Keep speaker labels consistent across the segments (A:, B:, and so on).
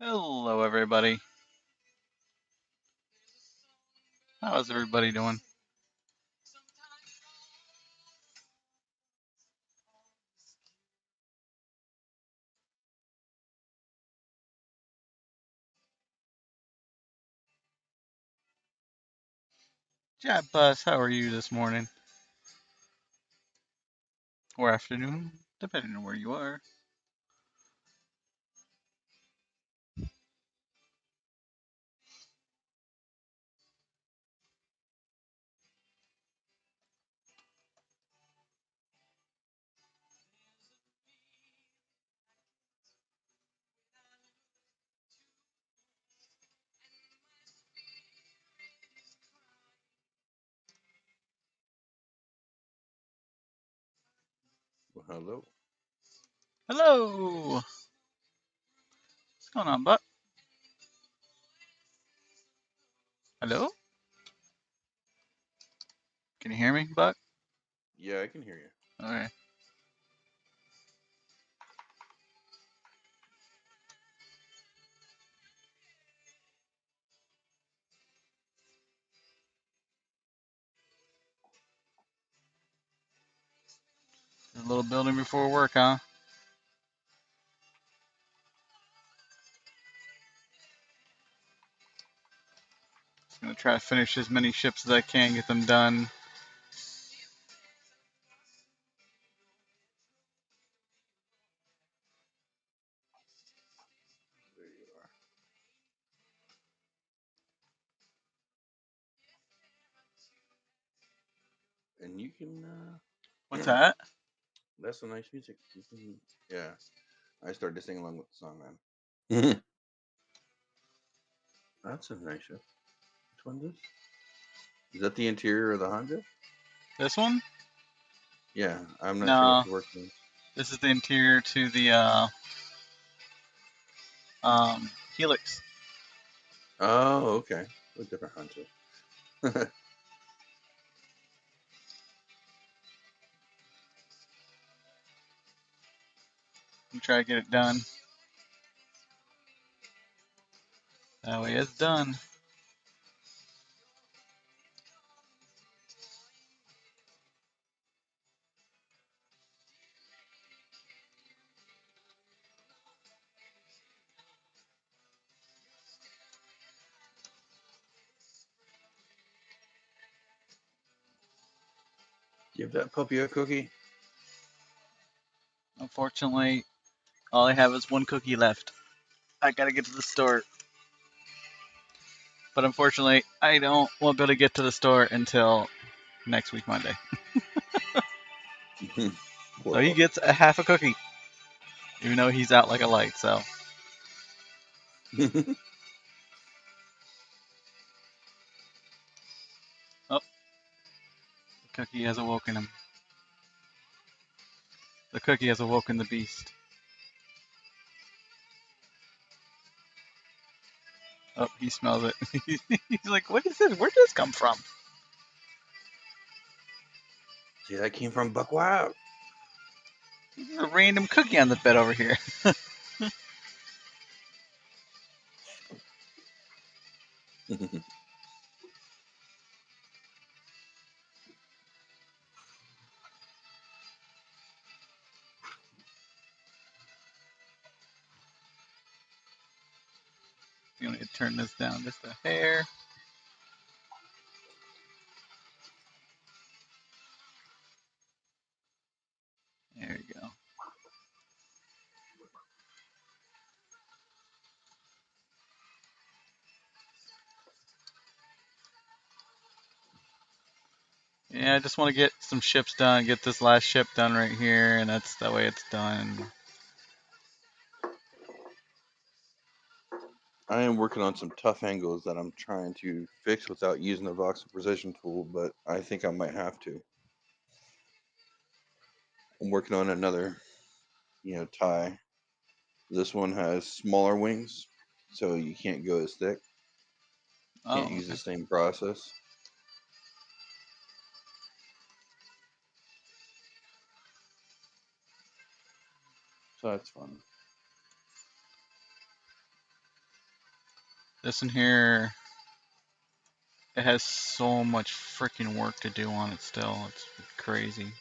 A: Hello, everybody. How's everybody doing? Chat Bus, how are you this morning? Or afternoon, depending on where you are.
B: Well, hello.
A: Hello! What's going on, Buck? Hello? Can you hear me, Buck?
B: Yeah, I can hear you.
A: Okay. A little building before work, huh? Just gonna try to finish as many ships as I can, get them done.
B: There you are. And you can.
A: What's that?
B: That's some nice music. You can. Yeah, I started to sing along with the song, man. That's a nice ship. Which one is this? Is that the interior of the Honda?
A: This one?
B: Yeah, I'm not sure what
A: No,
B: the work means.
A: this is the interior to the Helix.
B: Oh, okay. A different Honda.
A: I'm trying to get it done. That way it's done.
B: Give that puppy a cookie.
A: Unfortunately, all I have is one cookie left. I gotta get to the store. But unfortunately, I won't be able to get to the store until next week, Monday.
B: Poor
A: So he
B: puppy.
A: gets a half a cookie, even though he's out like a light. So, oh, the cookie has awoken him. The cookie has awoken the beast. Oh, he smells it. He's like, "What is this? Where did this come from?"
B: See, that came from Buck Wild.
A: There's a random cookie on the bed over here. You want to turn this down just a hair. There you go. Yeah, I just want to get some ships done. Get this last ship done right here, and that's that way it's done.
B: I am working on some tough angles that I'm trying to fix without using the Voxel Precision tool, but I think I might have to. I'm working on another, tie. This one has smaller wings, so you can't go as thick. Can't
A: Oh,
B: use the
A: okay.
B: same process. So that's fun.
A: This in here, it has so much freaking work to do on it still. It's crazy.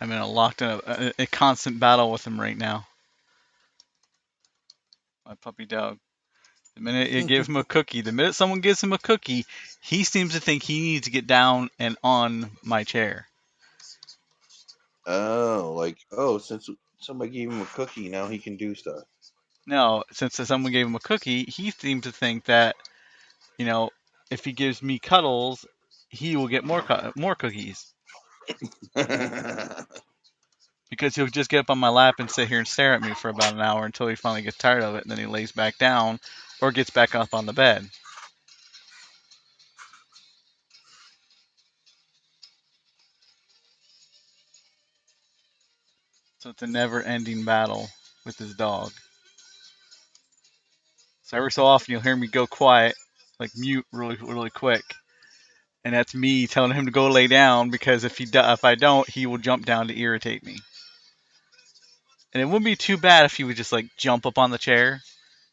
A: I'm in a constant battle with him right now. My puppy dog. The minute you give him a cookie, the minute someone gives him a cookie, he seems to think he needs to get down and on my chair.
B: Oh, like, oh, since somebody gave him a cookie, now he can do stuff.
A: No, since someone gave him a cookie, he seems to think that, you know, if he gives me cuddles, he will get more cookies. Because he'll just get up on my lap and sit here and stare at me for about an hour until he finally gets tired of it, and then he lays back down or gets back up on the bed. So it's a never-ending battle with his dog. So every so often you'll hear me go quiet, like mute really, really quick, and that's me telling him to go lay down because if I don't, he will jump down to irritate me. And it wouldn't be too bad if he would just like jump up on the chair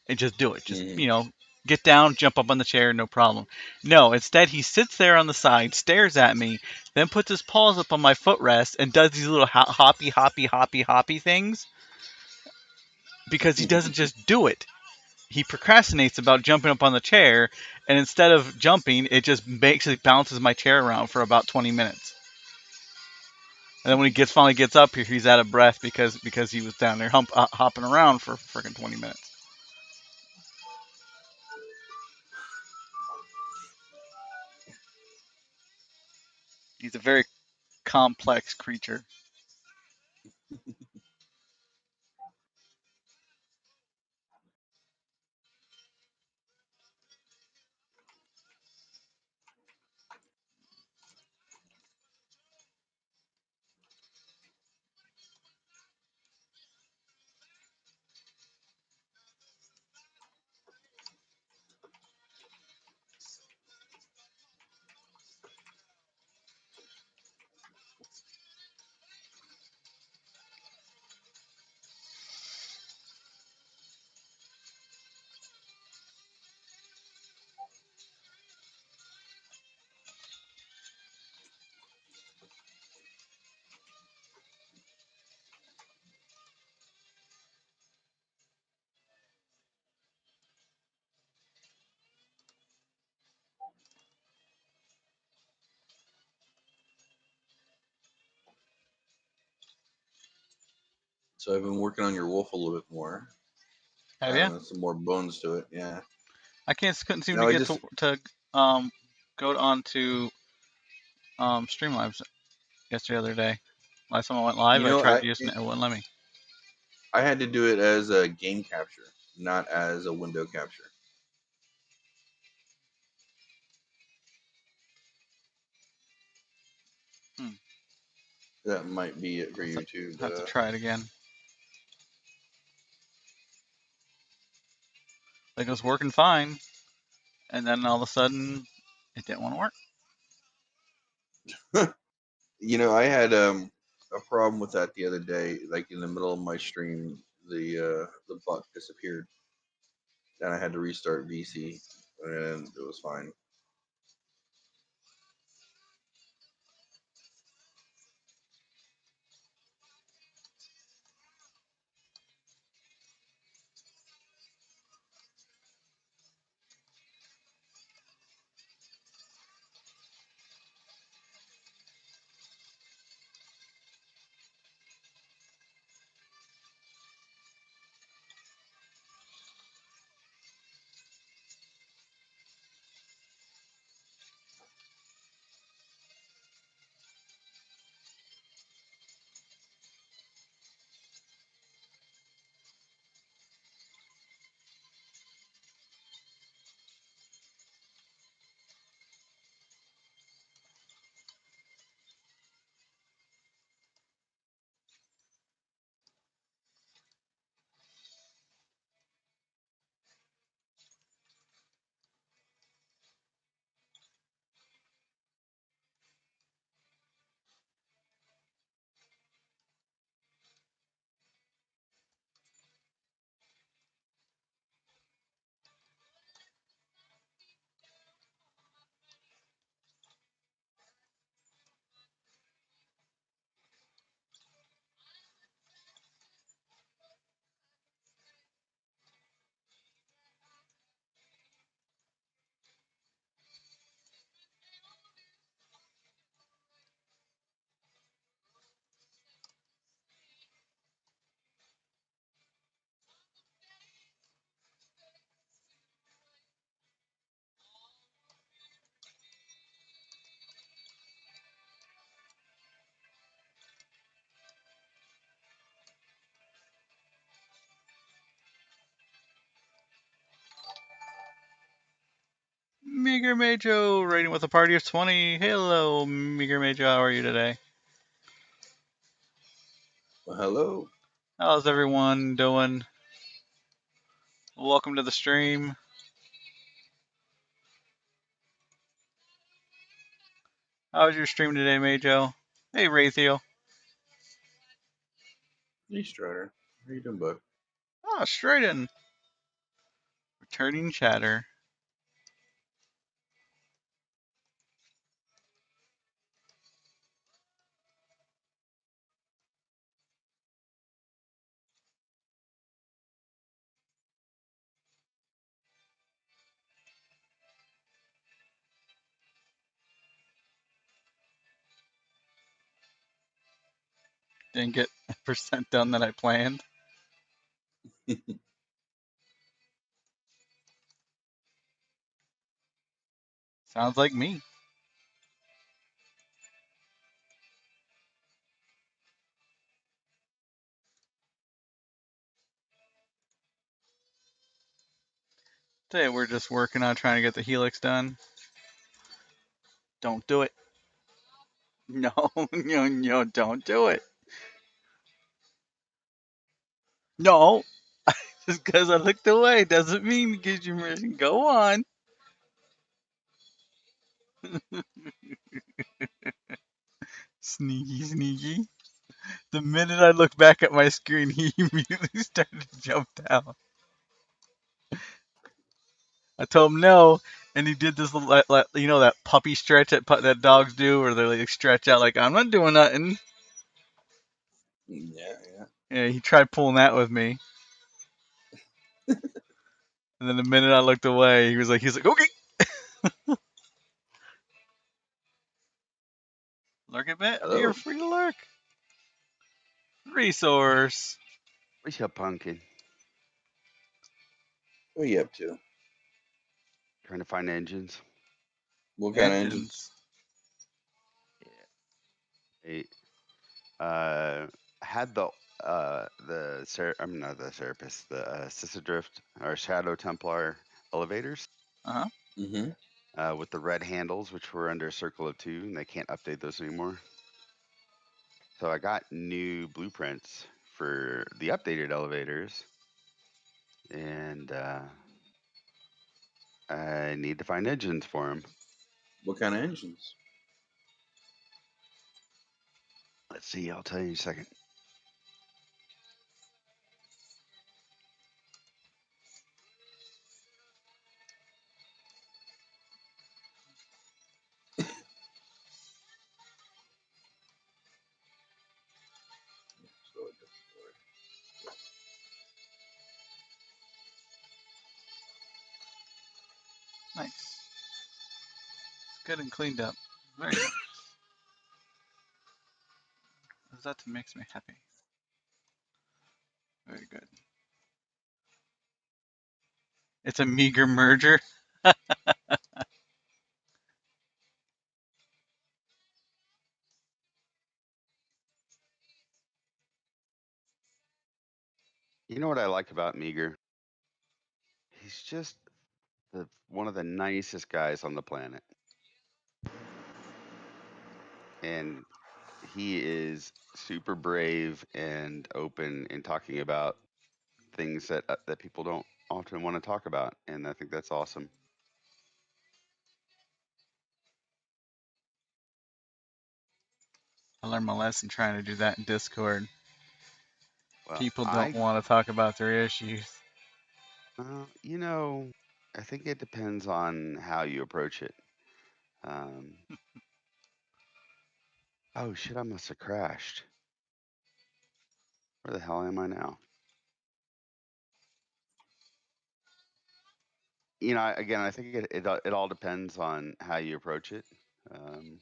A: and just do it. Just
B: Mhm.
A: get down, jump up on the chair, no problem. No, instead he sits there on the side, stares at me, then puts his paws up on my footrest and does these little hoppy things because he doesn't just do it. He procrastinates about jumping up on the chair, and instead of jumping, it just basically bounces my chair around for about 20 minutes. And then when he finally gets up here, he's out of breath because he was down there hopping around for freaking 20 minutes. He's a very complex creature.
B: So I've been working on your wolf a little bit more,
A: Have you?
B: adding some more bones to it. Yeah.
A: Couldn't seem to
B: No, I
A: get
B: just,
A: to go on to Streamlabs yesterday other day. Last time I went live,
B: you
A: I
B: know,
A: tried using it, it wouldn't let me.
B: I had to do it as a game capture, not as a window capture.
A: Hmm.
B: That might be it for
A: Have to,
B: you too.
A: have to try it again. Like it was working fine, and then all of a sudden, it didn't want to work.
B: You know, I had a problem with that the other day. Like in the middle of my stream, the buck disappeared, and I had to restart VC, and it was fine.
A: Meager Majo, rating with a party of 20. Hello, Meager Majo, how are you today?
B: Well, hello.
A: How's everyone doing? Welcome to the stream. How was your stream today, Majo? Hey, Raythiel.
B: Hey, Strider. How you doing, bud?
A: Ah, straight in. Returning chatter. Didn't get a percent done that I planned. Sounds like me. Today we're just working on trying to get the helix done. Don't do it. No, no, don't do it. No, just because I looked away doesn't mean it gives you permission. Go on. Sneaky, sneaky. The minute I looked back at my screen, he immediately started to jump down. I told him no, and he did this little, that puppy stretch that dogs do, where they like stretch out like I'm not doing nothing.
B: Yeah, yeah.
A: Yeah, he tried pulling that with me, and then the minute I looked away, he's like, okay. Lurk a bit. You're
B: Hello.
A: free to lurk. Resource
C: What's up, pumpkin?
B: What are you up to?
C: Trying to find engines.
B: What kind of engines?
A: engines.
C: Hey, had I'm not the Serapis, the Sissa Drift or Shadow Templar elevators
A: Uh huh.
B: Mm-hmm.
C: with the red handles, which were under a circle of 2, and they can't update those anymore. So I got new blueprints for the updated elevators, and I need to find engines for them.
B: What kind of engines?
C: Let's see, I'll tell you in a second.
A: Nice. It's good and cleaned up. Very nice. That makes me happy. Very good. It's a meager merger.
C: You know what I like about Meager? He's just one of the nicest guys on the planet. And he is super brave and open in talking about things that people don't often want to talk about, and I think that's awesome.
A: I learned my lesson trying to do that in Discord.
C: Well,
A: People don't want to talk about their issues.
C: you know, I think it depends on how you approach it. Um, oh shit! I must have crashed. Where the hell am I now? You know, again, I think it all depends on how you approach it. Um,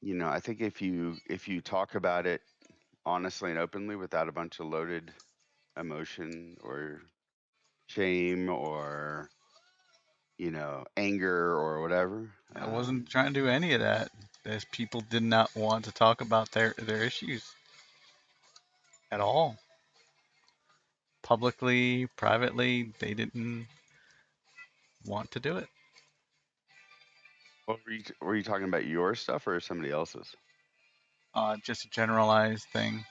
C: you know, I think if you talk about it honestly and openly without a bunch of loaded emotion or shame or anger or whatever.
A: I wasn't trying to do any of that. Those people did not want to talk about their issues at all. Publicly, privately, they didn't want to do it.
C: What were you talking about your stuff or somebody else's?
A: Just a generalized thing,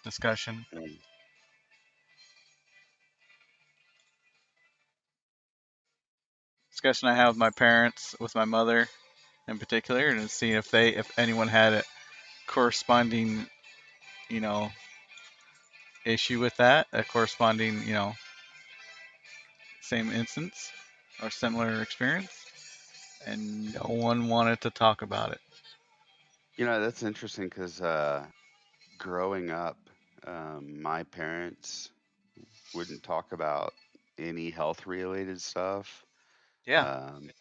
A: discussion.
C: Mm.
A: Discussion I have with my parents, with my mother in particular, and see if anyone had a corresponding, you know, issue with that, a corresponding, same instance or similar experience, and no one wanted to talk about it.
C: That's interesting because growing up, my parents wouldn't talk about any health related stuff.
A: Yeah,
C: Um,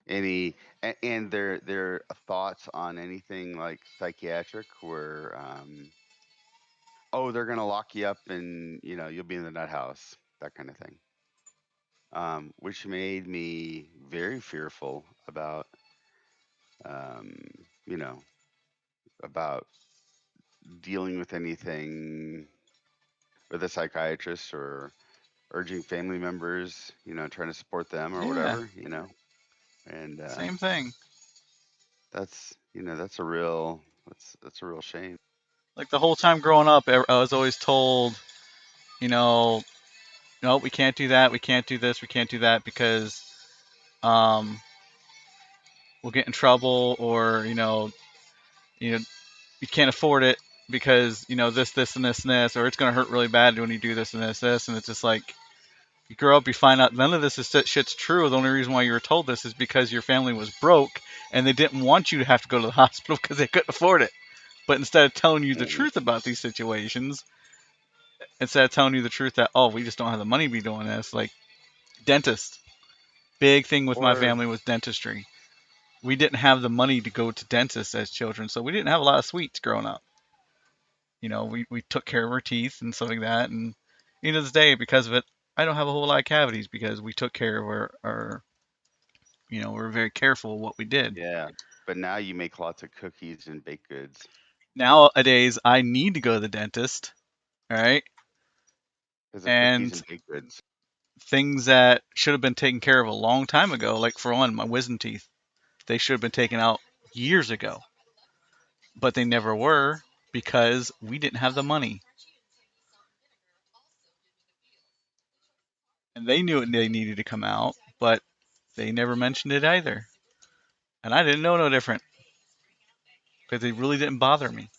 C: and their thoughts on anything like psychiatric were, oh, they're gonna lock you up and you'll be in the nut house, that kind of thing. Which made me very fearful um, you know, about dealing with anything with a psychiatrist or urging family members, trying to support them or
A: yeah,
C: whatever. And
A: same thing.
C: that's a real shame.
A: Like the whole time growing up, I was always told, you know, no, we can't do that, we can't do this, we can't do that because um, we'll get in trouble, or you know, you can't afford it because this, this, and this, and this, or it's gonna hurt really bad when you do this and this, and it's just like you grow up, you find out none of this is shit's true. The only reason why you were told this is because your family was broke and they didn't want you to have to go to the hospital because they couldn't afford it. But instead of telling you the
C: Hmm.
A: truth about these situations, instead of telling you the truth that, oh, we just don't have the money to be doing this, like dentist. Big thing with my
C: Or
A: family was dentistry. We didn't have the money to go to dentists as children, so we didn't have a lot of sweets growing up. We took care of our teeth and stuff like that, and to this day, because of it, I don't have a whole lot of cavities because we took care of our we were very careful of what we did.
C: yeah, but now you make lots of cookies and baked goods
A: Nowadays, I need to go to the dentist, all right,
C: because of cookies
A: and
C: and baked goods.
A: things that should have been taken care of a long time ago, like for one, my wisdom teeth, they should have been taken out years ago, but they never were because we didn't have the money, and they knew they needed to come out, but they never mentioned it either, and I didn't know no different because they really didn't bother me.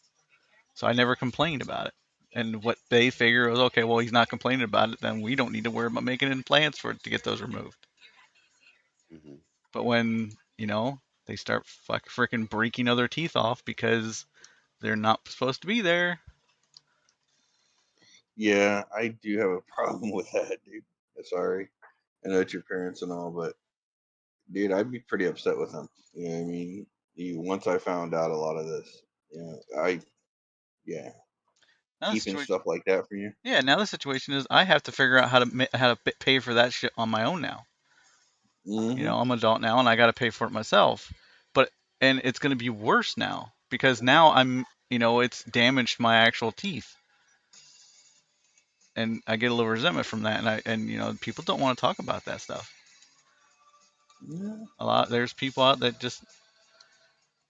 A: So I never complained about it. And what they figure was, okay, well, he's not complaining about it, then we don't need to worry about making implants for it to get those removed.
C: Hmm.
A: But when, they start freaking breaking other teeth off because they're not supposed to be there.
B: Yeah, I do have a problem with that, dude. Sorry. I know it's your parents and all, but dude, I'd be pretty upset with them. You know what I mean? Once I found out a lot of this, yeah,
A: Now the
B: keeping
A: situation,
B: stuff like that from you.
A: yeah. Now the situation is, I have to figure out how to pay for that shit on my own now.
B: Mm-hmm.
A: I'm an adult now, and I got to pay for it myself. But and it's going to be worse now because now it's damaged my actual teeth, and I get a little resentment from that. And people don't want to talk about that stuff.
B: Yeah.
A: There's people out that just,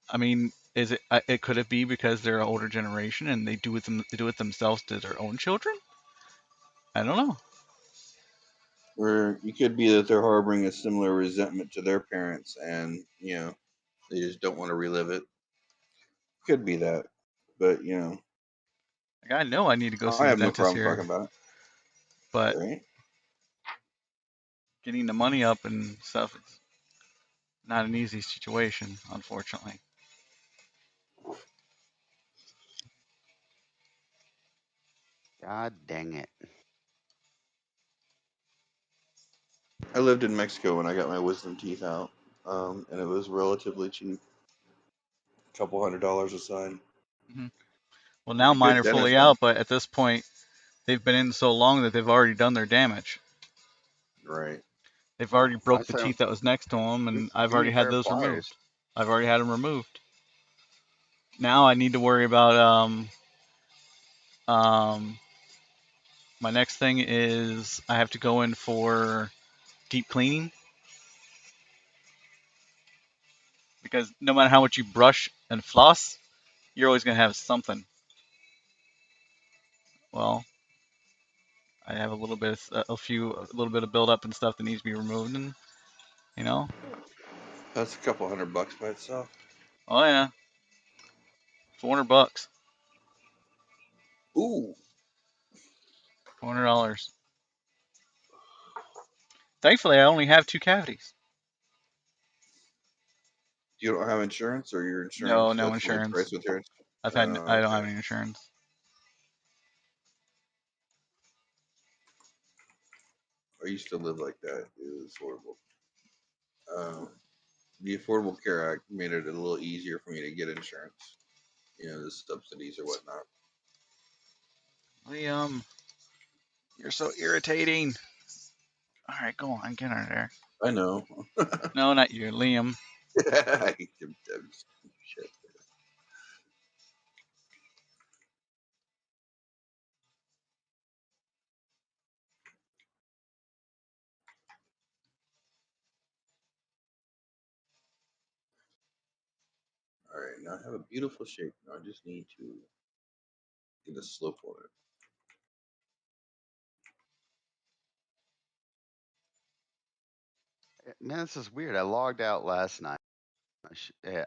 A: I mean, is it? It could it be because they're an older generation and they do it themselves to their own children? I don't know.
B: Or it could be that they're harboring a similar resentment to their parents, and they just don't want to relive it. Could be that, but
A: Like, I know I need to go see
B: I
A: the
B: have no
A: dentist
B: problem
A: here,
B: talking about it.
A: but
B: Right?
A: getting the money up and stuff is not an easy situation, unfortunately.
C: God dang it.
B: I lived in Mexico when I got my wisdom teeth out, and it was relatively cheap, a couple $100 a side.
A: Hmm. Well,
B: It's
A: now
B: a
A: mine
B: good
A: are fully
B: dentist though.
A: out, but at this point, they've been in so long that they've already done their damage.
B: Right.
A: They've already
C: I
A: broke the
C: say,
A: teeth that was next to them, and I've
C: give me
A: already
C: a
A: had
C: pair of
A: those
C: pliers.
A: removed. I've already had them removed. Now I need to worry about um my next thing is I have to go in for deep cleaning because no matter how much you brush and floss, you're always gonna have something. Well, I have a little bit, a little bit of buildup and stuff that needs to be removed, and you know,
B: That's a couple $100 by itself.
A: oh yeah, $400,
B: Ooh,
A: $400. Thankfully, I only have two cavities.
B: you don't have insurance, or your
A: No,
B: insurance?
A: no
B: That's fully
A: insurance.
B: priced with yours.
A: I don't
B: Okay.
A: have any insurance.
B: I used to live like that. It was horrible. Um, the Affordable Care Act made it a little easier for me to get insurance. The subsidies or whatnot.
A: Liam, you're so irritating. All right, go on, get out of there.
B: I know.
A: No, not you, Liam.
B: I hate them. Shit. All right, now I have a beautiful shape. Now I just need to get a slope on it.
C: Man, this is weird. I logged out last night.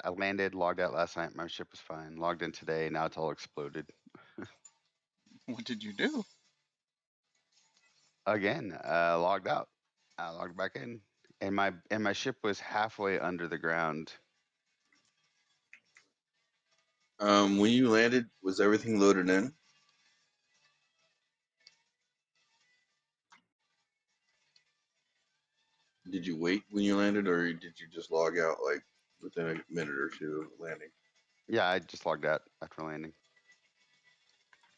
C: I landed, logged out last night. My ship was fine. Logged in today. Now it's all exploded
A: What did you do?
C: again. Logged out. I logged back in, and my ship was halfway under the ground.
B: When you landed, was everything loaded in? Did you wait when you landed, or did you just log out like within a minute or two of landing?
C: Yeah, I just logged out after landing.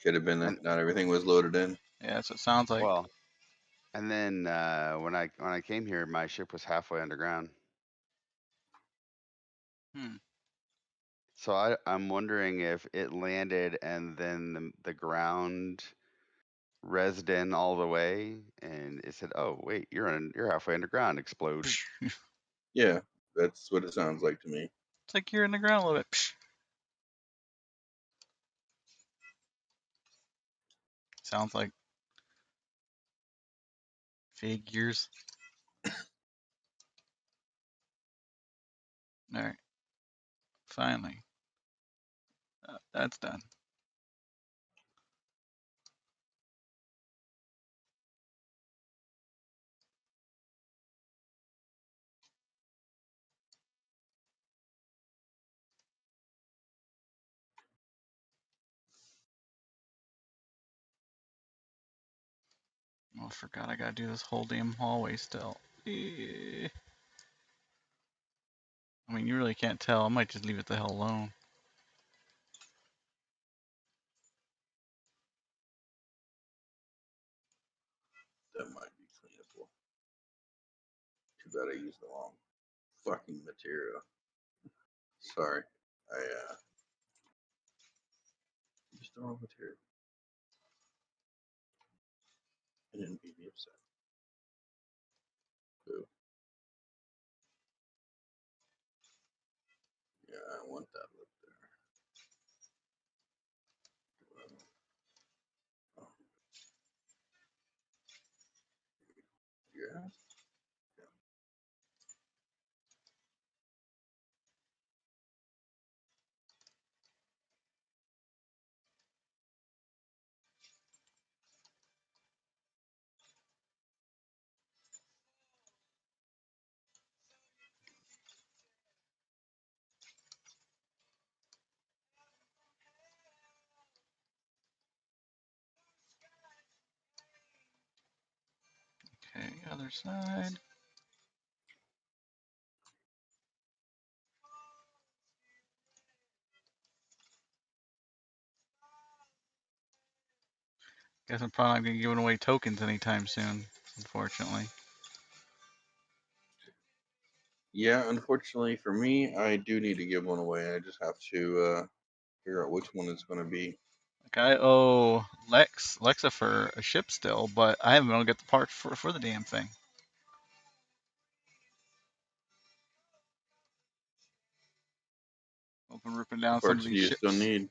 B: Could have been
C: And
B: that not everything was loaded in.
A: Yeah, that's what it sounds like.
C: well, and then when I came here, my ship was halfway underground.
A: Hmm.
C: So I'm wondering if it landed and then the ground rezzed in all the way, and it said, "Oh wait, you're halfway underground." Explode.
A: It's
B: Yeah, that's what it sounds like to me.
A: like you're in the ground a little bit. Sounds like figures. All right, finally, that's done. Oh, I forgot I gotta do this whole damn hallway still. I mean, you really can't tell. I might just leave it the hell alone.
B: That might be cleanable. Too bad I used the wrong fucking material. Sorry, I used the wrong material. I didn't be upset. Boo. Yeah, I want that lip there. Oh, yeah.
A: Okay, other side. Guess I'm probably not gonna be giving away tokens anytime soon, unfortunately.
B: Yeah, unfortunately for me, I do need to give one away. I just have to figure out which one it's going to be.
A: Like I owe Lexa for a ship still, but I haven't been able to get the parts for the damn thing. Open ripping down
B: What
A: some of
B: parts do
A: these
B: you still
A: ships.
B: need?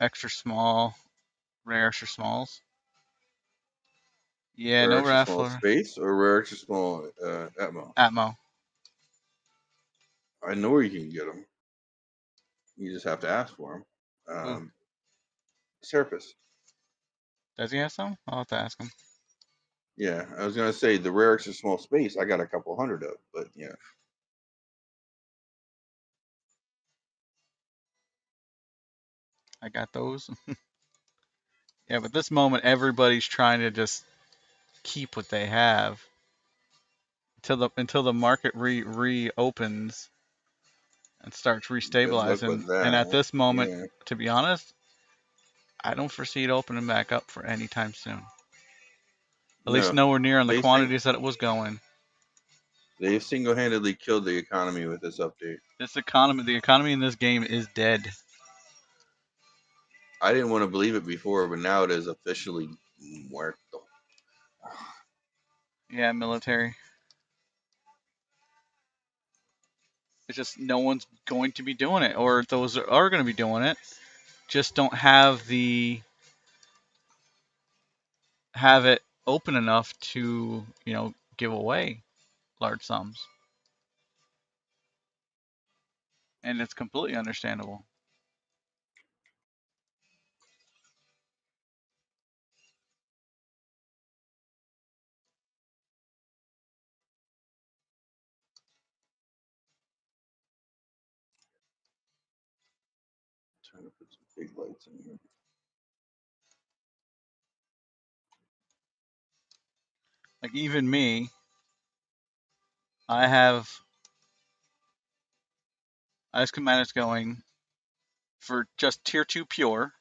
A: Extra small, rare extra smalls. Yeah,
B: Rare
A: no
B: extra small
A: raffler.
B: space or rare extra small Atmo?
A: Atmo.
B: I know where you can get them. You just have to ask for them.
A: Ooh,
B: Serapis.
A: does he have some? I'll have to ask him.
B: Yeah, I was gonna say the rare extra small space. I got a couple hundred of, but yeah.
A: I got those. Yeah, but this moment, everybody's trying to just keep what they have until the market reopens and starts
B: Good luck
A: restabilizing.
B: with
A: And at
B: that.
A: this moment,
B: Yeah.
A: to be honest, I don't foresee it opening back up for any time soon. At least
B: No,
A: nowhere near on the
B: they think
A: quantities that it was going.
B: they've single-handedly killed the economy with this update.
A: The economy in this game is dead.
B: I didn't want to believe it before, but now it is officially muerto.
A: Yeah, military. It's just no one's going to be doing it, or those that are going to be doing it just don't have it open enough to give away large sums, and it's completely understandable.
B: Trying to put some big lights in here.
A: Like even me, I have ice schematics going for just tier 2 pure.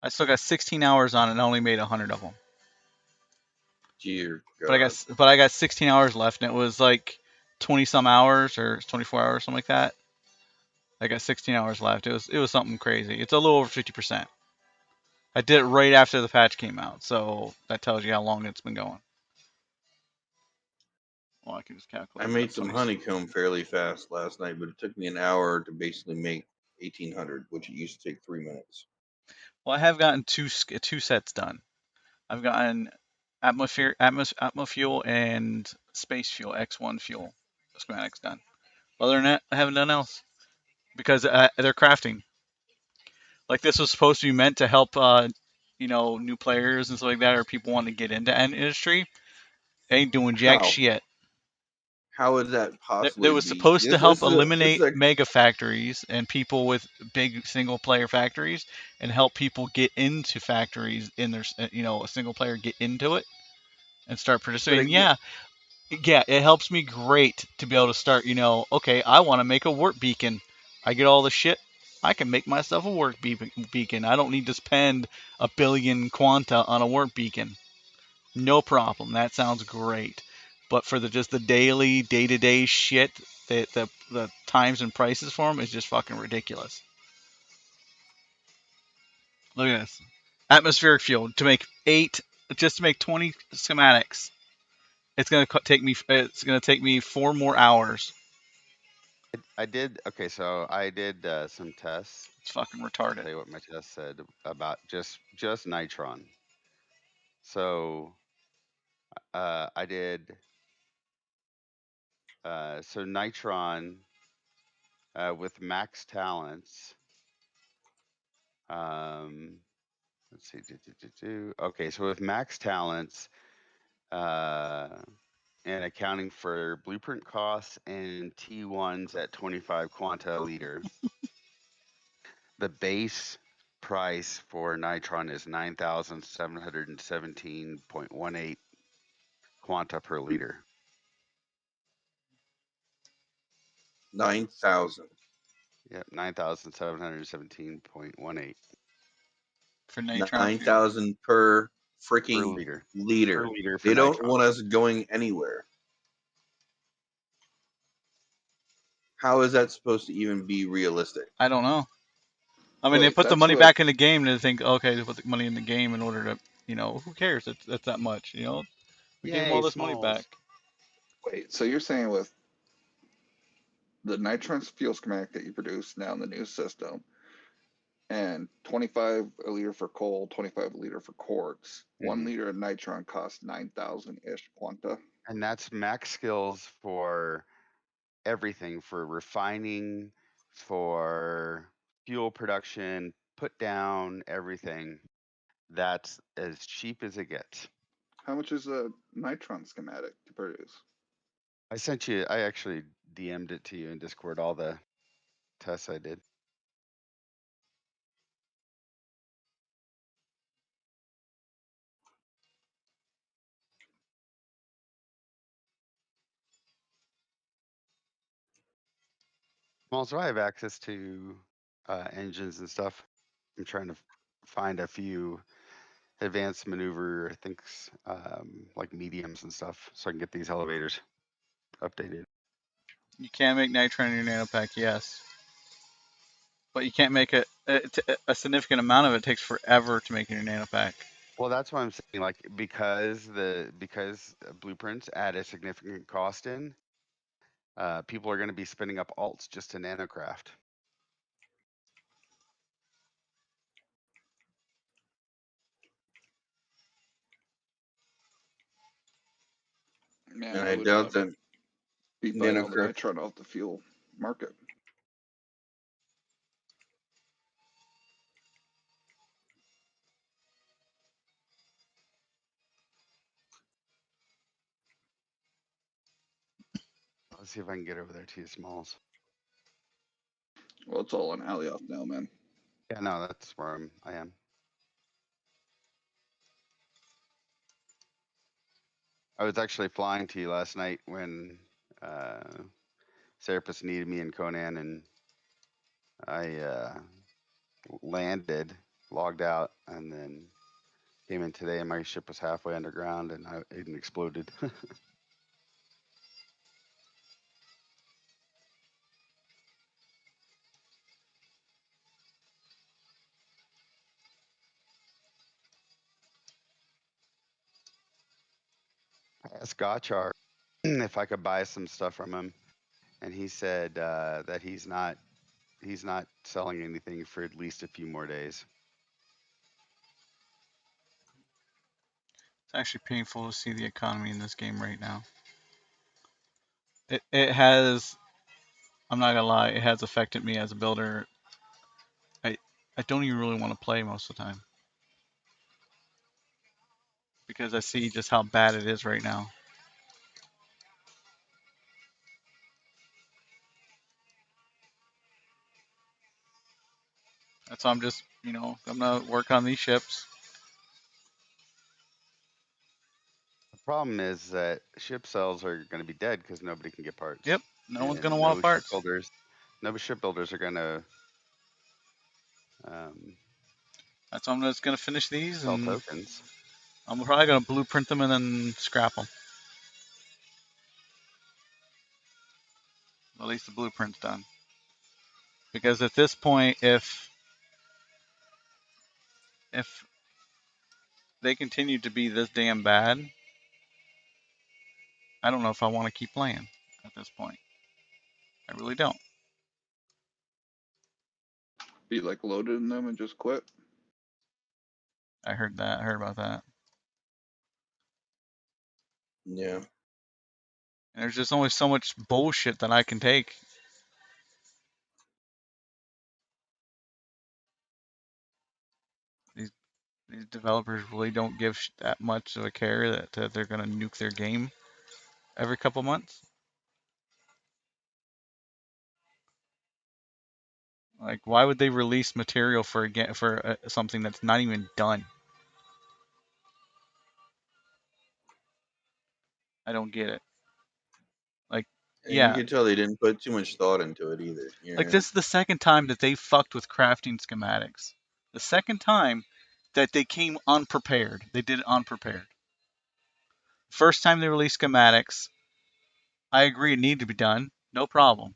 A: I still got 16 hours on it and I only made 100 of them.
B: Dear
A: But I
B: God.
A: got but I got 16 hours left and it was like 20 some hours or 24 hours, something like that. I got 16 hours left. It was something crazy. It's a little over 50%. I did it right after the patch came out, so that tells you how long it's been going. Well, I can just
B: I
A: calculate
B: made
A: that.
B: some
A: 20.
B: honeycomb fairly fast last night, but it took me an hour to basically make 1,800, which it used to take 3 minutes.
A: Well, I have gotten two sets done. I've gotten atmo fuel and space fuel X1 fuel schematics done. Other than that, I haven't done else because they're crafting. Like this was supposed to be meant to help, new players and stuff like that, or people want to get into an industry. They ain't doing jack
B: How?
A: shit.
B: How would that
A: That
B: possibly
A: was
B: be?
A: supposed to help
B: This is
A: eliminate
B: like
A: mega factories and people with big single player factories, and help people get into factories in their, a single player get into it and start
B: but
A: producing.
B: again,
A: Yeah, it helps me great to be able to start. Okay, I want to make a work beacon. I get all the shit. I can make myself a work beacon. I don't need to spend a billion quanta on a work beacon. No problem. That sounds great. But for just the daily, day-to-day shit, the times and prices for them is just fucking ridiculous. Look at this. Atmospheric fuel just to make 20 schematics. It's gonna take me 4 more hours.
C: I did. Okay, so I did some tests.
A: It's fucking
C: I'll
A: retarded.
C: tell you what my test said about just Nitron. So I did. So Nitron with max talents. Um, let's see. Okay, so with max talents, uh, and accounting for blueprint costs and T1s at 25 quanta a liter, the base price for Nitron is 9,717.18 quanta per liter.
B: 9,000.
C: Yep, 9,717.18
A: For Natron fuel.
B: 9,000 per
C: per
B: freaking
C: liter. Per
B: liter.
C: liter for
B: They don't
C: Nitron.
B: want us going anywhere. How is that supposed to even be realistic?
A: I don't know. I mean, they
D: Wait,
A: put the
D: that's
A: money
D: what.
A: back in the game, and they think, okay, they put the money in the game in order to, who cares? It's that much. We gave them
C: Yay,
A: all this money back.
C: smalls.
D: Wait, so you're saying with the Nitron fuel schematic that you produce now in the new system, and 25 a liter for coal, 25 a liter for quartz. 1 liter of nitron costs 9,000 ish quanta.
C: And that's max skills for everything, for refining, for fuel production, put down, everything. That's as cheap as it gets.
D: How much is a nitron schematic to produce?
C: I actually DM'd it to you in Discord, all the tests I did. Well, so I have access to engines and stuff. I'm trying to find a few advanced maneuver things, like mediums and stuff, so I can get these elevators updated.
A: You can make nitron in your nanopack, yes. But you can't make it. A significant amount of it takes forever to make in your nanopack.
C: Well, that's why I'm saying, like, because blueprints add a significant cost in, people are going to be spinning up alts just to nanocraft.
D: Man,
B: And
D: I
B: I
D: would
B: doubt that
D: be buying all the
B: nanocraft.
D: nitron off the fuel market.
C: Let's see if I can get over there to you, Smalls.
D: Well, it's all on Alioth now, man.
C: Yeah, no, that's where I am. I was actually flying to you last night when Serapis needed me in Conan, and I landed, logged out, and then came in today, and my ship was halfway underground, and it exploded. I asked Gotchar if I could buy some stuff from him, and he said that he's not selling anything for at least a few more days.
A: It's actually painful to see the economy in this game right now. It has. I'm not gonna lie. It has affected me as a builder. I don't even really want to play most of the time because I see just how bad it is right now. That's why I'm just, I'm gonna work on these ships.
C: The problem is that ship sales are going to be dead because nobody can get parts.
A: Yep, no one's
C: And
A: gonna want parts.
C: no shipbuilders are going to
A: That's why I'm just gonna finish these,
C: sell
A: and
C: tokens.
A: I'm probably gonna blueprint them and then scrap them. At least the blueprint's done. Because at this point, if they continue to be this damn bad, I don't know if I want to keep playing at this point. I really don't.
D: Be like loaded in them and just quit.
A: I heard about that.
B: Yeah.
A: And there's just only so much bullshit that I can take. These developers really don't give that much of a care that they're gonna nuke their game every couple months. Like, why would they release material for something that's not even done? I don't get it. Like,
B: And you
A: yeah,
B: can tell they didn't put too much thought into it either.
A: like
B: Yeah.
A: this is the second time that they fucked with crafting schematics. The second time that they came unprepared. They did it unprepared. First time they released schematics, I agree it needed to be done, no problem.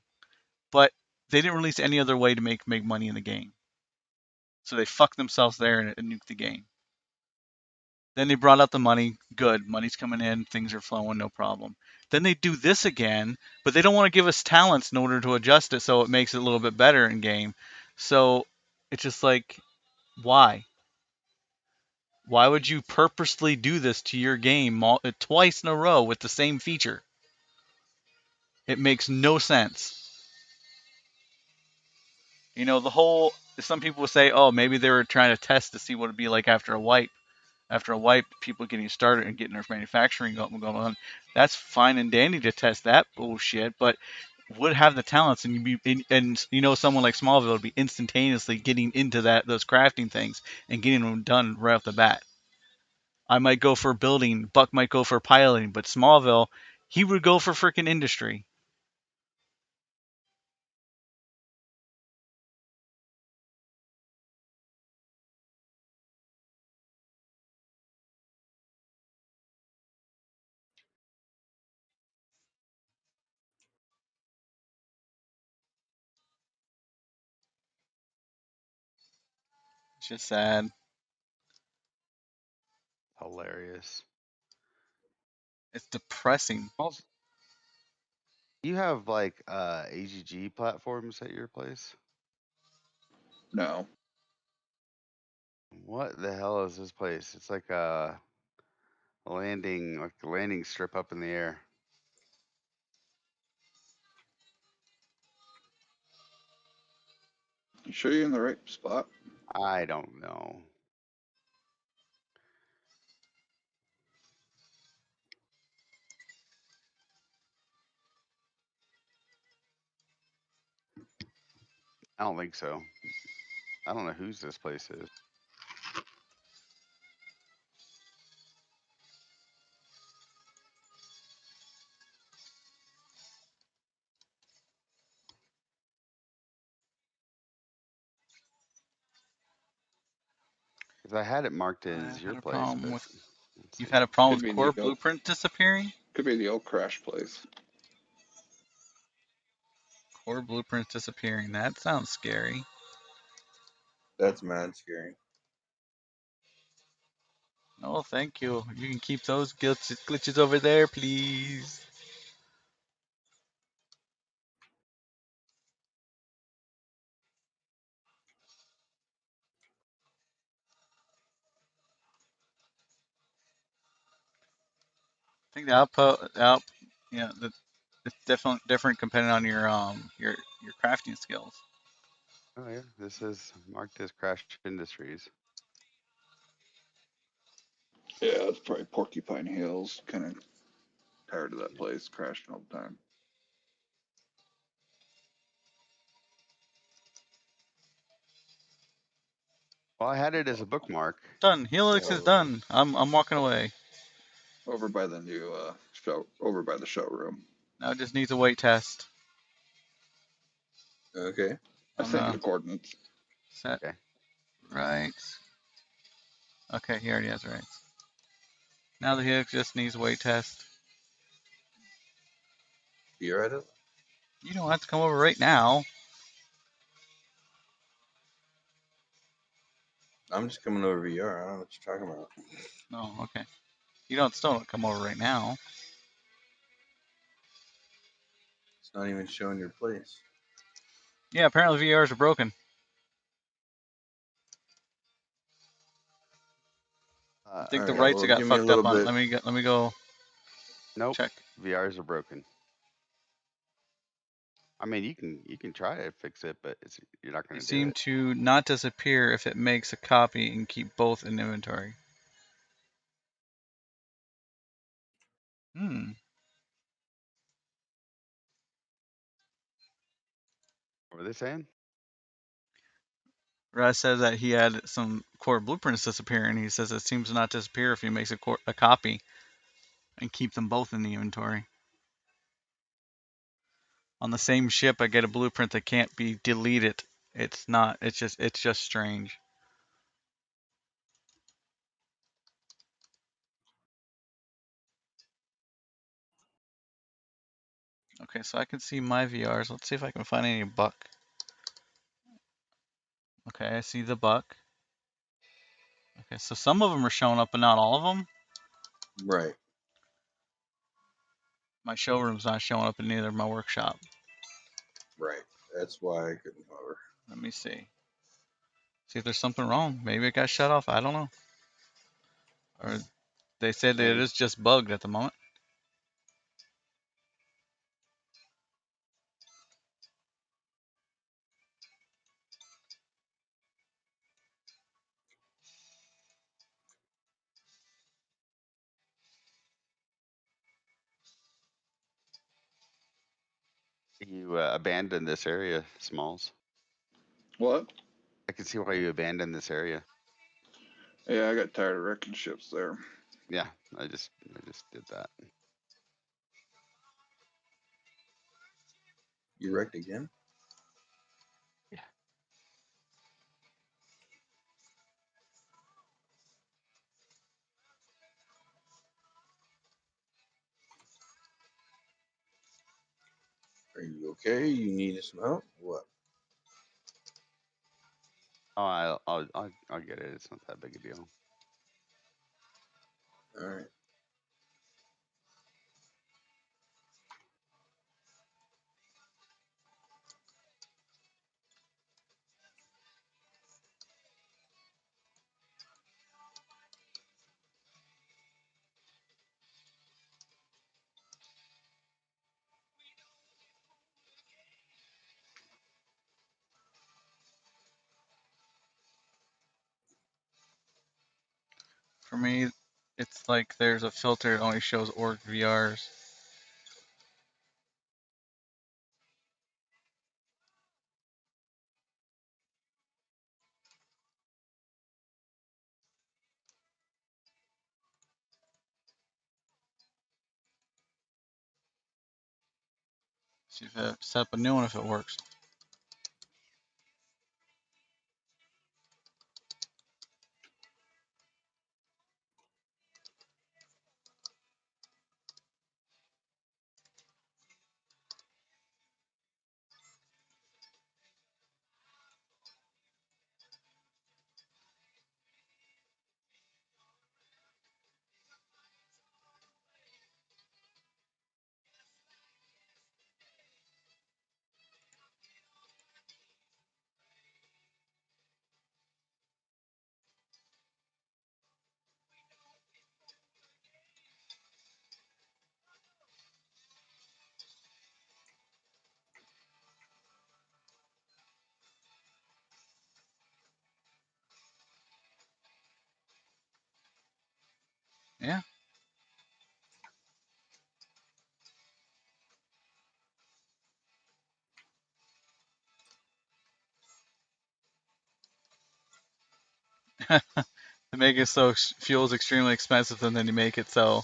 A: But they didn't release any other way to make money in the game. So they fucked themselves there and nuked the game. Then they brought out the money. Good. Money's coming in. Things are flowing. No problem. Then they do this again, but they don't want to give us talents in order to adjust it so it makes it a little bit better in game. So it's just like, why? Why would you purposely do this to your game twice in a row with the same feature? It makes no sense. You know, the whole. Some people would say, oh, maybe they were trying to test to see what it'd be like after a wipe. After a wipe, people getting started and getting their manufacturing going on. That's fine and dandy to test that bullshit, but would have the talents and you know someone like Smallville would be instantaneously getting into those crafting things and getting them done right off the bat. I might go for building, Buck might go for piloting, but Smallville, he would go for freaking industry. It's just sad.
C: Hilarious.
A: It's depressing.
C: Also, you have like AGG platforms at your place?
D: No.
C: What the hell is this place? It's like a landing strip up in the air.
D: You sure you're in the right spot?
C: I don't know. I don't think so. I don't know whose this place is. Because I had it marked
A: I
C: as your
A: had a
C: place,
A: problem
C: but
A: with.
C: let's
A: You've
C: see.
A: had a problem
D: Could
A: with
D: be
A: core
D: the old,
A: blueprint disappearing.
D: could be the old crash place.
A: Core blueprint disappearing. That sounds scary.
B: That's mad scary.
A: Oh, thank you. You can keep those glitches over there, please. I think the yeah, it's definitely different depending on your crafting skills.
C: Oh yeah, this is marked as Crash Industries.
D: Yeah, it's probably Porcupine Hills. Kind of tired of that place, crashing all the time.
C: Well, I had it as a bookmark.
A: Done. Helix is
B: So,
A: done. I'm walking away.
D: Over by the new over by the showroom.
A: Now it just needs a weight test.
B: okay.
D: I
A: I'm
D: sent you
A: gonna
D: the coordinates.
A: set
C: Okay.
A: right. Okay, he already has right. Now the Helix just needs a weight test.
B: You're at it?
A: You don't have to come over right now.
B: I'm just coming over VR. I don't know what you're talking about.
A: No, okay. You don't still don't come over right now.
B: It's not even showing your place.
A: Yeah, apparently VRs are broken. I think
B: All
A: the
B: right.
A: rights
B: Well,
A: got
B: give me a
A: fucked up
B: little
A: on.
B: bit.
A: Let me go
C: Nope.
A: check.
C: VRs are broken. I mean, you can try to fix it, but you're not
A: They
C: going to do
A: seem
C: it.
A: to not disappear if it makes a copy and keep both in inventory. Hmm.
C: What were they saying?
A: Raz says that he had some core blueprints disappearing. He says it seems to not disappear if he makes a copy and keep them both in the inventory. On the same ship, I get a blueprint that can't be deleted. It's not. It's just strange. Okay, so I can see my VRs. Let's see if I can find any buck. Okay, I see the buck. Okay, so some of them are showing up, but not all of them.
B: Right.
A: My showroom's not showing up in neither of my workshop.
B: Right. That's why I couldn't hover.
A: Let me see. See if there's something wrong. Maybe it got shut off. I don't know. Or they said that it is just bugged at the moment.
C: You abandoned this area, Smalls.
D: What?
C: I can see why you abandoned this area.
D: Yeah, I got tired of wrecking ships there.
C: Yeah, I just did that.
B: You wrecked again?
C: Yeah.
B: Are you okay? You need some help? What?
C: Oh, I'll get it. It's not that big a deal.
B: All right.
A: For me, it's like there's a filter that only shows org VRs. See if I set up a new one if it works. Yeah. To make it so fuel's extremely expensive, and then you make it so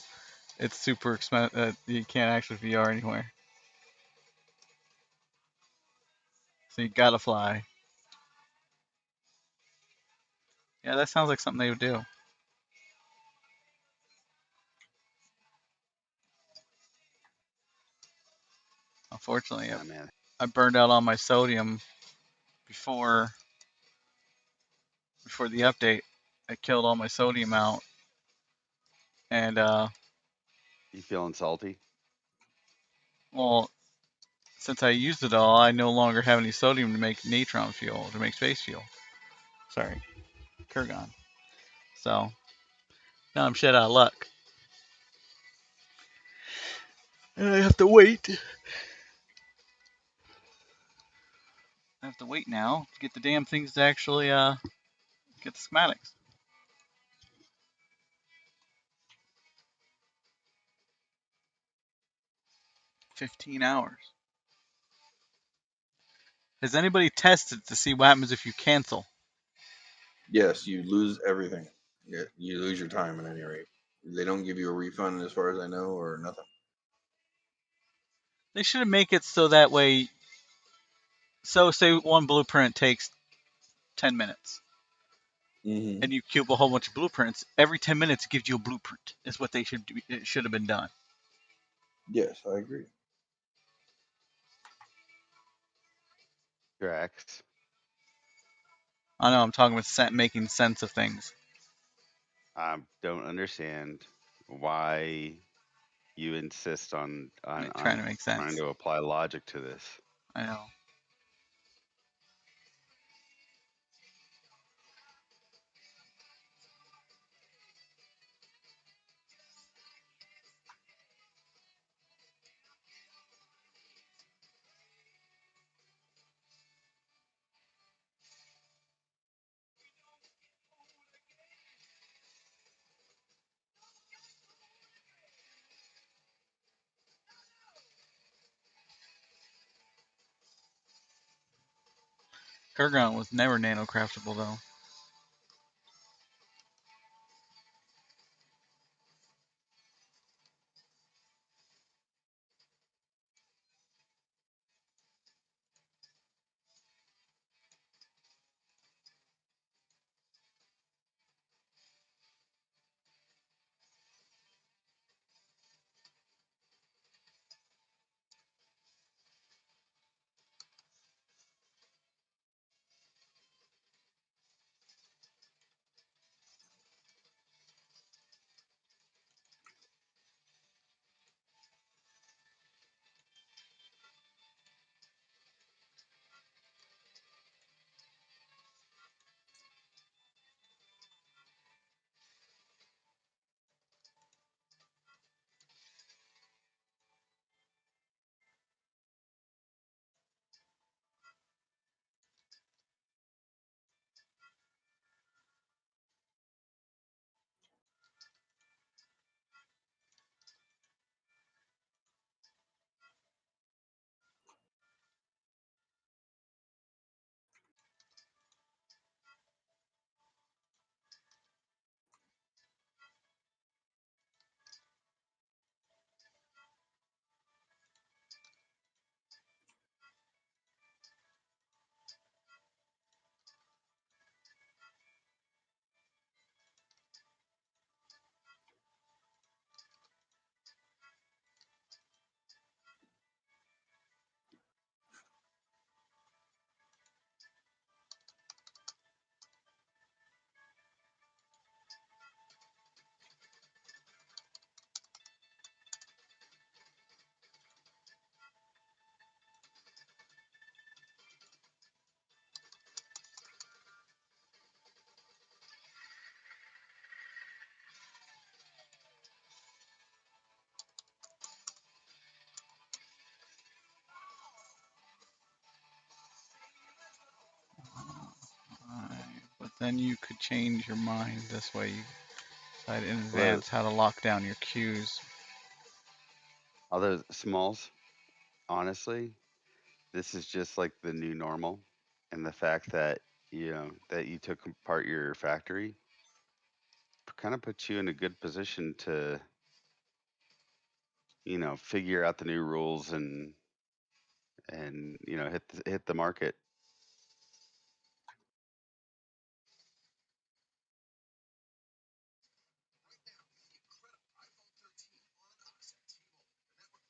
A: it's super expensive. You can't actually VR anywhere. So you gotta fly. Yeah, that sounds like something they would do. Unfortunately,
C: Yeah, man.
A: I burned out all my sodium before the update. I killed all my sodium out, and
C: You feeling salty?
A: well, since I used it all, I no longer have any sodium to make natron fuel, to make space fuel. Sorry, Kurgan. So now I'm shit out of luck. And I have to wait. I have to wait now to get the damn things to actually get the schematics. 15 hours. Has anybody tested to see what happens if you cancel?
B: Yes, you lose everything. Yeah, you lose your time at any rate. They don't give you a refund, as far as I know, or nothing.
A: They should make it so that way. So, say one blueprint takes 10 minutes,
B: Mm-hmm.
A: and you cube a whole bunch of blueprints. Every 10 minutes, it gives you a blueprint. Is what they should do. It should have been done.
B: Yes, I agree.
C: Drax.
A: I know I'm talking with making sense of things.
C: I don't understand why you insist on
A: Trying to make
C: trying
A: sense.
C: to apply logic to this.
A: I know. Kurgan was never nano craftable though. But then you could change your mind this way. You decide in
C: Although,
A: advance how to lock down your cues.
C: although smalls, honestly, this is just like the new normal, and the fact that that you took apart your factory kind of puts you in a good position to figure out the new rules and hit the market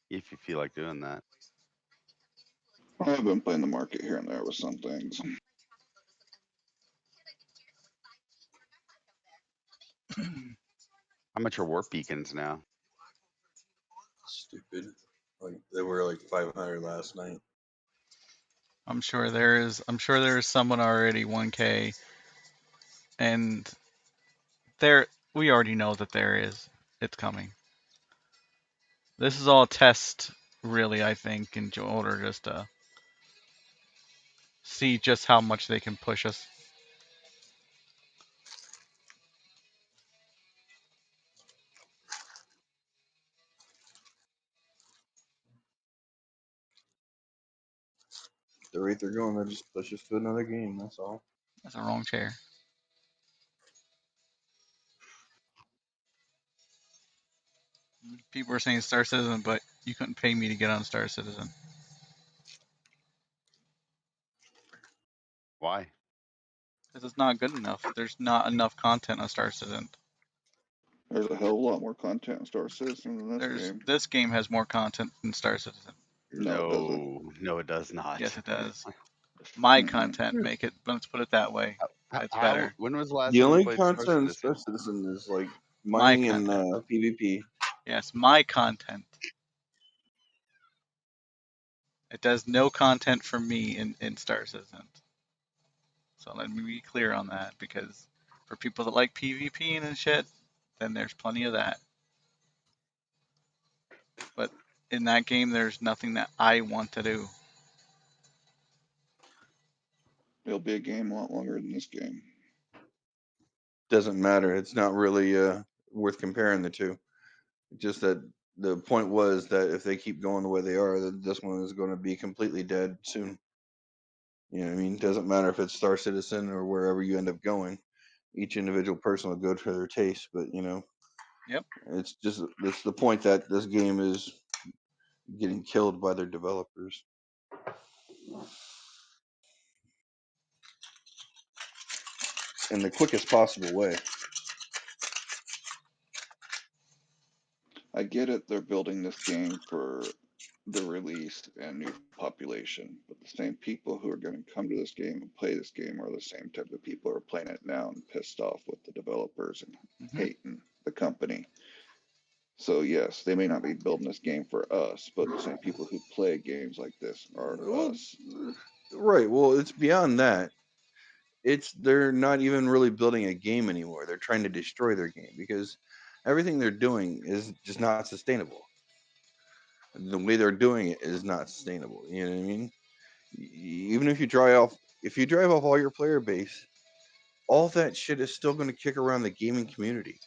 C: if you feel like doing that.
D: I've been playing the market here and there with some things.
C: How much are warp beacons now?
B: Stupid. Like they were like 500 last night.
A: I'm sure there is. I'm sure there is someone already 1K, and there. We already know that there is. It's coming. This is all a test, really. I think in order just to see just how much they can push us.
B: The rate they're going, they'll just push us to another game. That's all.
A: That's the wrong chair. People are saying Star Citizen, but you couldn't pay me to get on Star Citizen.
C: Why?
A: Because it's not good enough. There's not enough content on Star Citizen.
D: There's a hell of a lot more content in Star Citizen than this game.
A: This game has more content than Star Citizen.
D: No, it doesn't.
C: No, no, it does not.
A: Yes, it does. My
D: Mm-mm.
A: content make it. Let's put it that way. It's
C: How?
A: better.
C: When was the last
B: The
C: time you
B: only
C: played Star
B: content in
C: Citizen?
B: Star Citizen is like
A: My
B: mining and
A: content.
B: PvP.
A: Yes, my content. It does no content for me in Star Citizen. So let me be clear on that, because for people that like PvP and shit, then there's plenty of that. But in that game, there's nothing that I want to do.
D: It'll be a game a lot longer than this game.
B: Doesn't matter. It's not really worth comparing the two. Just that the point was that if they keep going the way they are, that this one is going to be completely dead soon. You know what I mean? Doesn't matter if it's Star Citizen or wherever you end up going. Each individual person will go to their taste, but
A: Yep.
B: it's the point that this game is getting killed by their developers in the quickest possible way.
D: I get it, they're building this game for the release and new population, but the same people who are going to come to this game and play this game are the same type of people who are playing it now and pissed off with the developers and
A: Mm-hmm.
D: hating the company. So yes, they may not be building this game for us, but the same people who play games like this are
B: Well,
D: us.
B: right. Well, it's beyond that. They're not even really building a game anymore. They're trying to destroy their game because everything they're doing is just not sustainable. The way they're doing it is not sustainable. You know what I mean? Even if you drive off all your player base, all that shit is still going to kick around the gaming community.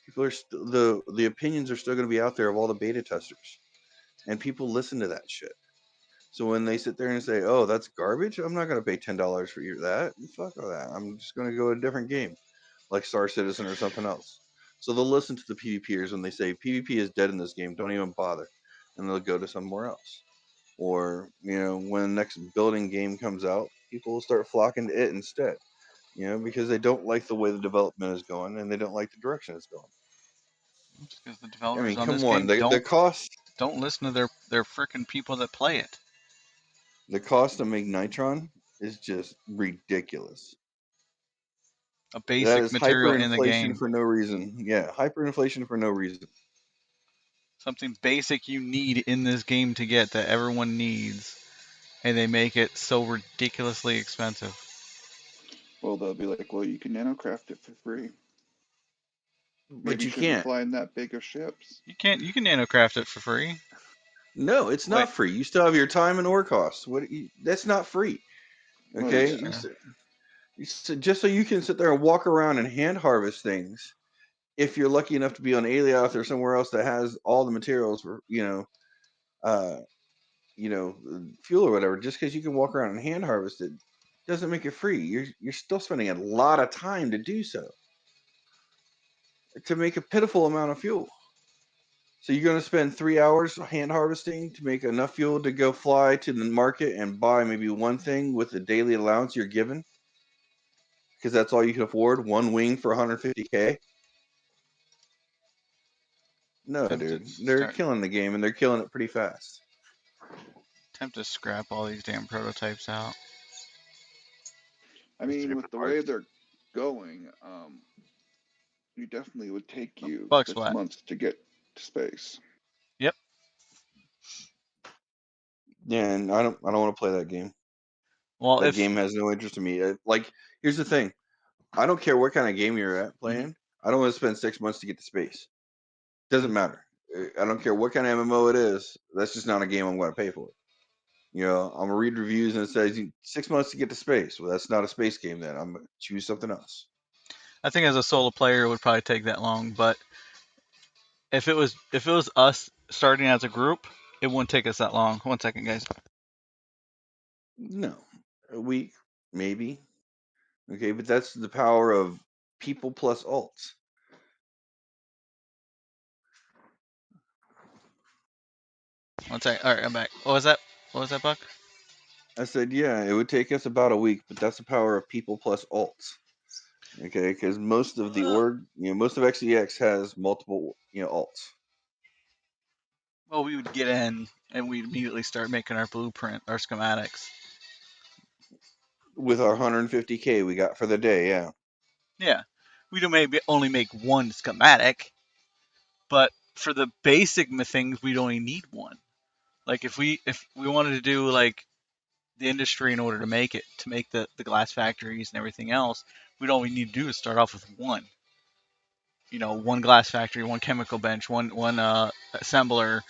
B: People are the opinions are still going to be out there of all the beta testers, and people listen to that shit. So when they sit there and say, "Oh, that's garbage," I'm not going to pay $10 for that. Fuck all that. I'm just going to go to a different game, like Star Citizen or something else. So they'll listen to the PvPers when they say PvP is dead in this game. Don't even bother, and they'll go to somewhere else. Or when the next building game comes out, people will start flocking to it instead. Because they don't like the way the development is going and they don't like the direction it's going.
A: Because the
B: I
A: developers
B: mean,
A: on this
B: come on,
A: game
B: the cost
A: don't listen to their freaking people that play it.
B: the cost to make Nitron is just ridiculous.
A: A
B: That
A: basic
B: is
A: material in the
B: hyperinflation
A: game.
B: for no reason. Yeah, hyperinflation for no reason.
A: Something basic you need in this game to get that everyone needs, and they make it so ridiculously expensive.
D: Well, they'll be like, well, you can nanocraft it for free.
B: But
D: Maybe you
B: you
D: shouldn't be
B: can't.
D: flying that big of ships.
A: You can nanocraft it for free.
B: No, it's
A: Wait,
B: not free. You still have your time and ore costs. That's not free.
D: Well, it
B: Okay,
D: is.
B: just so you can sit there and walk around and hand harvest things. If you're lucky enough to be on Alioth or somewhere else that has all the materials for uh, fuel or whatever, just because you can walk around and hand harvest it doesn't make it free. You're still spending a lot of time to do so to make a pitiful amount of fuel. So you're going to spend 3 hours hand harvesting to make enough fuel to go fly to the market and buy maybe one thing with the daily allowance you're given, because that's all you can afford. One wing for 150K. No,
A: tempted
B: dude,
A: to
B: they're
A: start
B: killing the game and they're killing it pretty fast.
A: tempted to scrap all these damn prototypes out.
D: I
C: Just
D: mean,
C: save the
D: with the way
C: parts.
D: they're going, you definitely would take you
A: Bug
D: 6
A: splat.
D: months to get to space.
A: Yep.
B: Yeah, and I don't want to play that game.
A: Well,
B: That
A: if
B: game has no interest in me. Like, here's the thing: I don't care what kind of game you're at
A: mhm.
B: playing. I don't want to spend 6 months to get to space. Doesn't matter. I don't care what kind of MMO it is. That's just not a game I'm going to pay for. I'm gonna read reviews and it says 6 months to get to space. Well, that's not a space game. Then I'm gonna choose something else.
A: I think as a solo player it would probably take that long, but if it was us starting as a group, it wouldn't take us that long. 1 second, guys.
B: No, a week, maybe. Okay, but that's the power of people plus alts.
A: 1 second. All right, I'm back. What was that? What was that, Buck?
B: I said, yeah, it would take us about a week, but that's the power of people plus alts. Okay, because most of the org, most of XEX has multiple, alts.
A: Well, we would get in and we'd immediately start making our blueprint, our schematics.
B: With our 150K we got for the day, yeah.
A: Yeah, we don't maybe only make one schematic, but for the basic things, we'd only need one. Like if we wanted to do like the industry in order to make it, to make the glass factories and everything else, we'd all we need to do is start off with one. One glass factory, one chemical bench, one assembler,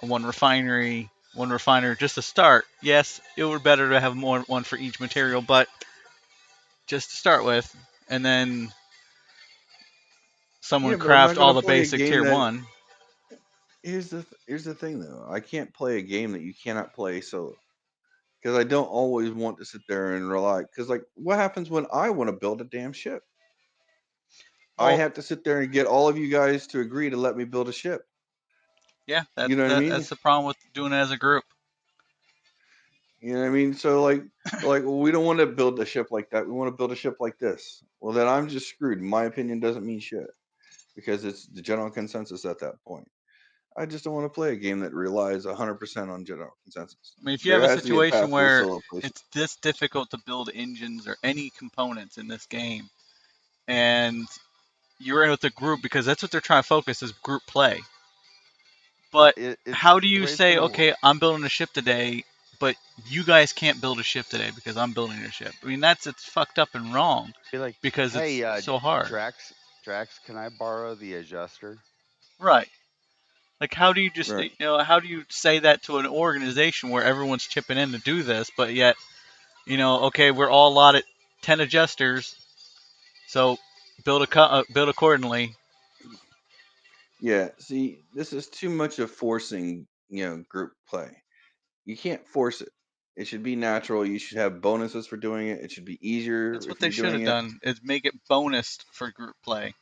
A: one refinery, one refiner, just to start. Yes, it would be better to have more one for each material, but just to start with, and then someone
B: Yeah, but I'm not
A: craft
B: gonna
A: all the
B: play a
A: basic
B: game
A: tier
B: that.
A: one.
B: Here's the thing though. I can't play a game that you cannot play solo because I don't always want to sit there and rely. Because like, what happens when I want to build a damn ship? I
A: Well,
B: have to sit there and get all of you guys to agree to let me build a ship.
A: yeah,
B: You know what I
A: that's
B: mean?
A: the problem with doing it as a group.
B: You know what I mean? So like, well, we don't want to build a ship like that. We want to build a ship like this. Well, then I'm just screwed. My opinion doesn't mean shit because it's the general consensus at that point. I just don't want to play a game that relies 100% on general consensus.
A: I mean, if you
B: There
A: have a
B: has to be a
A: situation
B: path to a
A: where
B: solo play.
A: it's this difficult to build engines or any components in this game, and you're in with a group because that's what they're trying to focus is group play. But
C: It's
A: how do
C: the
A: you
C: way it's
A: say,
C: gonna work.
A: okay, I'm building a ship today, but you guys can't build a ship today because I'm building a ship? I mean, it's fucked up and wrong
C: Be like,
A: because it's
C: hey,
A: so hard.
C: Drax, can I borrow the adjuster?
A: Right. Like, how do you just,
B: Right.
A: how do you say that to an organization where everyone's chipping in to do this, but yet, okay, we're all allotted 10 adjusters, so build accordingly.
B: Yeah. See, this is too much of forcing, group play. You can't force it. It should be natural. You should have bonuses for doing it. It should be
A: That's
B: easier
A: what
B: if
A: they
B: you're
A: should
B: doing
A: have
B: it.
A: done, is make it bonus for group play.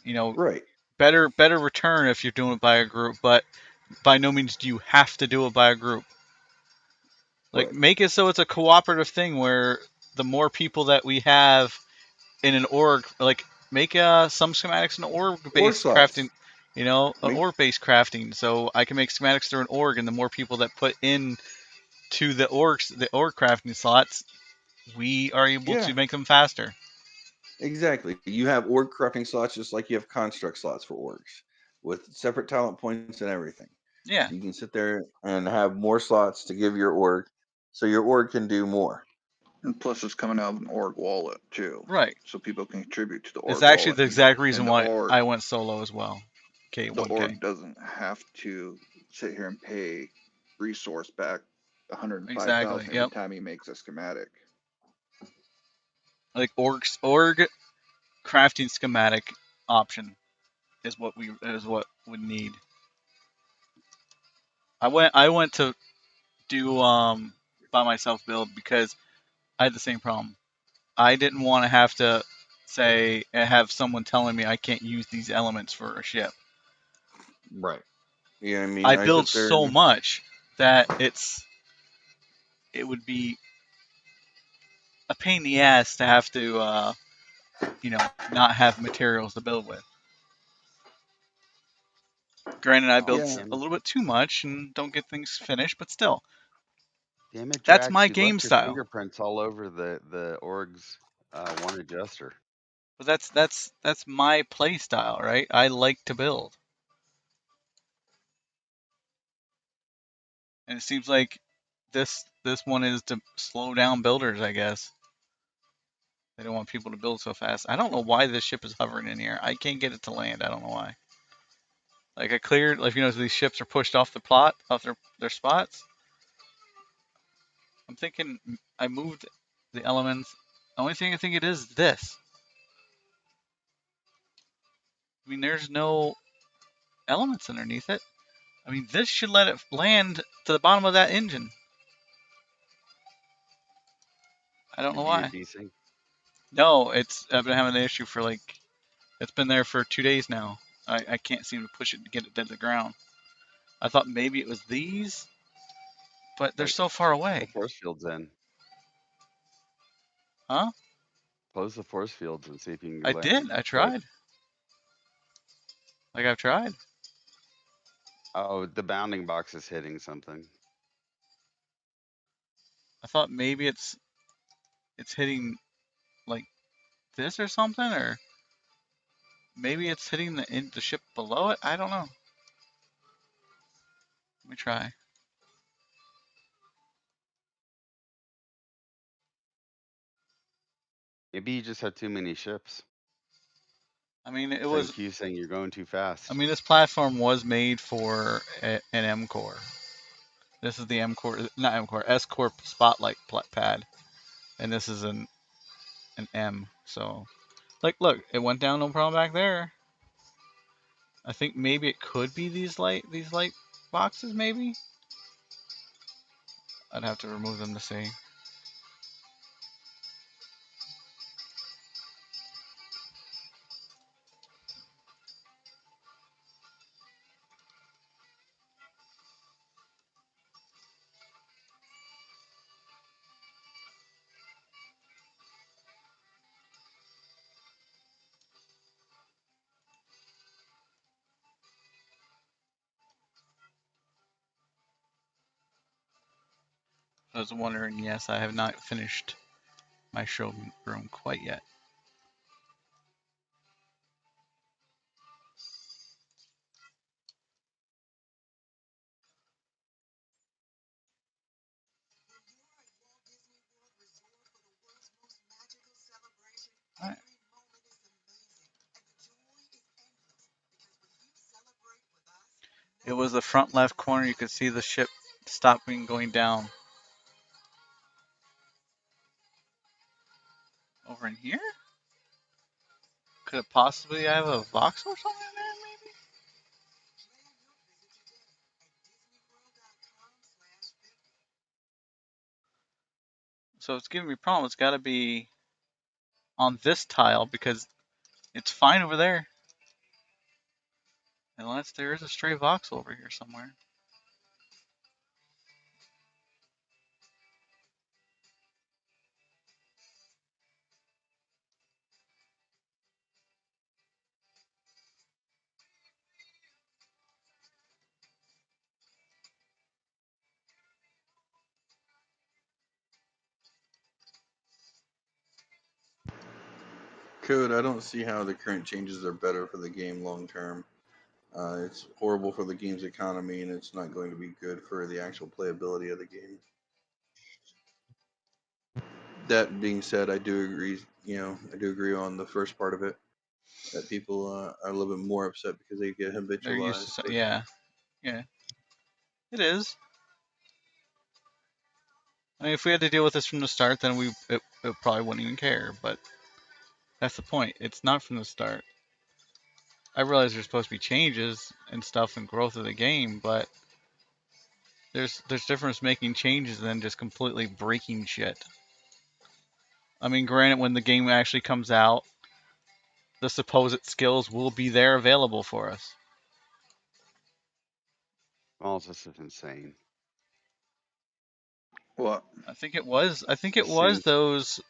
A: You know,
B: Right.
A: better return if you're doing it by a group, but by no means do you have to do it by a group. Like,
B: Right.
A: make it so it's a cooperative thing where the more people that we have in an org, like make some schematics in org
B: Org
A: based
B: slots.
A: crafting, an
B: Make
A: org based crafting. So I can make schematics through an org, and the more people that put in to the org crafting slots, we are able
B: Yeah,
A: to make them faster.
B: exactly. You have org crafting slots just like you have construct slots for orgs with separate talent points and everything.
A: Yeah,
B: So you can sit there and have more slots to give your org so your org can do more.
D: And plus, it's coming out of an org wallet too,
A: right.
D: so people can contribute to the
A: It's
D: org
A: actually
D: wallet,
A: the exact
D: and
A: reason
D: the
A: why
D: org
A: I went solo as well.
D: the
A: K1K.
D: org doesn't have to sit here and pay resource back
A: Exactly.
D: 105,000 every
A: Yep.
D: time he makes a schematic.
A: Like org crafting schematic option is what we need. I went to do by myself build because I had the same problem. I didn't want to have to say have someone telling me I can't use these elements for a ship.
B: Right. You know what I mean?
A: I
B: I
A: build
B: sit there
A: so
B: and
A: much that it would be a pain in the ass to have to not have materials to build with. Granted, I
C: Oh,
A: build
B: yeah,
A: a little bit too much and don't get things finished, but still,
C: damn it,
A: that's
C: Drax!
A: my
C: You
A: game
C: left your
A: style.
C: fingerprints all over the org's one adjuster.
A: But that's my play style, right? I like to build, and it seems like this one is to slow down builders. I guess they don't want people to build so fast. I don't know why this ship is hovering in here. I can't get it to land. I don't know why. Like I cleared, like these ships are pushed off the plot, off their spots. I'm thinking I moved the elements. The only thing I think it is this. I mean, there's no elements underneath it. I mean, this should let it land to the bottom of that engine. I don't know
C: Did you get
A: why.
C: desync?
A: No, I've been having the issue for it's been there for 2 days now. I can't seem to push it to get it to the ground. I thought maybe it was these, but they're
C: Like,
A: so far
C: put the
A: away.
C: force fields in.
A: Huh?
C: Close the force fields and see if you
A: I
C: can land
A: did. I
C: quick.
A: tried. Like I've tried.
C: Oh, the bounding box is hitting something.
A: I thought maybe it's it's hitting like this or something, or maybe it's hitting the ship below it. I don't know. Let me try.
C: Maybe you just had too many ships.
A: I mean, it was.
C: Thank you saying you're going too fast.
A: I mean, this platform was made for an M core. This is the M core, not M core, S Corp Spotlight pad, and this is an M. So, like, look, it went down no problem back there. I think maybe it could be these light boxes. Maybe I'd have to remove them to see. I was wondering. Yes, I have not finished my showroom quite yet. Right. It was the front left corner. You could see the ship stopping going down. Over in here? Could it possibly have a voxel or something in there, maybe? So it's giving me a problem. It's got to be on this tile because it's fine over there. Unless there is a stray voxel over here somewhere.
B: Code, I don't see how the current changes are better for the game long term. It's horrible for the game's economy, and it's not going to be good for the actual playability of the game. That being said, I do agree. I do agree on the first part of it that people are a little bit more upset because they get
A: They're used
B: habitualized.
A: to, yeah, it is. I mean, if we had to deal with this from the start, then it probably wouldn't even care. But that's the point. It's not from the start. I realize there's supposed to be changes and stuff and growth of the game, but there's difference making changes than just completely breaking shit. I mean, granted, when the game actually comes out, the supposed skills will be there available for us.
C: Well, this is insane.
D: What?
A: I think it was. I think it
C: Just
A: was those.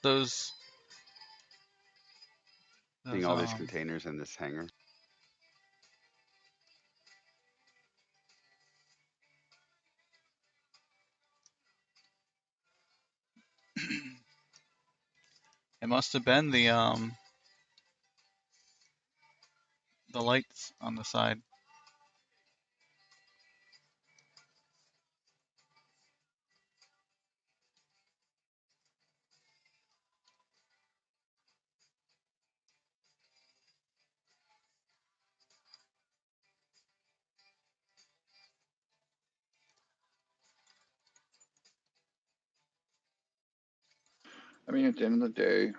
C: seeing all these containers in this hangar.
A: It must have been the lights on the side.
D: I mean, at the end of the day,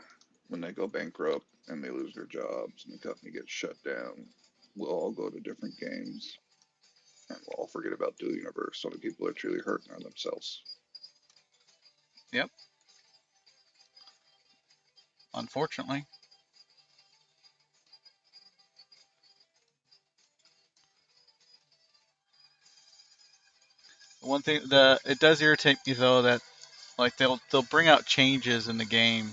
D: when they go bankrupt and they lose their jobs and the company gets shut down, we'll all go to different games and we'll all forget about Dual Universe. So the people are truly hurting are themselves.
A: Yep. Unfortunately. One thing it does irritate me though that like they'll bring out changes in the game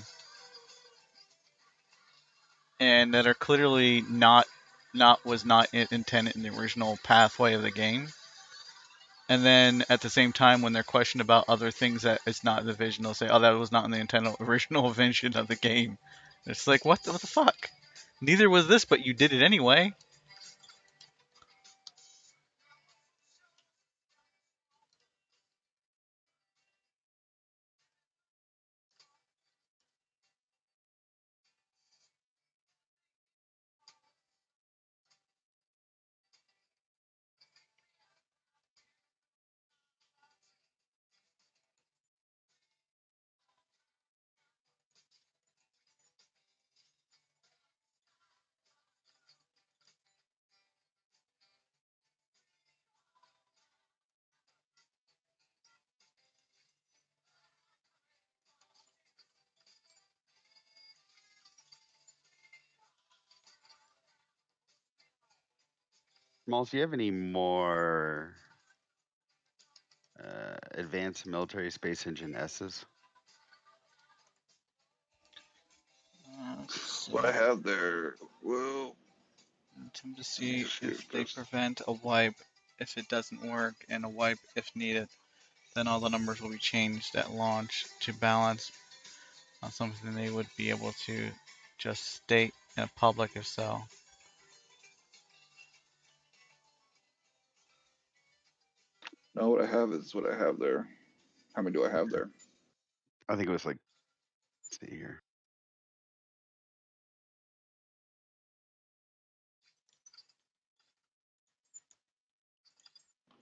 A: and that are clearly not intended in the original pathway of the game. And then at the same time, when they're questioned about other things that it's not in the vision, they'll say, "Oh, that was not in the original vision of the game." It's like, what the fuck? Neither was this, but you did it anyway.
C: Smalls, do you have any more advanced military space engine S's?
D: What I have there, well,
A: Attempt to
D: let me
A: see
D: just
A: if
D: get
A: they
D: this.
A: prevent a wipe if it doesn't work, and a wipe if needed. Then all the numbers will be changed at launch to balance on something they would be able to just state in public if so.
D: No, what I have is what I have there. How many do I have there?
C: I think it was like, let's see here.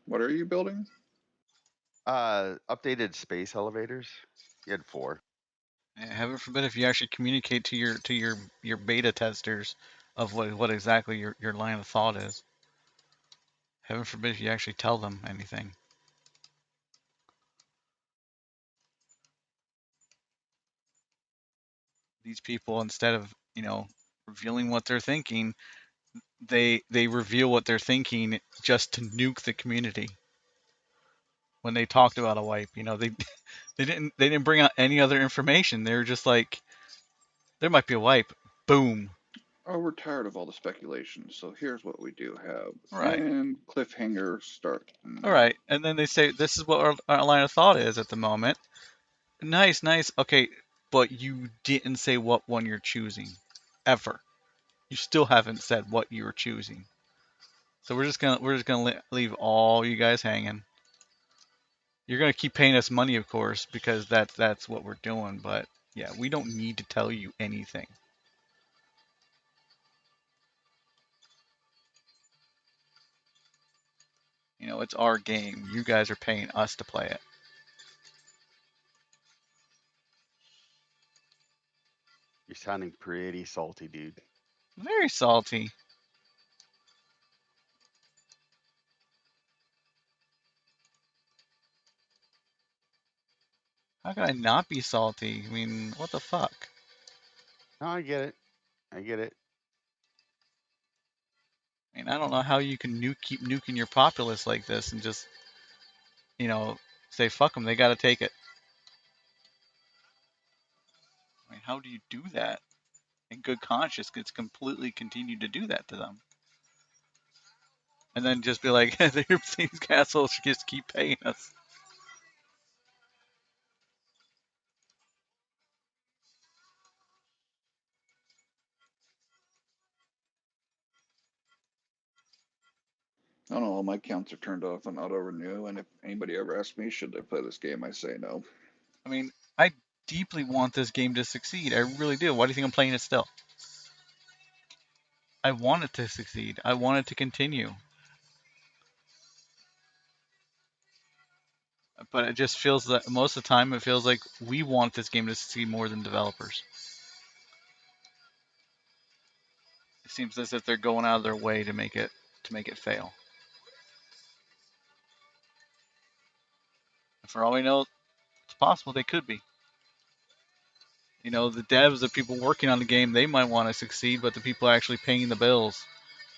D: What are you building?
C: Updated space elevators. You had 4.
A: Heaven forbid if you actually communicate to your beta testers of what exactly your line of thought is. Heaven forbid if you actually tell them anything. These people, instead of revealing what they're thinking, they reveal what they're thinking just to nuke the community. When they talked about a wipe, they they didn't bring out any other information. They were just like, there might be a wipe. Boom.
D: Oh, we're tired of all the speculation, so here's what we do have.
A: All right.
D: And cliffhanger start
A: All
D: now.
A: right. And then they say, this is what our line of thought is at the moment. Nice, nice. Okay, but you didn't say what one you're choosing, ever. You still haven't said what you're choosing. So we're just gonna leave all you guys hanging. You're gonna keep paying us money, of course, because that's what we're doing. But yeah, we don't need to tell you anything. It's our game. You guys are paying us to play it.
C: You're sounding pretty salty, dude.
A: Very salty. How can I not be salty? I mean, what the fuck?
C: No, I get it. I get it.
A: I mean, I don't know how you can keep nuking your populace like this and just, say fuck them. They got to take it. I mean, how do you do that? In good conscience, it's completely continue to do that to them, and then just be like, these assholes just keep paying us.
D: I don't know, all my counts are turned off on auto renew, and if anybody ever asks me, should they play this game, I say no.
A: I mean, I deeply want this game to succeed. I really do. Why do you think I'm playing it still? I want it to succeed. I want it to continue. But it just feels that most of the time it feels like we want this game to succeed more than developers. It seems as if they're going out of their way to make it fail. And for all we know, it's possible they could be. The devs, the people working on the game, they might want to succeed, but the people actually paying the bills,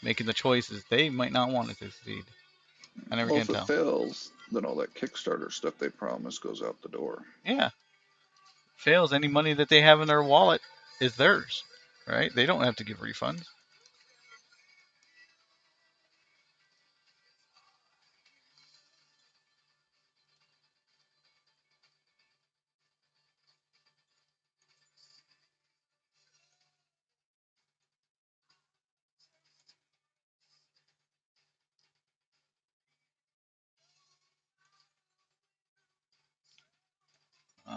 A: making the choices, they might not want it to succeed. I never
D: Well,
A: can
D: if it
A: tell.
D: fails, then all that Kickstarter stuff they promised goes out the door.
A: Yeah, fails, any money that they have in their wallet is theirs, right? They don't have to give refunds.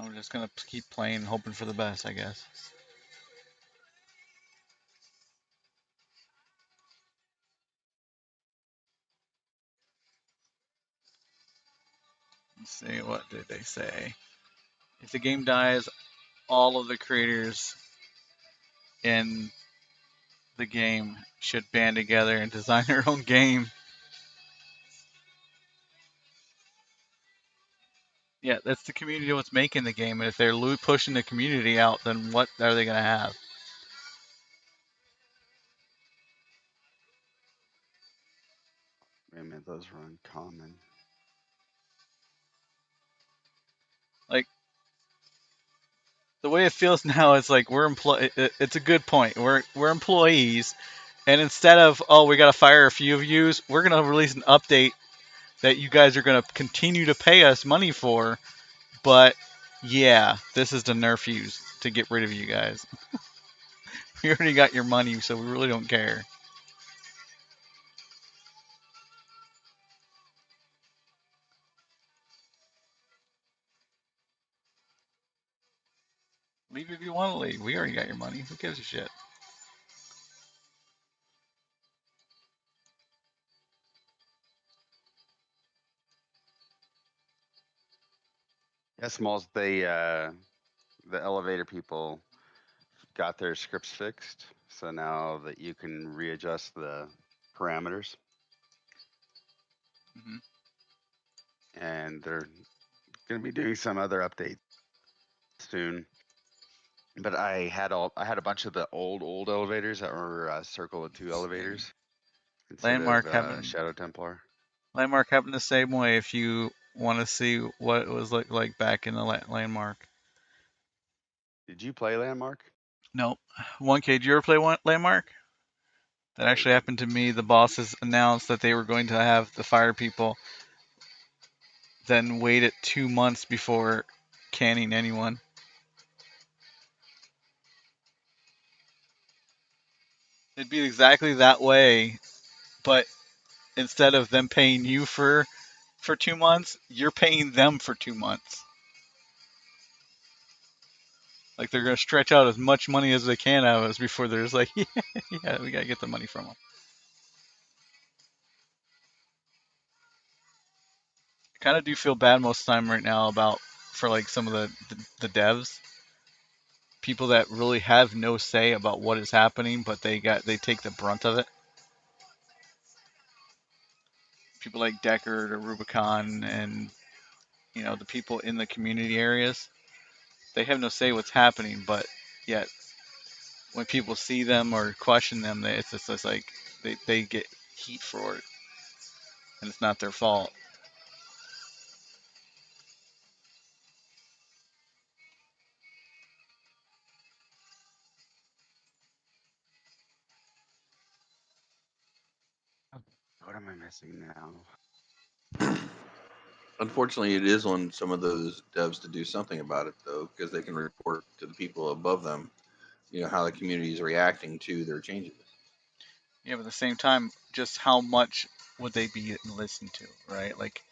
A: I'm just gonna keep playing, hoping for the best, I guess. Let's see, what did they say? If the game dies, all of the creators in the game should band together and design their own game. Yeah, that's the community what's making the game. And if they're pushing the community out, then what are they gonna have?
C: Wait a minute, those were uncommon.
A: Like, the way it feels now is like it's a good point. We're employees, and instead of, oh, we gotta fire a few of yous, we're gonna release an update that you guys are gonna continue to pay us money for. But yeah, this is the nerf use to get rid of you guys. We already got your money, so we really don't care. Leave if you want to leave. We already got your money. Who gives a shit?
C: Yeah, Smalls, the elevator people got their scripts fixed, so now that you can readjust the parameters.
A: Mm-hmm.
C: And they're going to be doing some other updates soon. But I had a bunch of the old elevators that were Circle of 2 elevators instead
A: Landmark
C: of Shadow Templar.
A: Landmark happened the same way. If you want to see what it was like back in the Landmark.
C: Did you play Landmark?
A: Nope. 1K, did you ever play Landmark? That actually happened to me. The bosses announced that they were going to have the fire people, then waited 2 months before canning anyone. It'd be exactly that way, but instead of them paying you for 2 months, you're paying them for 2 months. Like, they're gonna stretch out as much money as they can out of us before they're just like, yeah, we gotta get the money from them. I kind of do feel bad most of the time right now for like some of the devs, people that really have no say about what is happening, but they take the brunt of it. People like Deckard or Rubicon, and the people in the community areas, they have no say what's happening, but yet when people see them or question them, it's just like they get heat for it, and it's not their fault.
C: What am I missing now?
B: Unfortunately, it is on some of those devs to do something about it, though, because they can report to the people above them, how the community is reacting to their changes.
A: Yeah, but at the same time, just how much would they be listened to, right? Like,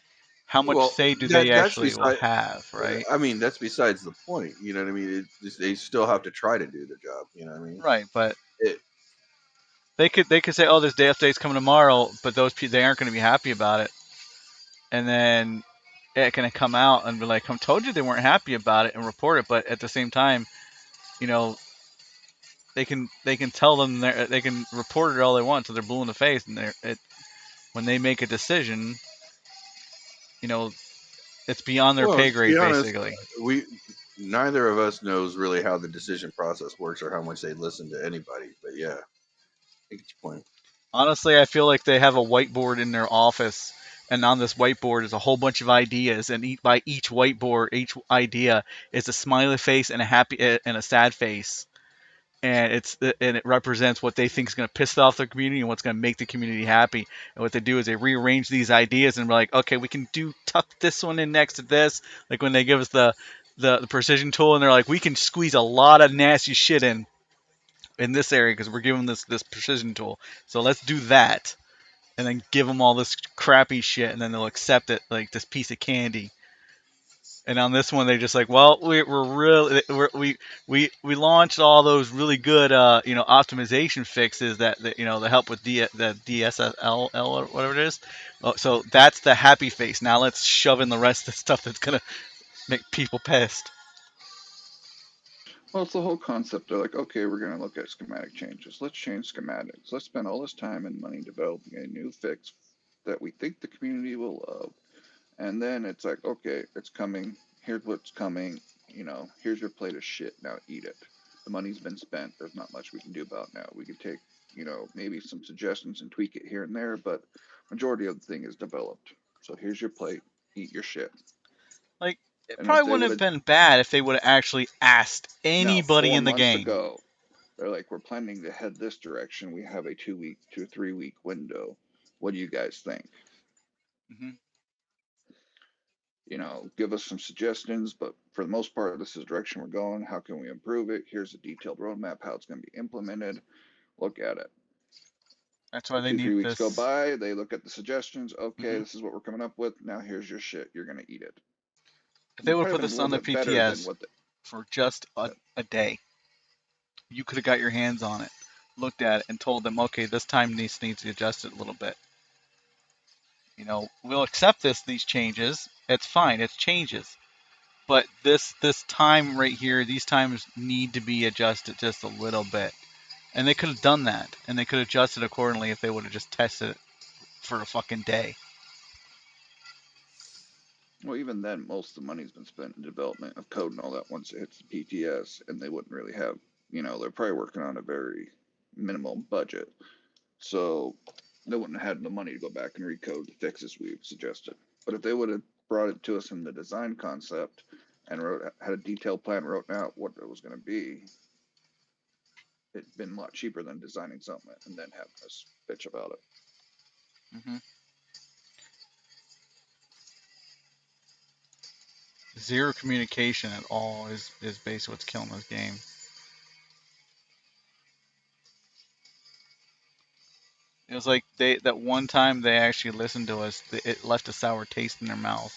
A: how much
B: Well,
A: say do they
B: that's
A: actually will
B: beside.
A: have, right?
B: I mean, that's besides the point. You know what I mean? They still have to try to do their job. You know what I mean?
A: Right, but
B: It,
A: they could say, oh, this day update's coming tomorrow, but those people, they aren't going to be happy about it, and then it can come out and be like, I told you they weren't happy about it, and report it. But at the same time, you know, they can tell them they can report it all they want, so they're blue in the face, and when they make a decision, you know, it's beyond their
B: well,
A: pay
B: to be
A: grade,
B: honest,
A: basically.
B: we neither of us knows really how the decision process works or how much they listen to anybody. But yeah, I get your point.
A: Honestly, I feel like they have a whiteboard in their office, and on this whiteboard is a whole bunch of ideas, and by each whiteboard, each idea is a smiley face and a happy and a sad face, and it represents what they think is going to piss off the community and what's going to make the community happy. And what they do is they rearrange these ideas and we're like, okay, we can tuck this one in next to this. Like when they give us the precision tool, and they're like, we can squeeze a lot of nasty shit in this area because we're giving this precision tool. So let's do that, and then give them all this crappy shit, and then they'll accept it like this piece of candy. And on this one, they're just like, well, we're really we launched all those really good optimization fixes that help with the DSLL or whatever it is. So that's the happy face. Now let's shove in the rest of the stuff that's gonna make people pissed.
D: Well, it's the whole concept. They're like, okay, we're going to look at schematic changes. Let's change schematics. Let's spend all this time and money developing a new fix that we think the community will love. And then it's like, okay, it's coming. Here's what's coming. Here's your plate of shit. Now eat it. The money's been spent. There's not much we can do about it now. We could take, maybe some suggestions and tweak it here and there, but majority of the thing is developed. So here's your plate. Eat your shit.
A: Like, it
D: And if
A: probably
D: they
A: wouldn't
D: would
A: have
D: have
A: been bad if they would have actually asked
D: now
A: anybody
D: 4
A: in the
D: months
A: game.
D: ago, they're like, we're planning to head this direction. We have a 2 week to 3 week window. What do you guys think?
A: Hmm.
D: Give us some suggestions, but for the most part, this is the direction we're going. How can we improve it? Here's a detailed roadmap, how it's going to be implemented. Look at it.
A: That's why they
D: Two,
A: need
D: 3 weeks go
A: this.
D: by, they look at the suggestions. Okay,
A: Hmm.
D: this is what we're coming up with. Now here's your shit. You're going to eat it.
A: If
D: And
A: they
D: it's
A: would have
D: probably
A: put
D: been a
A: this on
D: little
A: the
D: bit better than
A: PTS
D: what
A: for just a day, you could have got your hands on it, looked at it, and told them, okay, this time needs to be adjusted a little bit. We'll accept these changes. It's fine. It's changes. But this time right here, these times need to be adjusted just a little bit. And they could have done that, and they could have adjusted accordingly if they would have just tested it for a fucking day.
D: well, even then, most of the money's been spent in development of code and all that once it hits the PTS, and they wouldn't really have, they're probably working on a very minimal budget. So they wouldn't have had the money to go back and recode the fixes we've suggested. But if they would have brought it to us in the design concept and had a detailed plan, wrote out what it was going to be, it'd been a lot cheaper than designing something and then having us bitch about it.
A: Hmm. Zero communication at all is basically what's killing this game. It was like that one time they actually listened to us, it left a sour taste in their mouth,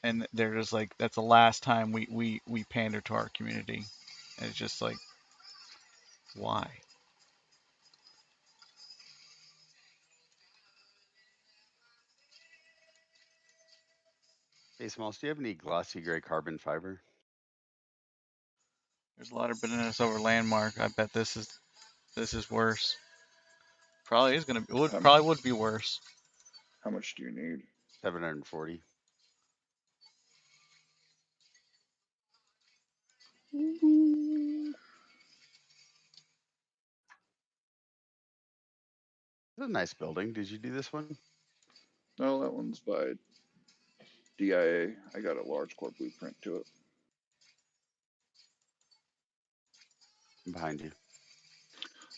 A: and they're just like, that's the last time we pander to our community. And it's just like, why?
C: Hey, Smalls, do you have any glossy gray carbon fiber?
A: There's a lot of bitterness over landmark. I bet this is worse. Probably is gonna
D: How,
A: probably would be worse.
D: how much do you need?
C: 740. It's a nice building. Did you do this one?
D: No, that one's by DIA. I got a large core blueprint to it.
C: I'm behind you.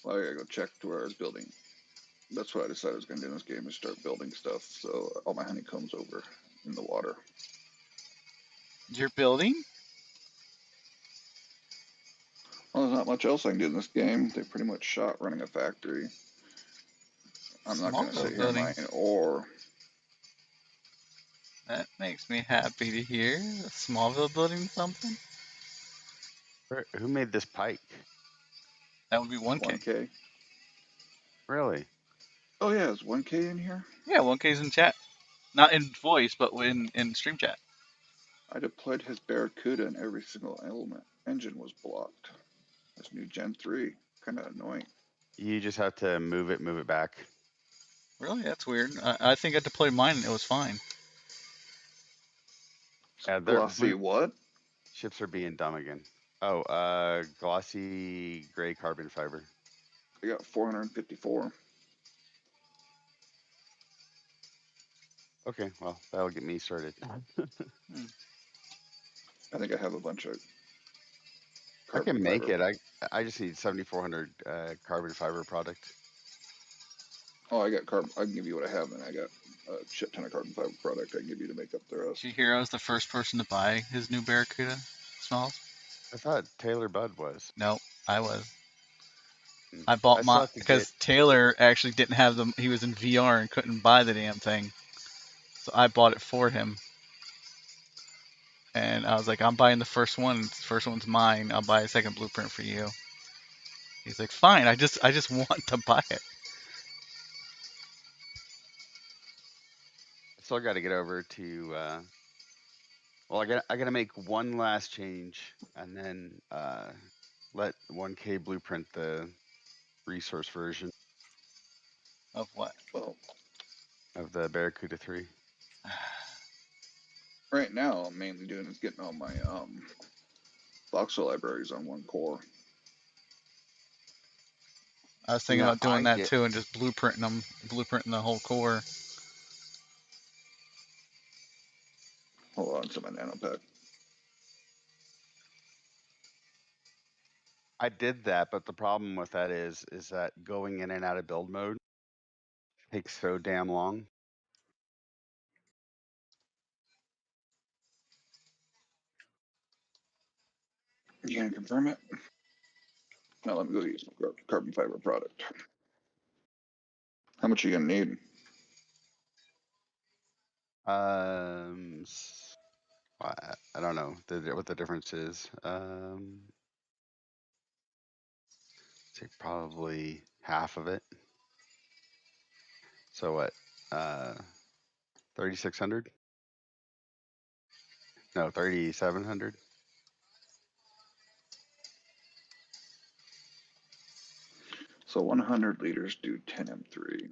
D: Well, I gotta go check to where I was building. That's what I decided I was gonna do in this game is start building stuff. So all my honeycombs over in the water.
A: You're building
D: Well, there's not much else I can do in this game. They pretty much shot running a factory. I'm not gonna sit
A: Smallville
D: here and
A: building.
D: mine ore.
A: That makes me happy to hear. Smallville building something.
C: Who made this pike?
A: That would be 1K.
D: 1K.
C: Really?
D: Oh yeah, is 1K in here?
A: Yeah, 1K's in chat. Not in voice, but in stream chat.
D: I deployed his Barracuda in every single element. Engine was blocked. This new Gen 3. Kinda annoying.
C: You just have to move it back.
A: Really? That's weird. I think I deployed mine and it was fine.
C: Yeah,
D: Glossy what?
C: ships are being dumb again. Oh, glossy gray carbon fiber.
D: I got 454.
C: Okay, well, that'll get me started.
A: Hmm.
D: I think I have a bunch of
C: I
D: carbon
C: can make
D: fiber.
C: it. I just need 7,400 carbon fiber product.
D: Oh, I got carbon. I can give you what I have, and I got a shit ton of carbon fiber product I can give you to make up the rest.
A: Did you hear I was the first person to buy his new Barracuda? Smalls?
C: I thought Taylor Budd was.
A: No, I was.
C: Hmm.
A: I bought
C: I still
A: my
C: have to get.
A: because Taylor actually didn't have them. He was in VR and couldn't buy the damn thing, so I bought it for him. And I was like, I'm buying the first one. The first one's mine. I'll buy a second blueprint for you. He's like, fine. I just want to buy it.
C: I still got to get over to. Well, I gotta make one last change, and then let 1K blueprint the resource version
A: Of what?
D: Well,
C: of the Barracuda 3.
D: right now, I'm mainly doing is getting all my voxel libraries on one core.
A: I was thinking
C: No,
A: about doing that too and just blueprinting the whole core.
D: Hold on to my nanopack.
C: I did that, but the problem with that is that going in and out of build mode takes so damn long.
D: You gonna confirm it? Now let me go use some carbon fiber product. How much are you gonna need?
C: I don't know what the difference is. Say probably half of it. So what? 3,600? No, 3,700.
D: So 100 liters do 10 M3.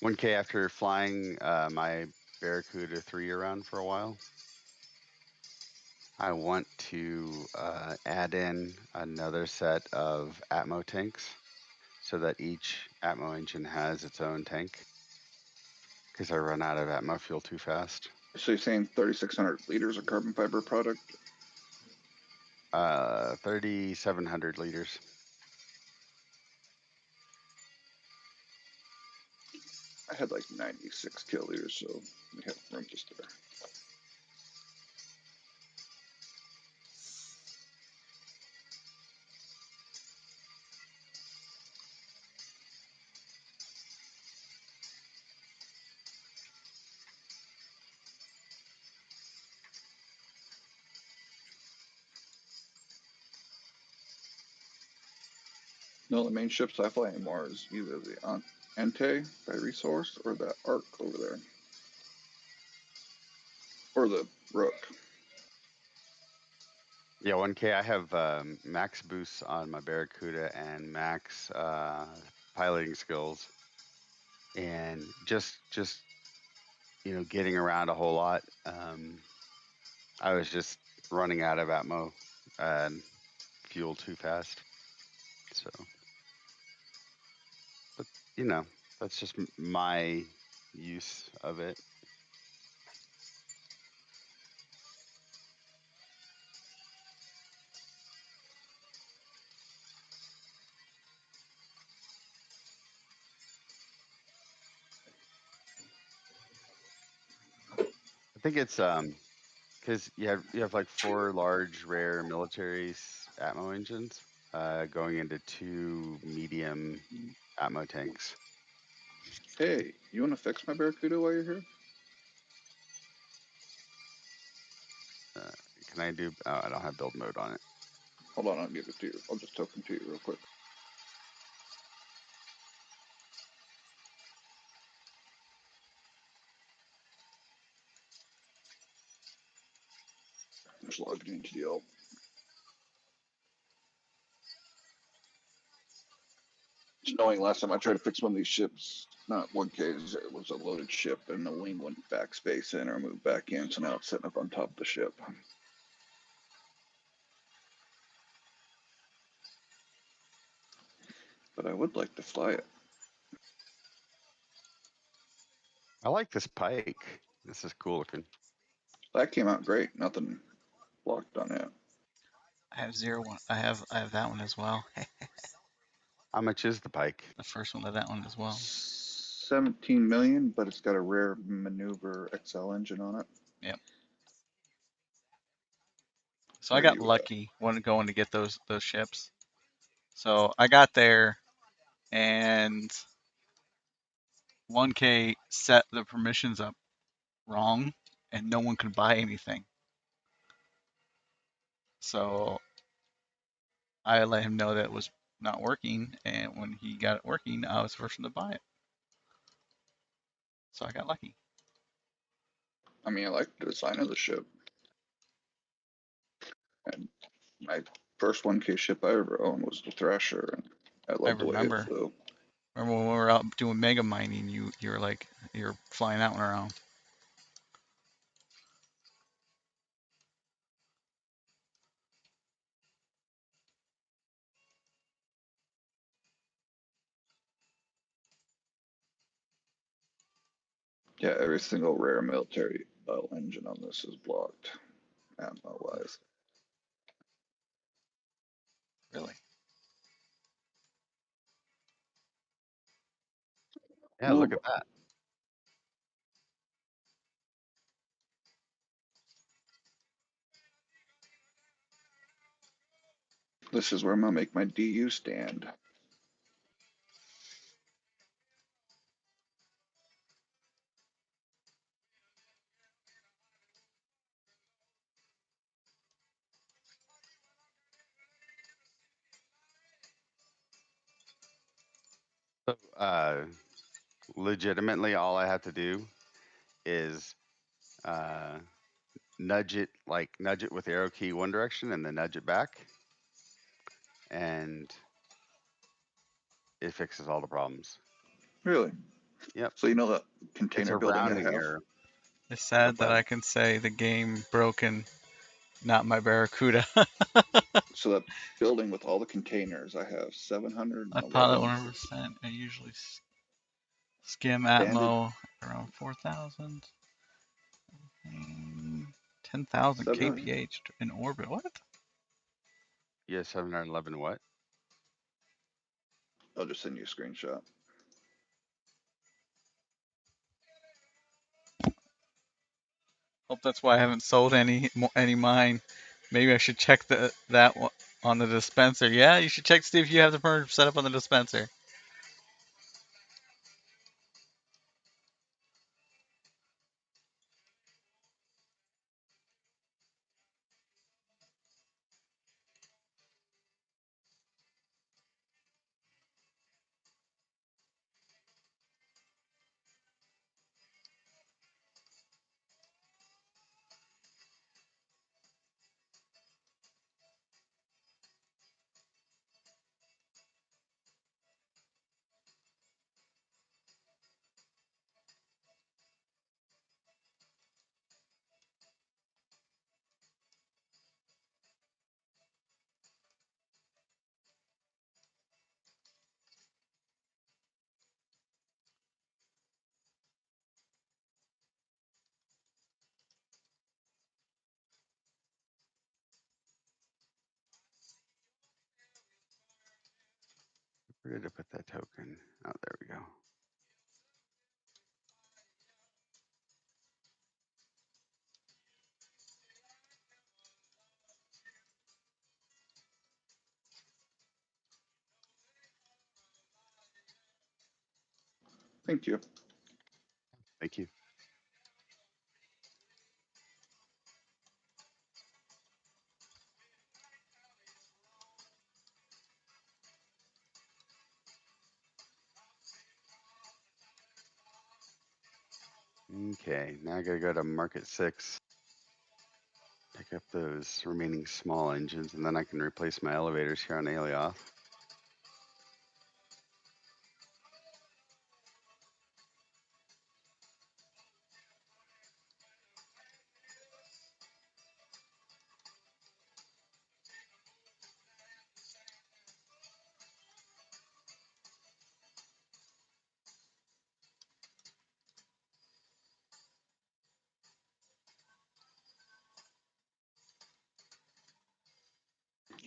C: $1K after flying my Barracuda 3 around for a while. I want to add in another set of Atmo tanks so that each Atmo engine has its own tank, because I run out of Atmo fuel too fast.
D: So you're saying 3,600 liters of carbon fiber product?
C: 3,700 liters.
D: I had like 96 kiloliters, so we have room to spare. No, the main ships I fly anymore is either the Ente by Resource or the Arc over there. Or the Rook.
C: Yeah, 1K. I have max boosts on my Barracuda and max piloting skills, and just getting around a whole lot. I was just running out of Atmo and fuel too fast. So, but that's just my use of it. I think it's because you have like 4 large rare military Atmo engines going into 2 medium Atmo tanks.
D: Hey, you want to fix my Barracuda while you're here?
C: Can I do? I don't have build mode on it.
D: Hold on, I'll give it to you. I'll just token to you real quick. Just logged into the alt. Just knowing last time I tried to fix one of these ships, not 1Ks, it was a loaded ship and the wing went backspace in or moved back in, so now it's sitting up on top of the ship. But I would like to fly it.
C: I like this pike. This is cool looking.
D: That came out great. Nothing blocked on it.
A: I have 01. I have that one as well.
C: How much is the pike?
A: The first one of that one as well.
D: 17 million, but it's got a rare maneuver XL engine on it.
A: Yep. So I
D: Where are
A: got
D: you at?
A: lucky when going to get those ships. So I got there and 1K set the permissions up wrong and no one could buy anything. So I let him know that it was not working, and when he got it working, I was the first one to buy it. So I got lucky.
D: I mean, I like the design of the ship. And my first 1K ship I ever owned was the Thrasher, and I
A: I
D: love the way it
A: remember.
D: flew.
A: Remember when we were out doing mega mining, you're like you're flying that one around.
D: Yeah, every single rare military engine on this is blocked, ammo-wise.
A: Really.
C: Yeah,
D: Well,
C: look at that.
D: this is where I'm gonna make my DU stand.
C: So, legitimately, all I have to do is uh, nudge it with arrow key one direction and then nudge it back, and it fixes all the problems.
D: Really?
C: Yep,
D: So you know that
C: it's
D: container
C: a
D: building I
C: rounding
D: have?
C: error.
A: It's
C: What's
A: sad that
C: that?
A: I can say the game broken, not my Barracuda.
D: So that building with all the containers, I have
A: I pilot
D: 711
A: 100%. I usually skim
D: standard,
A: Atmo around 4,000. 10,000
D: 700.
A: kph in orbit. What?
C: Yeah, 711 what?
D: I'll just send you a screenshot.
A: Hope that's why I haven't sold any mine. Maybe I should check that one on the dispenser. Yeah, you should check to see if you have the permit set up on the dispenser.
C: Where did I put that token? Oh, there we go.
D: Thank you.
C: Thank you. Okay, now I gotta go to Market 6, pick up those remaining small engines, and then I can replace my elevators here on Alioth.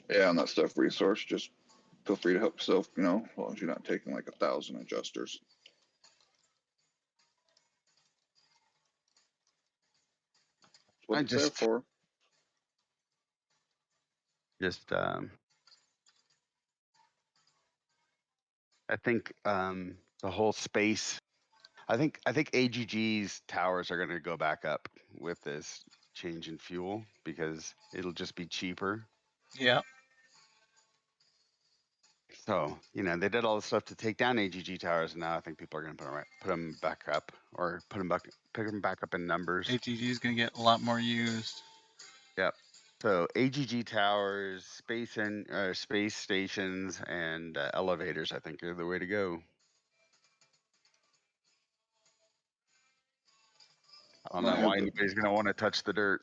D: Yeah, on that stuff resource, just feel free to help yourself, as long as you're not taking like 1,000 adjusters. That's what
C: I
D: it's there
C: just
D: for.
C: just I think the whole space. I think AGG's towers are going to go back up with this change in fuel because it'll just be cheaper.
A: Yeah.
C: So they did all the stuff to take down AGG towers, and now I think people are going to put them back up or pick them back up in numbers.
A: ATG is going to get a lot more used.
C: Yep. So AGG towers, space stations, and elevators, I think, are the way to go. I don't know why anybody's going to want to touch the dirt.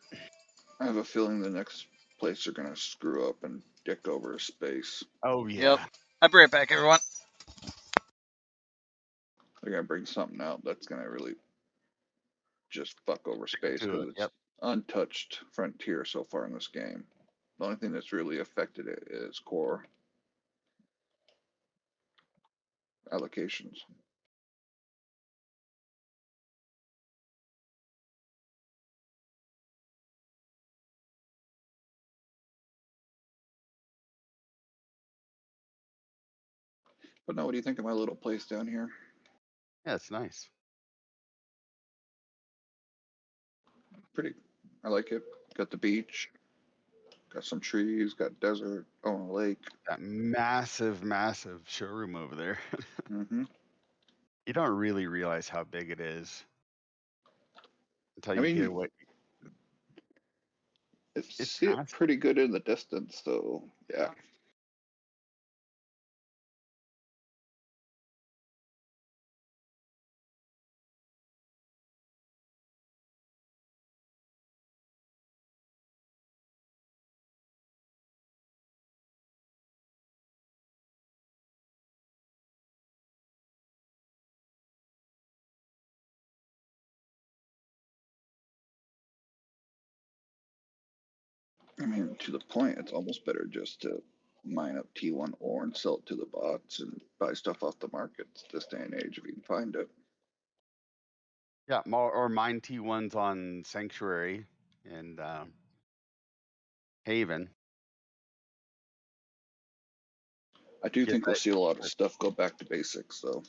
D: I have a feeling the next place they're gonna screw up and dick over space.
C: Oh yeah.
A: Yep. I'll be right back, everyone.
D: They're gonna bring something out that's gonna really just fuck over space because it's untouched frontier so far in this game. The only thing that's really affected it is core allocations. But no, what do you think of my little place down here?
C: Yeah, it's nice.
D: Pretty. I like it. Got the beach. Got some trees. Got desert. Oh, a lake.
C: That massive, massive showroom over there.
D: Mm-hmm.
C: You don't really realize how big it is until
D: I
C: you get
D: mean,
C: away.
D: it's
C: It's
D: see it
C: massive.
D: pretty good in the distance, so yeah. I mean, to the point, it's almost better just to mine up T1 ore and sell it to the bots and buy stuff off the markets this day and age if you can find it.
C: Yeah, or mine T1s on Sanctuary and Haven.
D: I do
C: Get
D: think we'll see a lot of stuff go back to basics, though.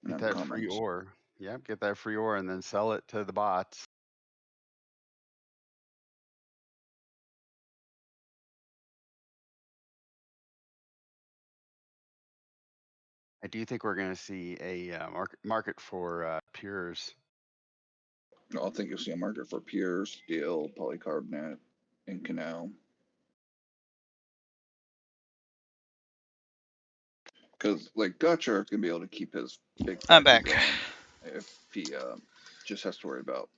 C: that free ore. Yeah, get that free ore and then sell it to the bots. I do think we're going to see a market for pures.
D: I think you'll see a market for pure steel, polycarbonate, and canal. Because like Gotchard's gonna be able to keep his big
A: I'm
D: factory
A: back.
D: going if he just has to worry about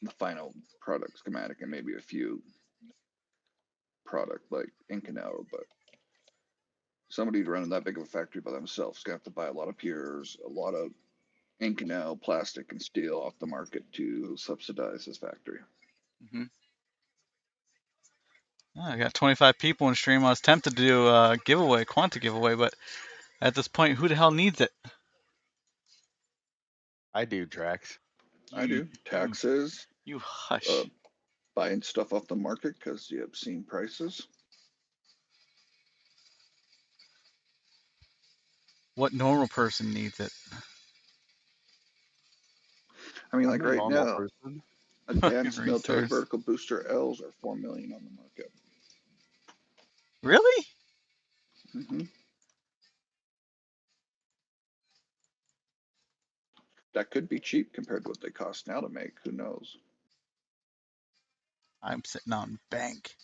D: the final product schematic and maybe a few product like Incanel, but somebody running that big of a factory by themselves is gonna have to buy a lot of pures, a lot of Incanel, plastic, and steel off the market to subsidize his factory.
A: Mm-hmm. Oh, I got 25 people in stream. I was tempted to do a giveaway, Quanta giveaway, but at this point, who the hell needs it?
C: I do, Drax.
D: I do taxes,
A: You hush.
D: buying stuff off the market because you obscene prices.
A: What normal person needs it?
D: I mean,
C: I'm
D: like
C: a
D: right
C: normal
D: now,
C: person.
A: Fucking
D: advanced military
A: resource.
D: vertical booster Ls are 4 million on the market.
A: Really?
D: Mm-hmm. That could be cheap compared to what they cost now to make. Who knows?
A: I'm sitting on bank.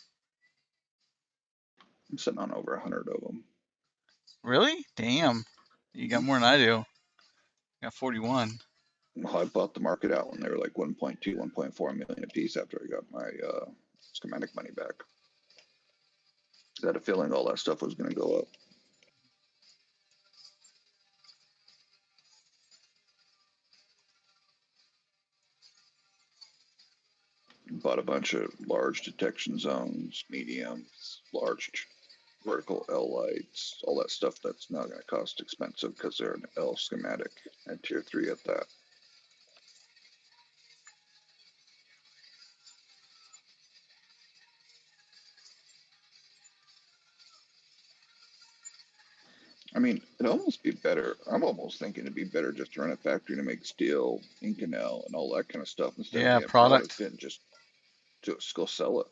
D: I'm sitting on over 100 of them.
A: Really? Damn. You got more than I do. I got 41.
D: Well, I bought the market out when they were like 1.2, 1.4 million a piece after I got my schematic money back. I had a feeling all that stuff was going to go up. Bought a bunch of large detection zones, mediums, large vertical L lights, all that stuff that's not going to cost expensive because they're an L schematic and tier 3 at that. mean, it'd almost be better. I'm almost thinking it'd be better just to run a factory to make steel, Inconel, and all that kind of stuff instead of
A: Yeah,
D: being a
A: product.
D: product and just go sell it.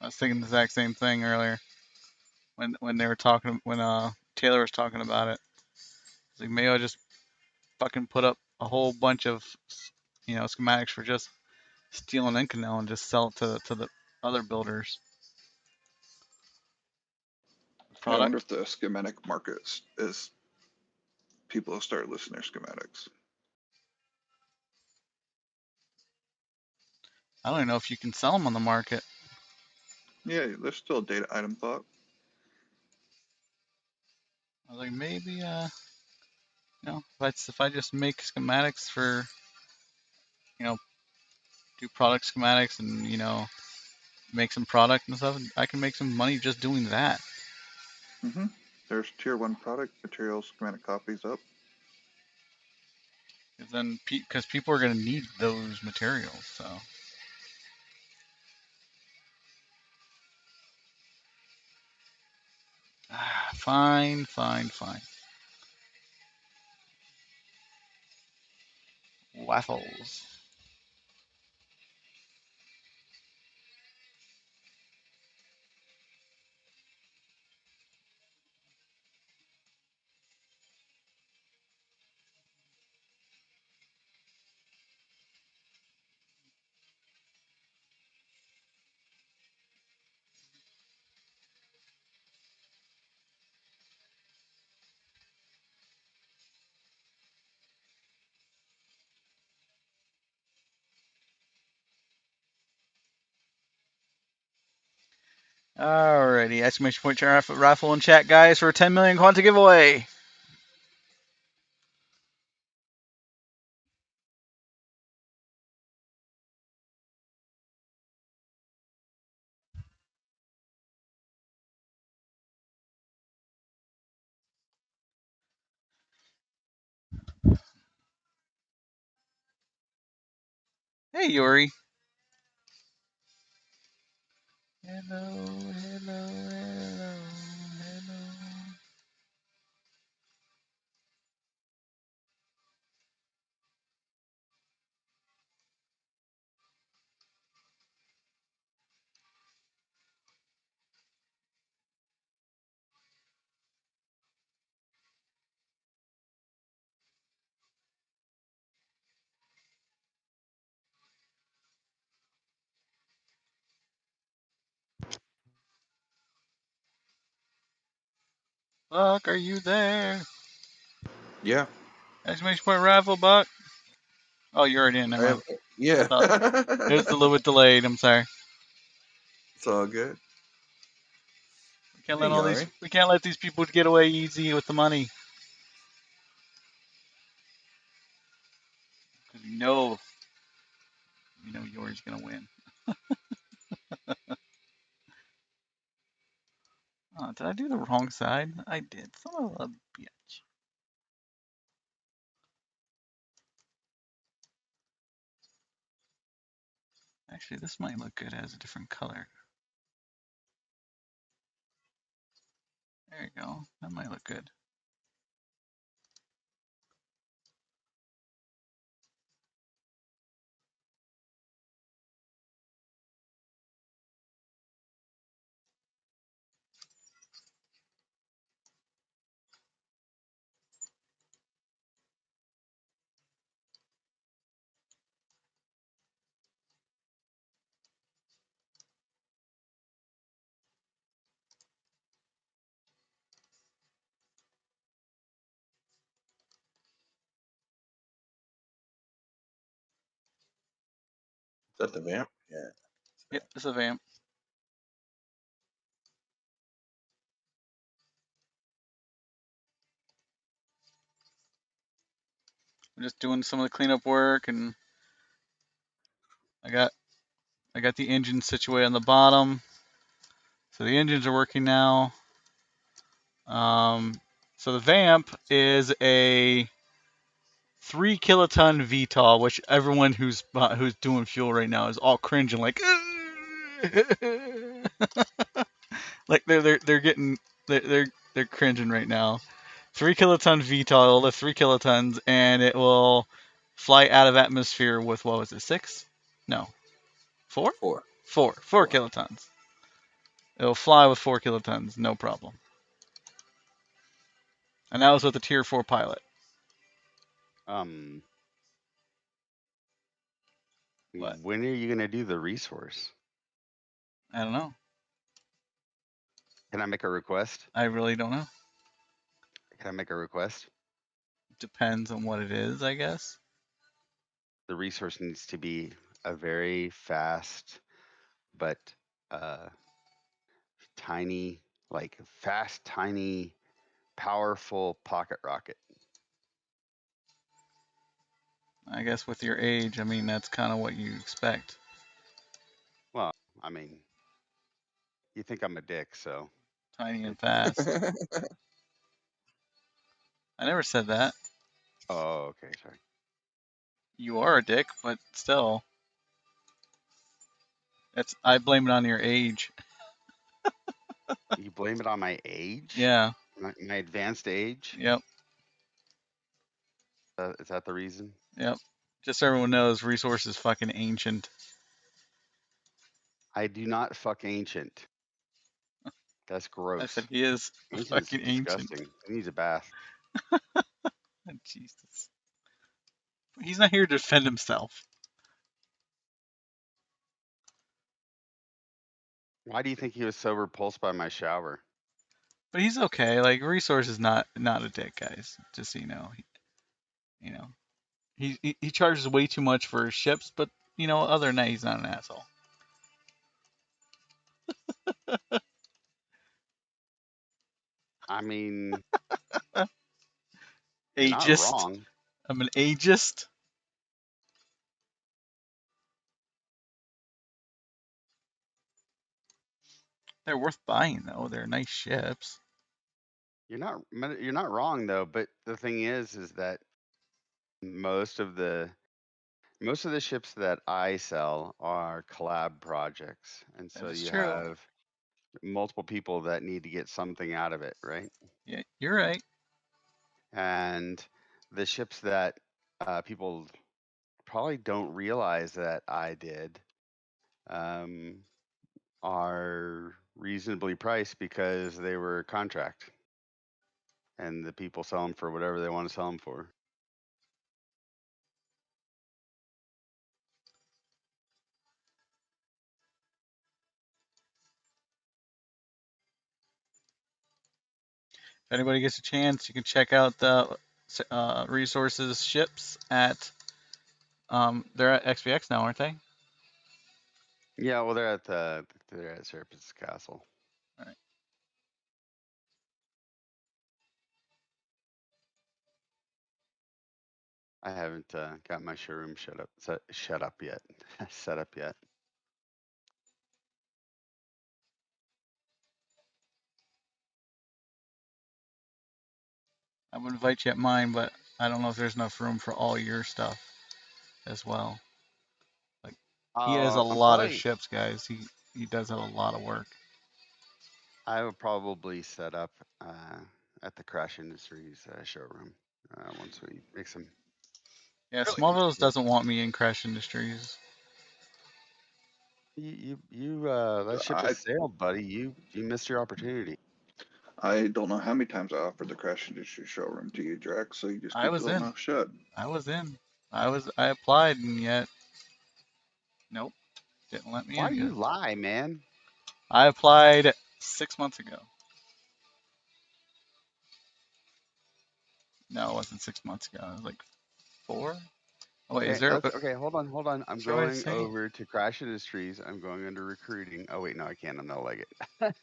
A: I was thinking the exact same thing earlier when they were talking when Taylor was talking about it. It's like maybe I'll just fucking put up a whole bunch of schematics for just steel and Inconel and just sell it to the other builders.
D: I wonder
A: Product.
D: if the schematic market is people have started listing their schematics.
A: I don't even know if you can sell them on the market.
D: Yeah, there's still a data item thought.
A: I was like maybe if I just make schematics for do product schematics and make some product and stuff, I can make some money just doing that.
D: Mm-hmm. There's tier 1 product material schematic copies up.
A: Because people are going to need those materials, so. Fine. Waffles. Alrighty, exclamation point raffle in chat, guys, for a 10 million Quanta giveaway. Hey, Yuri. Hello. Buck, are you there?
B: Yeah,
A: Exclamation point raffle, Buck. Oh, you're already in. Never
B: I
A: mind.
B: have. Yeah,
A: Thought it was a little bit delayed. I'm sorry.
B: it's all good. Hey, Yari.
A: We can't let these people get away easy with the money. Because Yuri's gonna win. Oh, did I do the wrong side? I did. Son of a bitch. Actually, this might look good as a different color. There you go. That might look good.
B: Is that the vamp? Yeah.
A: Yep, it's a vamp. I'm just doing some of the cleanup work, and I got the engine situated on the bottom, so the engines are working now. So the vamp is a 3 kiloton VTOL, which everyone who's doing fuel right now is all cringing like, like they're getting They're cringing right now. 3 kiloton VTOL, lift 3 kilotons, and it will fly out of atmosphere with, what was it, 6? No. 4?
B: 4.
A: 4. 4 kilotons. It'll fly with 4 kilotons, no problem. And that was with a tier 4 pilot. What?
C: When are you going to do the resource?
A: I don't know.
C: Can I make a request?
A: I really don't know.
C: Can I make a request?
A: Depends on what it is, I guess.
C: The resource needs to be a very fast, but tiny, like fast, tiny, powerful pocket rocket.
A: I guess with your age, I mean, that's kind of what you expect.
C: Well, I mean, you think I'm a dick, so.
A: Tiny and fast. I never said that.
C: Oh, okay, sorry.
A: You are a dick, but still. I blame it on your age.
C: You blame it on my age?
A: Yeah.
C: My advanced age?
A: Yep.
C: Is that the reason?
A: Yep. Just so everyone knows, Resource is fucking ancient.
C: I do not fuck ancient. That's gross.
A: I said he is
C: Ancient's
A: fucking ancient.
C: disgusting. He needs a bath.
A: Jesus. He's not here to defend himself.
C: Why do you think he was so repulsed by my shower?
A: But he's okay. Like, Resource is not a dick, guys. Just so you know. He charges way too much for his ships, but other than that, he's not an asshole.
C: I mean, you're not
A: Ageist.
C: wrong.
A: I'm an ageist. They're worth buying though. They're nice ships.
C: You're not wrong though. But the thing is that most of the ships that I sell are collab projects, and so
A: That is
C: you
A: true.
C: have multiple people that need to get something out of it, right?
A: Yeah, you're right.
C: And the ships that people probably don't realize that I did are reasonably priced because they were contract, and the people sell them for whatever they want to sell them for.
A: If anybody gets a chance, you can check out the Resources ships at. They're at XVX now, aren't they?
C: Yeah, well, they're at Serapis Castle.
A: All right.
C: I haven't got my showroom shut up yet. Set up yet.
A: I would invite you at mine, but I don't know if there's enough room for all your stuff as well. Like, he has a lot of ships, guys. He does have a lot of work.
C: I would probably set up at the Crash Industries showroom once we make some.
A: Yeah,
B: Really?
A: Smallville's doesn't want me in Crash Industries.
C: You that ship has sailed, buddy. You missed your opportunity.
D: I don't know how many times I offered the Crash Industry showroom to you, Drax, so you just
A: I
D: keep
A: was
D: your
A: in.
D: mouth shut.
A: I was in. I applied, and yet, nope, didn't let me
C: Why
A: in.
C: do you lie, man?
A: I applied 6 months ago. No, it wasn't 6 months ago. It was like 4. Oh wait,
C: Okay,
A: is there?
C: okay, hold on. I'm
A: Is there a way to
C: going
A: say?
C: over to Crash Industries. I'm going under recruiting. Oh wait, no, I can't. I'm not like it.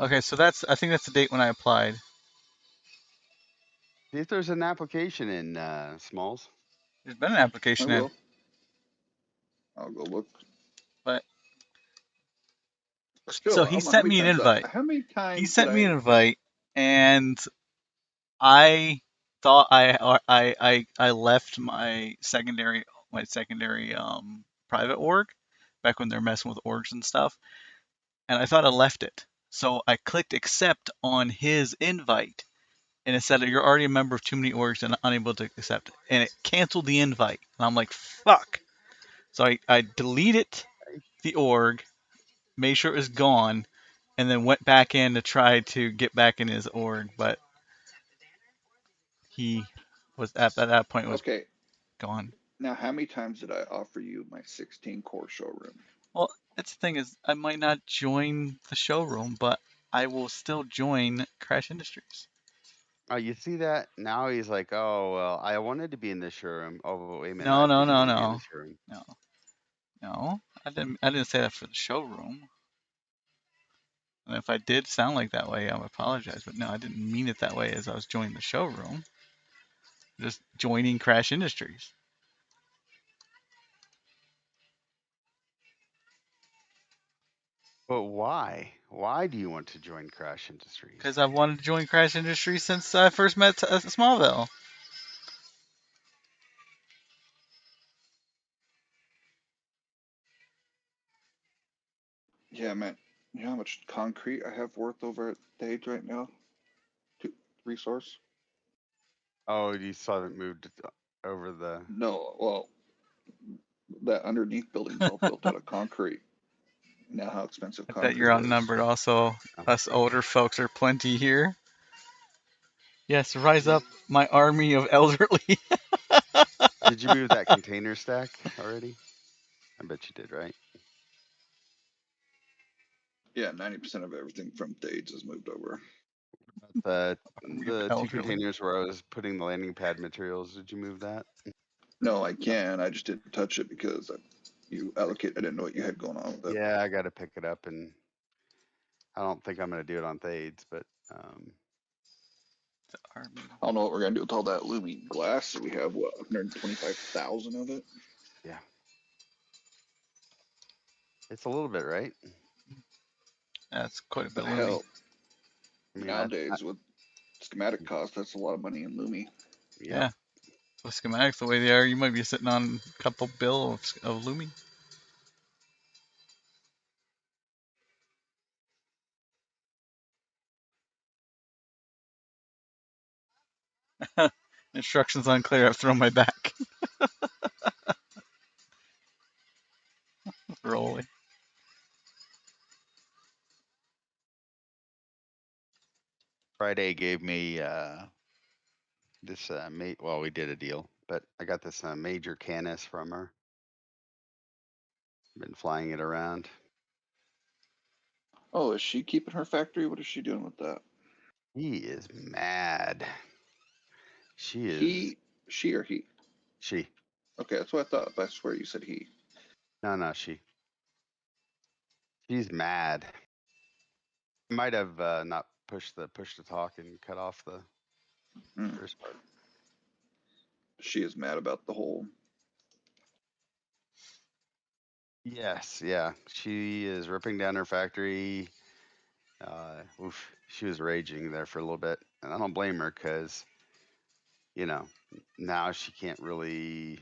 A: Okay, so I think that's the date when I applied.
C: See if there's an application in Smalls.
A: There's been an application in,
D: I'll go look.
A: but
D: Still,
A: so
D: I
A: he
D: don't know
A: sent me an invite.
D: How many times
A: He
D: did
A: sent me an
D: I?
A: invite, and I thought I left my secondary private org back when they're messing with orgs and stuff, and I thought I left it. So I clicked accept on his invite, and it said you're already a member of too many orgs and unable to accept. And it canceled the invite. And I'm like, fuck. So I deleted the org, made sure it was gone, and then went back in to try to get back in his org, but he was at that point was
D: Okay,
A: gone.
D: now how many times did I offer you my 16 core showroom?
A: Well, that's the thing is I might not join the showroom, but I will still join Crash Industries.
C: Oh, you see that? Now he's like, oh, well, I wanted to be in this showroom. Oh, but wait a minute,
A: No,
C: I
A: no,
C: didn't
A: no,
C: want to be in
A: no,
C: the showroom.
A: no, no. I didn't say that for the showroom. And if I did sound like that way, I apologize. But no, I didn't mean it that way as I was joining the showroom. Just joining Crash Industries.
C: But why? Why do you want to join Crash Industries?
A: Because I've wanted to join Crash Industries since I first met Smallville.
D: Yeah, man. You know how much concrete I have worth over at Dage right now? Two resource?
C: Oh, you still haven't moved over the.
D: No, well, that underneath building's all built out of concrete. Now how expensive
A: I bet you're
D: concrete is.
A: outnumbered also.
C: Oh,
A: Us older folks are plenty here. Yes, rise up, my army of elderly.
C: did you move that container stack already? I bet you did, right?
D: Yeah, 90% of everything from Dage is moved over.
C: The
A: Army of
C: the two
A: elderly.
C: containers where I was putting the landing pad materials. Did you move that?
D: No, I can. I just didn't touch it because you allocate. I didn't know what you had going on with it.
C: Yeah, I got to pick it up, and I don't think I'm gonna do it on Thades, but um,
A: The army.
D: I don't know what we're gonna do with all that Lumi glass. So we have what 125,000 of it.
C: yeah, it's a little bit, right?
A: That's quite a bit
D: But
A: of Lumi.
D: hell,
C: I mean,
D: nowadays with schematic cost, that's a lot of money in Lumi.
C: yep.
A: Yeah. With schematics the way they are, you might be sitting on a couple bill of Lumi. Instructions unclear. I've thrown my back. Rolling.
C: Friday gave me this well, we did a deal, but I got this major Canis from her. Been flying it around.
D: Oh, is she keeping her factory? What is she doing with that?
C: He is mad. She is.
D: He, she, or he?
C: She.
D: Okay, that's what I thought. But I swear you said he.
C: No, no, she. She's mad. I might have not pushed the push to talk and cut off the
D: Mm.
C: first part.
D: She is mad about the whole.
C: Yes, yeah. She is ripping down her factory. Oof, she was raging there for a little bit, and I don't blame her because, now she can't really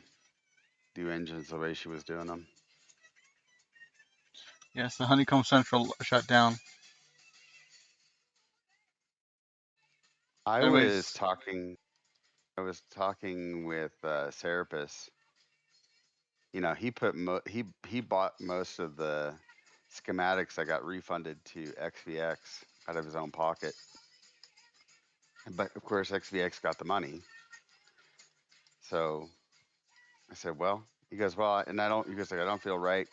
C: do engines the way she was doing them.
A: Yes, the Honeycomb Central shut down.
C: I was
A: Everybody's
C: talking. I was talking with Serapis. He put he bought most of the schematics that got refunded to XVX out of his own pocket. But of course, XVX got the money. So I said, well, he goes, well, and I don't, he goes, like, I don't feel right,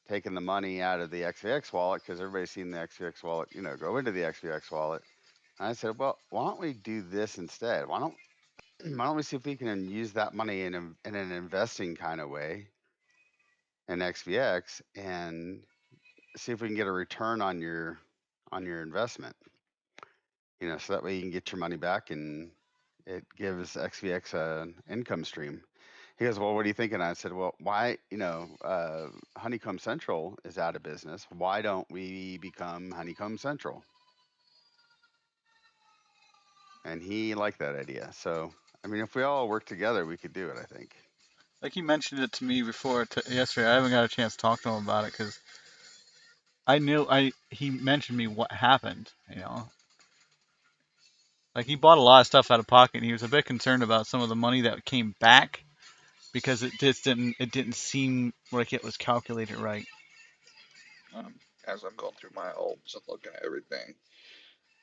C: taking the money out of the XVX wallet because everybody's seen the XVX wallet, go into the XVX wallet. And I said, well, why don't we do this instead? Why don't we see if we can use that money in an investing kind of way in XVX and see if we can get a return on your investment. So that way you can get your money back and it gives XVX an income stream. He goes, well, what are you thinking? I said, well, why, Honeycomb Central is out of business. Why don't we become Honeycomb Central? And he liked that idea. So, I mean, if we all work together, we could do it, I think.
A: like he mentioned it to me before yesterday. I haven't got a chance to talk to him about it because he mentioned me what happened. Like he bought a lot of stuff out of pocket. And he was a bit concerned about some of the money that came back because it didn't seem like it was calculated right.
D: As I'm going through my alts and looking at everything,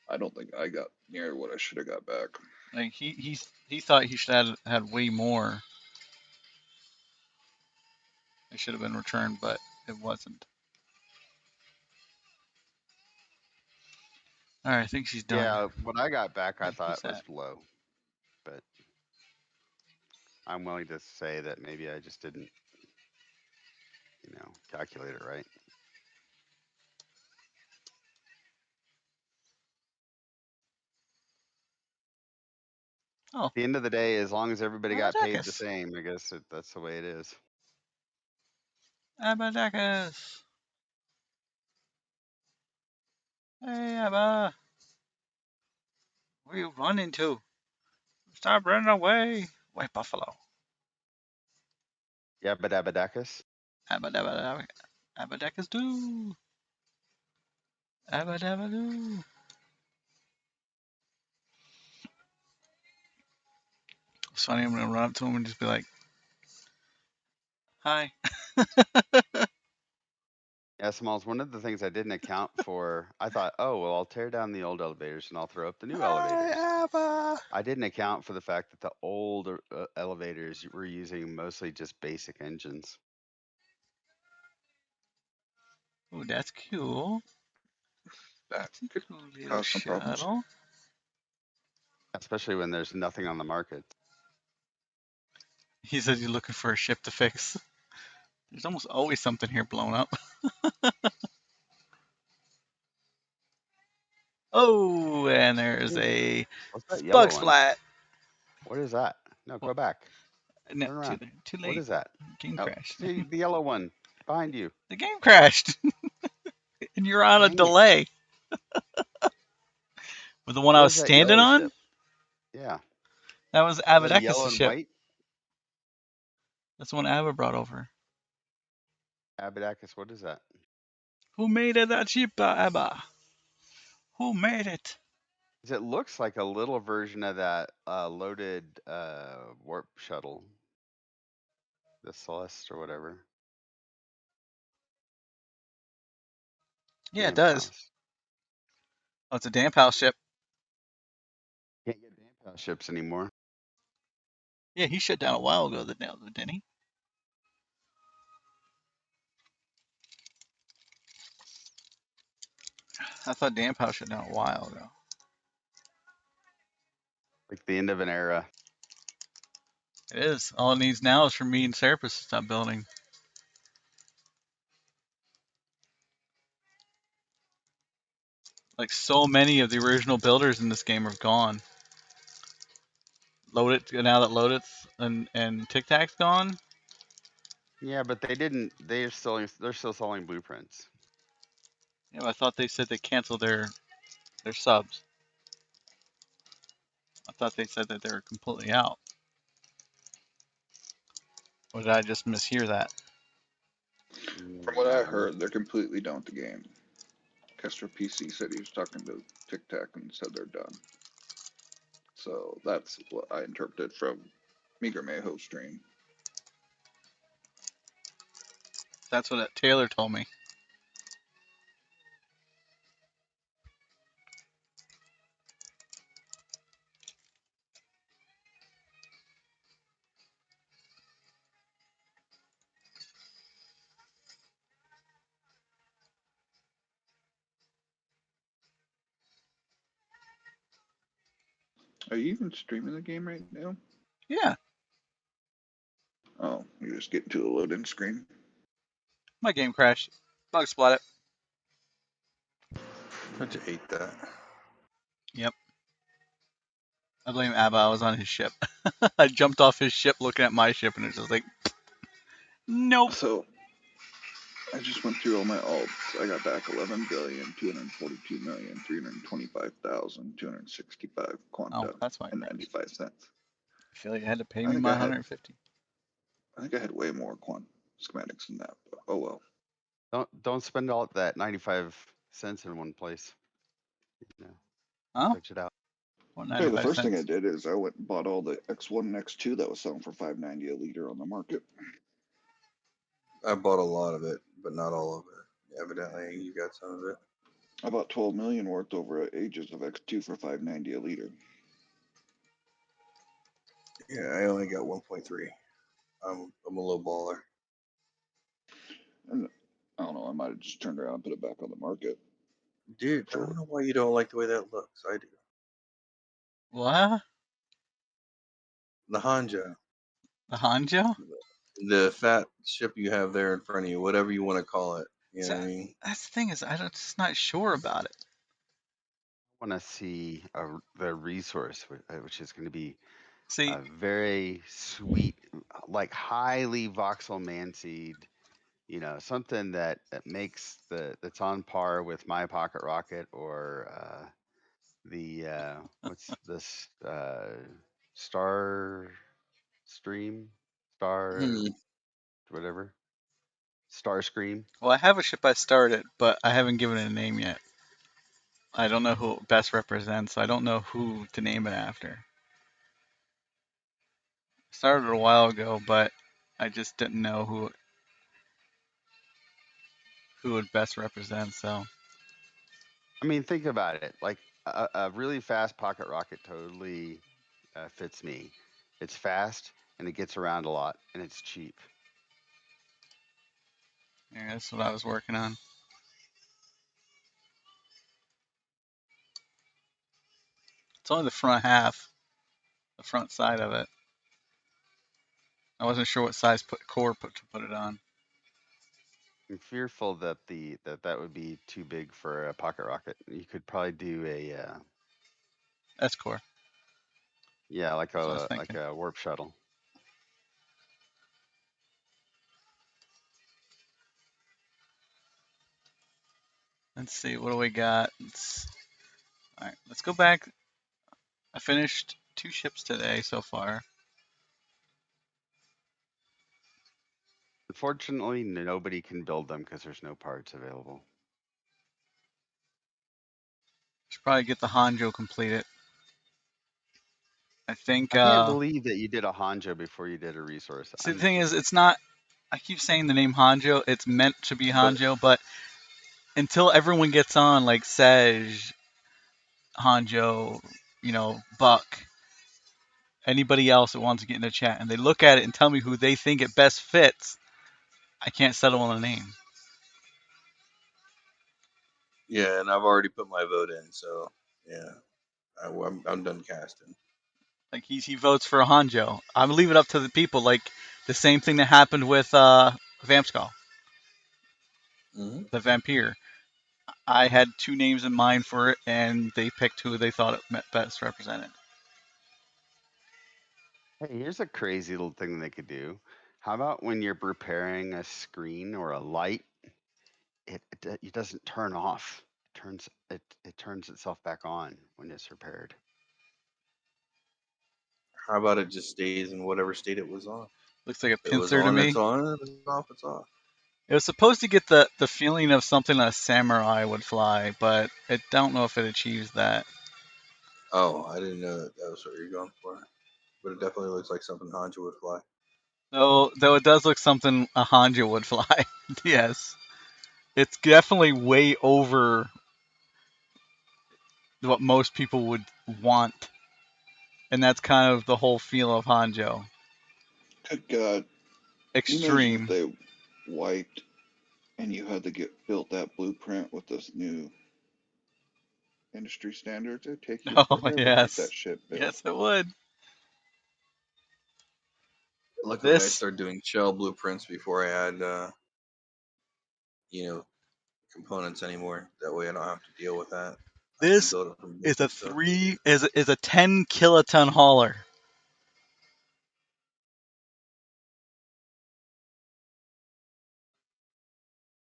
D: I don't think I got near what I should have got back.
A: Like he thought he should have had way more. It should have been returned, but it wasn't. All right, I think she's done.
C: Yeah, what I got back I
A: Wait, who's
C: thought was
A: that?
C: low, but I'm willing to say that maybe I just didn't, calculate it right.
A: Oh,
C: At the end of the day, as long as everybody got paid the
A: Abadacus.
C: same, I guess that's the way it is.
A: Abadacus. Hey, Abba. Where you running to? Stop running away. White buffalo.
C: Yeah, but Abadacus.
A: Abadabadabba. Abadacus do. Abadabadoo. It's funny, I'm gonna run up to him and just be like, hi.
C: Yeah, Smalls, one of the things I didn't account for, I thought, oh, well, I'll tear down the old elevators and I'll throw up the new elevators.
A: Hi, Abba.
C: I didn't account for the fact that the old elevators were using mostly just basic engines.
A: Oh, that's cool.
D: That
A: That's a
D: could
A: cool little
D: cause some problems.
A: shuttle.
C: Especially when there's nothing on the market.
A: He says you're looking for a ship to fix. There's almost always something here blown up. Oh, and there's
C: Ooh,
A: a
C: what's that yellow
A: bug
C: one?
A: splat.
C: What is that? No,
A: Well,
C: go back.
A: no,
C: Turn around.
A: too
C: What
A: late.
C: is that?
A: Game
C: Oh,
A: crashed.
C: see the yellow one behind you.
A: The game crashed, and you're on a
C: Dang it.
A: delay. With the one I
C: What
A: was
C: is that
A: standing
C: yellow
A: on,
C: ship? Yeah.
A: that was
C: Is it yellow
A: Abadacus'
C: and
A: ship.
C: white?
A: That's the one Abba brought over.
C: Abadacus, what is that?
A: Who made it that ship, Abba? Who made it?
C: It looks like a little version of that loaded warp shuttle, the Celeste or whatever.
A: Yeah, it
C: Damp
A: does.
C: house.
A: Oh, it's a damp house ship.
C: Can't get damp house ships anymore.
A: Yeah, he shut down a while ago, didn't he? I thought damp house shut down a while ago.
C: Like the end of an era.
A: It is. All it needs now is for me and Serapis to stop building. Like so many of the original builders in this game are gone. Load it now that Load It's and Tic Tac's gone.
C: Yeah, but they didn't. They're still selling blueprints.
A: Yeah, but I thought they said they canceled their subs. I thought they said that they were completely out. Or did I just mishear that?
D: From what I heard, they're completely done with the game. Kester PC said he was talking to Tic Tac and said they're done. So that's what I interpreted from Meager Mayho's stream.
A: That's what Taylor told me.
D: Are you even streaming the game right now?
A: Yeah,
D: Oh, you're just getting to the load-in screen.
A: my game crashed. Bug splat it.
B: I hate that.
A: Yep. I blame Abba. I was on his ship. I jumped off his ship looking at my ship, and it's just like, nope.
D: So I just went through all my alts. I got back 11,242,325,265
A: Oh,
D: quanta
A: that's why it
D: and
A: froze.
D: 95 cents.
A: I feel like you had to pay
D: I
A: me
D: think
A: my
D: I had
A: 150.
D: I think I had way more quant schematics than that, but oh well.
C: Don't spend all that 95 cents in one place. You know,
A: Huh?
C: switch it out.
A: What,
D: Hey, the
A: 95
D: first thing I
A: cents?
D: did is I went and bought all the X1 and X2 that was selling for $5.90 a liter on the market.
B: I bought a lot of it, but not all of it. Evidently, you got some of it.
D: I bought 12 million worth over ages of X2 for $5.90 a liter.
B: Yeah, I only got 1.3. I'm a low baller.
D: And I don't know, I might have just turned around and put it back on the market.
B: Dude, I
D: For
B: don't know why you don't like the way that looks. I do.
A: What?
B: The Hanjo,
A: The Hanjo?
B: the fat ship you have there in front of you, whatever you want to call it. You
A: So,
B: know what I mean?
A: that's the thing is, just not sure about it.
C: I want to see the resource, which is going to be
A: See,
C: a very sweet, like highly voxel manseed. Something that makes that's on par with my pocket rocket or the what's this star stream star
B: Hmm.
C: whatever star scream.
A: well, I have a ship I started, but I haven't given it a name yet. I don't know who it best represents, so I don't know who to name it after. Started a while ago, but I just didn't know who would best represent. So
C: I mean, think about it. Like a really fast pocket rocket totally fits me. It's fast and it gets around a lot and it's cheap.
A: yeah, that's what I was working on. It's only the front half, the front side of it. I wasn't sure what size core to put it on.
C: I'm fearful that that would be too big for a pocket rocket. You could probably do a
A: S core.
C: yeah,
A: That's what I was
C: like
A: thinking.
C: a warp shuttle.
A: Let's see, what do we got? All right, let's go back. I finished 2 ships today so far.
C: Unfortunately, nobody can build them because there's no parts available.
A: Should probably get the Hanjo completed. I think.
C: I can't believe that you did a Hanjo before you did a resource.
A: See, the
C: I'm
A: thing is,
C: just
A: it's not. I keep saying the name Hanjo. It's meant to be
B: But
A: Hanjo, but until everyone gets on, like Sej, Hanjo, Buck, anybody else that wants to get in the chat, and they look at it and tell me who they think it best fits, I can't settle on a name.
B: yeah, and I've already put my vote in, so yeah, I'm done casting.
A: Like he votes for a Hanjo. I'm leave it up to the people. Like the same thing that happened with Vampskull,
B: Mm-hmm.
A: the Vampire. I had 2 names in mind for it, and they picked who they thought it best represented.
C: hey, here's a crazy little thing they could do. How about when you're preparing a screen or a light, it doesn't turn off. It turns itself back on when it's repaired.
B: How about it just stays in whatever state it was on?
A: Looks like a
B: If it was
A: pincer to
B: on,
A: me.
B: it's on. If it's off, it's off.
A: It was supposed to get the feeling of something a samurai would fly, but I don't know if it achieves that.
B: Oh, I didn't know that was what you're going for. But it definitely looks like something Hanjo would fly.
A: Though it does look something a Hanjo would fly. Yes. It's definitely way over what most people would want. And that's kind of the whole feel of Hanjo.
D: good God, can you imagine if
A: Extreme.
D: they wiped and you had to get built that blueprint with this new industry standards? It'd take you
A: Oh,
D: forever to get that
A: yes.
D: shit built.
A: Yes, it would.
B: Luckily, I
A: This
B: started doing shell blueprints before I had, you know, components anymore. That way, I don't have to deal with that. I can
A: this
B: build it from
A: is a
B: basic stuff.
A: 10 kiloton hauler.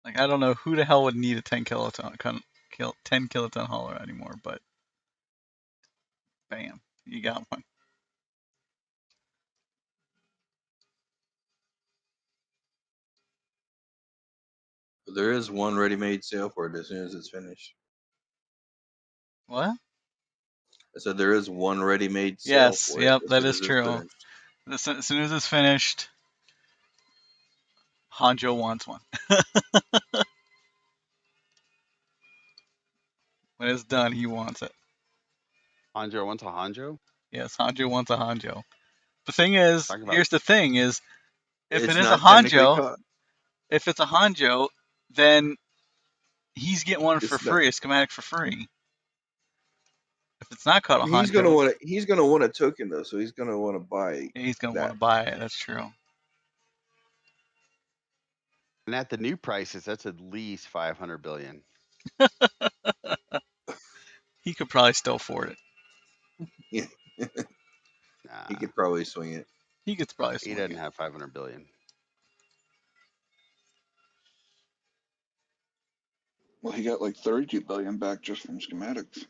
A: Like I don't know who the hell would need a 10 kiloton hauler anymore, but bam, you got one.
B: There is one ready-made sale for it as soon as it's finished.
A: What?
B: I said there is one ready-made sale
A: Yes.
B: for it
A: Yep.
B: as
A: That
B: soon
A: is
B: as it's
A: true.
B: finished.
A: As soon as it's finished, Hanjo wants one. When it's done, he wants it.
C: Hanjo wants a Hanjo?
A: Yes, Hanjo wants a Hanjo. The thing is,
C: Talking about
A: here's the thing: is if it
B: It's
A: is a
B: not technically
A: Hanjo,
B: caught.
A: if it's a Hanjo, then he's getting one for
B: It's not.
A: free, a schematic for free. If it's not called a
B: He's gonna
A: Hanjo,
B: want to. He's gonna want a token though, so he's gonna want to buy
A: he's gonna want
B: that.
A: to buy it. That's true.
C: and at the new prices, that's at least 500 billion.
A: He could probably still afford it.
B: Yeah, he
C: Nah,
B: could probably swing it.
A: He could probably
C: he
A: swing
C: doesn't
A: it.
C: have 500 billion.
D: Well, he got like 32 billion back just from schematics.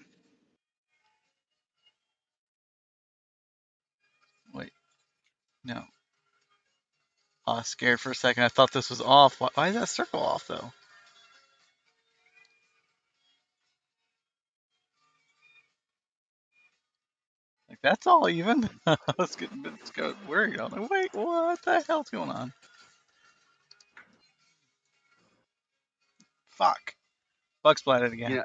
A: Wait, no. I was scared for a second. I thought this was off. Why is that circle off though? Like that's all even. I was getting worried. I was like, wait, what the hell's going on? Fuck. Bug splatted
C: You
A: again.
C: know,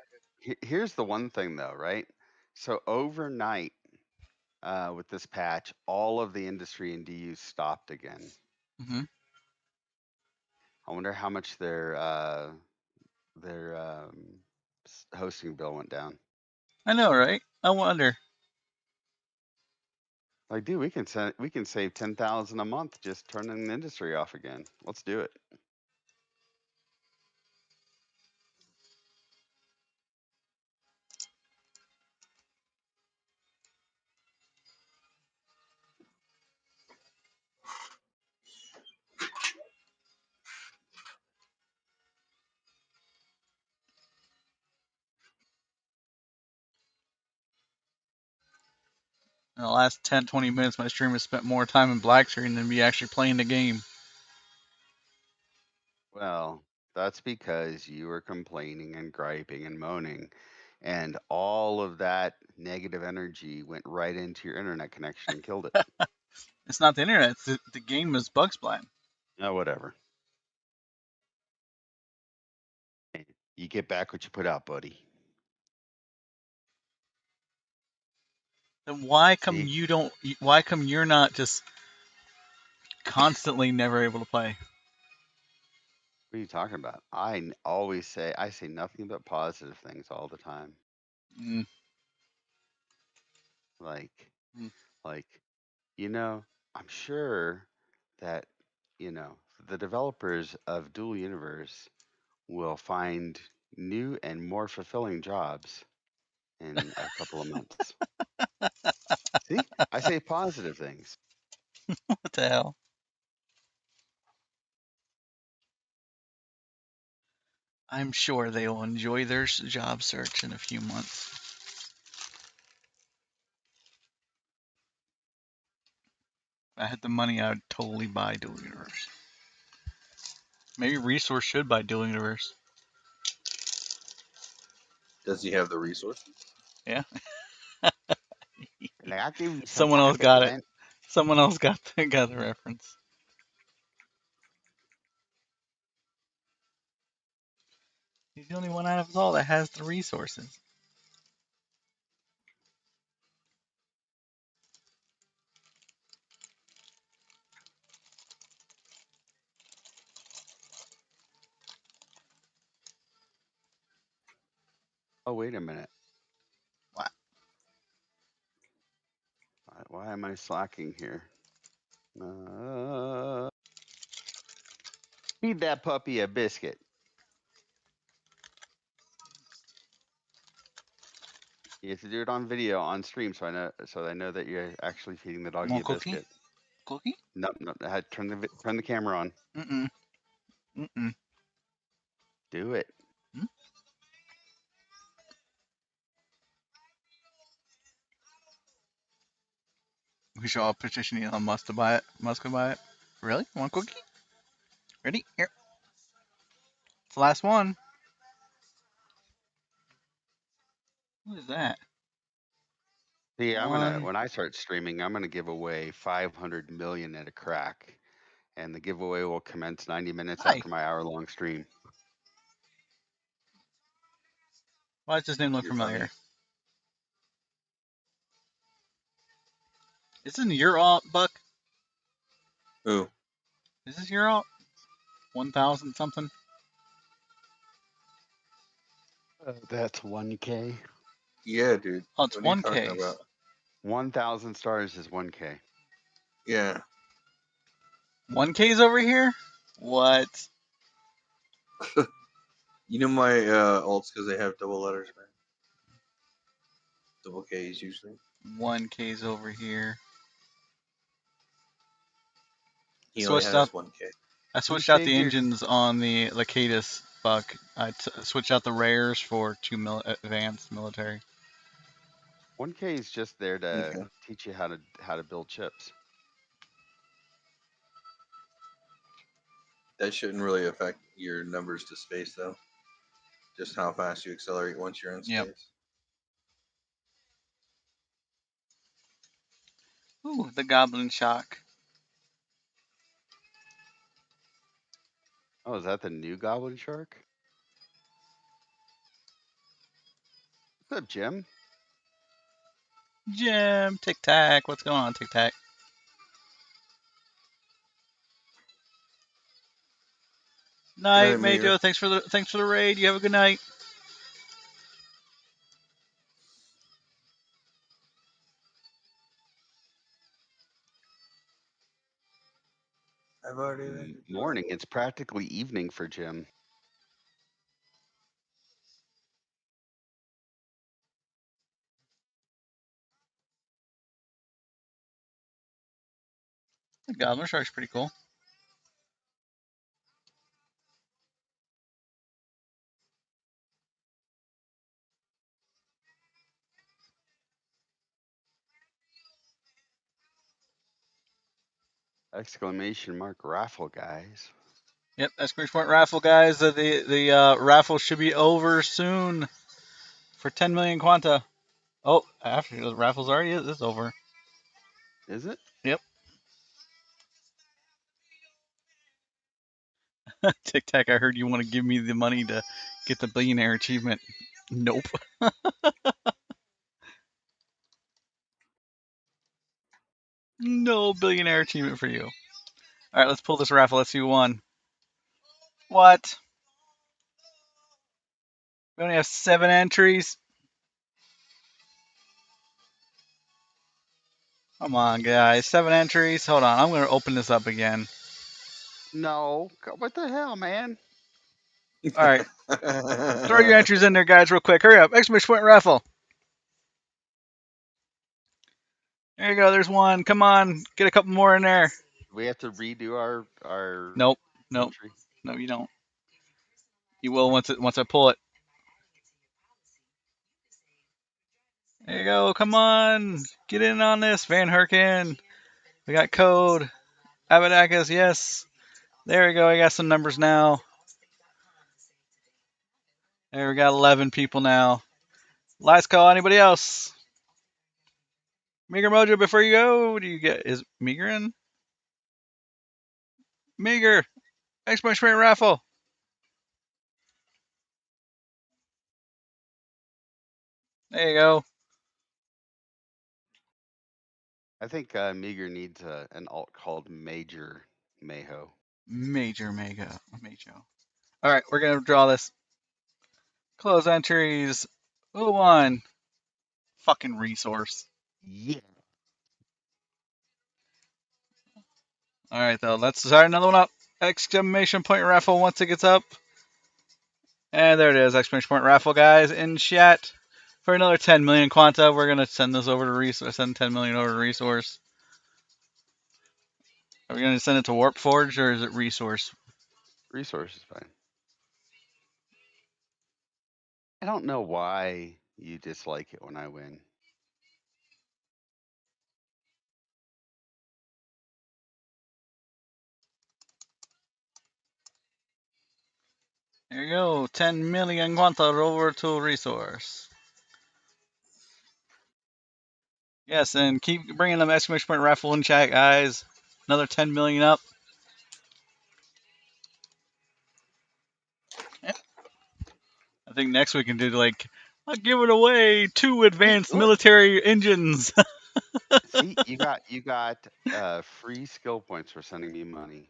C: here's the one thing though, right? So overnight, with this patch, all of the industry in DU stopped again.
A: Hmm.
C: I wonder how much their hosting bill went down.
A: I know, right? I wonder.
C: Like, dude, we can save 10,000 a month just turning the industry off again. Let's do it.
A: In the last 10, 20 minutes, my stream has spent more time in black screen than me actually playing the game.
C: Well, that's because you were complaining and griping and moaning, and all of that negative energy went right into your internet connection and killed it.
A: It's not the internet. It's the game is bug splat.
C: Oh, whatever. You get back what you put out, buddy.
A: Then why come
C: See,
A: you don't? Why come you're not just constantly never able to play?
C: what are you talking about? I say nothing but positive things all the time.
A: Mm,
C: Like,
A: mm.
C: like, you know, I'm sure that, the developers of Dual Universe will find new and more fulfilling jobs in a couple of months. See, I say positive things.
A: What the hell? I'm sure they will enjoy their job search in a few months. If I had the money, I would totally buy Dual Universe. Maybe Resource should buy Dual Universe.
B: Does he have the resources?
A: Yeah.
C: And I'll give you some
A: Someone else got it.
C: 5%.
A: Someone else got got the reference. He's the only one out of us all that has the resources.
C: Oh, wait a minute.
A: What?
C: Why am I slacking here? Uh, feed that puppy a biscuit. You have to do it on video on stream, so I know that you're actually feeding the doggy
A: More
C: a
A: cookie?
C: biscuit.
A: Cookie?
C: No, no, turn the camera on.
A: Mm-mm. Mm-mm.
C: Do it.
A: Hmm? We should all petition Elon Musk to buy it. Musk to buy it. Really? One cookie? Ready? Here. the last one. What is that?
C: See,
A: One.
C: when I start streaming, I'm gonna give away 500 million at a crack, and the giveaway will commence 90 minutes
A: Hi.
C: after my hour-long stream.
A: Why does his name look
B: You're
A: familiar?
B: funny.
A: Isn't your alt, Buck?
B: Who?
A: Is this your alt? 1,000 something?
C: That's 1K.
B: Yeah, dude.
A: Oh, it's
B: What are you talking
A: 1K.
B: about?
C: 1,000 stars is 1K.
B: Yeah.
A: 1K's over here? What?
B: You know my alts because they have double letters, man. Double K's usually.
A: 1K's over here.
B: He only
A: Switched out.
B: has 1K.
A: I switched out the engines on the Lacatus, Buck. I switched out the rares for 2 advanced military.
C: 1K is just there to
B: Okay.
C: teach you how to build chips.
B: That shouldn't really affect your numbers to space, though. Just how fast you accelerate once you're in
A: Yep.
B: space.
A: Ooh, the Goblin Shock.
C: Oh, is that the new Goblin Shark? What's up, Jim?
A: Jim, Tic Tac. What's going on, Tic Tac? Night,
B: Good night,
A: Majo.
B: Mayor.
A: Thanks for the raid. You have a good night.
B: I've already been to
C: Morning. It's practically evening for Jim.
A: The Goblin Shark's pretty cool.
C: Exclamation mark raffle, guys.
A: Yep, exclamation point raffle, guys. The raffle should be over soon for 10 million Quanta. Oh, after the raffle's already is over.
C: Is it?
A: Yep. Tic Tac, I heard you want to give me the money to get the billionaire achievement. Nope. No billionaire achievement for you. All right, let's pull this raffle. Let's see who won. What? We only have 7 entries. Come on, guys. 7 entries. Hold on. I'm going to open this up again.
C: No. What the hell, man?
A: All right. Throw your entries in there, guys, real quick. Hurry up. Exclamation point raffle. There you go. There's one. Come on. Get a couple more in there.
C: We have to redo our
A: Nope. Nope.
C: entry.
A: No, you don't. You will once I pull it. There you go. Come on. Get in on this, Van Herken. We got code. Abadakis, yes. There we go. I got some numbers now. There we got 11 people now. Last call. Anybody else? Meager Mojo, before you go, what do you get? Is Meager in? Meager. Exclamation point raffle. There you go.
C: I think Meager needs an alt called Major Mayo.
A: Major Mega. Majo. All right, we're going to draw this. Close entries. Who won? Fucking resource.
C: Yeah.
A: All right, though. Let's start another one up. Exclamation point raffle once it gets up. And there it is. Exclamation point raffle, guys, in chat. For another 10 million Quanta, we're going to send this over to resource. Send 10 million over to resource. Are we going to send it to Warp Forge or is it resource?
C: Resource is fine. I don't know why you dislike it when I win.
A: There you go. 10 million quanta over to resource. Yes, and keep bringing them exclamation point raffle in chat, guys. Another 10 million up. Yeah. I think next we can do like, I'll give it away 2
C: Hey,
A: advanced
C: look.
A: military engines.
C: See, you got free skill points for sending me money.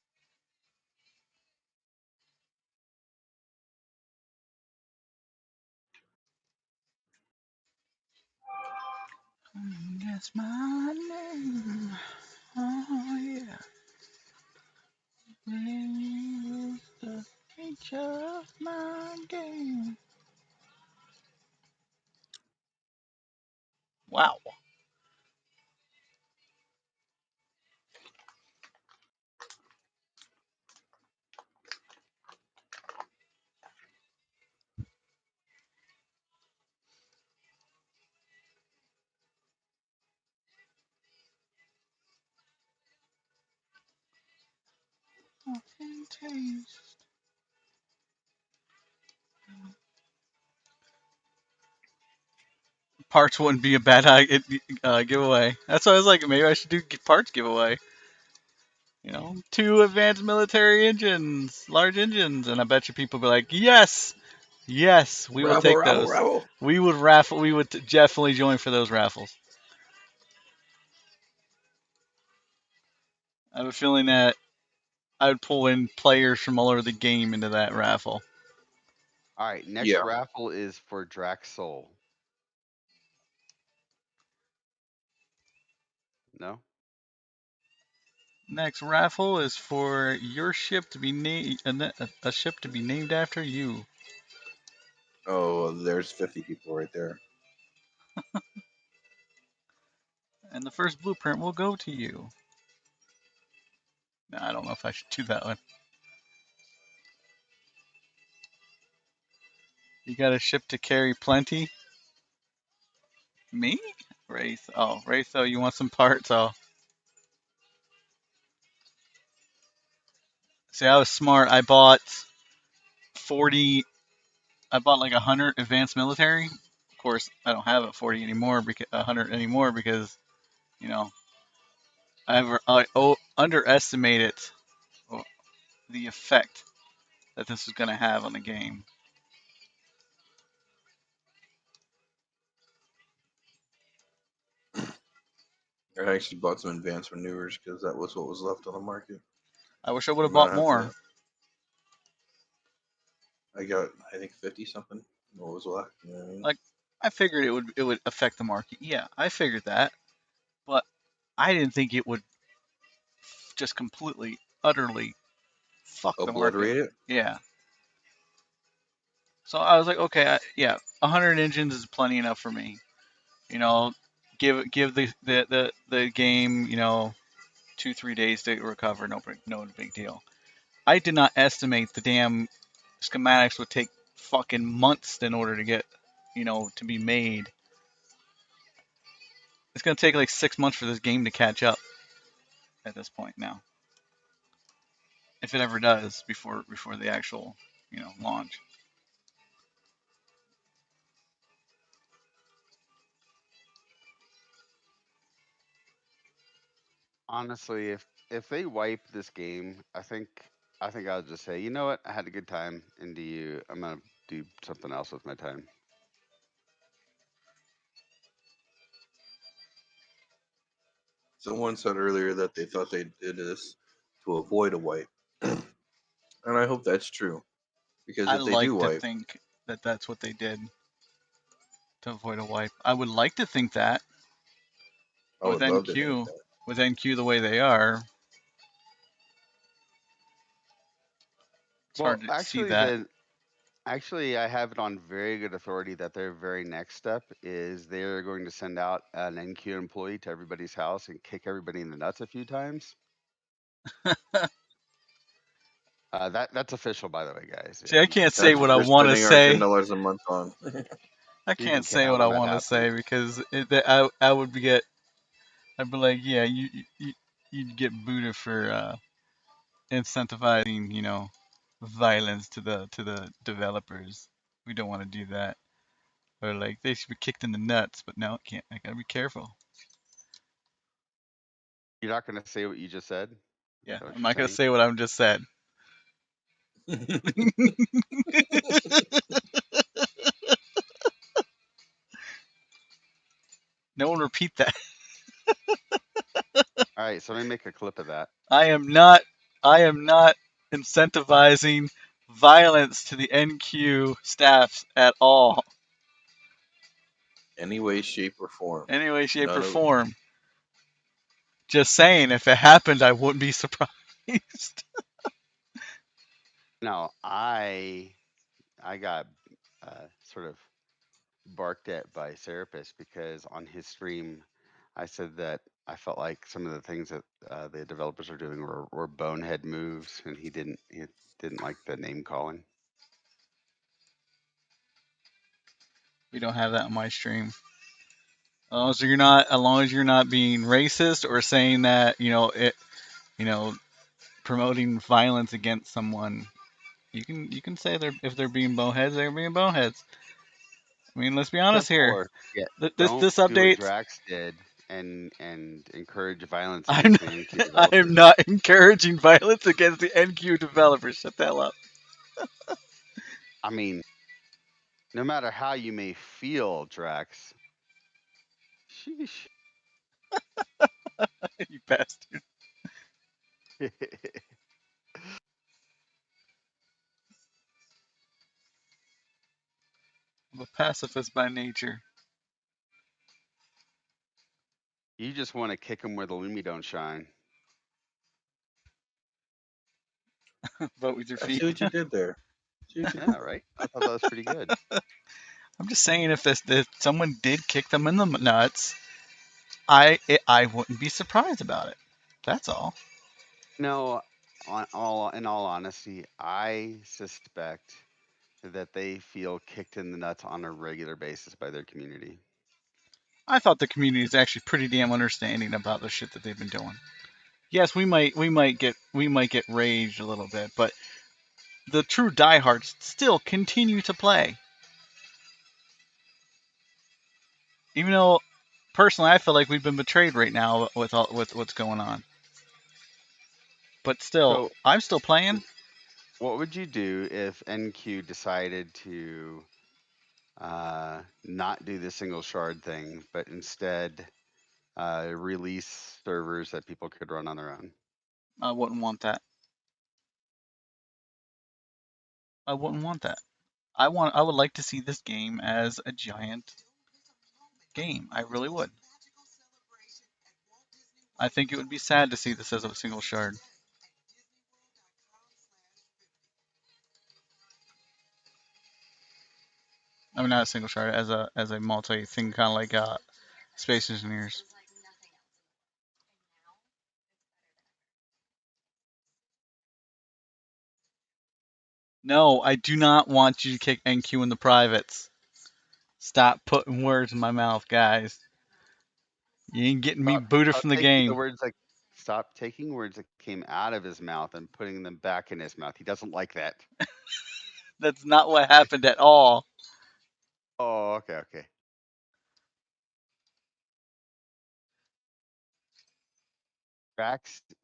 A: That's my name. Oh yeah. Playing the feature of my game. Wow. Nothing taste. Parts wouldn't be a bad giveaway. That's why I was like, maybe I should do parts giveaway. 2 advanced military engines, large engines, and I bet you people be like, yes, yes, we will
B: Raffle,
A: take
B: raffle,
A: those.
B: raffle.
A: We would raffle. We would definitely join for those raffles. I have a feeling that I would pull in players from all over the game into that raffle.
C: All right, next
B: Yeah.
C: raffle is for Drax Soul. No?
A: Next raffle is for your ship to be named a ship to be named after you.
B: Oh, there's 50 people right there.
A: And the first blueprint will go to you. No, I don't know if I should do that one. You got a ship to carry plenty? Me? Wraith. Oh, Wraith, oh, you want some parts? Oh. See, I was smart. I bought 40. I bought like 100 advanced military. Of course, I don't have a 40 anymore, 100 anymore because, you know, I underestimated the effect that this is going to have on the game.
B: I actually bought some advanced maneuvers because that was what was left on the market.
A: I wish I would have
B: I'm gonna
A: bought
B: have
A: more.
B: to. I got, I think, 50 something. What was left? You know what I mean?
A: Like, I figured it would affect the market. Yeah, I figured that, but I didn't think it would just completely, utterly fuck the market.
B: Obliterate it.
A: Yeah. So I was like, okay, yeah, 100 engines is plenty enough for me. You know, give the game 2-3 days to recover. No big deal. I did not estimate the damn schematics would take fucking months in order to get to be made. It's gonna take like 6 months for this game to catch up at this point now, if it ever does before the actual launch.
C: Honestly, if they wipe this game, I think I'll just say, you know what? I had a good time, and I'm gonna do something else with my time.
B: Someone said earlier that they thought they did this to avoid a wipe, and I hope that's true. Because
A: I
B: if they do
A: like to
B: wipe,
A: think that that's what they did to avoid a wipe. I would like to think that
B: I
A: with
B: would love to think
A: NQ,
B: that.
A: with NQ the way they are, it's
C: Well,
A: hard to see
C: actually,
A: that.
C: I have it on very good authority that their very next step is they're going to send out an NQ employee to everybody's house and kick everybody in the nuts a few times. That's official, by the way, guys.
A: See, I can't say
B: That's
A: what
B: what
A: I
B: they're
A: want to
B: spending our
A: say.
B: $10 a month on.
A: I
C: You
A: can't
C: can
A: say
C: count
A: what I
C: on that
A: want to
C: happening.
A: say because I would get I'd be like, yeah, you'd get booted for incentivizing, violence to the developers. We don't want to do that. Or like they should be kicked in the nuts, but no, it can't. I gotta be careful.
C: You're not going to say what you just said? Is
A: Yeah,
C: that what
A: I'm
C: you're
A: not gonna
C: saying?
A: say what I just said. No one repeat that.
C: All right, so let me make a clip of that.
A: I am not. I am not incentivizing violence to the NQ staffs at all,
B: Any way, shape, or form.
A: any way, shape, or
B: None of
A: form. Just saying, if it happened, I wouldn't be surprised.
C: No, I got sort of barked at by Serapis because on his stream, I said that I felt like some of the things that the developers are doing were bonehead moves, and he didn't like the name calling.
A: We don't have that on my stream. As long as you're not being racist or saying that you know, promoting violence against someone, you can say if they're being boneheads, they're being boneheads. I mean, let's be honest
C: Except
A: here.
C: for, yeah,
A: This
C: don't do what
A: update,
C: Drax did and encourage violence
A: I'm
C: against
A: not,
C: the NQ
A: I am
C: developers.
A: not encouraging violence against the NQ developers. Shut the hell up.
C: I mean, no matter how you may feel, Drax, sheesh.
A: You bastard. I'm a pacifist by nature.
C: You just want to kick them where the Lumi don't shine.
A: Vote with your
B: I
A: feet.
B: see what you did there. See what you
C: Yeah,
B: did there.
C: right. I thought that was pretty good.
A: I'm just saying, if someone did kick them in the nuts, I wouldn't be surprised about it. That's all.
C: No, in all honesty, I suspect that they feel kicked in the nuts on a regular basis by their community.
A: I thought the community is actually pretty damn understanding about the shit that they've been doing. Yes, we might get raged a little bit, but the true diehards still continue to play. Even though personally I feel like we've been betrayed right now with what's going on. But still,
C: So,
A: I'm still playing.
C: what would you do if NQ decided to not do the single shard thing, but instead release servers that people could run on their own?
A: I wouldn't want that. I wouldn't want that. I would like to see this game as a giant game. I really would. I think it would be sad to see this as a single shard. I mean, not a single shard, as a multi thing, kind of like Space Engineers. No, I do not want you to kick NQ in the privates. Stop putting words in my mouth, guys. You ain't getting me booted
C: Stop
A: from the
C: taking the
A: game.
C: words like stop taking words that came out of his mouth and putting them back in his mouth. He doesn't like that.
A: That's not what happened at all.
C: Oh, okay, okay.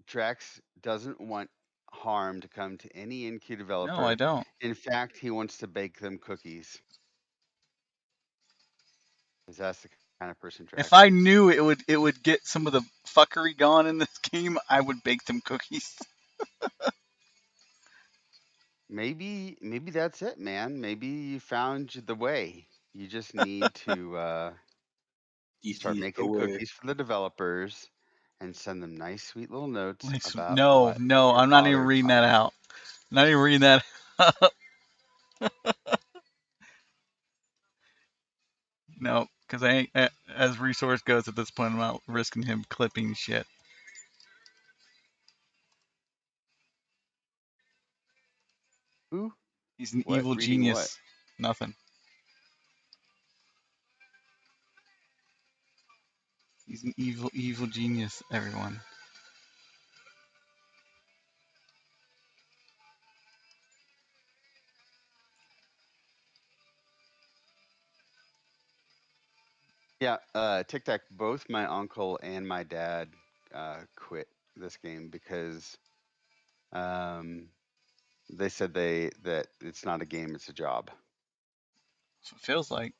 C: Drax doesn't want harm to come to any NQ
A: No, I
C: developer.
A: don't.
C: In fact, he wants to bake them cookies. Because that's the kind of person
A: If
C: Drax
A: I
C: is.
A: knew it would get some of the fuckery gone in this game, I would bake them cookies.
C: Maybe that's it, man. Maybe you found the way. You just need to start
B: DC's the
C: making
B: way.
C: cookies for the developers and send them nice, sweet little notes about
A: No,
C: what
A: no,
C: your
A: I'm not even
C: father
A: reading
C: taught
A: that
C: you.
A: out. Not even reading that. No, because I ain't, as resource goes at this point, I'm not risking him clipping shit.
C: Who?
A: He's an
C: What?
A: evil
C: Reading what?
A: genius. Nothing. He's an evil, evil genius, everyone.
C: Yeah, Tic Tac. Both my uncle and my dad quit this game because um, they said that it's not a game, it's a job.
A: That's what it feels like.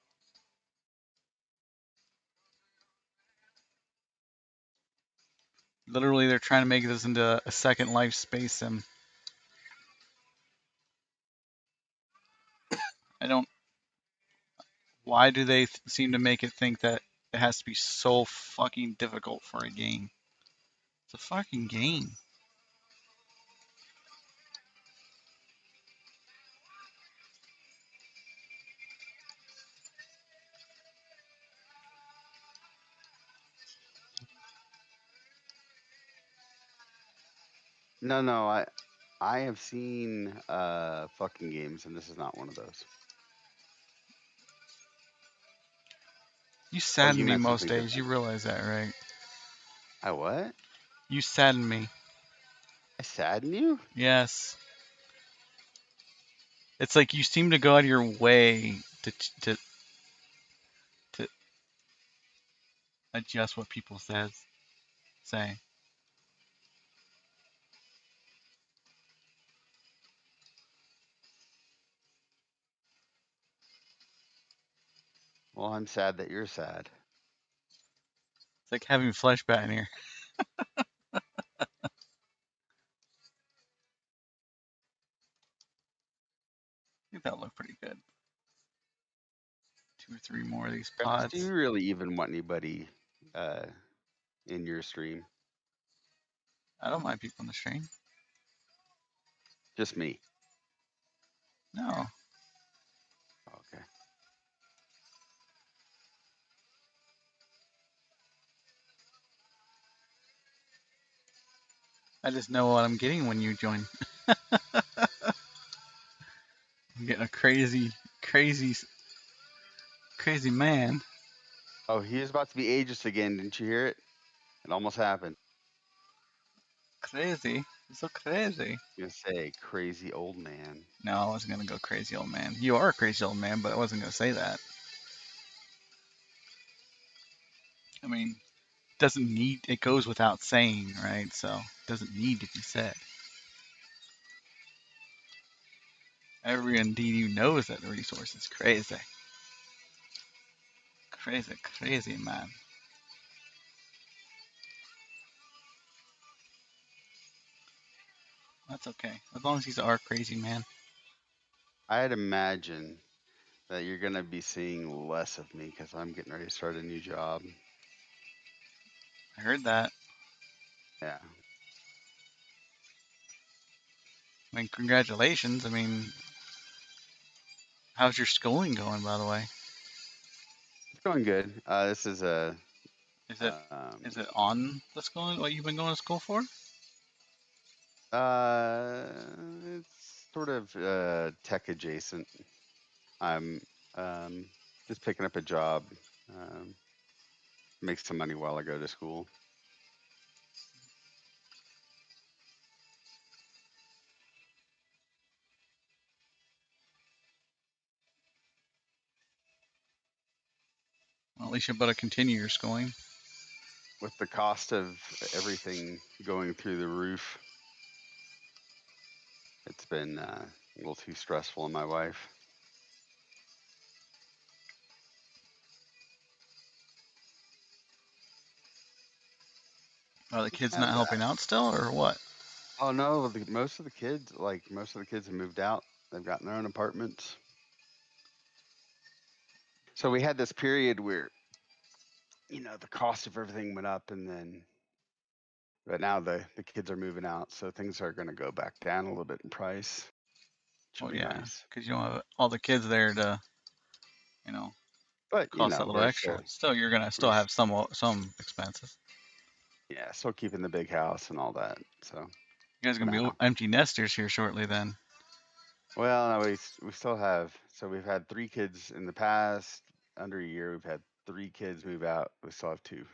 A: Literally, they're trying to make this into a Second Life space sim. I don't. Why do they seem to make it think that it has to be so fucking difficult for a game? It's a fucking game.
C: No, I have seen fucking games, and this is not one of those.
A: You
C: Oh,
A: sadden
C: you
A: me
C: meant
A: most
C: something
A: days. You
C: different.
A: realize that, right?
C: I what?
A: You sadden me.
C: I sadden you?
A: Yes. It's like you seem to go out of your way to adjust what people say.
C: Well, I'm sad that you're sad.
A: It's like having flesh bat in here. I think that'll look pretty good. 2 or 3 more of these
C: Travis, do
A: pods.
C: you really even want anybody uh, in your stream?
A: I don't mind people on the stream.
C: Just me.
A: No.
C: Okay.
A: I just know what I'm getting when you join. I'm getting a crazy man.
C: Oh, he is about to be ageist again. Didn't you hear it? It almost happened.
A: Crazy. You're so crazy.
C: I'm gonna say crazy old man.
A: No, I wasn't gonna go crazy old man. You are a crazy old man, but I wasn't gonna say that. I mean, doesn't need. It goes without saying, right? So it doesn't need to be said. Everyone DD knows that the resource is crazy. Crazy man. That's okay. As long as he's our crazy man.
C: I'd imagine that you're gonna be seeing less of me because I'm getting ready to start a new job.
A: I heard that.
C: Yeah,
A: I mean, congratulations. I mean, how's your schooling going, by the way?
C: it's going good. This is a
A: Is it
C: um,
A: is it on the schooling? What you've been going to school for?
C: uh, it's sort of tech adjacent. I'm um, just picking up a job, um, make some money while I go to school.
A: Well, at least you better continue your schooling.
C: With the cost of everything going through the roof, it's been a little too stressful on my wife.
A: Are the kids not
C: Have
A: helping
C: that.
A: out still, or what?
C: Oh no, most of the kids, have moved out. They've gotten their own apartments. So we had this period where, the cost of everything went up, but now the kids are moving out, so things are going to go back down a little bit in price. Should
A: Well,
C: be
A: yeah,
C: nice.
A: because you don't have all the kids there to, you know,
C: But
A: cost that little
C: we're
A: extra. Still, you're gonna
C: we're
A: still have some expenses.
C: still keeping the big house and all that. So
A: You guys are
C: for
A: gonna be
C: now.
A: empty nesters here shortly, then.
C: Well, no, we still have. So we've had 3 kids in the past under a year. We've had 3 kids move out. We still have 2,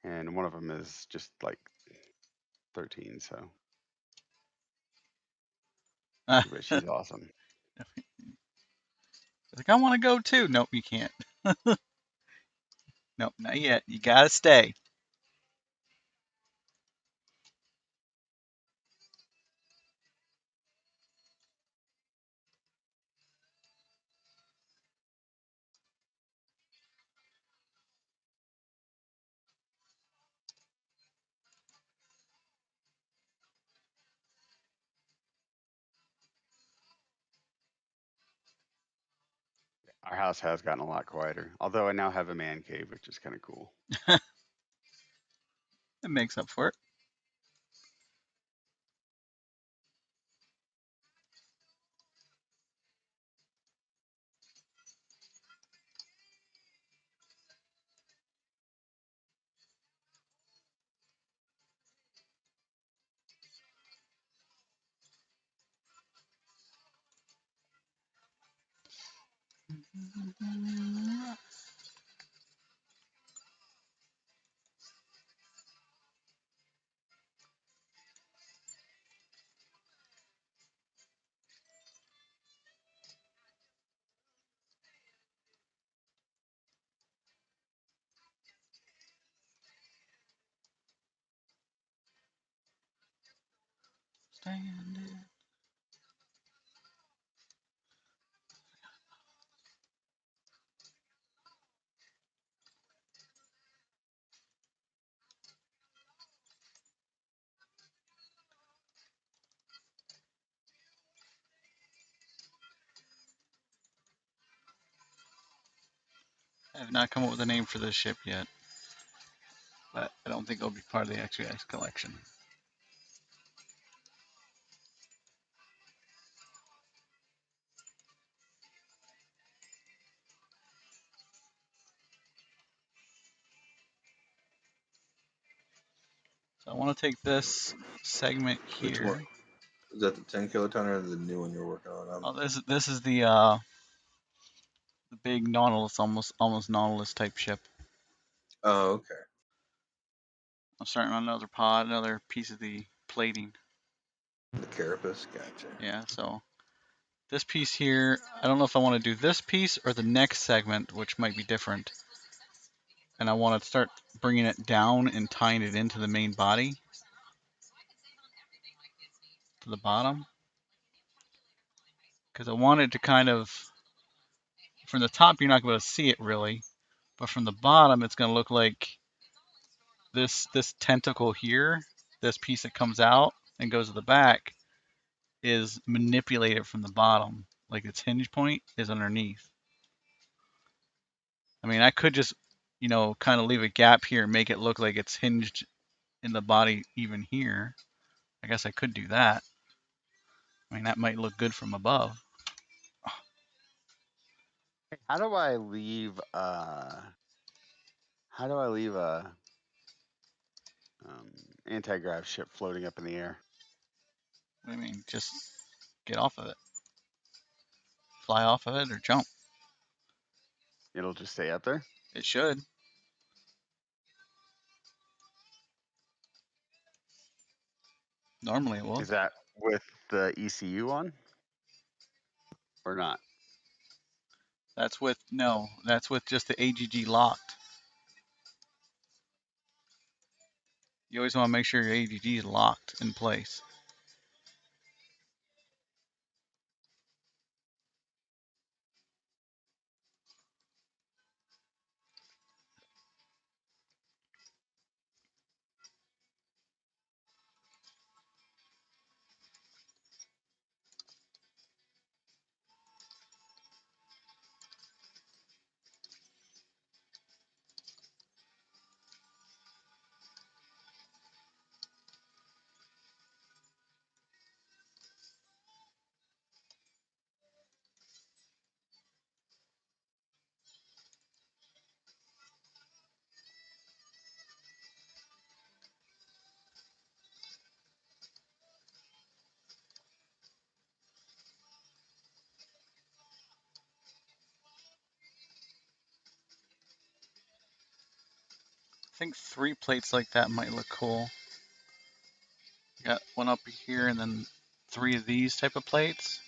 C: and one of them is just like 13. So,
A: Ah,
C: but she's awesome.
A: Like, I want to go too. Nope, you can't. Nope, not yet. You gotta stay.
C: Our house has gotten a lot quieter, although I now have a man cave, which is kind of cool.
A: It makes up for it. Standing. I have not come up with a name for this ship yet, but I don't think it'll be part of the XUX collection. So I want to take this segment
B: Which
A: here.
B: one? Is that the 10 kiloton or the new one you're working on?
A: Oh, this is the big Nautilus, almost Nautilus type ship.
B: Oh, okay.
A: I'm starting on another pod, another piece of the plating.
B: The carapace, gotcha.
A: Yeah, so this piece here, I don't know if I want to do this piece or the next segment, which might be different. And I want to start bringing it down and tying it into the main body to the bottom. Because I wanted to kind of, from the top, you're not going to see it really, but from the bottom, it's going to look like this tentacle here, this piece that comes out and goes to the back, is manipulated from the bottom, like its hinge point is underneath. I mean, I could just, kind of leave a gap here and make it look like it's hinged in the body even here. I guess I could do that. I mean, that might look good from above.
C: How do I leave? How do I leave a anti-grav ship floating up in the air?
A: I mean, just get off of it. Fly off of it or jump.
C: It'll just stay up there.
A: It should. Normally it will.
C: Is that with the ECU on, or not?
A: That's with just the AGG locked. You always want to make sure your AGG is locked in place. I think 3 plates like that might look cool. Got one up here and then 3 of these type of plates.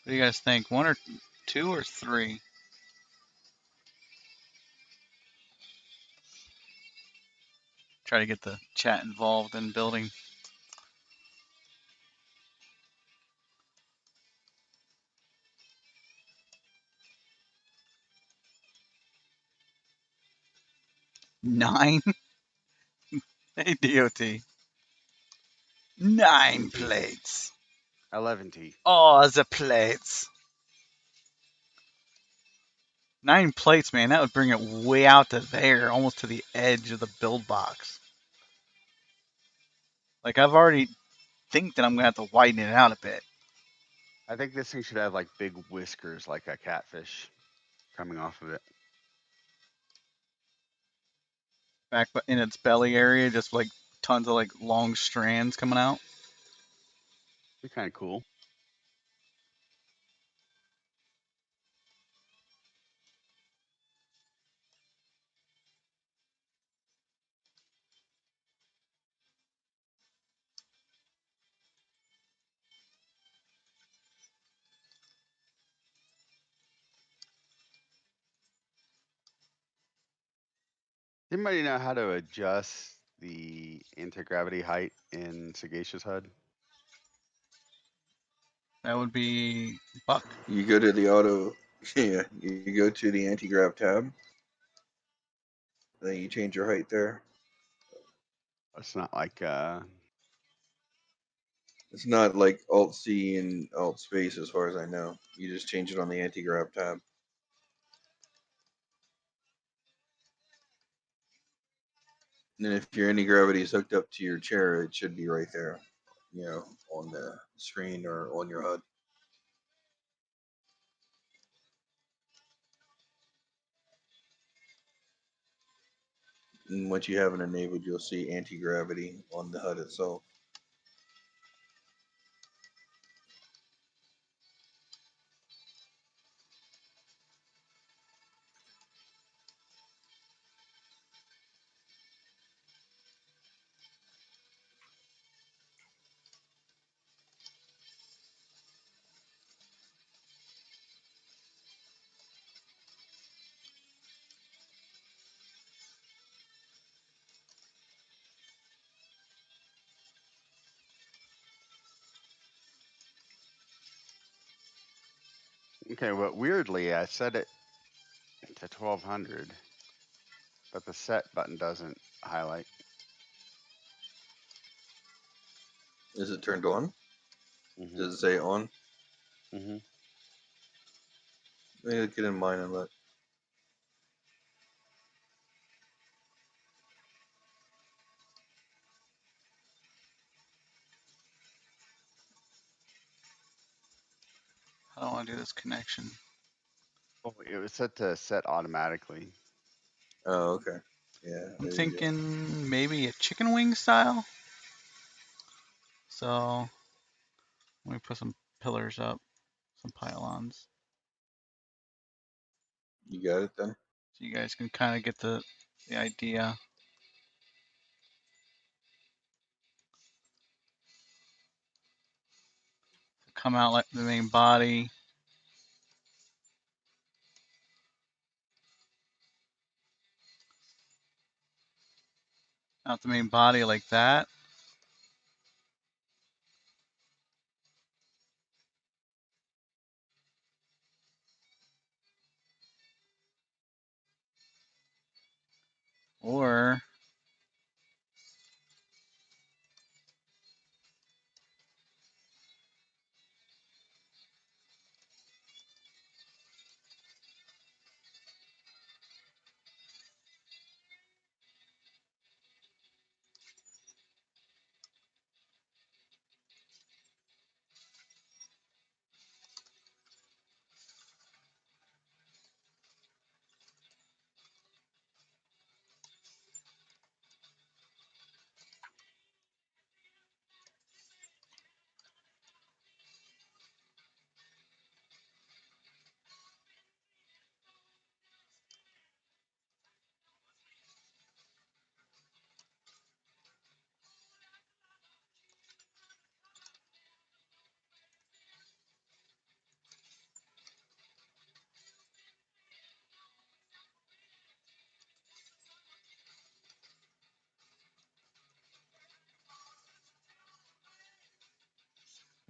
A: What do you guys think? 1 or 2 or 3? Try to get the chat involved in building. Nine? Hey, DOT. 9 plates.
C: 11T.
A: Oh, the plates. 9 plates, man. That would bring it way out to there, almost to the edge of the build box. Like, I've already think that I'm going to have to widen it out a bit.
C: I think this thing should have like big whiskers like a catfish coming off of it.
A: Back in its belly area, just like tons of like long strands coming out.
C: Be kind of cool. Anybody know how to adjust the anti-gravity height in Sagacious HUD?
A: That would be Buck.
B: You go to the auto, yeah, you go to the anti-grav tab, then you change your height there.
C: It's not like
B: It's not like Alt C and Alt Space as far as I know. You just change it on the anti-grav tab. And then if your anti-gravity is hooked up to your chair, it should be right there, you know, on the screen or on your HUD. And once you have it enabled, you'll see anti-gravity on the HUD itself.
C: okay, but weirdly I set it to 1200, but the set button doesn't highlight.
B: Is it turned on?
C: Mm-hmm.
B: Does it say on?
C: Mm-hmm.
B: Maybe get in mine and look.
A: How do I want to do this connection?
C: Oh, it was set to set automatically.
B: Oh, okay. Yeah.
A: I'm
B: There you go.
A: thinking maybe a chicken wing style. So let me put some pillars up, some pylons,
B: You got it then.
A: so you guys can kind of get the idea. Come out like the main body. Out the main body like that. Or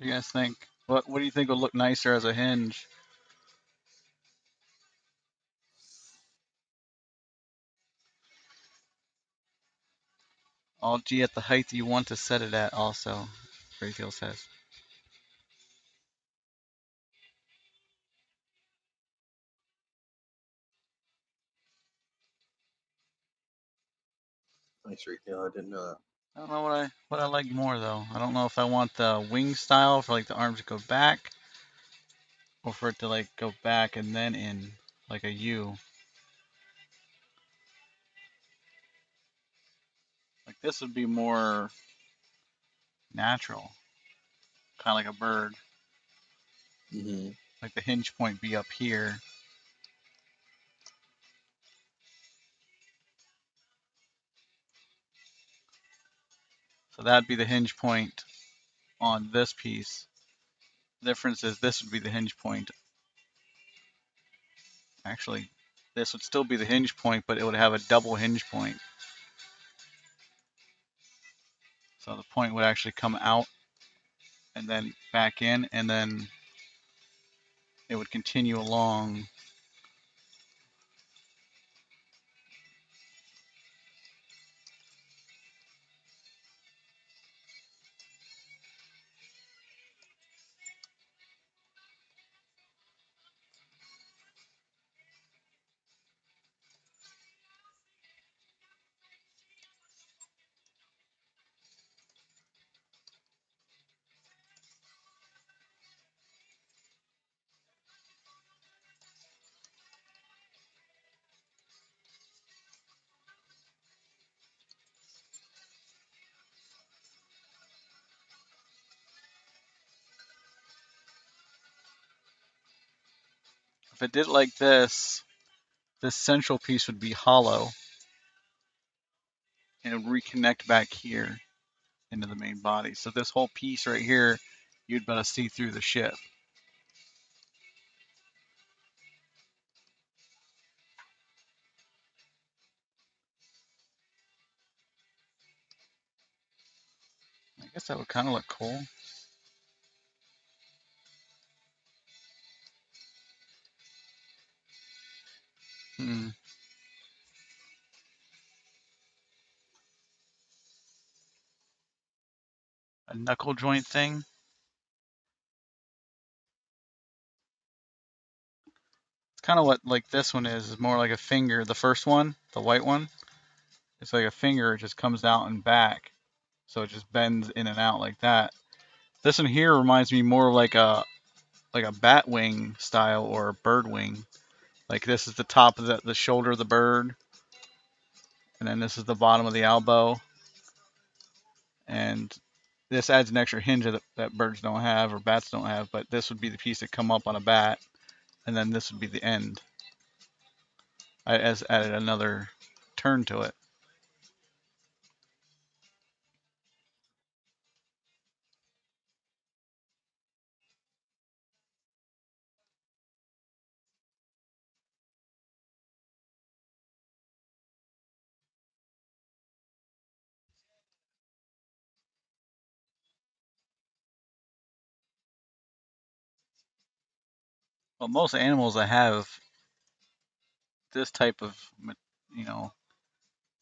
A: What do you guys think? What do you think would look nicer as a hinge? All G at the height you want to set it at also, Rayfield says.
B: Nice retail. I didn't know that.
A: I don't know what I like more though. I don't know if I want the wing style for like the arms to go back, or for it to like go back and then in like a U. Like this would be more natural, kind of like a bird.
B: Mm-hmm.
A: Like the hinge point be up here. So that'd be the hinge point on this piece. The difference is this would be the hinge point. Actually, this would still be the hinge point, but it would have a double hinge point. So the point would actually come out and then back in, and then it would continue along. If it did it like this central piece would be hollow, and it would reconnect back here into the main body. So this whole piece right here, you'd be able to see through the ship. I guess that would kind of look cool. Hmm. A knuckle joint thing. It's kind of what like this one is more like a finger. The first one, the white one, it's like a finger. It just comes out and back, so it just bends in and out like that. This one here reminds me more of like a bat wing style or a bird wing. Like this is the top of the shoulder of the bird, and then this is the bottom of the elbow, and this adds an extra hinge that birds don't have or bats don't have. But this would be the piece that come up on a bat, and then this would be the end. I as added another turn to it. Well, most animals that have this type of you know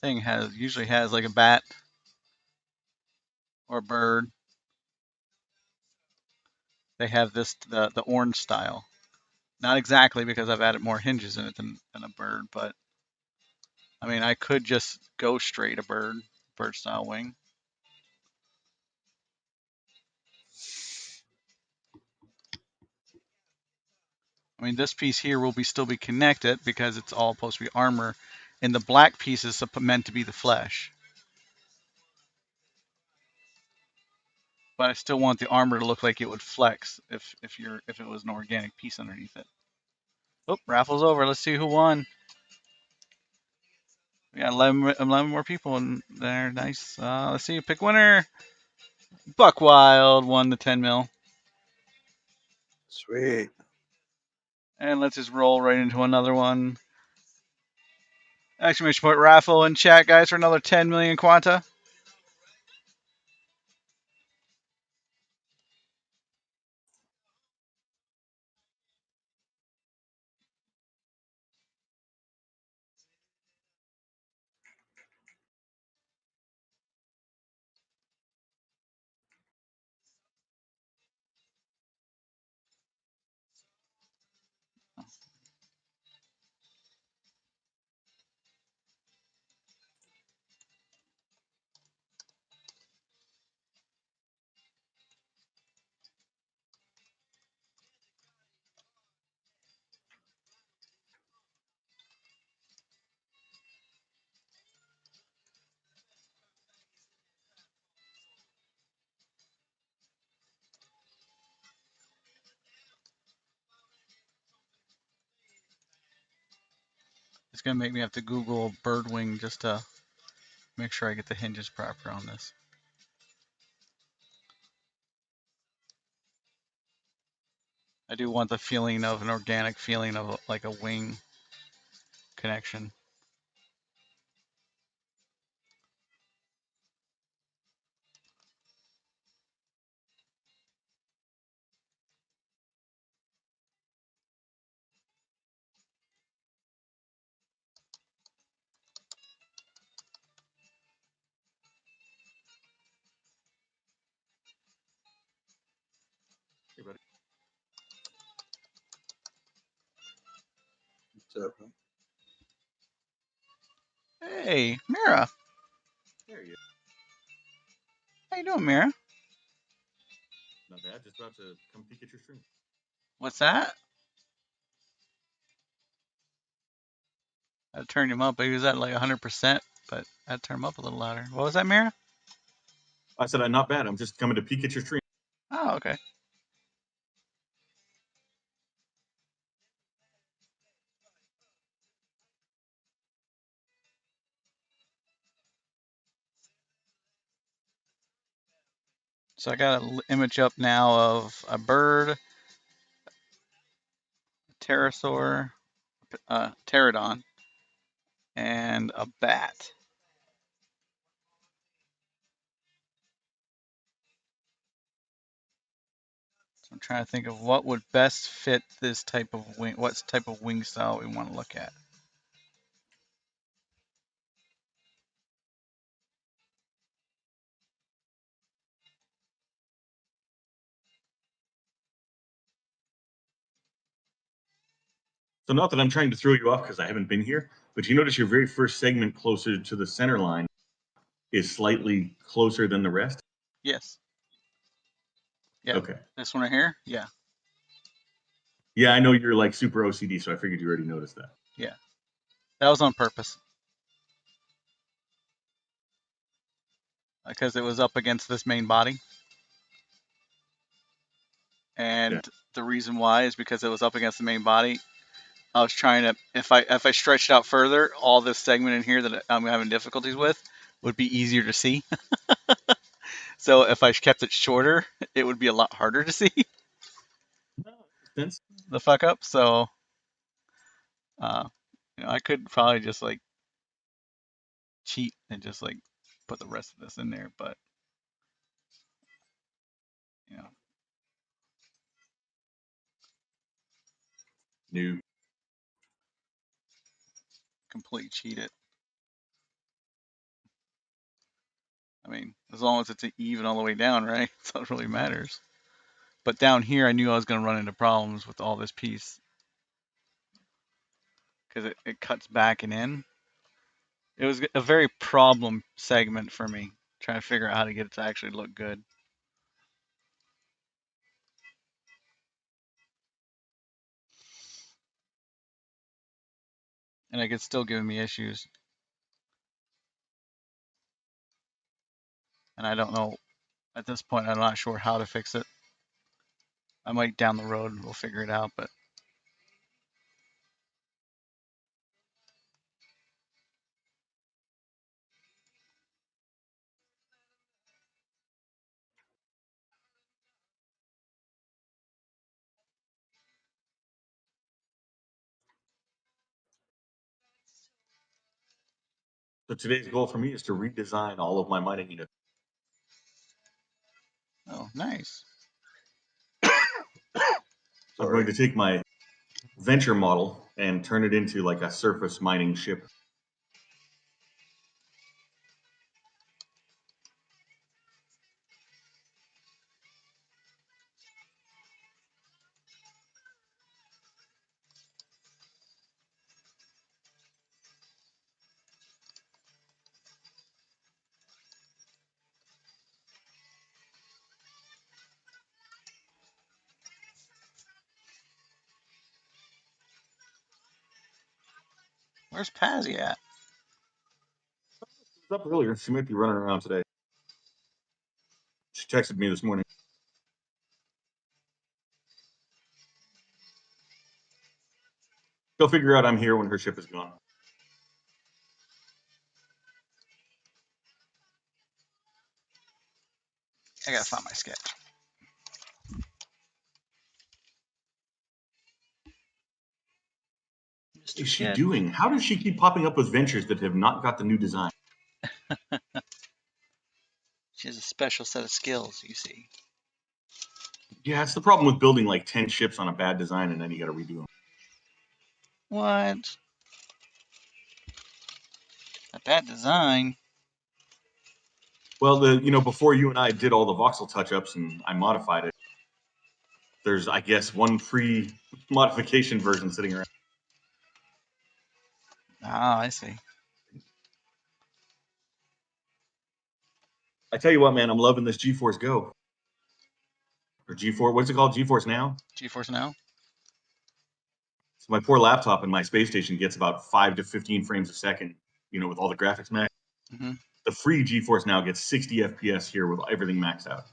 A: thing usually has like a bat or a bird. They have the orange style. Not exactly because I've added more hinges in it than a bird, but I mean I could just go straight a bird style wing. I mean this piece here will still be connected because it's all supposed to be armor, and the black piece is meant to be the flesh. But I still want the armor to look like it would flex if it was an organic piece underneath it. Oh, raffle's over. Let's see who won. We got 11 more people in there. Nice. Let's see. Pick winner. Buck Wild won the 10 mil.
B: Sweet.
A: And let's just roll right into another one. Exclamation point raffle in chat, guys, for another 10 million quanta. It's gonna make me have to Google bird wing just to make sure I get the hinges proper on this. I do want the feeling of an organic feeling of like a wing connection.
E: Hey, buddy.
B: What's up, man?
A: Hey, Mira.
E: There you.
A: How you doing, Mira?
E: Not bad. Just about to come peek at your stream.
A: What's that? I turned him up, but he was at like 100%, but I'd turn him up a little louder. What was that, Mira?
E: I said, I'm not bad. I'm just coming to peek at your stream.
A: Oh, okay. So I got an image up now of a bird, a pterosaur, pterodon, and a bat. So I'm trying to think of what would best fit this type of wing, what type of wing style we want to look at.
E: So not that I'm trying to throw you off because I haven't been here, but you notice your very first segment closer to the center line is slightly closer than the rest?
A: Yes. Yeah.
E: Okay.
A: This one right here? Yeah.
E: Yeah, I know you're like super OCD, so I figured you already noticed that.
A: Yeah. That was on purpose. Because it was up against this main body. And
E: Yeah.
A: the reason why is because it was up against the main body. I was trying to, if I stretched out further, all this segment in here that I'm having difficulties with would be easier to see. So if I kept it shorter, it would be a lot harder to see
E: No, that makes sense.
A: the fuck up. So, uh, I could probably just like cheat and just like put the rest of this in there, but you know,
E: New.
A: complete cheat it. I mean, as long as it's even all the way down, right? That's all that really matters. But down here, I knew I was going to run into problems with all this piece because it cuts back and in. It was a very problem segment for me, trying to figure out how to get it to actually look good. And like, it's still giving me issues. And I don't know, at this point, I'm not sure how to fix it. I might down the road, we'll figure it out, but
E: So today's goal for me is to redesign all of my mining units.
A: oh, nice.
E: So I'm going to take my venture model and turn it into like a surface mining ship.
A: Where's Pazzy at?
E: She was up earlier. She might be running around today. She texted me this morning. She'll figure out I'm here when her ship is gone.
A: that's not my sketch.
E: What is she doing? How does she keep popping up with ventures that have not got the new design?
A: She has a special set of skills, you see.
E: Yeah, it's the problem with building like 10 ships on a bad design and then you got to redo them.
A: What? A bad design?
E: Well, before you and I did all the voxel touch-ups and I modified it, there's, I guess, one free modification version sitting around.
A: Ah, I see.
E: I tell you what, man, I'm loving this GeForce Go. Or G4, what's it called? GeForce Now?
A: GeForce Now?
E: So my poor laptop and my space station gets about 5 to 15 frames a second, with all the graphics maxed.
A: Mm-hmm.
E: The free GeForce Now gets 60 FPS here with everything maxed out.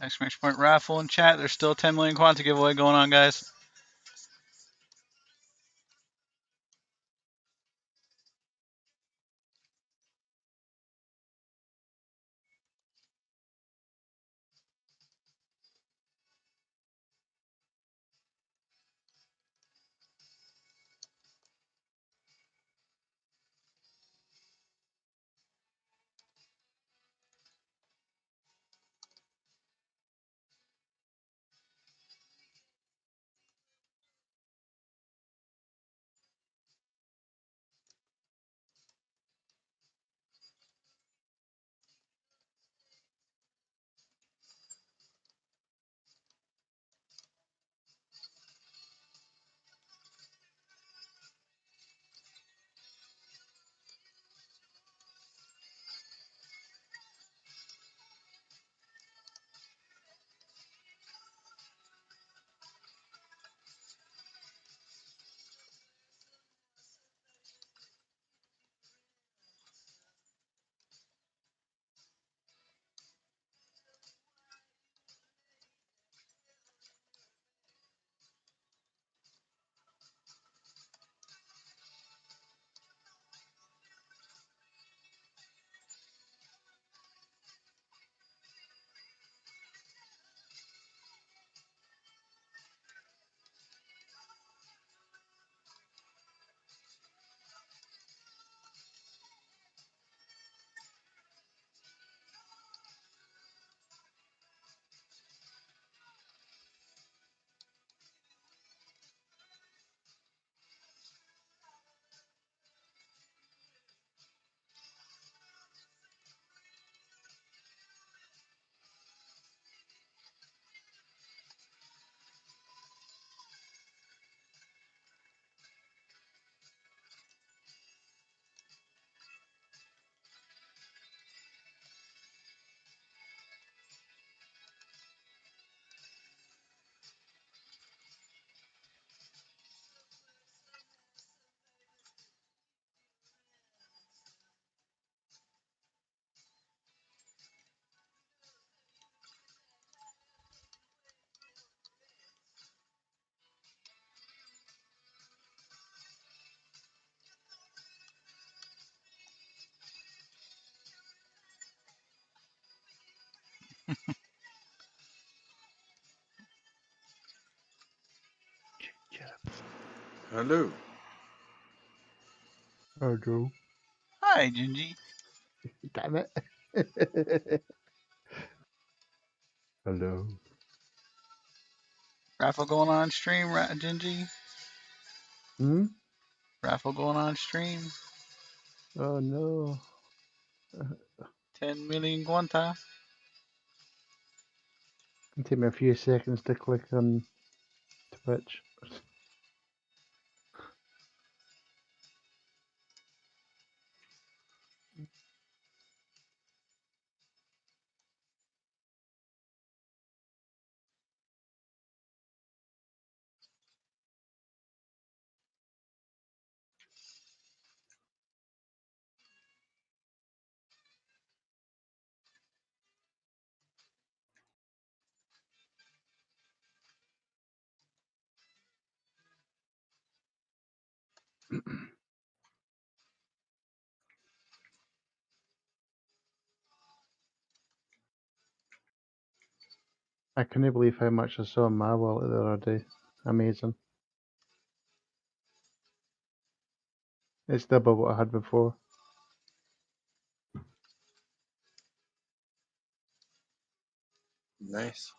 A: Exclamation point raffle in chat. There's still 10 million Quanta giveaway going on, guys.
B: Hello.
F: Oh, Joe.
A: Hi, Gingy.
F: Damn it. Hello.
A: Raffle going on stream, Gingy.
F: Hmm?
A: Raffle going on stream.
F: Oh, no.
A: 10 million guanta.
F: It'll take me a few seconds to click on Twitch. I couldn't believe how much I saw in my wallet the other day. Amazing. It's double what I had before.
B: Nice.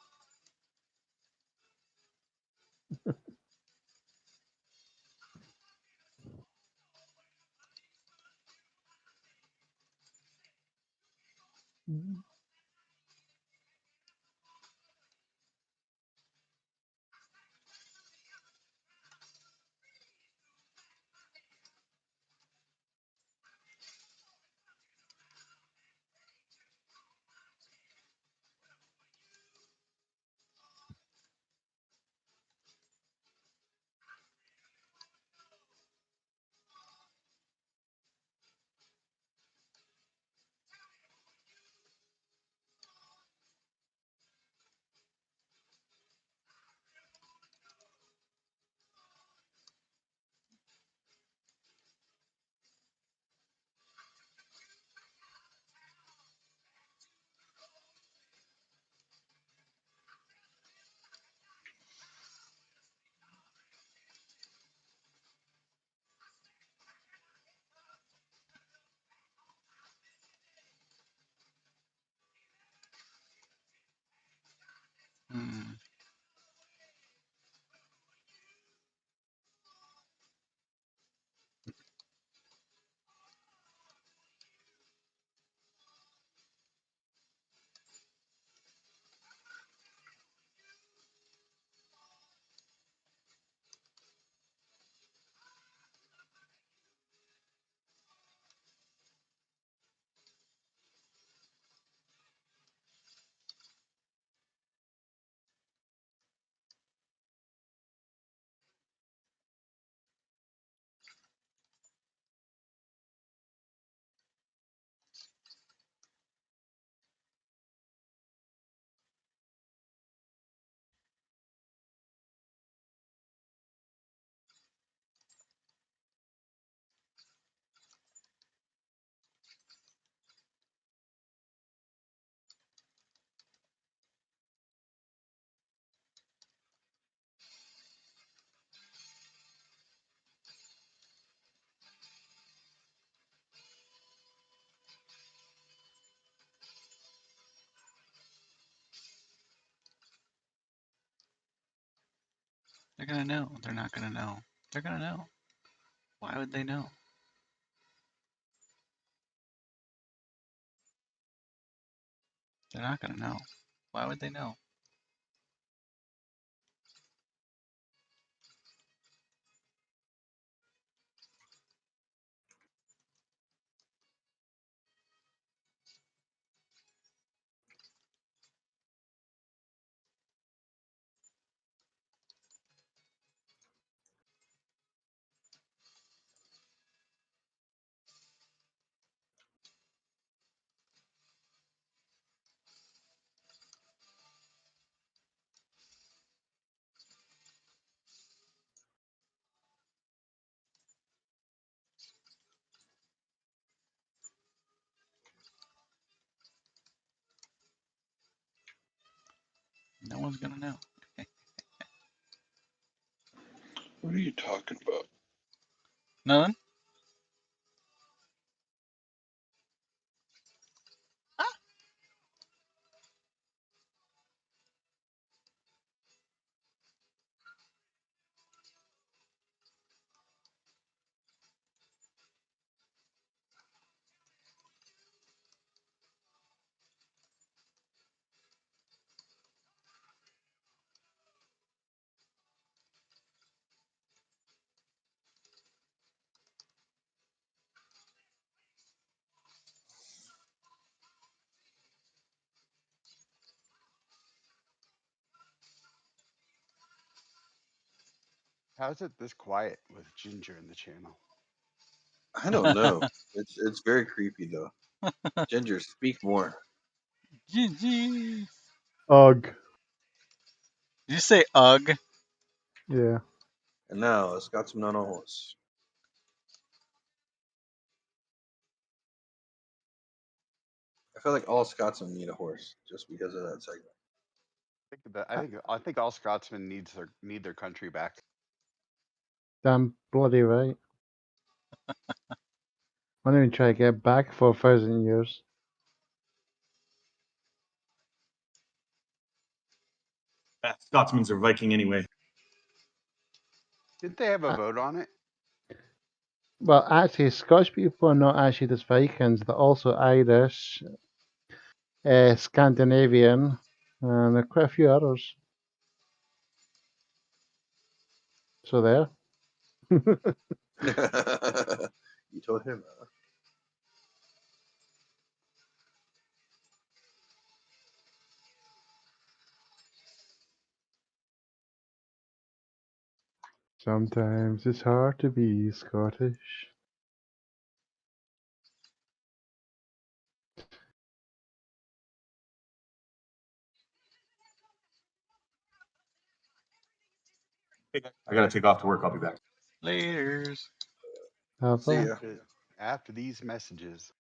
A: Hmm. They're gonna know. They're not gonna know. They're gonna know. Why would they know? They're not gonna know. Why would they know? No one's gonna know.
D: What are you talking about?
A: None?
C: How is it this quiet with Ginger in the channel?
B: I don't know. It's very creepy though. Ginger, speak more.
A: Did
F: Ugh.
A: you say ugh?
F: Yeah.
B: And now it's got some on a horse. I feel like all Scotsmen need a horse just because of that segment.
C: I think all Scotsmen need their country back.
F: Damn bloody right. I'm not even trying to get back for 1,000 years.
E: Scotsmen's are Viking anyway.
C: Didn't they have a
F: Uh,
C: vote on it?
F: Well, actually, Scottish people are not actually just Vikings. They're also Irish, Scandinavian, and quite a few others. So there.
B: You told him.
F: Sometimes it's hard to be Scottish.
E: Hey, I gotta take off to work. I'll be back.
A: Laters.
F: Have
B: See
F: fun.
B: ya.
C: After these messages.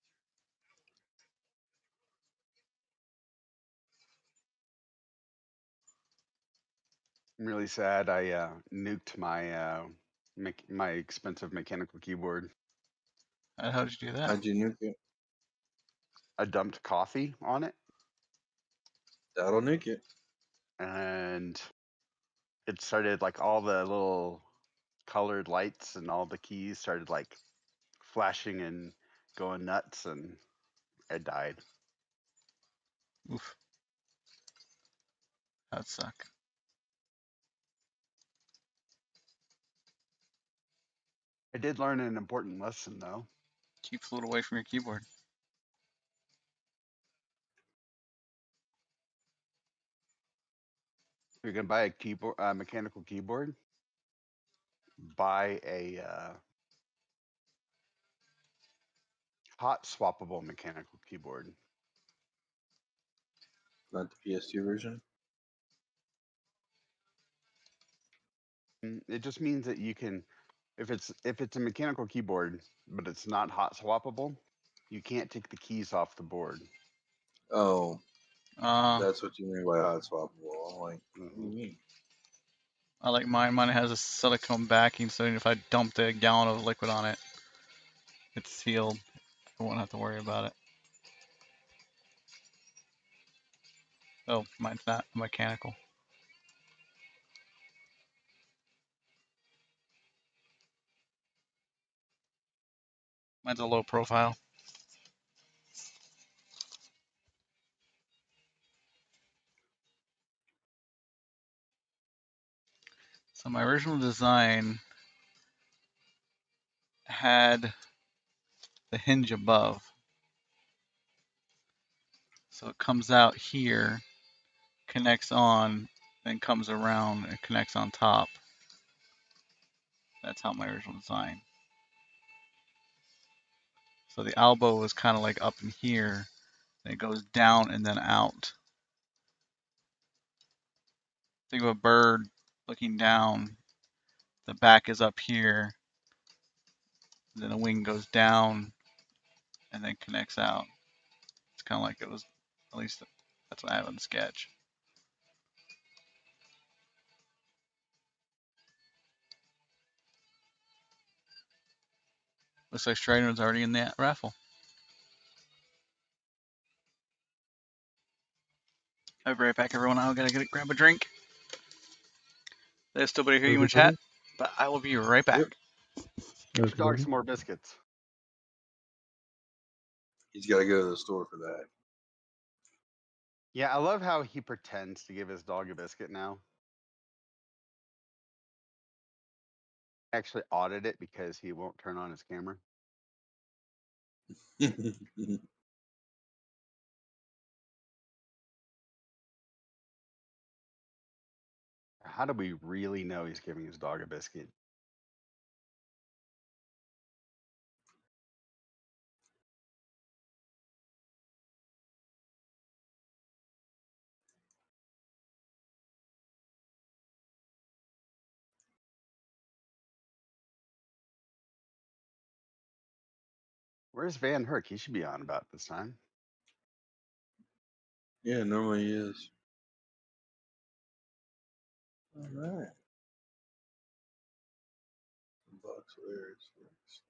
C: I'm really sad I nuked my expensive mechanical keyboard.
A: How'd you do that?
B: How'd you nuke it?
C: I dumped coffee on it,
B: That'll nuke it.
C: and it started like all the little colored lights and all the keys started like flashing and going nuts, and it died.
A: Oof. That'd suck.
C: I did learn an important lesson though.
A: Keep fluid away from your keyboard.
C: If you're gonna buy a keyboard, mechanical keyboard, buy a hot swappable mechanical keyboard.
B: Not the PS2 version.
C: It just means that you can, if it's a mechanical keyboard, but it's not hot swappable, you can't take the keys off the board.
B: Oh,
A: Uh,
B: that's what you mean by hot swappable. I'm like, what do
C: Mhm.
B: you mean?
A: I like mine. Mine has a silicone backing, so if I dumped a gallon of liquid on it, it's sealed. I won't have to worry about it. Oh, mine's not mechanical. Mine's a low profile. So my original design had the hinge above. So it comes out here, connects on, then comes around and connects on top. That's how my original design. So the elbow was kind of like up in here, and it goes down and then out. Think of a bird looking down. The back is up here, then the wing goes down and then connects out. It's kind of like it was, at least that's what I have on the sketch. Looks like Strider's already in that raffle. I'll be right back, everyone. I gotta grab a drink. There's still better hear you in chat, but I will be right back.
B: Yep.
C: Get your dog some more biscuits.
B: He's got to go to the store for that.
C: Yeah, I love how he pretends to give his dog a biscuit now. Actually audit it because he won't turn on his camera. How do we really know he's giving his dog a biscuit? Where's Van Herk? He should be on about this time.
B: Yeah, normally he is. All right. Box where is this?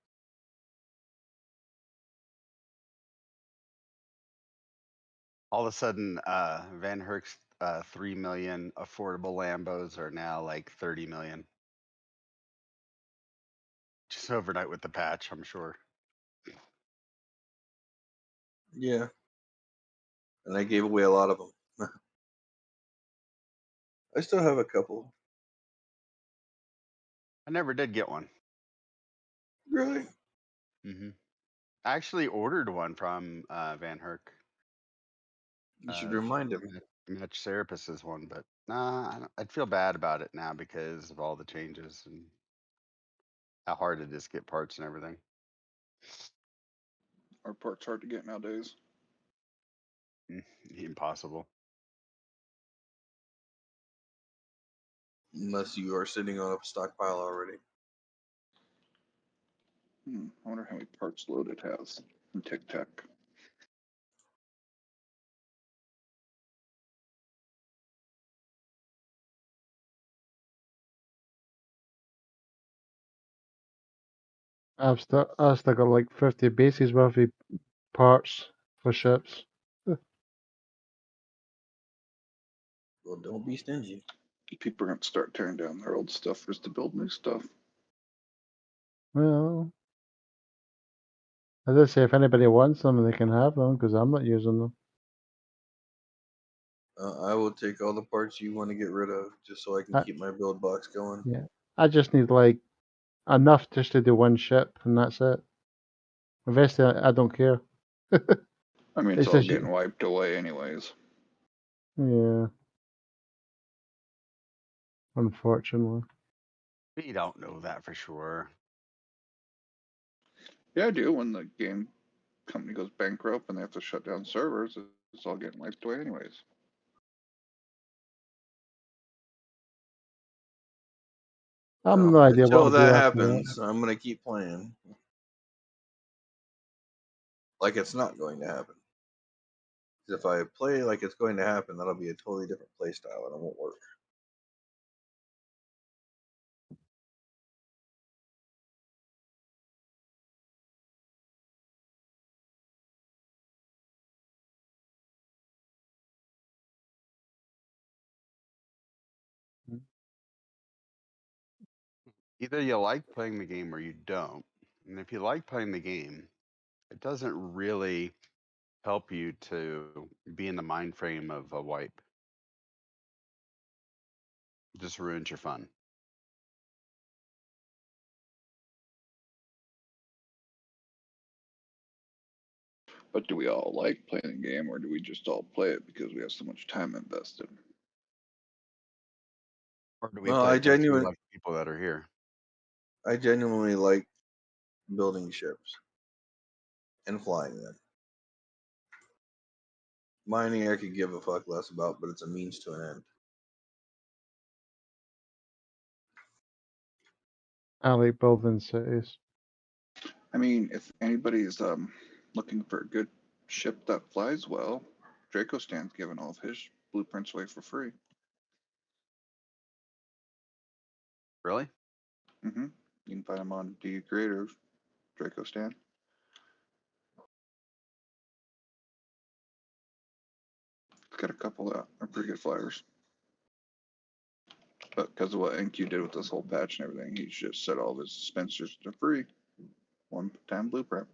C: All of a sudden, Van Herk's 3 million affordable Lambos are now like 30 million. Just overnight with the patch, I'm sure.
B: Yeah. And I gave away a lot of them. I still have a couple.
C: I never did get one.
B: Really?
C: Mm-hmm. I actually ordered one from Van Herk.
B: You should remind him.
C: Match Therapist is one, but nah, I'd feel bad about it now because of all the changes and how hard it is to get parts and everything.
D: Our parts hard to get nowadays.
C: Impossible.
B: Unless you are sitting on a stockpile already.
D: I wonder how many parts load it has in Tic Tac.
F: I've still got like 50 bases worth of parts for ships.
B: Well, don't be stingy.
D: People are going to start tearing down their old stuff just to build new stuff.
F: Well, I did say if anybody wants them, they can have them because I'm not using them.
B: I will take all the parts you want to get rid of just so I can keep my build box going.
F: Yeah, I just need like enough just to do one ship, and that's it. The rest, I don't care.
D: I mean, it's all getting wiped away anyways.
F: Yeah. Unfortunately.
C: We don't know that for sure.
D: Yeah, I do. When the game company goes bankrupt and they have to shut down servers, it's all getting wiped away anyways.
F: I have no idea what
B: Until
F: I'll do
B: that
F: after
B: happens, I'm going to keep playing. Like it's not going to happen. If I play like it's going to happen, that'll be a totally different play style and it won't work.
C: Either you like playing the game or you don't. And if you like playing the game, it doesn't really help you to be in the mind frame of a wipe. It just ruins your fun.
D: But do we all like playing the game, or do we just all play it because we have so much time invested?
C: Or do we
B: Well,
C: play it because we love people that are here?
B: I genuinely like building ships and flying them. Mining, I could give a fuck less about, but it's a means to an end.
F: I like building cities.
D: I mean, if anybody's looking for a good ship that flies well, Draco Stan's giving all of his blueprints away for free.
C: Really?
D: You can find them on DU Creators, Draco stand. It's got a couple that are pretty good flyers. But because of what NQ did with this whole patch and everything, he's just set all of his dispensers to free. One-time blueprint.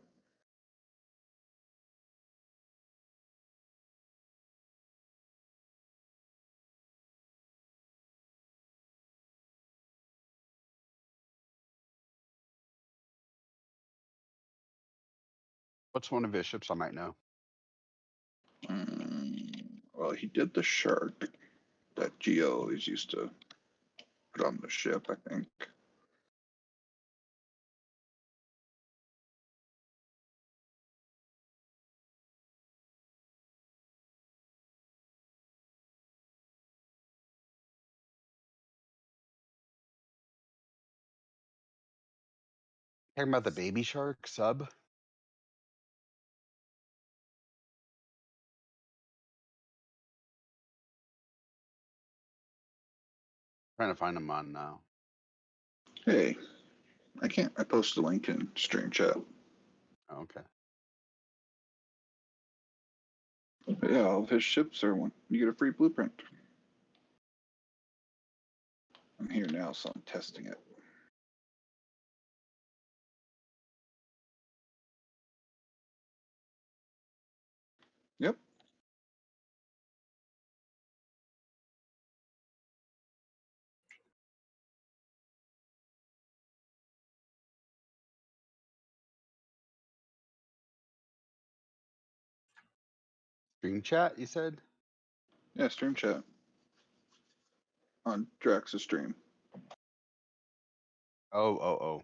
C: What's one of his ships I might know?
D: Well, he did the shark that Geo is used to put on the ship, I think.
C: Talking about the baby shark sub? Trying to find him on now.
D: Hey, I can't. I posted a link in stream chat.
C: Oh, okay.
D: But yeah, all of his ships are one. You get a free blueprint. I'm here now, so I'm testing it. Yep.
C: Stream chat, you said?
D: Yeah, stream chat on Drax's stream.
C: Oh.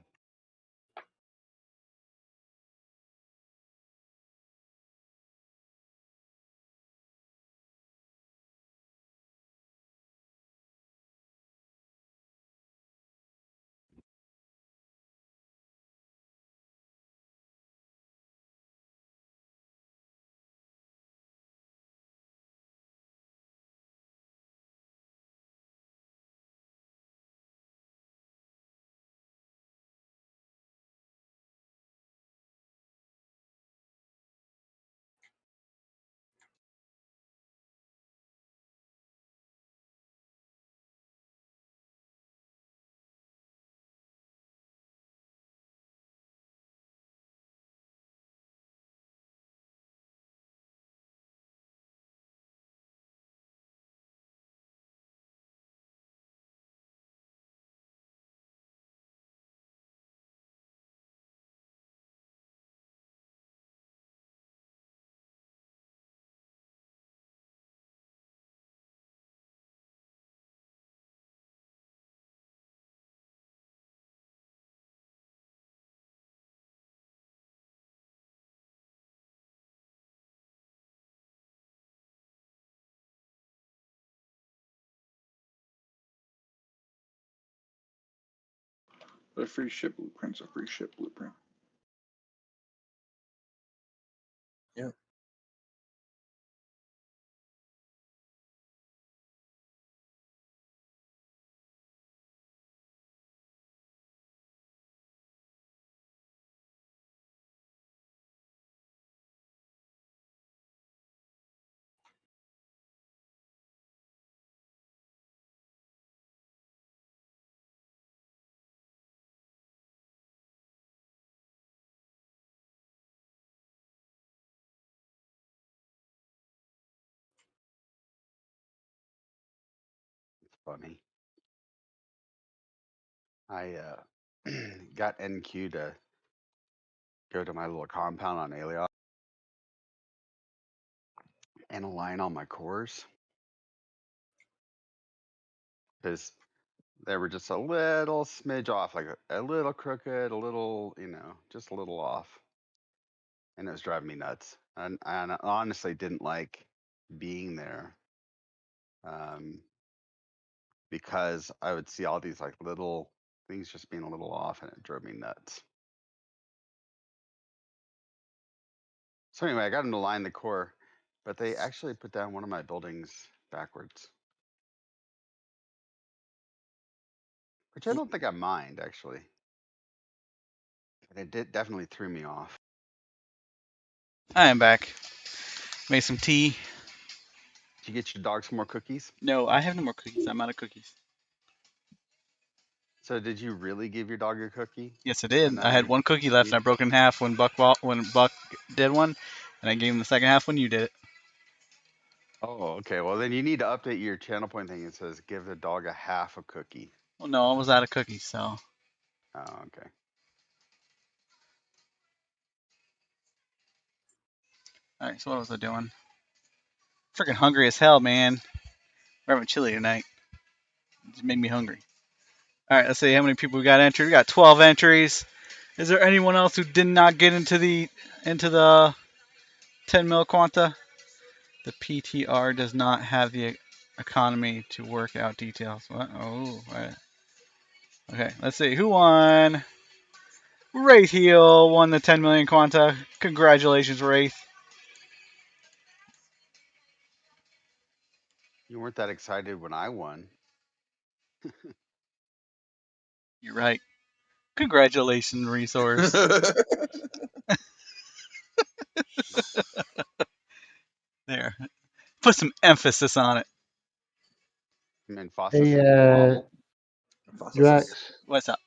D: But a free ship blueprint's a free ship blueprint.
B: Yeah.
C: It's funny. I got NQ to go to my little compound on Alios and align all my cores because they were just a little smidge off, like a little crooked, a little, just a little off. And it was driving me nuts. And I honestly didn't like being there because I would see all these like little things just being a little off and it drove me nuts. So anyway, I got them to line the core, but they actually put down one of my buildings backwards. Which I don't think I mind, actually. And it definitely threw me off.
A: I am back. Made some tea.
C: Did you get your dog some more cookies?
A: No, I have no more cookies. I'm out of cookies.
C: So did you really give your dog your cookie?
A: Yes, I
C: And
A: did. I had one cookie left, and I broke it in half when Buck did one, and I gave him the second half when you did it.
C: Oh, okay. Well, then you need to update your channel point thing. It says give the dog a half a cookie.
A: Well, no, I was out of cookies, so.
C: Oh, okay.
A: All right, so what was I doing? Freaking hungry as hell, man. We're having chili tonight. It just made me hungry. All right, let's see how many people we got entered. We got 12 entries. Is there anyone else who did not get into the 10 mil quanta? The PTR does not have the economy to work out details. What? Oh, right. Okay, let's see. Who won? Wraith Heel won the 10 million quanta. Congratulations, Wraith.
C: You weren't that excited when I won.
A: You're right. Congratulations, Resource. There. Put some emphasis on it.
C: And Fossa
F: Hey,
C: said,
F: Drax,
A: What's up?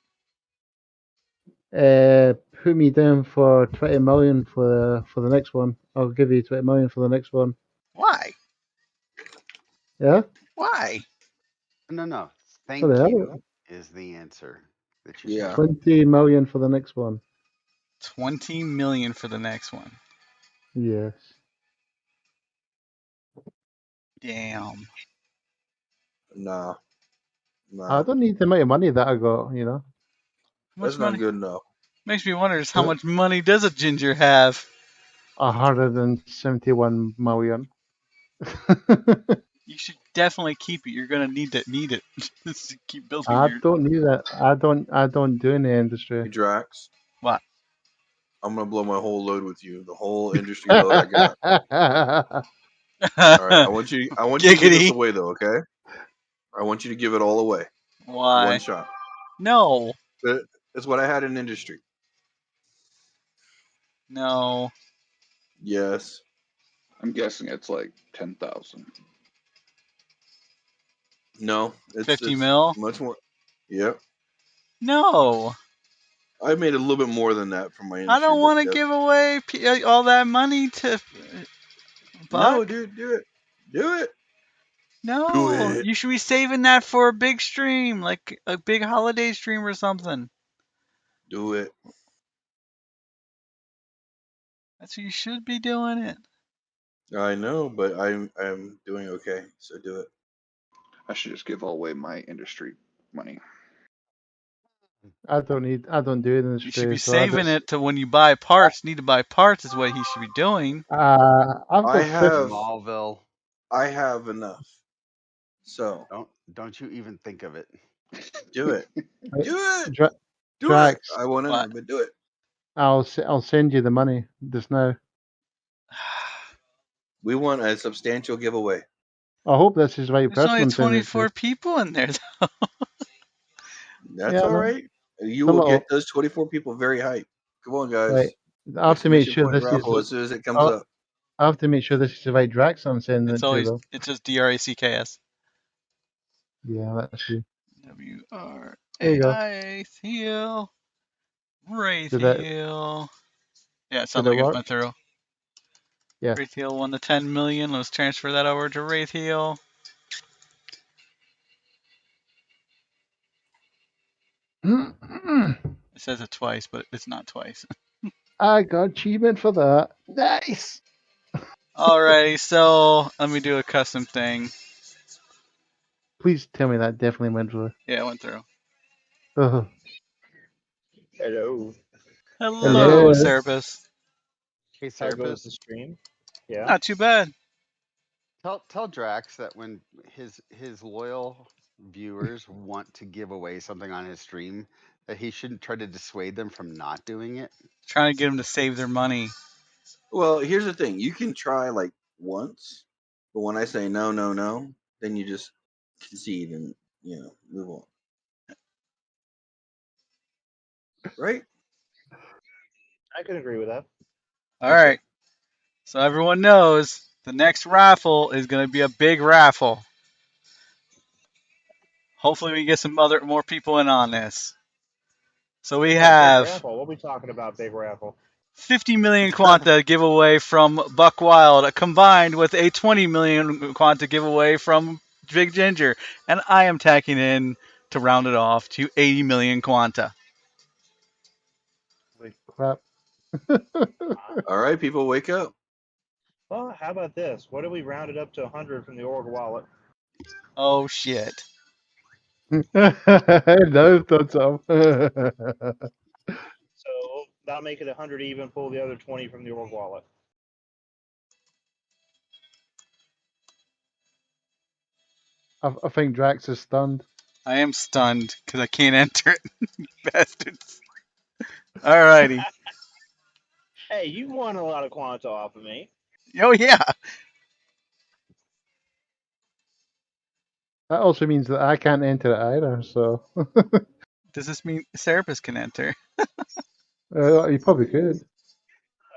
F: put me down for 20 million for the next one. I'll give you 20 million for the next one.
A: Why?
F: Yeah?
A: Why?
C: no.
F: For
C: Thank
F: the
C: you
F: hell?
C: is the answer that you
B: Yeah.
C: should.
F: 20 million for the next one.
A: 20 million for the next one.
F: Yes.
A: Damn.
B: Nah.
F: I don't need the amount of money that I got, you know.
A: How
B: That's
A: much
B: not
A: money?
B: good enough.
A: Makes me wonder just how much money does a ginger have?
F: 171 million.
A: You should definitely keep it. You're gonna need it. Just keep building
F: I
A: your.
F: don't need that. I don't do in the industry.
B: Hey, Drax,
A: What?
B: I'm gonna blow my whole load with you. The whole industry load I got. All right. I want you to give this
A: Giggity.
B: away though, okay? I want you to give it all away.
A: Why?
B: One shot.
A: No.
B: But that's what I had in industry.
A: No.
B: Yes.
D: I'm guessing it's like 10,000.
B: No. It's
A: 50 mil?
B: much more. Yep.
A: No.
B: I made a little bit more than that from my
A: I
B: industry.
A: don't want to
B: yep.
A: give away all that money to Buck.
B: No, dude, do it. Do it.
A: No.
B: Do it.
A: You should be saving that for a big stream, like a big holiday stream or something.
B: Do it.
A: That's what you should be doing it.
B: I know, but I'm doing okay, so do it.
D: I should just give all away my industry money.
F: I don't do it in the
A: You
F: industry.
A: should be
F: so I
A: saving
F: just,
A: it to when you buy parts. Need to buy parts is what he should be doing.
F: I've
B: I
F: got 50.
B: have
C: Smallville.
B: I have enough. So
C: Don't you even think of it.
B: do it. Do it.
F: Dra-
B: Do it.
F: Drax,
B: I won't enter,
A: What?
B: but do it.
F: I'll send you the money just now.
B: We want a substantial giveaway.
F: I hope this is the right
A: There's
F: person
A: only
F: I'm sending it
A: 24
F: to.
A: people in there.
B: That's
F: Yeah, I
B: all
F: know.
B: right. You
F: It's a
B: will get
F: little
B: those 24 people very hyped. Come on,
F: right.
B: guys.
F: I have to make
B: Exclamation
F: sure
B: point
F: this is.
B: raffle as soon as it comes
F: I
B: up.
F: I have to make sure this is the right Drax I'm sending
A: It's
F: it to,
A: always
F: though.
A: it's just DRACKS.
F: Yeah, that's you. There you go.
A: WRAITH Heel. Wraith
F: Did that?
A: Heel. Yeah, it
F: Did
A: sounds
F: it
A: like it
F: work?
A: went through.
F: Yeah.
A: Wraith Heel won the 10 million. Let's transfer that over to Wraith Heel. It says it twice, but it's not twice.
F: I got achievement for that. Nice.
A: Alrighty, so let me do a custom thing.
F: Please tell me that definitely went through.
A: Yeah, it went through.
F: Oh.
G: Hello.
A: Hello,
F: Hello.
A: Serapis.
C: Hey,
G: How goes the
C: Serapis,
G: stream? Yeah.
A: Not too bad.
C: tell Drax that when his loyal viewers want to give away something on his stream, that he shouldn't try to dissuade them from not doing it.
A: Trying to get them to save their money.
B: Well, here's the thing. You can try like once, but when I say no, no, no, then you just concede and move on. Right?
G: I can agree with that.
A: All right. So everyone knows the next raffle is going to be a big raffle. Hopefully, we get some more people in on this. So we
G: Oh, big
A: have
G: raffle. What are we talking about? Big raffle.
A: 50 million Quanta giveaway from Buck Wild, combined with a 20 million Quanta giveaway from Big Ginger, and I am tacking in to round it off to 80 million Quanta.
F: Crap.
B: All right, people, wake up.
G: Well, how about this? What if we round it up to 100 from the org wallet?
A: Oh shit!
F: Now thought so.
G: So that'll make it 100 even. Pull the other 20 from the org wallet.
F: I think Drax is stunned.
A: I am stunned because I can't enter it, bastards. Alrighty.
G: Hey, you won a lot of quanta off of me.
A: Oh yeah.
F: That also means that I can't enter it either. So
A: Does this mean Serapis can enter?
F: you probably could.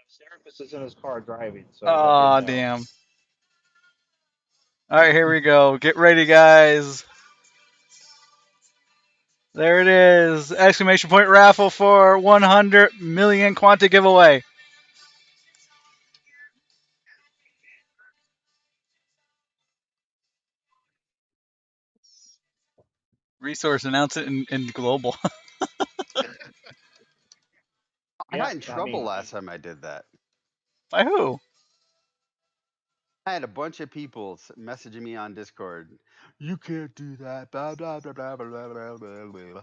G: Serapis is in his car driving, so
A: Oh damn. All right, here we go. Get ready, guys. There it is. Exclamation point raffle for 100 million Quanta giveaway. Resource, announce it in global.
C: I got in trouble last time I did that.
A: By who?
C: I had a bunch of people messaging me on Discord. You can't do that. Blah blah blah blah blah blah blah blah.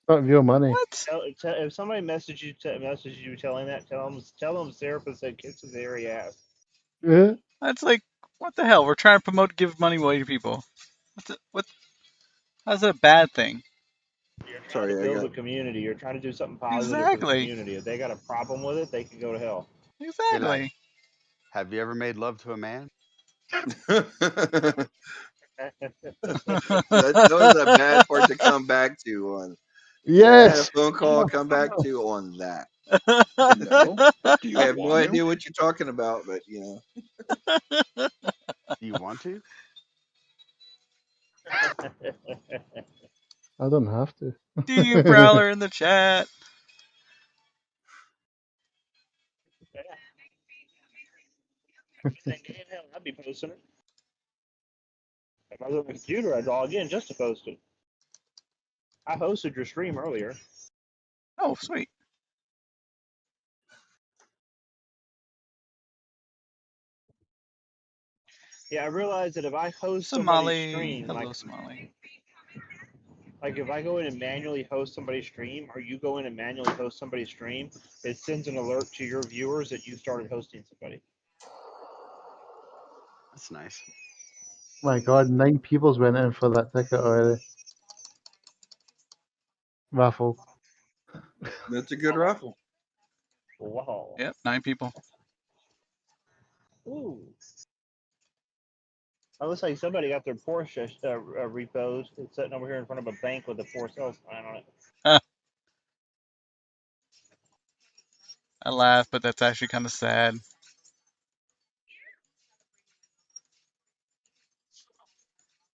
F: Not real money.
A: What?
G: If somebody messages you telling that, tell them Serapis said kiss his hairy ass.
F: Yeah.
A: That's like, what the hell? We're trying to promote give money away to people. How's that a bad thing?
G: You're trying
B: Sorry,
G: to
B: I
G: build
B: got.
G: a community. You're trying to do something positive for the
A: Exactly.
G: community. If they got a problem with it, they can go to hell.
C: Hey lad,
A: Exactly.
C: have you ever made love to a man?
B: that was a bad part to come back to on. I had a
F: Yes.
B: phone call come back to on that.
D: No. Do you
B: I have no
D: want
B: idea what you're talking about, but
C: Do you want to?
F: I don't have to.
A: Do you Prowler in the chat?
G: Hell, I'd be posting it. If I was on the computer, I'd log in just to post it. I hosted your stream earlier.
A: Oh, sweet.
G: Yeah, I realized that if I host somebody's
A: Somali.
G: stream,
A: Hello, Somali.
G: like if I go in and manually host somebody's stream, or you go in and manually host somebody's stream, it sends an alert to your viewers that you started hosting somebody.
C: That's nice.
F: My God, 9 people's went in for that ticket already. Raffle.
B: that's a good raffle.
G: Wow.
A: Yep, 9 people.
G: Ooh. It looks like somebody got their Porsche repos. It's sitting over here in front of a bank with a for sale sign on it.
A: I laugh, but that's actually kind of sad.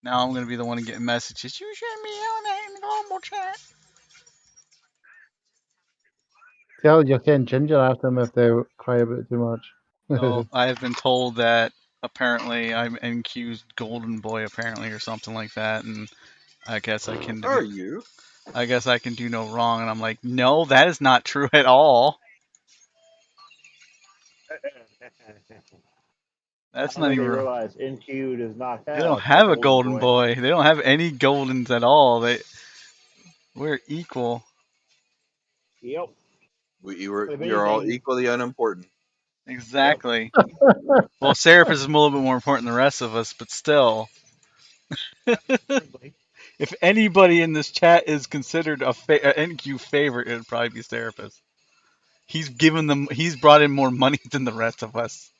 A: Now I'm going to be the one getting messages. You should me on that in the global chat.
F: Tell your Ken Ginger after them if they cry about it too much.
A: Oh, I have been told that apparently I'm NQ's golden boy, apparently, or something like that, and I guess I can.
B: Are you?
A: I guess I can do no wrong, and I'm like, no, that is not true at all. That's
G: I
A: not
G: don't think
A: even.
G: they realize NQ does not
A: They don't
G: have
A: have a golden boy. They don't have any goldens at all. We're equal.
G: Yep.
B: We are all equally unimportant.
A: Exactly. Yep. Well, Serapis is a little bit more important than the rest of us, but still. If anybody in this chat is considered a NQ favorite, it would probably be Serapis. He's brought in more money than the rest of us.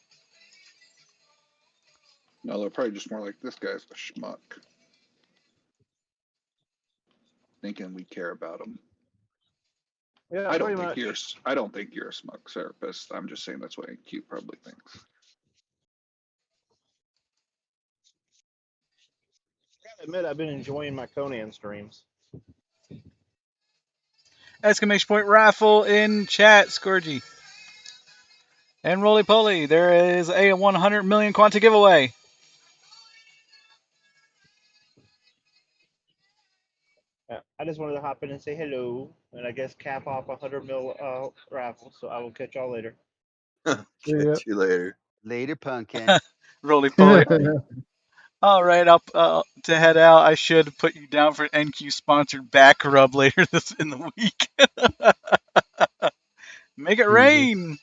D: No, they're probably just more like, this guy's a schmuck. Thinking we care about him.
G: Yeah,
D: I don't
G: pretty
D: think
G: much.
D: you're a smug therapist. I'm just saying that's what Q probably thinks.
G: Gotta admit, I've been enjoying my Conan streams.
A: Exclamation point raffle in chat, Scourgy. And Roly Poly, there is a 100 million Quanta giveaway.
G: I just wanted to hop in and say hello, and I guess cap off 100 mil raffle. So I will catch y'all later.
B: Catch you later.
C: Later, pumpkin.
A: Roly Poly. All right, up to head out. I should put you down for NQ sponsored back rub later this in the week. Make it
F: Jesus.
A: rain.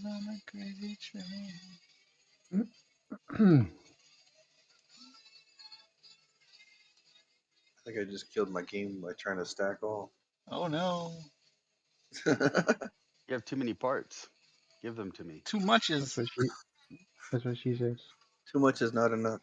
A: On a crazy train.
B: I think I just killed my game by trying to stack all.
A: Oh no.
C: You have too many parts. Give them to me.
A: Too much
F: That's
A: is.
F: what she says.
B: Too much is not enough.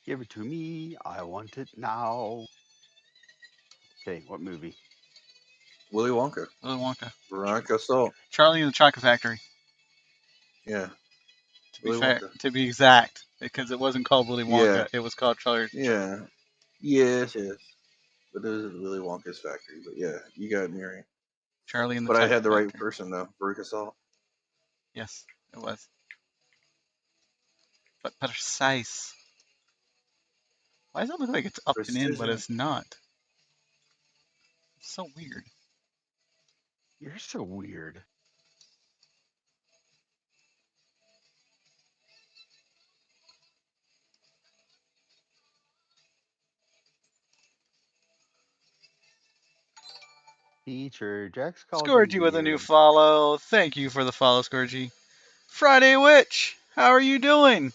C: Give it to me. I want it now. Okay, what movie?
B: Willy Wonka.
A: Willy Wonka.
B: Veronica Salt.
A: Charlie and the Chocolate Factory.
B: Yeah.
A: To be
B: Willy
A: fair,
B: Wonka.
A: to be exact, because it wasn't called Willy
B: Yeah.
A: Wonka, it was called Charlie.
B: Yeah. Yes, yes. But it was Willy Wonka's factory. But yeah, you got me right.
A: Charlie and the
B: But I
A: Chocolate
B: had the right
A: Factory.
B: person though. Veronica Salt.
A: Yes, it was. But precise. Why does it look like it's up and in, but
B: Precision.
A: it's not? It's so weird.
C: You're so weird. Teacher, Jack's called you
A: Scourgy with a new
C: weird.
A: follow. Thank you for the follow, Scourgy. Friday Witch, how are you doing?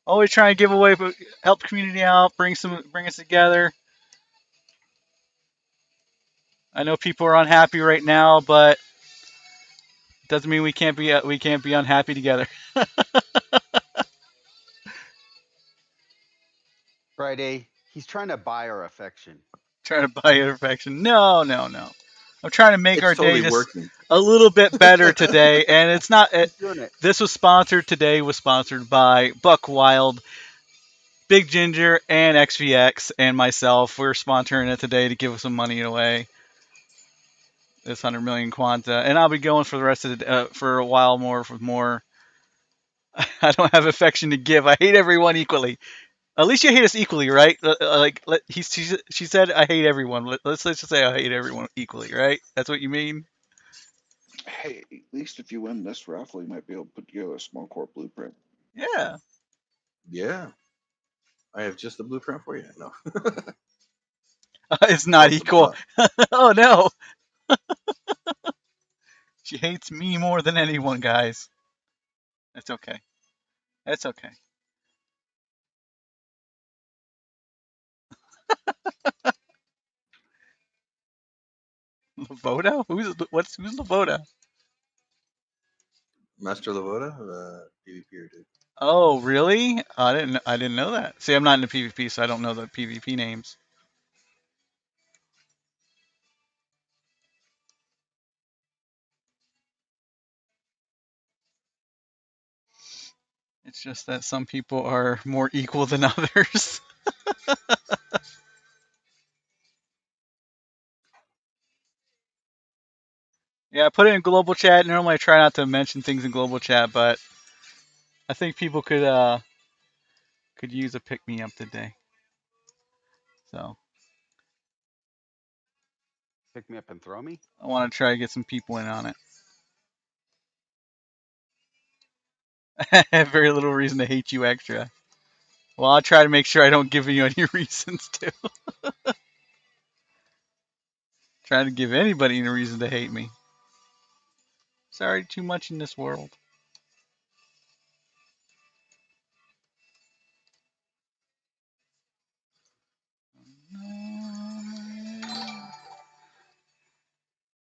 A: Always trying to give away, help the community out, bring us together. I know people are unhappy right now, but doesn't mean we can't be unhappy together.
C: Friday, he's trying to buy our affection.
A: Trying to buy your affection. No, no, no. I'm trying to make
B: It's
A: our day
B: totally
A: just
B: working.
A: a little bit better today, and it's not.
C: He's doing it.
A: This was sponsored by Buck Wild, Big Ginger, and XVX, and myself. We're sponsoring it today to give some money away. This 100 million Quanta, and I'll be going for the rest of the for a while more with more. I don't have affection to give. I hate everyone equally. At least you hate us equally, right? She said, I hate everyone. Let's just say I hate everyone equally, right? That's what you mean?
D: Hey, at least if you win this raffle, you might be able to put together a small core blueprint.
A: Yeah.
B: Yeah. I have just the blueprint for you. No.
A: It's not
B: Off the
A: equal.
B: pot.
A: Oh no. She hates me more than anyone, guys. It's okay. It's okay. Lavoda? Who's Lavoda?
B: Master Lavoda, the PvPer dude.
A: Oh, really? I didn't know that. See, I'm not into PvP, so I don't know the PvP names. It's just that some people are more equal than others. Yeah, I put it in global chat. Normally I try not to mention things in global chat, but I think people could use a pick me up today. So
C: Pick me up and throw me?
A: I want to try to get some people in on it. I have very little reason to hate you extra. Well, I'll try to make sure I don't give you any reasons to. Trying to give anybody any reason to hate me. Sorry, too much in this world.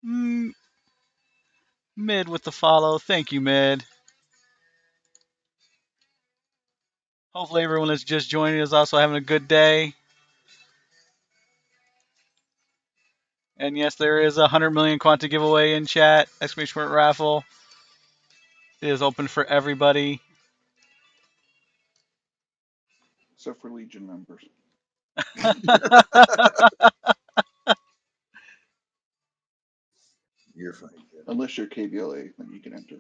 A: Mm, Mid with the follow. Thank you, Mid. Hopefully everyone that's just joining is also having a good day. And yes, there is a 100 million Quanta giveaway in chat. Exclamation point raffle. It is open for everybody.
D: Except for Legion members.
B: You're fine. Kid.
D: Unless you're KBLA, then you can enter.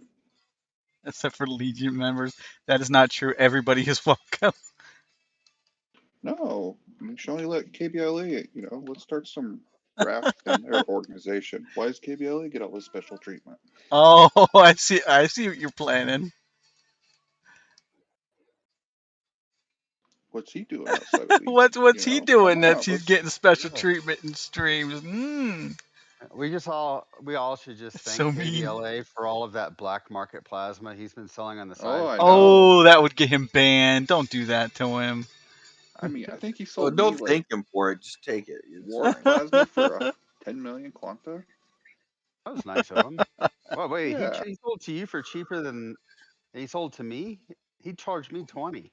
A: Except for Legion members. That is not true. Everybody is welcome.
D: No, you should only let KBLA, let's start some graft in their organization. Why does KBLA get all this special treatment?
A: Oh, I see what you're planning.
D: What's he doing outside of Legion?
A: What's he doing
D: Come
A: that
D: on,
A: he's
D: let's.
A: getting special
C: Yeah.
A: treatment in streams?
C: We all should just thank
A: So mean.
C: KBLA for all of that black market plasma he's been selling on the
D: Oh,
C: side.
D: I know.
A: Oh, that would get him banned. Don't do that to him.
D: I mean, I think he
B: Well,
D: sold me
B: don't
D: like
B: thank him for it. Just take it. It's
D: war
B: fine.
D: plasma for 10 million Quanta.
C: That was nice of him. Well, wait,
D: Yeah.
C: he sold to you for cheaper than he sold to me? He charged me 20.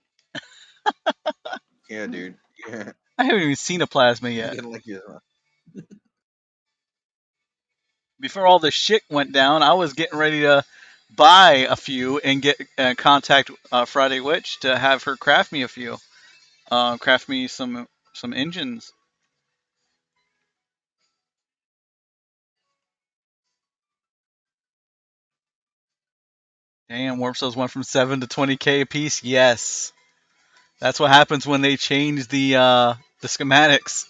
B: Yeah, dude. Yeah.
A: I haven't even seen a plasma
B: I'm
A: yet.
B: getting like you.
A: Before all this shit went down, I was getting ready to buy a few and get contact Friday Witch to have her craft me a few. Craft me some engines. Damn, warp cells went from 7 to 20k a piece. Yes, that's what happens when they change the schematics.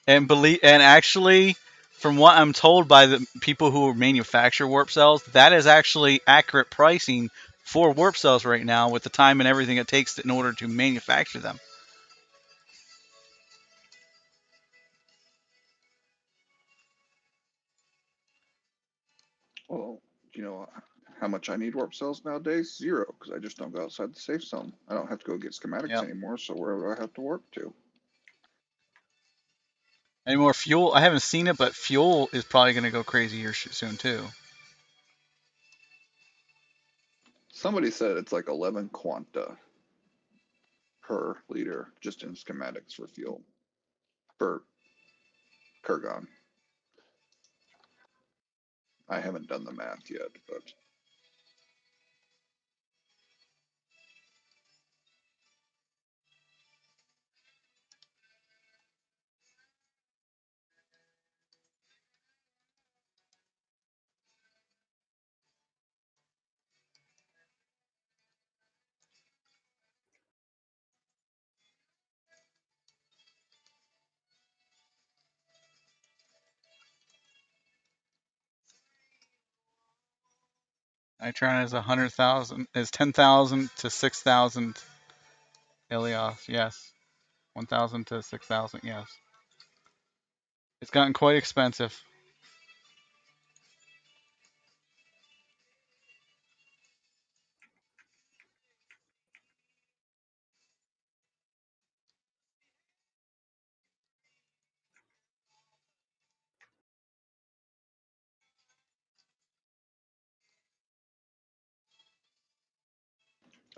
A: And actually, from what I'm told by the people who manufacture warp cells, that is actually accurate pricing for warp cells right now with the time and everything it takes in order to manufacture them.
D: Well, do you know how much I need warp cells nowadays? Zero, because I just don't go outside the safe zone. I don't have to go get schematics
A: Yep.
D: anymore, so where do I have to warp to?
A: Any more fuel? I haven't seen it, but fuel is probably going to go crazy here soon too.
D: Somebody said it's like 11 Quanta per liter just in schematics for fuel for Kurgan. I haven't done the math yet, but
A: Nitron is 100,000. Is 10,000 to 6,000 Ilios. Yes, 1,000 to 6,000. Yes, it's gotten quite expensive.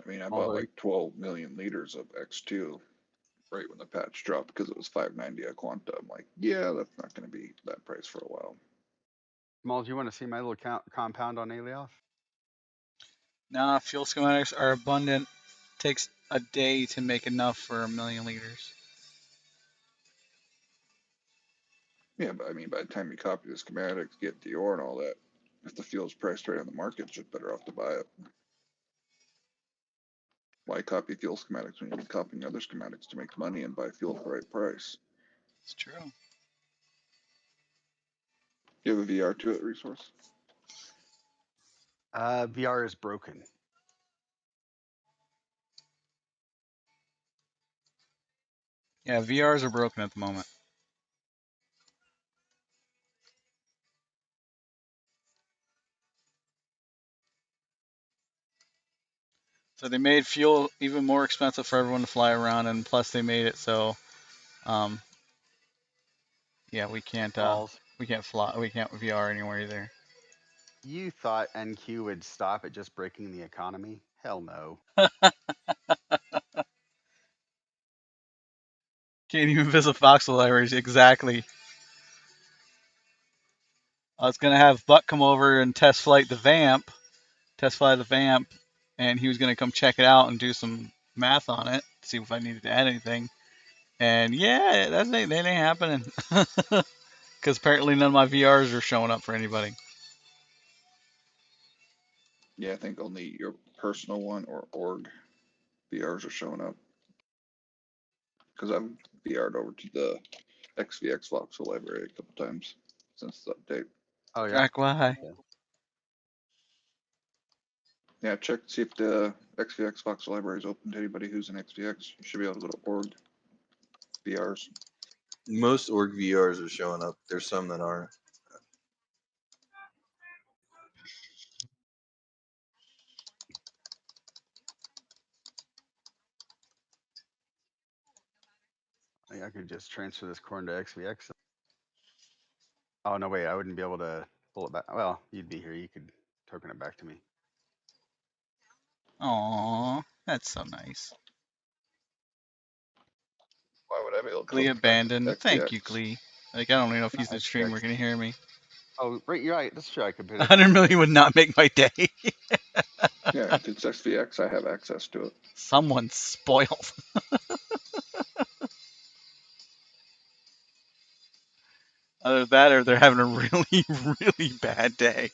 D: I mean, I bought
C: Although,
D: like 12 million liters of X2 right when the patch dropped because it was 590 a Quanta. I'm like, yeah, that's not going to be that price for a while.
C: Smalls, you want to see my little compound on Alioth?
A: Nah, fuel schematics are abundant. Takes a day to make enough for 1,000,000 liters.
D: Yeah, but I mean, by the time you copy the schematics, get the ore and all that, if the fuel's priced right on the market, it's just better off to buy it. Why copy fuel schematics when you can copy other schematics to make money and buy fuel at the right price?
A: It's true.
D: You have a VR to it resource?
C: VR is broken.
A: Yeah, VRs are broken at the moment. So they made fuel even more expensive for everyone to fly around, and plus they made it so, um, yeah, we can't
C: Smalls.
A: fly, we can't VR anywhere either.
C: You thought NQ would stop at just breaking the economy? Hell no.
A: Can't even visit voxel libraries. Exactly. I was gonna have Buck come over and test fly the vamp, and he was gonna come check it out and do some math on it, see if I needed to add anything. And yeah, that ain't happening. Because apparently none of my VRs are showing up for anybody.
D: Yeah, I think only your personal one or org VRs are showing up. Because I've VR'd over to the XVX voxel library a couple times since the update.
C: Oh yeah.
A: Jack, why?
C: Okay.
D: Yeah, check see if the XVX voxel library is open to anybody who's in XVX. You should be able to go to org VRs.
B: Most org VRs are showing up. There's some that aren't.
C: I could just transfer this corn to XVX. Oh no, wait, I wouldn't be able to pull it back. Well, you'd be here. You could token it back to me.
A: Aw, that's so nice.
D: Why would I be able to
A: Glee
D: token back to
A: abandoned. Thank you,
D: XVX?
A: Glee. Like, I don't even know if
C: Not
A: he's in stream or
C: XVX.
A: can hear me.
C: Oh, right, you're right. That's true. I could put it
A: 100
C: to
A: million would not make my day.
D: Yeah, if it's XVX, I have access to it.
A: Someone's spoiled. Either that or they're having a really, really bad day.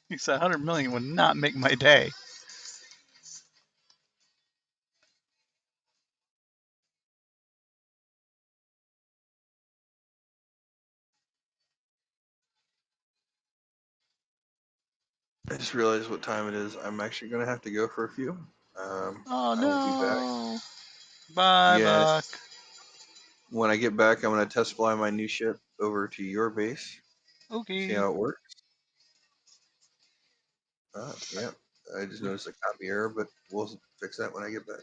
A: He said 100 million would not make my day.
B: I just realized what time it is. I'm actually gonna have to go for a few.
A: Oh
B: I will be back.
A: no. Bye,
B: Yeah,
A: Buck.
B: when I get back, I'm gonna test fly my new ship over to your base, see
A: Okay.
B: how it works. Yeah. I just noticed a copy error, but we'll fix that when I get back.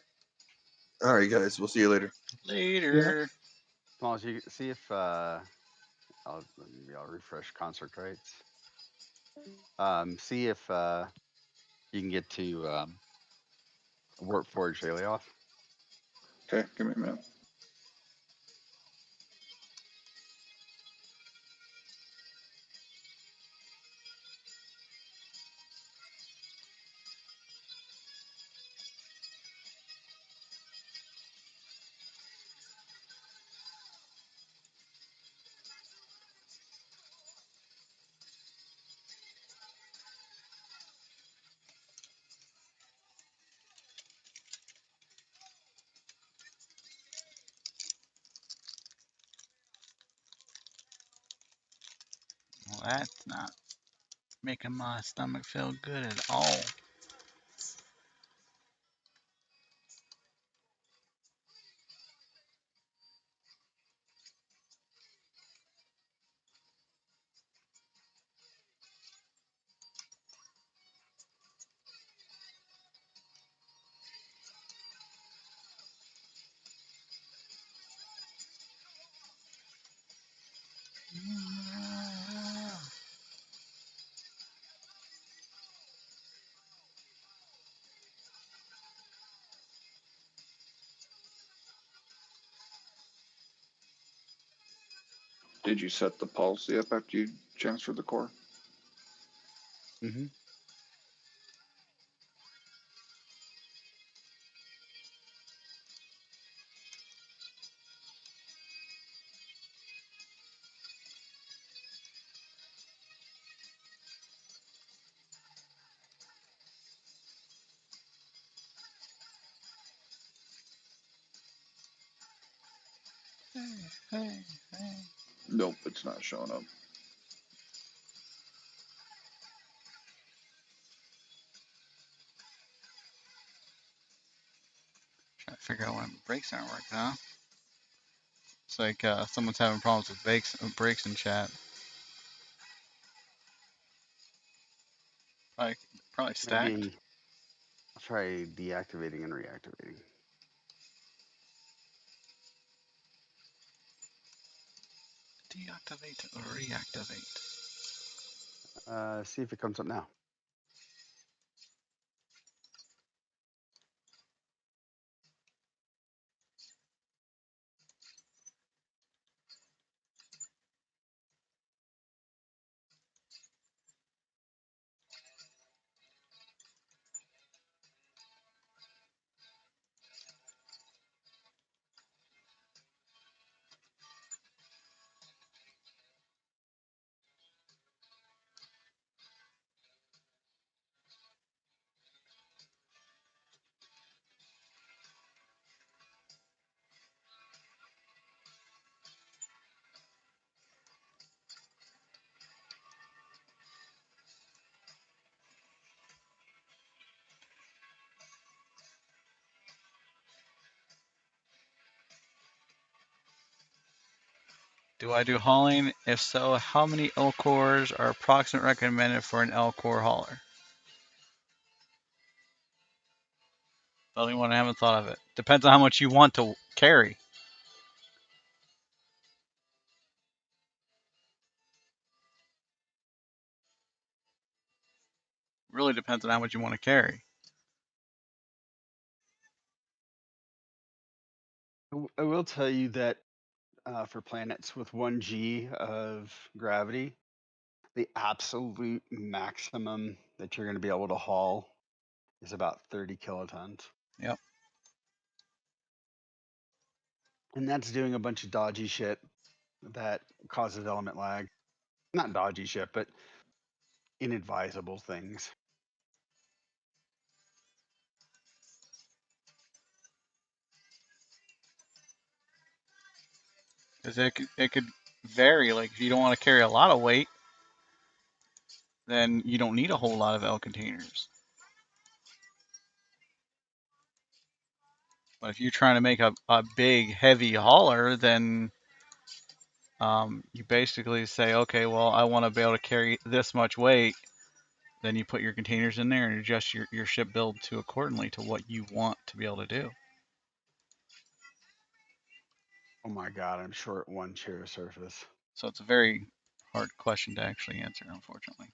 B: All right, guys. We'll see you later.
F: Yeah.
A: Later.
C: Small as you see if maybe I'll refresh concert rights. See if you can get to Warp Forge daily off.
D: Okay, give me a minute.
A: Well, that's not making my stomach feel good at all.
D: Did you set the policy up after you transferred the core?
C: Mm-hmm.
A: hey.
D: Nope, it's not showing up.
A: Trying to figure out why my brakes aren't working, huh? It's like someone's having problems with brakes in chat. Probably stacked.
C: Maybe I'll try deactivating and reactivating.
A: Deactivate or reactivate.
C: See if it comes up now.
A: Do I do hauling? If so, how many L cores are approximate recommended for an L core hauler? The only one I haven't thought of it. Depends on how much you want to carry. Really depends on how much you want to carry.
C: I will tell you that for planets with 1G of gravity, the absolute maximum that you're going to be able to haul is about 30 kilotons.
A: Yep.
C: And that's doing a bunch of dodgy shit that causes element lag. Not dodgy shit, but inadvisable things.
A: Because it could vary. Like if you don't want to carry a lot of weight, then you don't need a whole lot of L containers. But if you're trying to make a big, heavy hauler, then you basically say, okay, well, I want to be able to carry this much weight. Then you put your containers in there and adjust your ship build to accordingly to what you want to be able to do.
C: Oh my god, I'm short one chair surface.
A: So it's a very hard question to actually answer, unfortunately.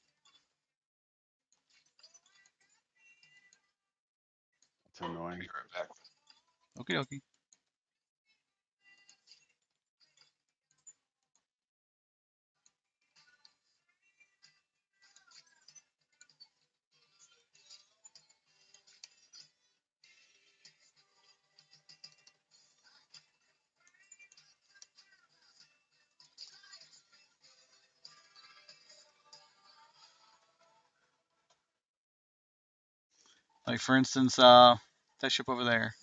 C: It's annoying.
B: Be right back.
A: Okie dokie. Like for instance, that ship over there.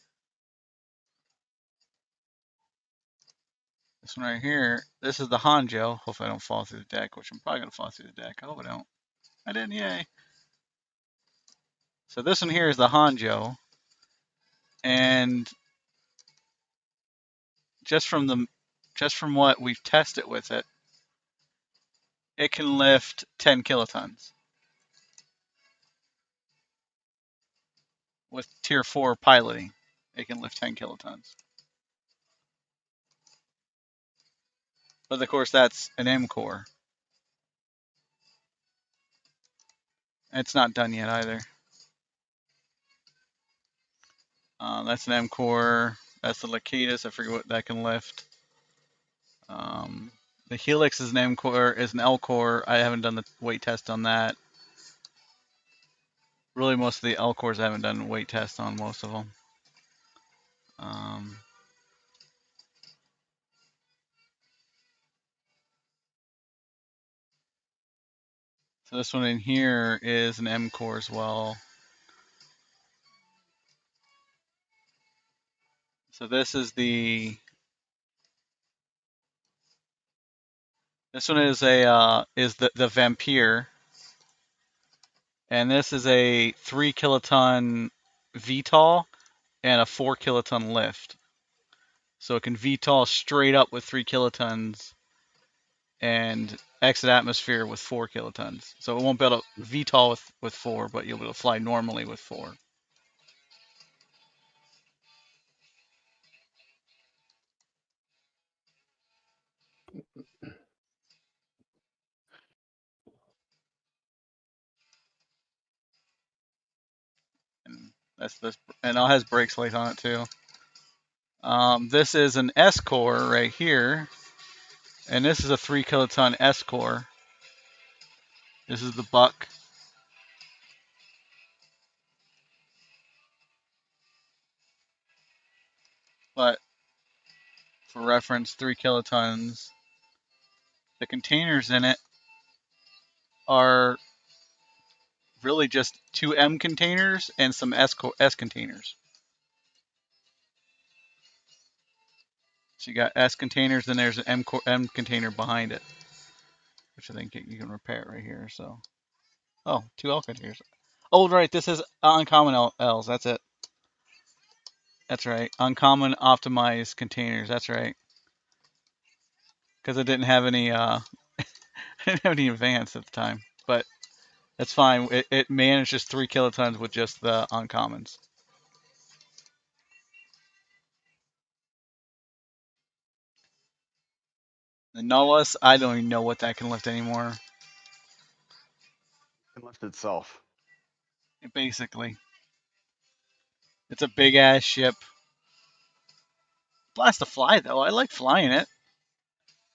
A: This one right here, this is the Hanjo. Hopefully I don't fall through the deck, which I'm probably going to fall through the deck. I hope I don't. I didn't, yay. So this one here is the Hanjo. And just from what we've tested with it, it can lift 10 kilotons. With tier 4 piloting, it can lift 10 kilotons. But of course that's an M core. It's not done yet either. That's an M core. That's the Lakitas. I forget what that can lift. The Helix is an M core, is an L core. I haven't done the weight test on that. Really, most of the L cores I haven't done weight tests on most of them. So this one in here is an M core as well. So this is the This one is the Vampire, and this is a 3 kiloton VTOL and a 4 kiloton lift. So it can VTOL straight up with 3 kilotons and exit atmosphere with 4 kilotons. So it won't be able to VTOL with 4, but you'll be able to fly normally with 4. And that's this, and it has brakes light on it too. This is an S core right here, and this is a 3 kiloton S core. This is the Buck. But for reference, 3 kilotons. The containers in it are really just 2 M containers and some S containers. So you got S containers, and there's an M container behind it, which I think you can repair right here. So, oh, 2 L containers. Oh, right, this is uncommon L's. That's it. That's right. Uncommon optimized containers. That's right. Because I didn't have any didn't have any advanced at the time, but that's fine. It manages 3 kilotons with just the uncommons. The Nautilus, I don't even know what that can lift anymore.
C: It can lift itself.
A: Basically, it's a big ass ship. Blast to fly though. I like flying it.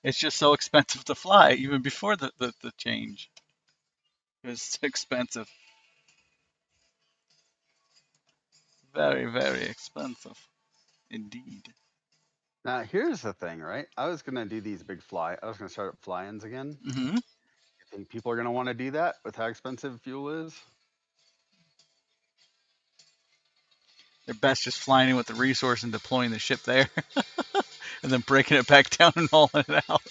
A: It's just so expensive to fly, even before the change. It was expensive. Very, very expensive. Indeed.
C: Now, here's the thing, right? I was going to do these big I was going to start up fly-ins again.
A: Mm-hmm.
C: You think people are going to want to do that with how expensive fuel is?
A: They're best just flying in with the resource and deploying the ship there. And then breaking it back down and hauling it out.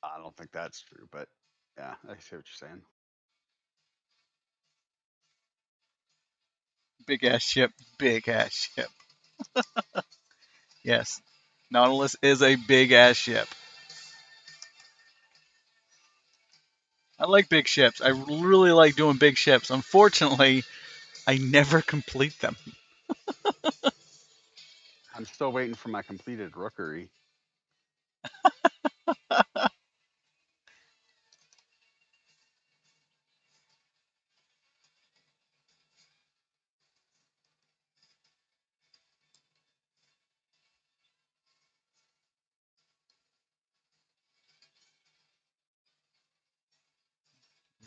C: I don't think that's true, but yeah, I see what you're saying.
A: Big ass ship. Big ass ship. Yes. Nautilus is a big ass ship. I like big ships. I really like doing big ships. Unfortunately, I never complete them.
C: I'm still waiting for my completed rookery. I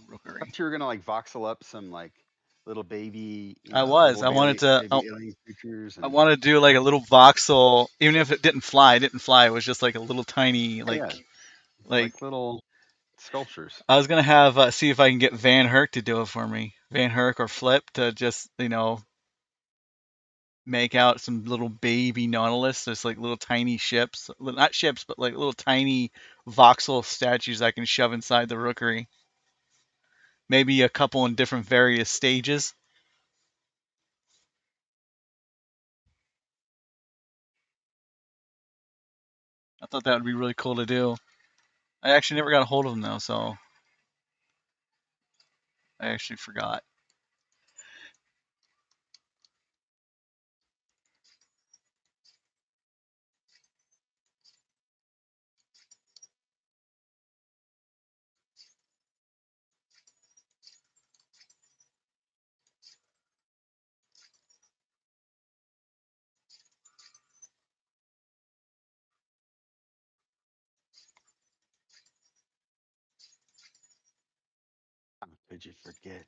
A: Rookery.
C: thought you were gonna like voxel up some like little baby,
A: I was.
C: little
A: I wanted to.
C: baby alien creatures,
A: I
C: and
A: wanted to do like a little voxel, even if it didn't fly. It didn't fly. It was just like a little tiny,
C: yeah,
A: like.
C: like little sculptures.
A: I was gonna have see if I can get Van Herk to do it for me. Van Herk or Flip to just make out some little baby Nautilus, just like little tiny ships, not ships, but like little tiny voxel statues I can shove inside the rookery. Maybe a couple in different various stages. I thought that would be really cool to do. I actually never got a hold of them though, so I actually forgot.
C: How could you forget?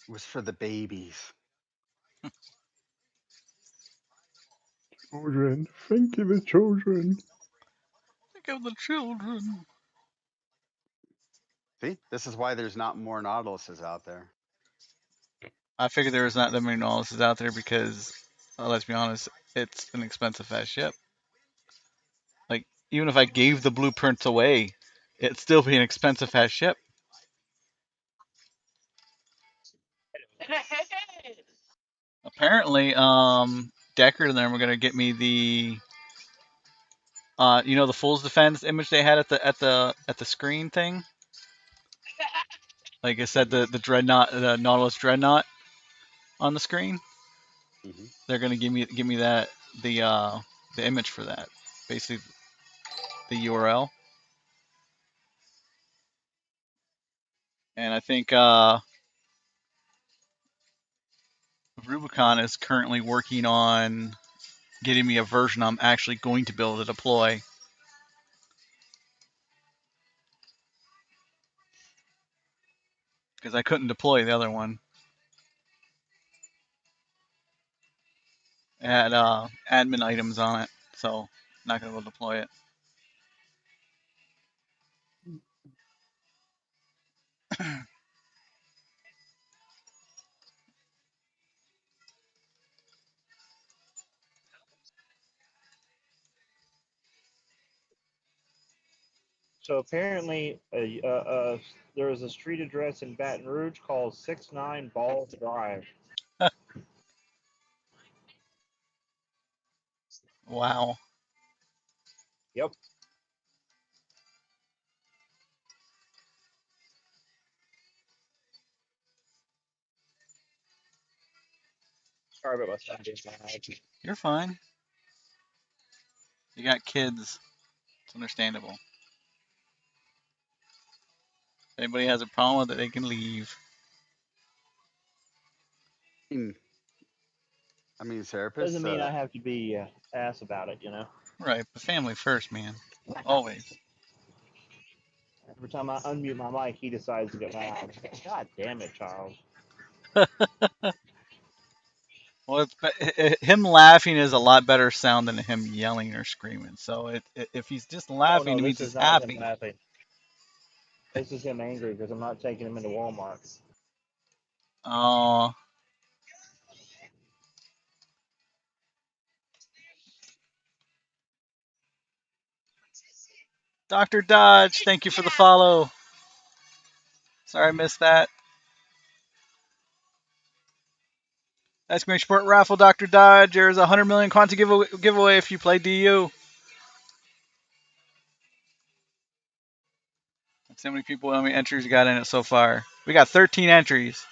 C: It was for the babies.
F: Children, think of the children.
A: Think of the children.
C: See, this is why there's not more Nautiluses out there.
A: I figured there was not that many Nautiluses out there because, let's be honest, it's an expensive ass ship. even if I gave the blueprints away, it'd still be an expensive ass ship. Apparently, Deckard and them were gonna get me the the Fool's Defense image they had at the screen thing. Like I said, the dreadnought, the Nautilus dreadnought on the screen.
C: Mm-hmm.
A: They're gonna give me that the image for that, basically the URL. And I think Rubicon is currently working on getting me a version I'm actually going to be able to deploy. Because I couldn't deploy the other one. It had admin items on it, so not gonna be able to deploy it.
G: So apparently, there is a street address in Baton Rouge called 69 Balls Drive.
A: Wow.
G: Yep. Sorry about my son being loud.
A: You're fine. You got kids. It's understandable. If anybody has a problem with it, they can leave.
C: I mean, therapists.
G: Doesn't mean I have to be ass about it, you know.
A: Right, but family first, man. Always.
G: Every time I unmute my mic, he decides to get loud. God damn it, Charles.
A: Well, him laughing is a lot better sound than him yelling or screaming. So if he's just
G: Oh
A: laughing,
G: no,
A: it means
G: this
A: he's
G: is not him
A: happy.
G: laughing. This is him angry because I'm not taking him into Walmart.
A: Oh, Dr. Dodge, thank you for the follow. Sorry I missed that. Exclamation Sport raffle, Dr. Dodge. There's a 100 million quantity giveaway if you play DU. That's how many people, how many entries you got in it so far. We got 13 entries.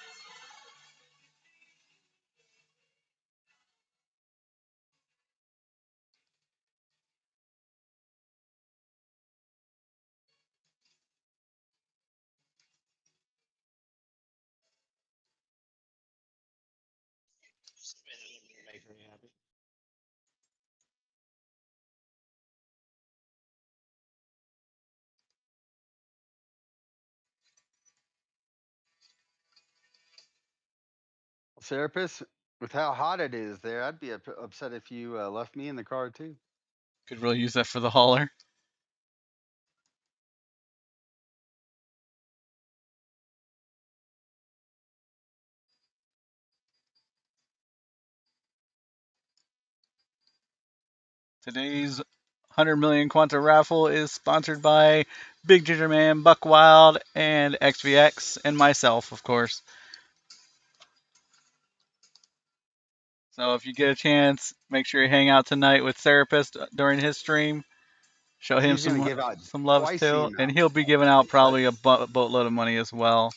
C: Therapist, with how hot it is there, I'd be upset if you left me in the car too.
A: Could really use that for the hauler. Today's 100 million Quanta raffle is sponsored by Big Ginger Man, Buck Wild, and XVX, and myself, of course. So if you get a chance, make sure you hang out tonight with Therapist during his stream. Show him
C: He's gonna give out
A: some loves
C: twice the
A: too, and
C: amount.
A: he'll be giving out probably a boatload of money as well.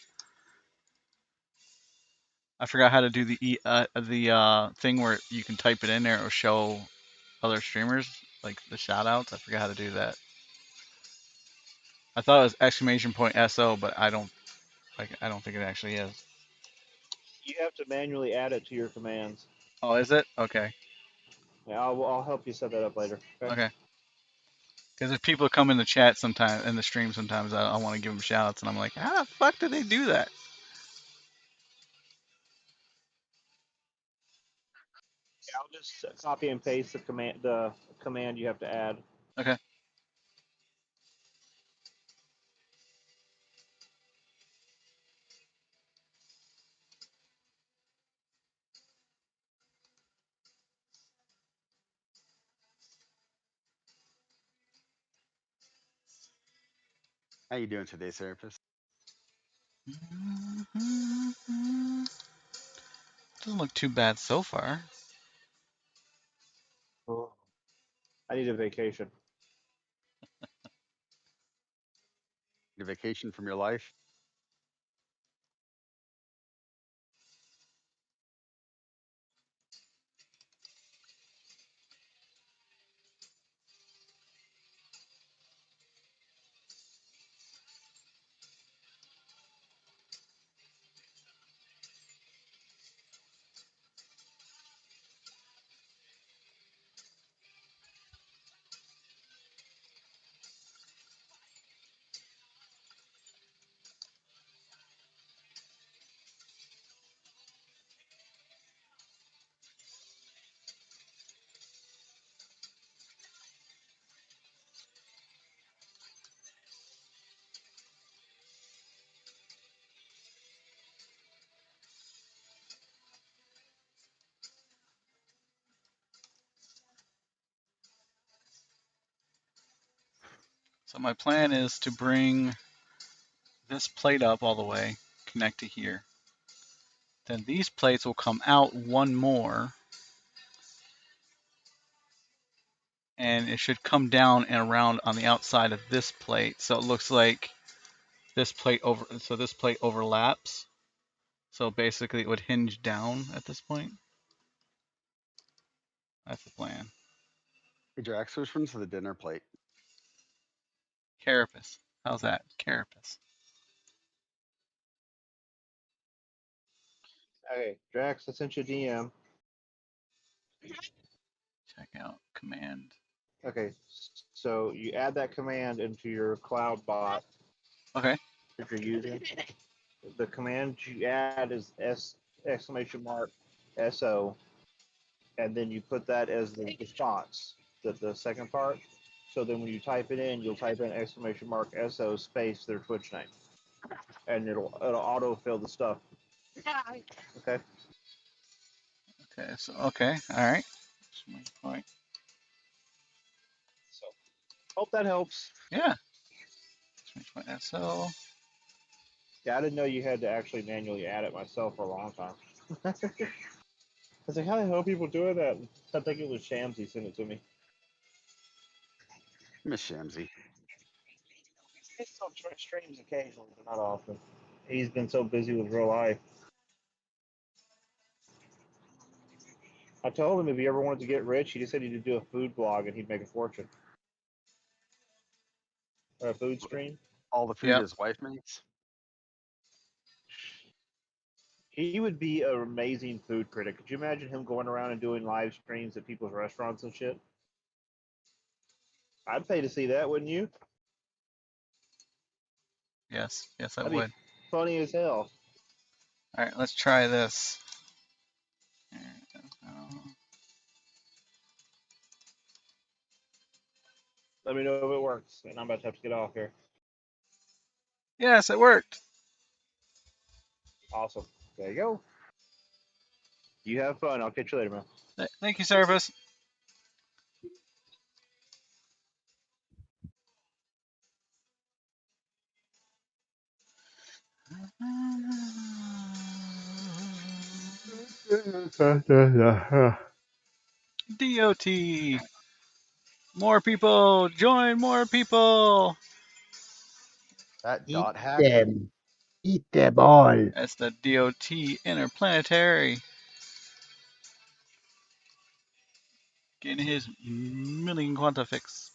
A: I forgot how to do the thing where you can type it in there or show other streamers like the shout outs. I forgot how to do that. I thought it was exclamation point SO, but I don't think it actually is.
G: You have to manually add it to your commands.
A: Oh, is it? Okay.
G: Yeah, I'll help you set that up later.
A: Okay. Because if people come in the chat sometimes, in the stream sometimes, I want to give them shout outs, and I'm like, how the fuck did they do that?
G: Yeah, I'll just copy and paste the command you have to add.
A: Okay.
C: How you doing today, Serapis?
A: Doesn't look too bad so far.
G: Oh, I need a vacation.
C: Your vacation from your life?
A: So my plan is to bring this plate up all the way, connect to here. Then these plates will come out one more, and it should come down and around on the outside of this plate. So it looks like this plate overlaps. So basically it would hinge down at this point. That's the plan.
C: Hey, Drax, which one's the dinner plate?
A: Carapace. How's that? Carapace.
G: Okay, Drax, I sent you a DM.
A: Check out command.
G: Okay, so you add that command into your cloud bot
A: Okay.
G: that you're using. The command you add is !SO, and then you put that as the response, the second part. So then when you type it in, you'll type in !SO space their Twitch name, and it'll auto fill the stuff. Okay.
A: Okay. So okay. All right. Point.
G: So hope that helps.
A: Yeah. So
G: Yeah, I didn't know you had to actually manually add it myself for a long time. I was like, how the hell are people doing that? I think it was Shamsy sent it to me.
C: Miss Shamsy.
G: He still streams occasionally, but not often. He's been so busy with real life. I told him if he ever wanted to get rich, he just said he'd do a food blog and he'd make a fortune. Or a food stream.
C: All the food
A: yep.
C: his wife makes?
G: He would be an amazing food critic. Could you imagine him going around and doing live streams at people's restaurants and shit? I'd pay to see that, wouldn't you?
A: Yes. Yes, I
G: That'd
A: would.
G: be funny as hell.
A: All right. Let's try this.
G: Let me know if it works. And I'm about to have to get off here.
A: Yes, it worked.
G: Awesome. There you go. You have fun. I'll catch you later, man.
A: Thank you, Service. DOT. More people. Join more people.
C: That
F: Eat
C: dot hack?
F: them. Eat them all.
A: That's the DOT Interplanetary. Getting his million quanta fix.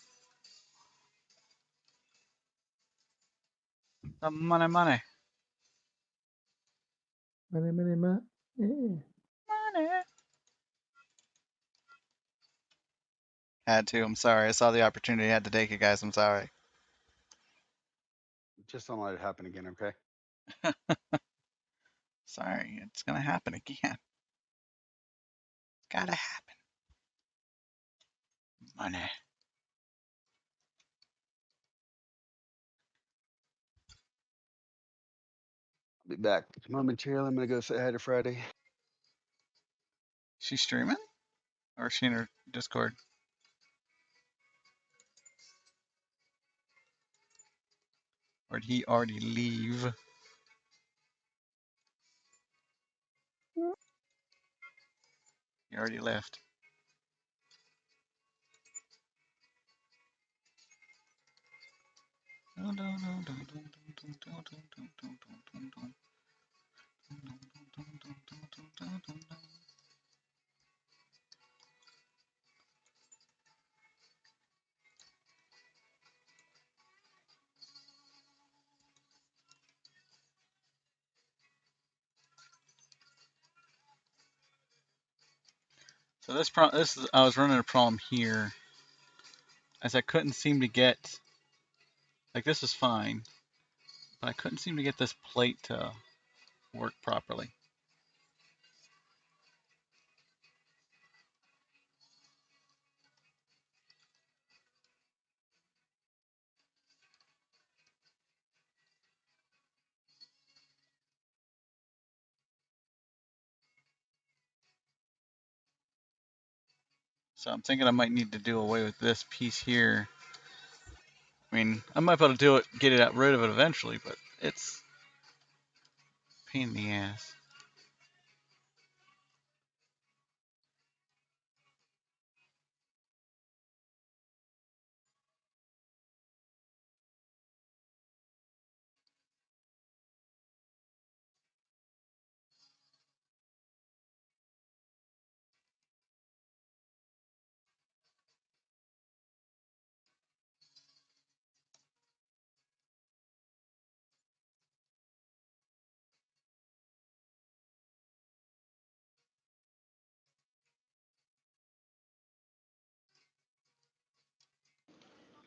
A: The money, money.
F: Money. Yeah.
A: Money. Had to. I'm sorry. I saw the opportunity. I had to take it, guys. I'm sorry.
C: Just don't let it happen again, okay?
A: Sorry. It's going to happen again. Gotta happen. Money.
C: I'll be back momentarily. I'm going to go say hi to Friday.
A: She's streaming? Or is she in her Discord? Or did he already leave? He already left. So I was running a problem here, as I couldn't seem to get, like, this is fine, but I couldn't seem to get this plate to work properly. So I'm thinking I might need to do away with this piece here. I mean, I might be able to get it rid of it eventually, but it's a pain in the ass.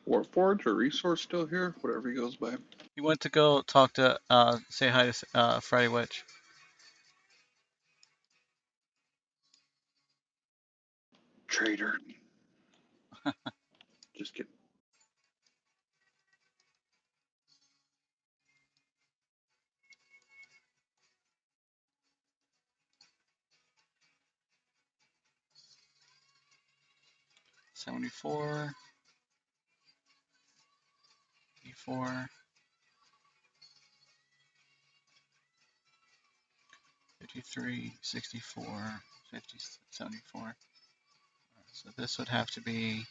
D: Warforged or Resource still here? Whatever he goes by.
A: He went to go talk to, say hi to Friday Witch.
D: Traitor. Just kidding.
A: $74, $84, 53, 64, 50, 74. So this would have to be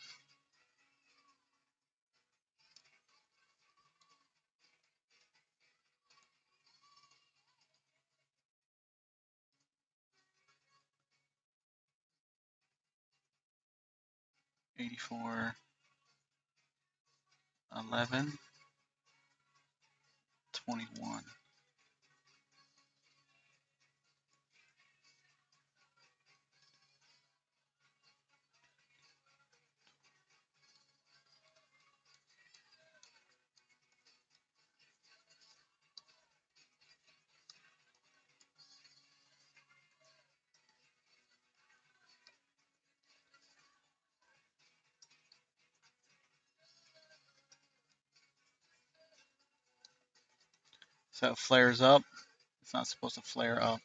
A: 84, 11, 21. So it flares up. It's not supposed to flare up.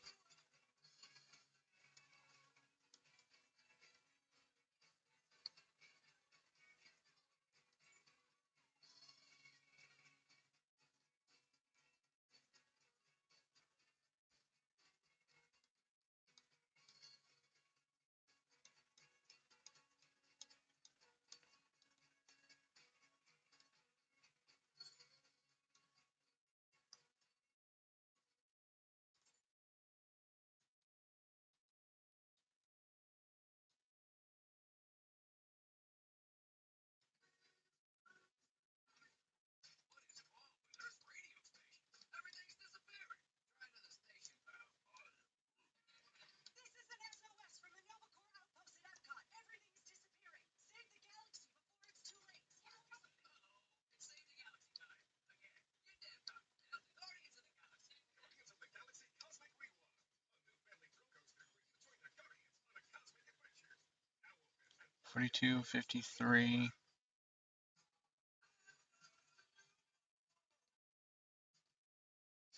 A: $42, 53.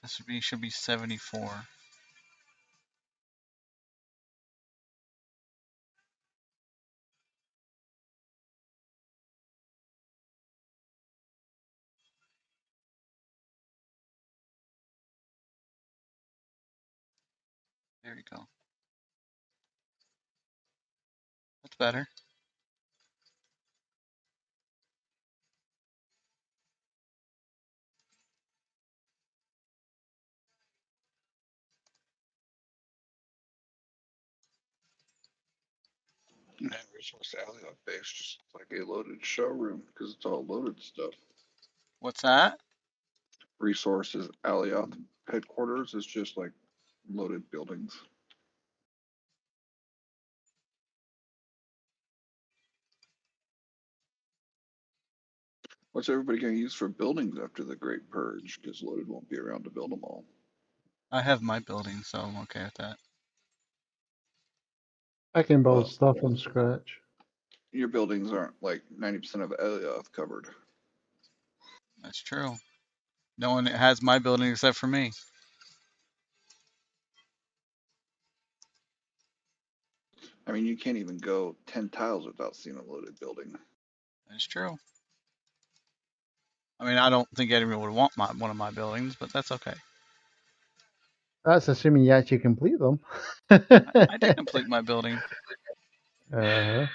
A: This should be 74. There you go. That's better.
D: And Resource Alley on base just like a loaded showroom because it's all loaded stuff.
A: What's that?
D: Resources Alioth headquarters is just like loaded buildings. What's everybody going to use for buildings after the Great Purge? Because loaded won't be around to build them all.
A: I have my building, so I'm okay with that.
F: I can build
D: Well,
F: stuff from scratch.
D: your buildings aren't like 90% of Alioth covered.
A: That's true. No one has my building except for me.
D: I mean, you can't even go 10 tiles without seeing a loaded building.
A: That's true. I mean, I don't think anyone would want one of my buildings, but that's okay.
F: That's assuming you actually complete them.
A: I did complete my building.
F: uh,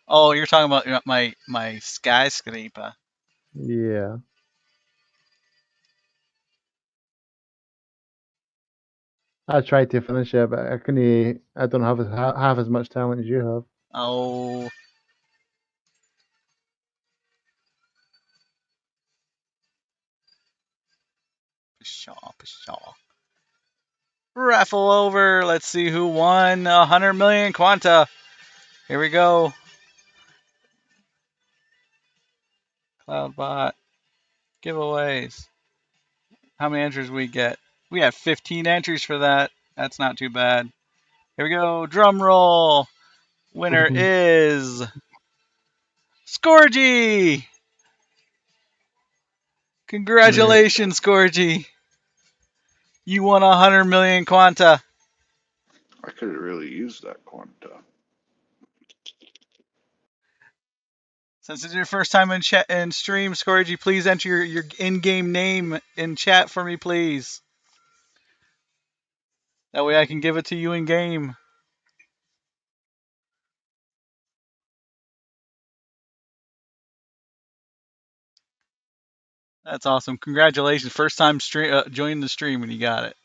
A: Oh, you're talking about my skyscraper.
F: yeah. I tried to finish it, but I couldn't. I don't have half as much talent as you have.
A: Oh, pshaw, pshaw. Raffle over. Let's see who won 100 million Quanta. Here we go. Cloudbot giveaways. How many entries we get? We have 15 entries for that. That's not too bad. Here we go. Drum roll. Winner is Scorgy. Congratulations, Scorgy. You won 100 million Quanta.
D: I could have really used that quanta.
A: Since it's your first time in chat and stream, Scorgy, please enter your in-game name in chat for me, please. That way I can give it to you in game. That's awesome. Congratulations. First time joining the stream when you got it.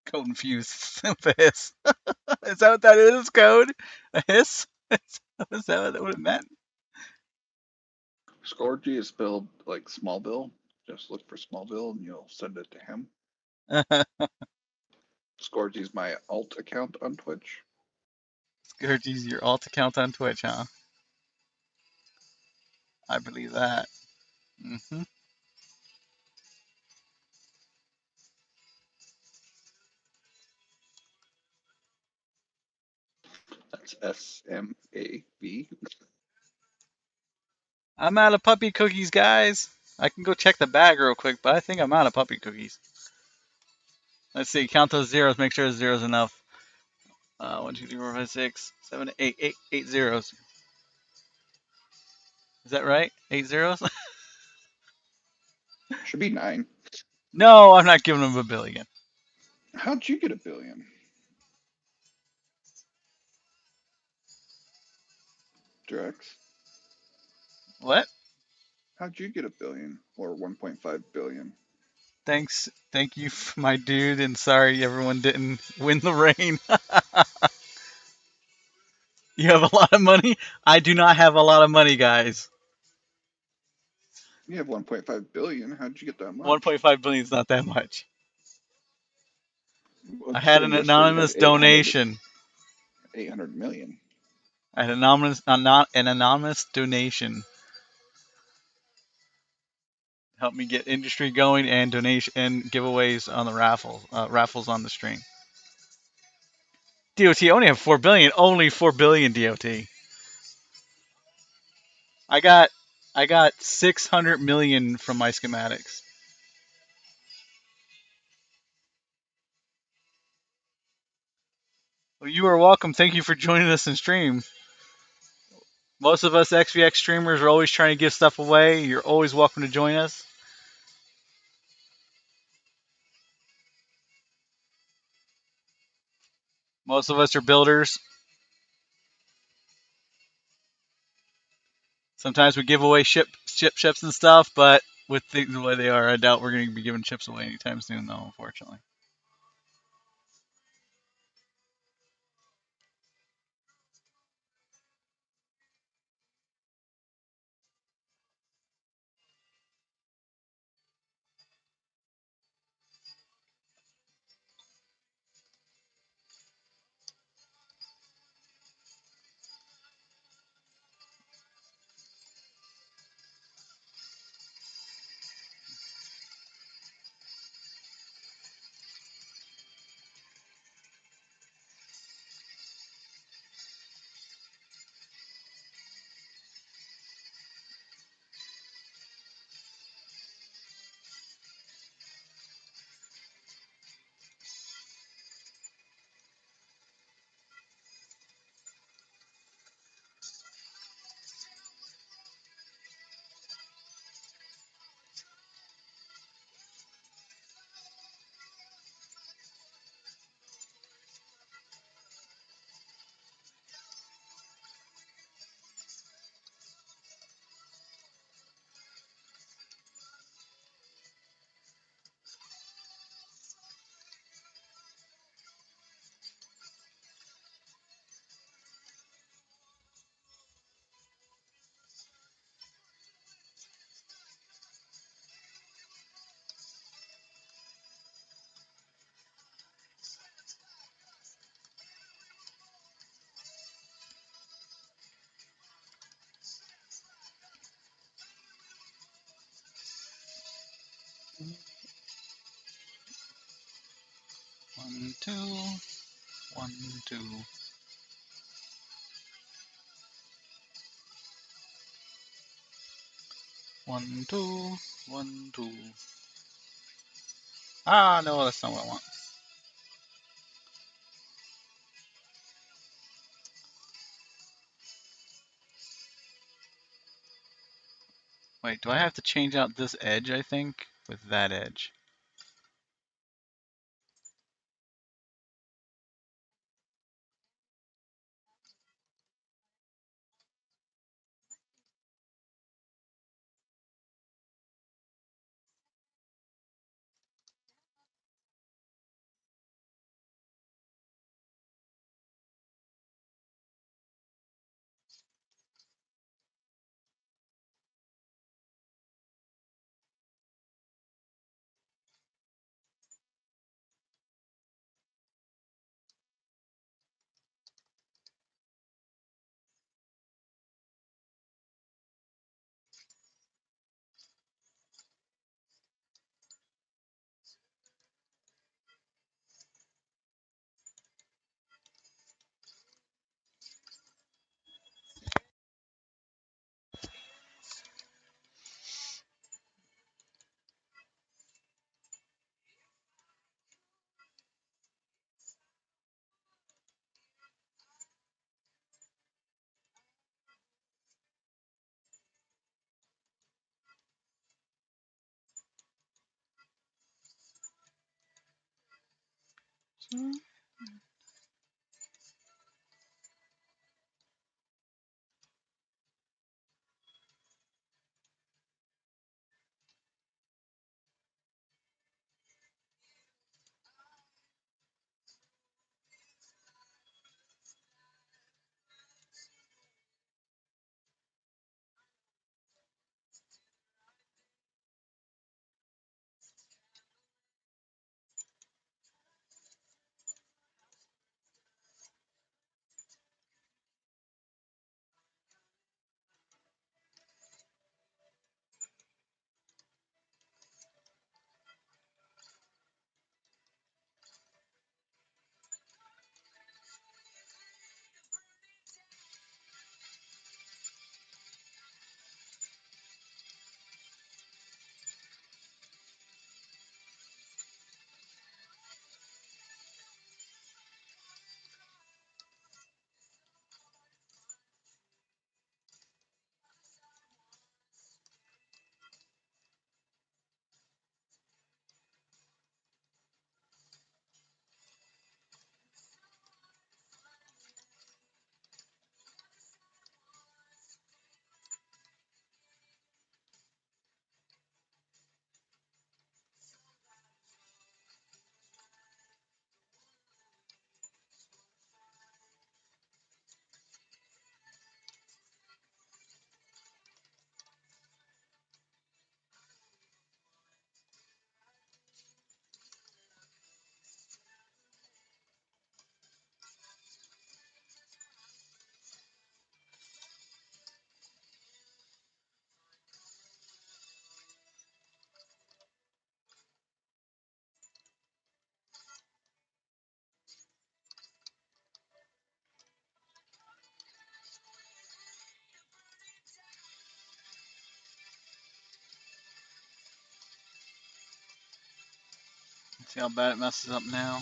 A: Code infused with a hiss. Is that what that is, code? A hiss? Is that what it meant?
D: Scorgy is spelled like small bill. Just look for small bill and you'll send it to him. Scorgy's my alt account on Twitch.
A: Scourgy's your alt account on Twitch, huh? I believe that. Mm-hmm.
D: That's SMAB.
A: I'm out of puppy cookies, guys. I can go check the bag real quick, but I think I'm out of puppy cookies. Let's see. Count those zeros. Make sure the zeros enough. 1, 2, 3, 4, 5, 6, 7, 8. 8 zeros. Is that right? 8 zeros?
D: Should be 9.
A: No, I'm not giving them a billion.
D: How'd you get a billion? Drex?
A: What?
D: How'd you get a billion or 1.5 billion?
A: Thanks. Thank you, my dude, and sorry everyone didn't win the rain. You have a lot of money? I do not have a lot of money, guys.
D: You have 1.5 billion. How'd you get that much?
A: 1.5 billion is not that much.
D: Well,
A: I
D: you
A: had
D: said
A: an
D: yesterday you had
A: anonymous donation.
D: 800 million.
A: I had an anonymous donation. Help me get industry going and donation and giveaways on the raffles on the stream. DOT only have 4 billion. Only 4 billion DOT. I got 600 million from my schematics. Well, you are welcome. Thank you for joining us in stream. Most of us XVX streamers are always trying to give stuff away. You're always welcome to join us. Most of us are builders. Sometimes we give away ships and stuff, but with things the way they are, I doubt we're going to be giving ships away anytime soon, though, unfortunately. One, two, one, two. One, two, one, two. Ah, no, that's not what I want. Wait, do I have to change out this edge, I think, with that edge? See how bad it messes up now.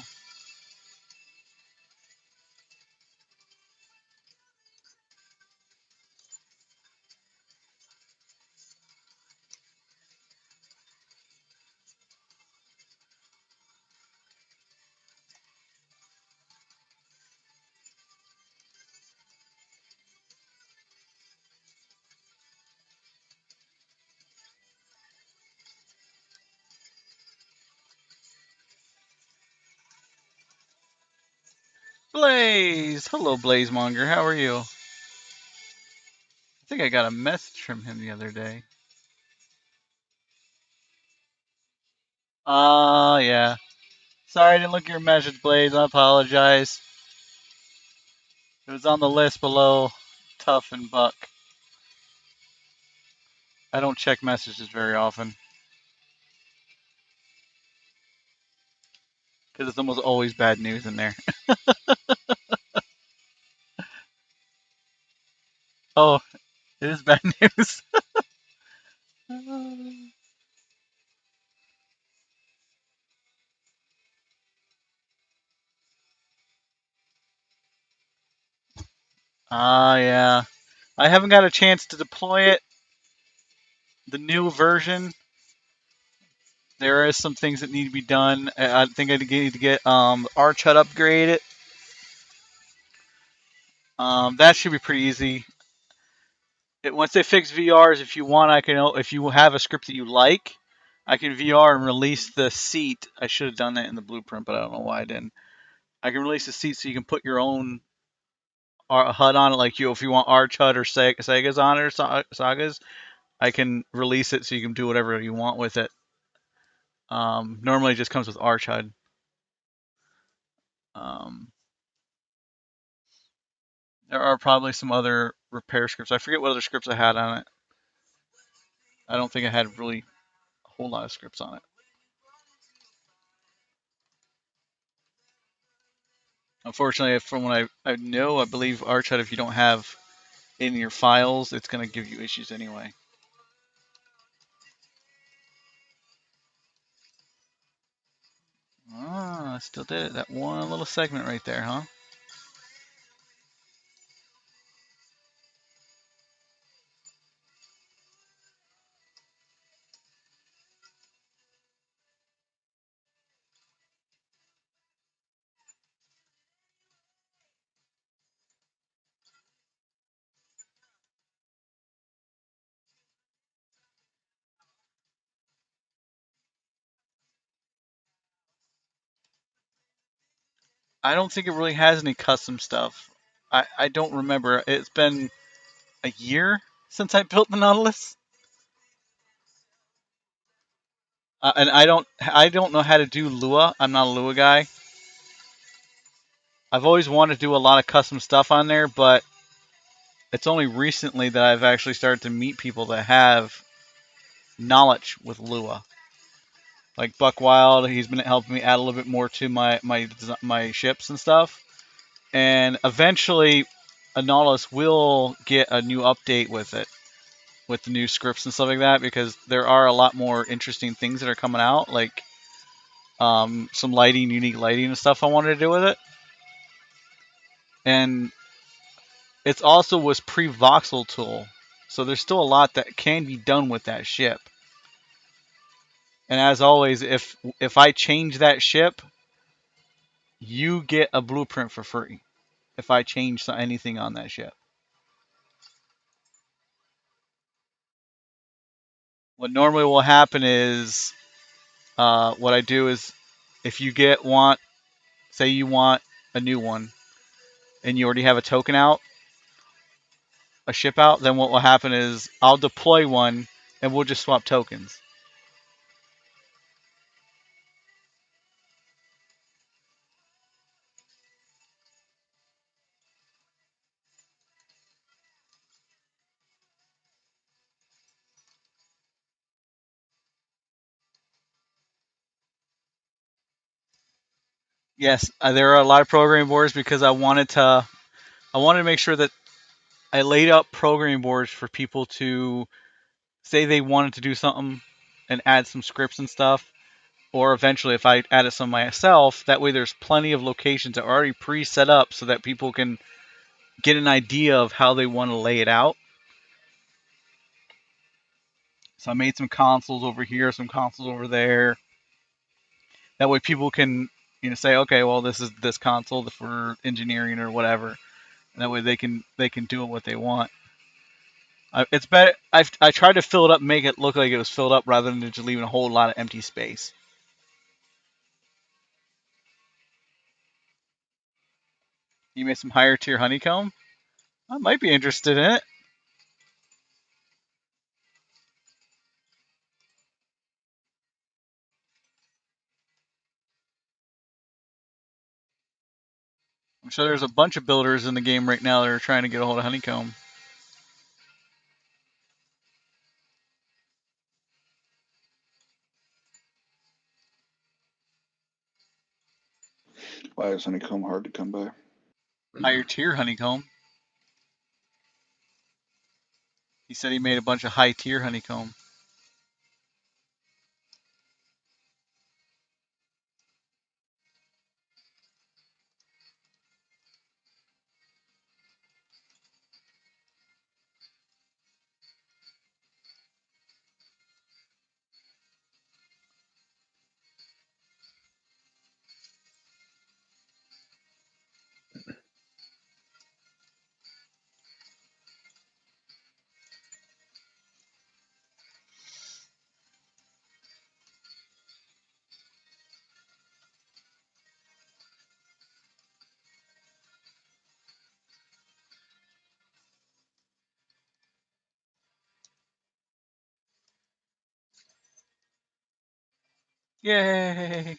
A: Blaze! Hello, Blazemonger. How are you? I think I got a message from him the other day. Yeah. Sorry I didn't look at your message, Blaze. I apologize. It was on the list below Tough and Buck. I don't check messages very often. Because it's almost always bad news in there. Oh, it is bad news. Yeah. I haven't got a chance to deploy it. The new version. There is some things that need to be done. I think I need to get Arch HUD upgraded. That should be pretty easy. Once they fix VRs, if you want, if you have a script that you like, I can VR and release the seat. I should have done that in the blueprint, but I don't know why I didn't. I can release the seat so you can put your own HUD on it, like if you want Arch HUD or Sega's on it or Sagas, I can release it so you can do whatever you want with it. Normally, it just comes with Arch HUD. There are probably some other repair scripts. I forget what other scripts I had on it. I don't think I had really a whole lot of scripts on it. Unfortunately, from what I know, I believe Arch HUD, if you don't have in your files, it's going to give you issues anyway. I still did it. That one little segment right there, huh? I don't think it really has any custom stuff. I don't remember. It's been a year since I built the Nautilus. And I don't know how to do Lua. I'm not a Lua guy. I've always wanted to do a lot of custom stuff on there, but it's only recently that I've actually started to meet people that have knowledge with Lua. Like Buck Wild, he's been helping me add a little bit more to my ships and stuff. And eventually, a Nautilus will get a new update with it, with the new scripts and stuff like that, because there are a lot more interesting things that are coming out, like some lighting, unique lighting and stuff I wanted to do with it. And it's also was pre-voxel tool, so there's still a lot that can be done with that ship. And as always, if I change that ship, you get a blueprint for free if I change anything on that ship. What normally will happen is, what I do is, if you say you want a new one, and you already have a token out, a ship out, then what will happen is I'll deploy one, and we'll just swap tokens. Yes, there are a lot of programming boards because I wanted to make sure that I laid out programming boards for people to say they wanted to do something and add some scripts and stuff. or eventually if I add it some myself, that way there's plenty of locations that are already pre-set up so that people can get an idea of how they want to lay it out. So I made some consoles over here, some consoles over there. That way people can, say, okay, well, this is this console for engineering or whatever. And that way they can do it what they want. It's better. I tried to fill it up, make it look like it was filled up, rather than just leaving a whole lot of empty space. You made some higher tier honeycomb. I might be interested in it. I'm sure there's a bunch of builders in the game right now that are trying to get a hold of honeycomb.
D: Why is honeycomb hard to come by?
A: Higher tier honeycomb. He said he made a bunch of high tier honeycomb. Yay!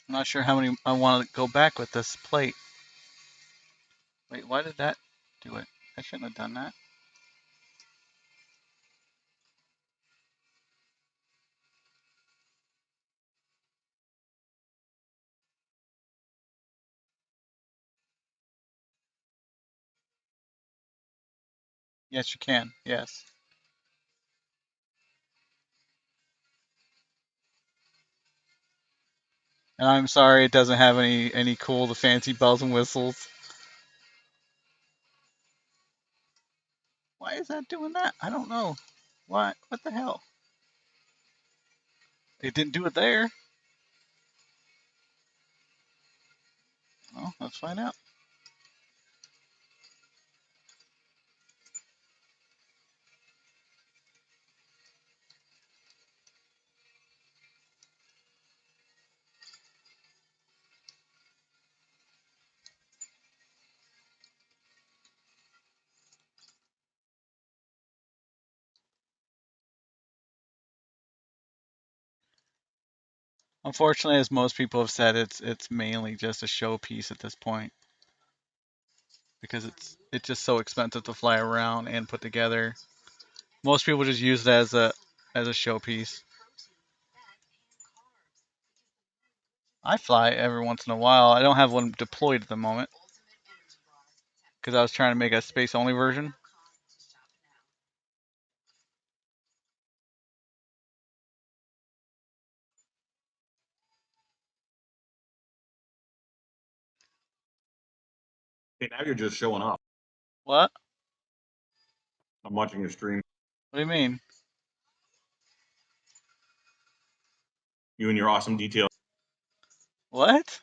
A: I'm not sure how many I want to go back with this plate. Wait, why did that do it? I shouldn't have done that. Yes, you can. Yes. And I'm sorry it doesn't have any cool the fancy bells and whistles. Why is that doing that? I don't know. What the hell? It didn't do it there. Well, let's find out. Unfortunately, as most people have said, it's mainly just a showpiece at this point because it's just so expensive to fly around and put together. Most people just use it as a showpiece. I fly every once in a while. I don't have one deployed at the moment because I was trying to make a space only version.
E: Okay, now you're just showing off.
A: What?
E: I'm watching your stream.
A: What do you mean?
E: You and your awesome detail.
A: What?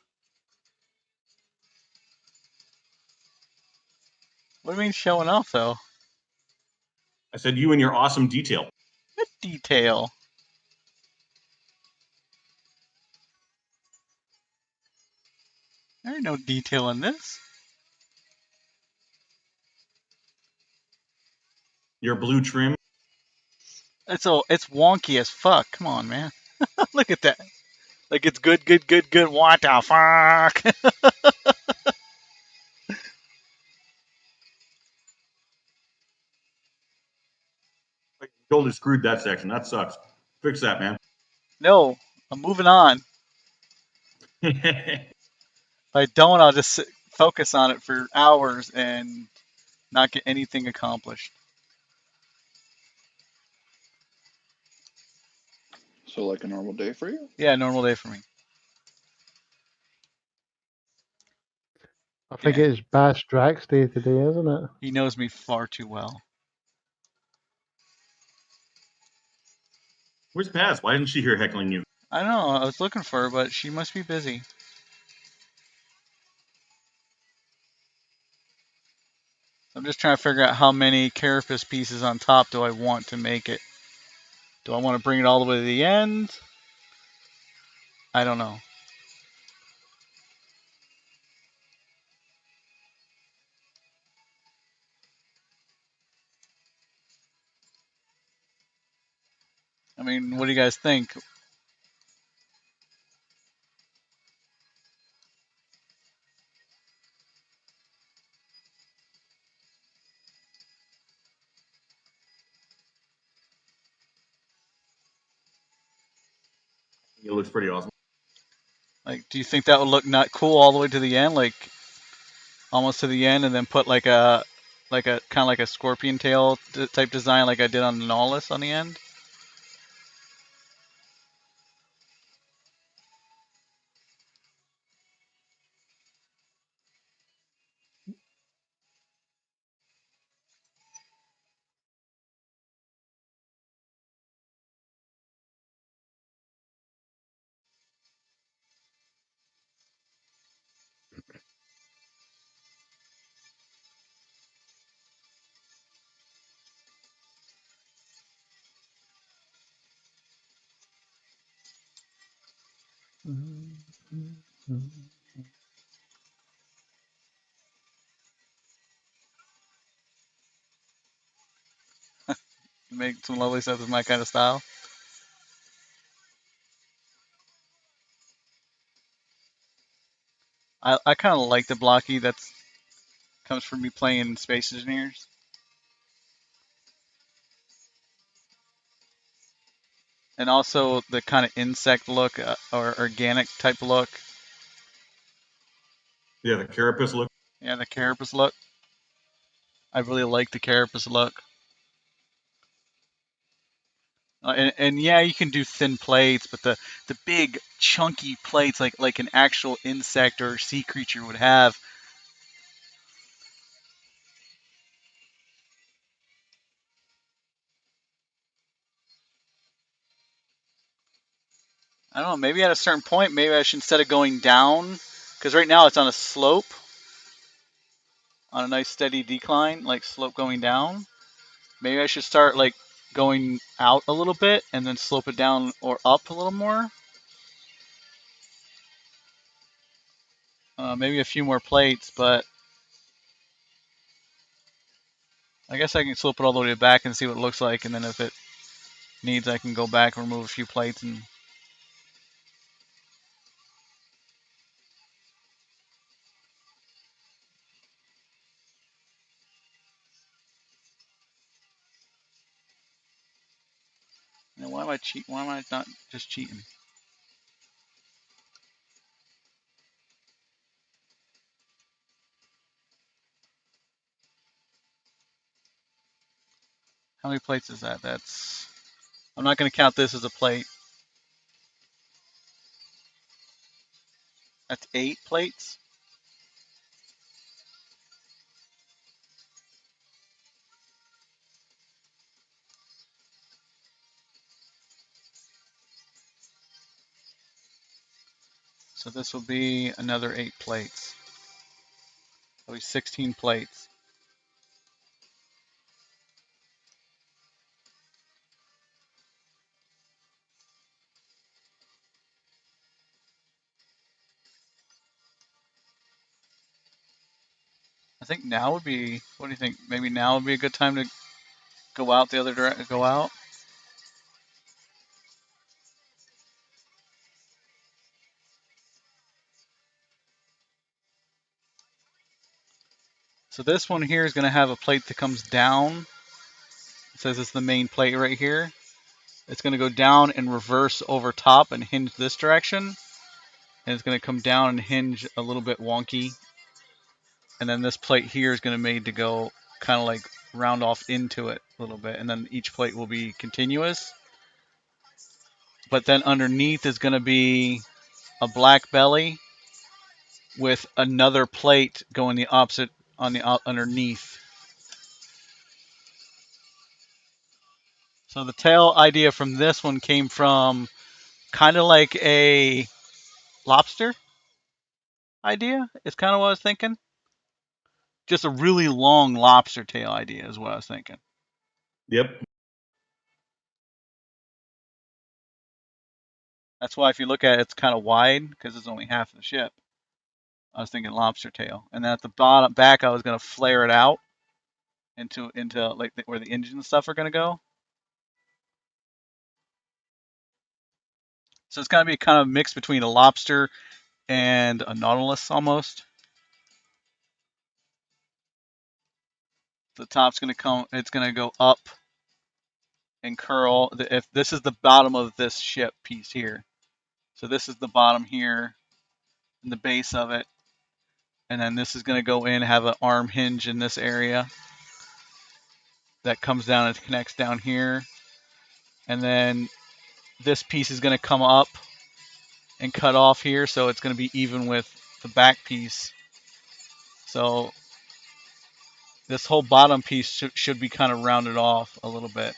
A: What do you mean showing off though?
E: I said you and your awesome detail.
A: What detail? There ain't no detail in this.
E: Your blue trim.
A: It's wonky as fuck. Come on, man. Look at that. Like it's good. What the fuck?
E: totally screwed that section. That sucks. Fix that, man.
A: No, I'm moving on. If I don't, I'll just focus on it for hours and not get anything accomplished.
D: So like a normal day for you?
A: Yeah, normal day for me.
F: I think
A: Yeah.
F: it's Bass Drax Day today, isn't it?
A: He knows me far too well.
E: Where's Paz? Why isn't she here heckling you?
A: I don't know. I was looking for her, but she must be busy. I'm just trying to figure out how many carapace pieces on top do I want to make it. Do I want to bring it all the way to the end? I don't know. I mean, what do you guys think?
E: It looks pretty awesome.
A: Like, do you think that would look not cool all the way to the end, like almost to the end, and then put like a kind of like a scorpion tail type design, like I did on the Nautilus on the end? Make some lovely stuff with my kind of style. I kind of like the blocky that's comes from me playing Space Engineers. And also the kind of insect look or organic type look.
E: Yeah, the carapace look.
A: Yeah, the carapace look. I really like the carapace look. And yeah, you can do thin plates, but the big chunky plates like an actual insect or sea creature would have. I don't know. Maybe at a certain point, maybe I should, instead of going down, because right now it's on a slope, on a nice steady decline, like slope going down. Maybe I should start like going out a little bit and then slope it down or up a little more. Maybe a few more plates, but I guess I can slope it all the way back and see what it looks like, and then if it needs, I can go back and remove a few plates and. You know, why am I cheat? Why am I not just cheating? How many plates is that? That's. I'm not going to count this as a plate. That's 8 plates. So this will be another 8 plates. That'll be 16 plates. I think now would be. What do you think? Maybe now would be a good time to go out the other direction. Go out. So this one here is going to have a plate that comes down. says it's the main plate right here. It's going to go down and reverse over top and hinge this direction. And it's going to come down and hinge a little bit wonky. And then this plate here is going to made to go kind of like round off into it a little bit. And then each plate will be continuous. But then underneath is going to be a black belly with another plate going the opposite on the underneath. So the tail idea from this one came from kind of like a lobster idea. It's kind of what I was thinking. Just a really long lobster tail idea is what I was thinking.
E: Yep.
A: That's why if you look at it, it's kind of wide because it's only half of the ship. I was thinking lobster tail, and then at the bottom back, I was gonna flare it out into like where the engine and stuff are gonna go. So it's gonna be kind of a mix between a lobster and a nautilus almost. The top's gonna come. It's gonna go up and curl. If this is the bottom of this ship piece here, so this is the bottom here, and the base of it, and then this is gonna go in, have an arm hinge in this area that comes down and connects down here, and then this piece is gonna come up and cut off here, so it's gonna be even with the back piece. So this whole bottom piece should be kind of rounded off a little bit.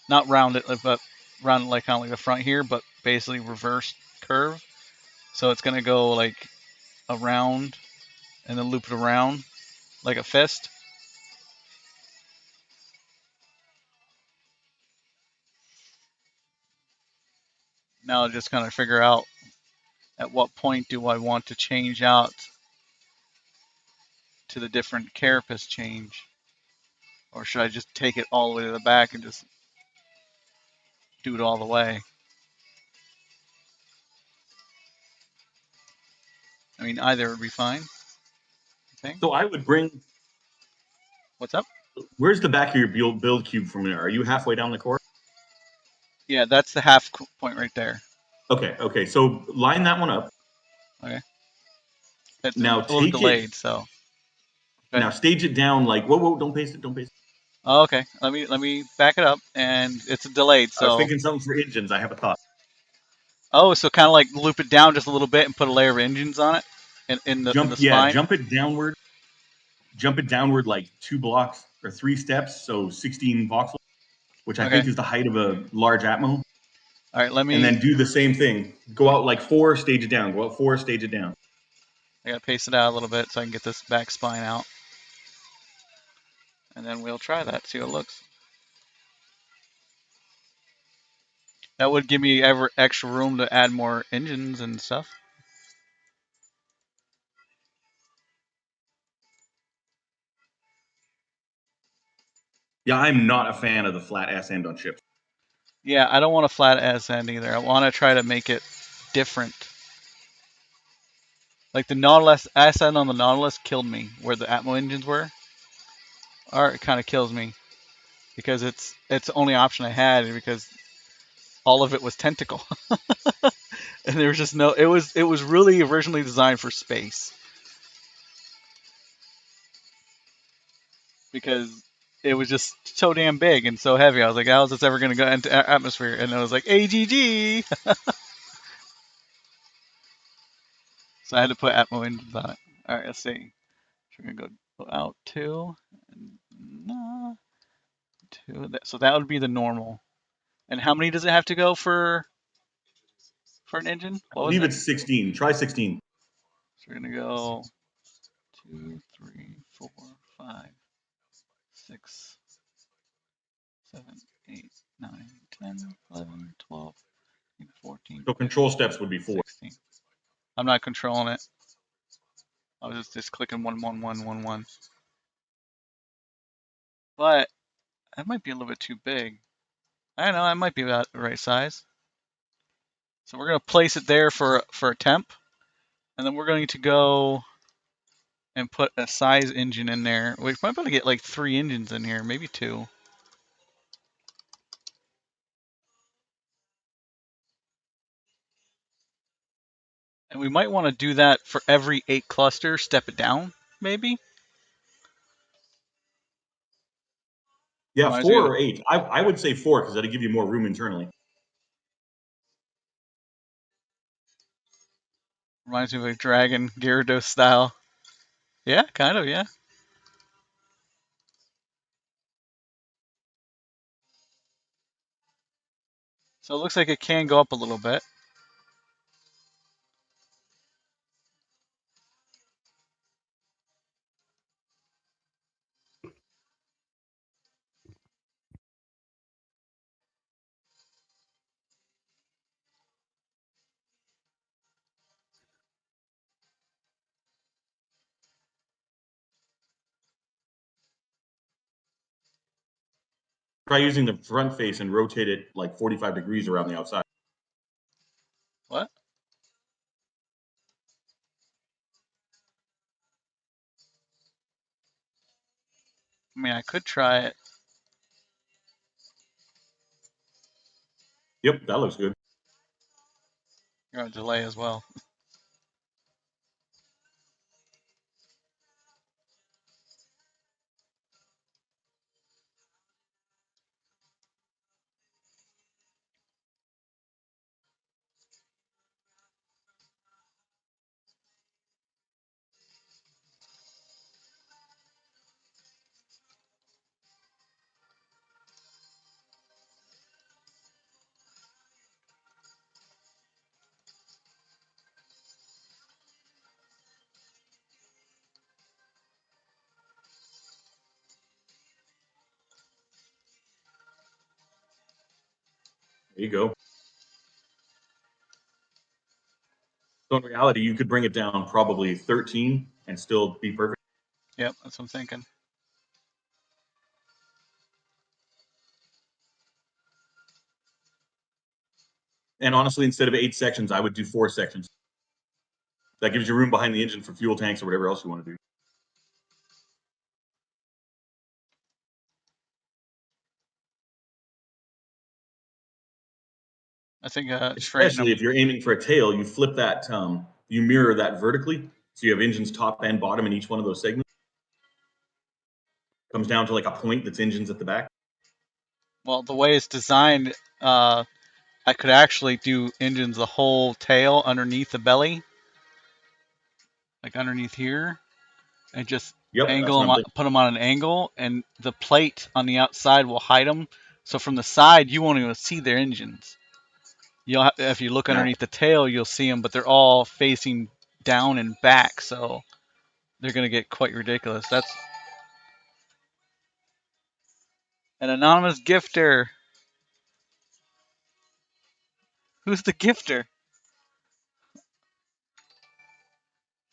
A: Not rounded, but rounded like kind of like the front here, but basically reverse curve. So it's gonna go like around and then loop it around like a fist. Now I just kind of figure out at what point do I want to change out to the different carapace change, or should I just take it all the way to the back and just do it all the way? I mean, either would be fine. I think.
E: So I would bring.
A: What's up?
E: Where's the back of your build cube from there? Are you halfway down the course?
A: Yeah, that's the half point right there.
E: Okay. Okay. So line that one up.
A: Okay. It's
E: Now
A: a little
E: take
A: delayed,
E: it.
A: so.
E: Now stage it down like whoa, don't paste it, don't paste it.
A: Oh, okay. Let me back it up, and it's delayed.
E: I was
A: So.
E: thinking something for engines. I have a thought.
A: Oh, so kind of like loop it down just a little bit and put a layer of engines on it, in the spine.
E: Jump it downward. Jump it downward like 2 blocks or 3 steps, so 16 voxels, which I think is the height of a large Atmo.
A: All right, let me.
E: And then do the same thing. Go out like 4, stage it down. Go out 4, stage it down.
A: I gotta paste it out a little bit so I can get this back spine out, and then we'll try that. See how it looks. That would give me extra room to add more engines and stuff.
E: Yeah, I'm not a fan of the flat ass end on ships.
A: Yeah, I don't want a flat ass end either. I want to try to make it different. Like the Nautilus ass end on the Nautilus killed me where the Atmo engines were. Or it kind of kills me because it's the only option I had because all of it was tentacle. And there was just no. It was really originally designed for space because it was just so damn big and so heavy. I was like, how is this ever going to go into atmosphere? And I was like, AGG. So I had to put Atmo engines on it. All right, let's see. So we're gonna go out 2, and 2. So that would be the normal. And how many does it have to go for an engine?
E: I
A: What was
E: believe
A: it?
E: it's 16. Try 16.
A: So we're gonna go 2, 3, 4, 5, 6, 7, 8, 9, 10, 11, 12, 14.
E: So control steps would be 4.
A: 16. I'm not controlling it. I was just clicking 1, 1, 1, 1, 1. But that might be a little bit too big. I don't know. It might be about the right size. So we're gonna place it there for a temp, and then we're going to go and put a size engine in there. We might be able to get like 3 engines in here, maybe 2. And we might want to do that for every 8 clusters, step it down, maybe?
E: Yeah,
A: Reminds me
E: 4
A: of,
E: or 8. I would say 4 because that'll give you more room internally.
A: reminds me of a Dragon Gyarados style. Yeah, kind of, yeah. So it looks like it can go up a little bit.
E: Try using the front face and rotate it like 45 degrees around the outside.
A: What? I mean, I could try it.
E: Yep, that looks good.
A: You're on delay as well.
E: There you go. So in reality, you could bring it down probably 13 and still be perfect.
A: Yep, that's what I'm thinking.
E: And honestly, instead of 8 sections, I would do 4 sections. That gives you room behind the engine for fuel tanks or whatever else you want to do.
A: I think straighten
E: Especially
A: them.
E: if you're aiming for a tail, you flip that, you mirror that vertically. So you have engines top and bottom in each one of those segments. Comes down to like a point that's engines at the back.
A: Well, the way it's designed, I could actually do engines the whole tail underneath the belly, like underneath here, and just
E: Yep, that's
A: angle
E: what
A: them,
E: I'm thinking.
A: put them on an angle, and the plate on the outside will hide them. So from the side, you won't even see their engines. You'll if you look
E: Nah.
A: underneath the tail, you'll see them, but they're all facing down and back, so they're gonna get quite ridiculous. That's an anonymous gifter. Who's the gifter?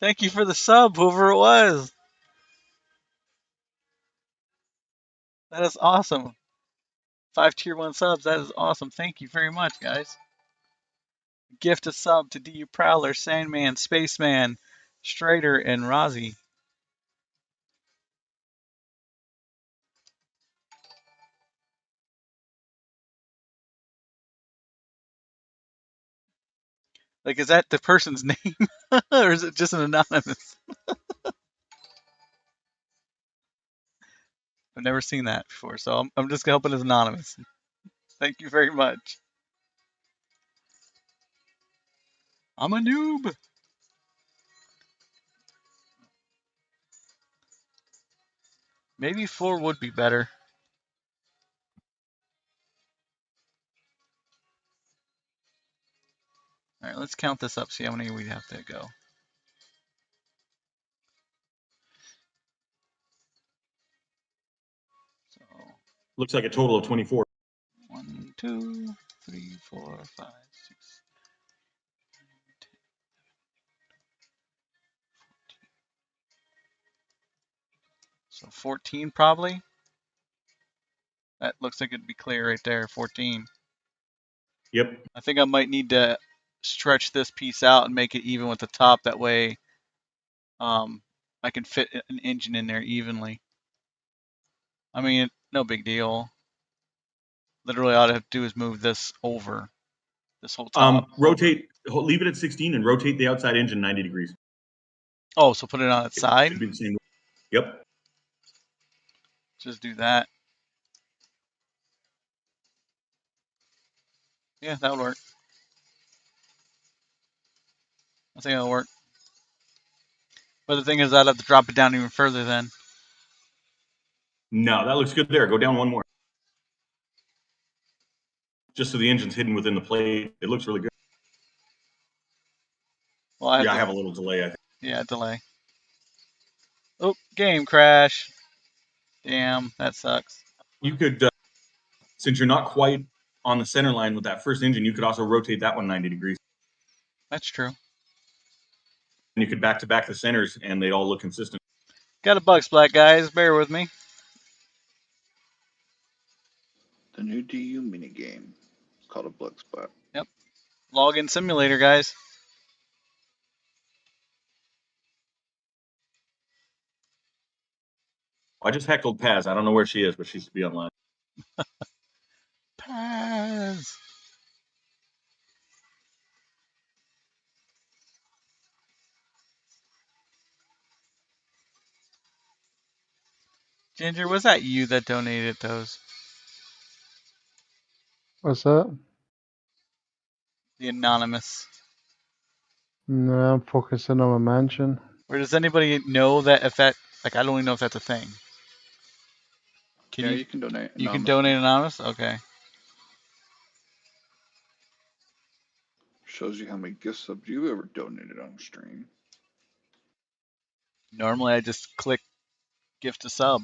A: Thank you for the sub, whoever it was. That is awesome. 5 tier 1 subs. That is awesome. Thank you very much, guys. Gift a sub to DU Prowler, Sandman, Spaceman, Strider, and Rozzy. Like, is that the person's name? Or is it just an anonymous? I've never seen that before, so I'm just going to help it as anonymous. Thank you very much. I'm a noob. Maybe 4 would be better. All right, let's count this up, see how many we have to go. So,
E: Looks like a total of 24.
A: 1, 2, 3, 4, 5, 6. So 14 probably. That looks like it'd be clear right there, 14.
E: Yep.
A: I think I might need to stretch this piece out and make it even with the top. That way I can fit an engine in there evenly. I mean, no big deal. Literally all I have to do is move this over. This whole top.
E: Rotate. Leave it at 16 and rotate the outside engine 90 degrees.
A: Oh, so put it on its side.
E: Should be the same. Yep.
A: Just do that. Yeah, that would work. I think that'll work. But the thing is, I'd have to drop it down even further then.
E: No, that looks good there. Go down one more. Just so the engine's hidden within the plate. It looks really good.
A: Well,
E: I have a little delay, I think.
A: Yeah, delay. Oh, game crash. Damn, that sucks.
E: You could, since you're not quite on the center line with that first engine, you could also rotate that one 90 degrees.
A: That's true.
E: And you could back-to-back the centers, and they'd all look consistent.
A: Got a bug splat, guys. Bear with me.
D: The new DU minigame. It's called a Bug Spot.
A: Yep. Login simulator, guys.
E: I just heckled Paz. I don't know where she is, but she should be online.
A: Paz. Ginger, was that you that donated those?
F: What's that?
A: The anonymous.
F: No, I'm focusing on my mansion.
A: Or does anybody know that if that, like, I don't even know if that's a thing.
D: You can donate.
A: You can donate anonymous? Okay.
D: Shows you how many gift subs you've ever donated on stream.
A: Normally, I just click gift a sub.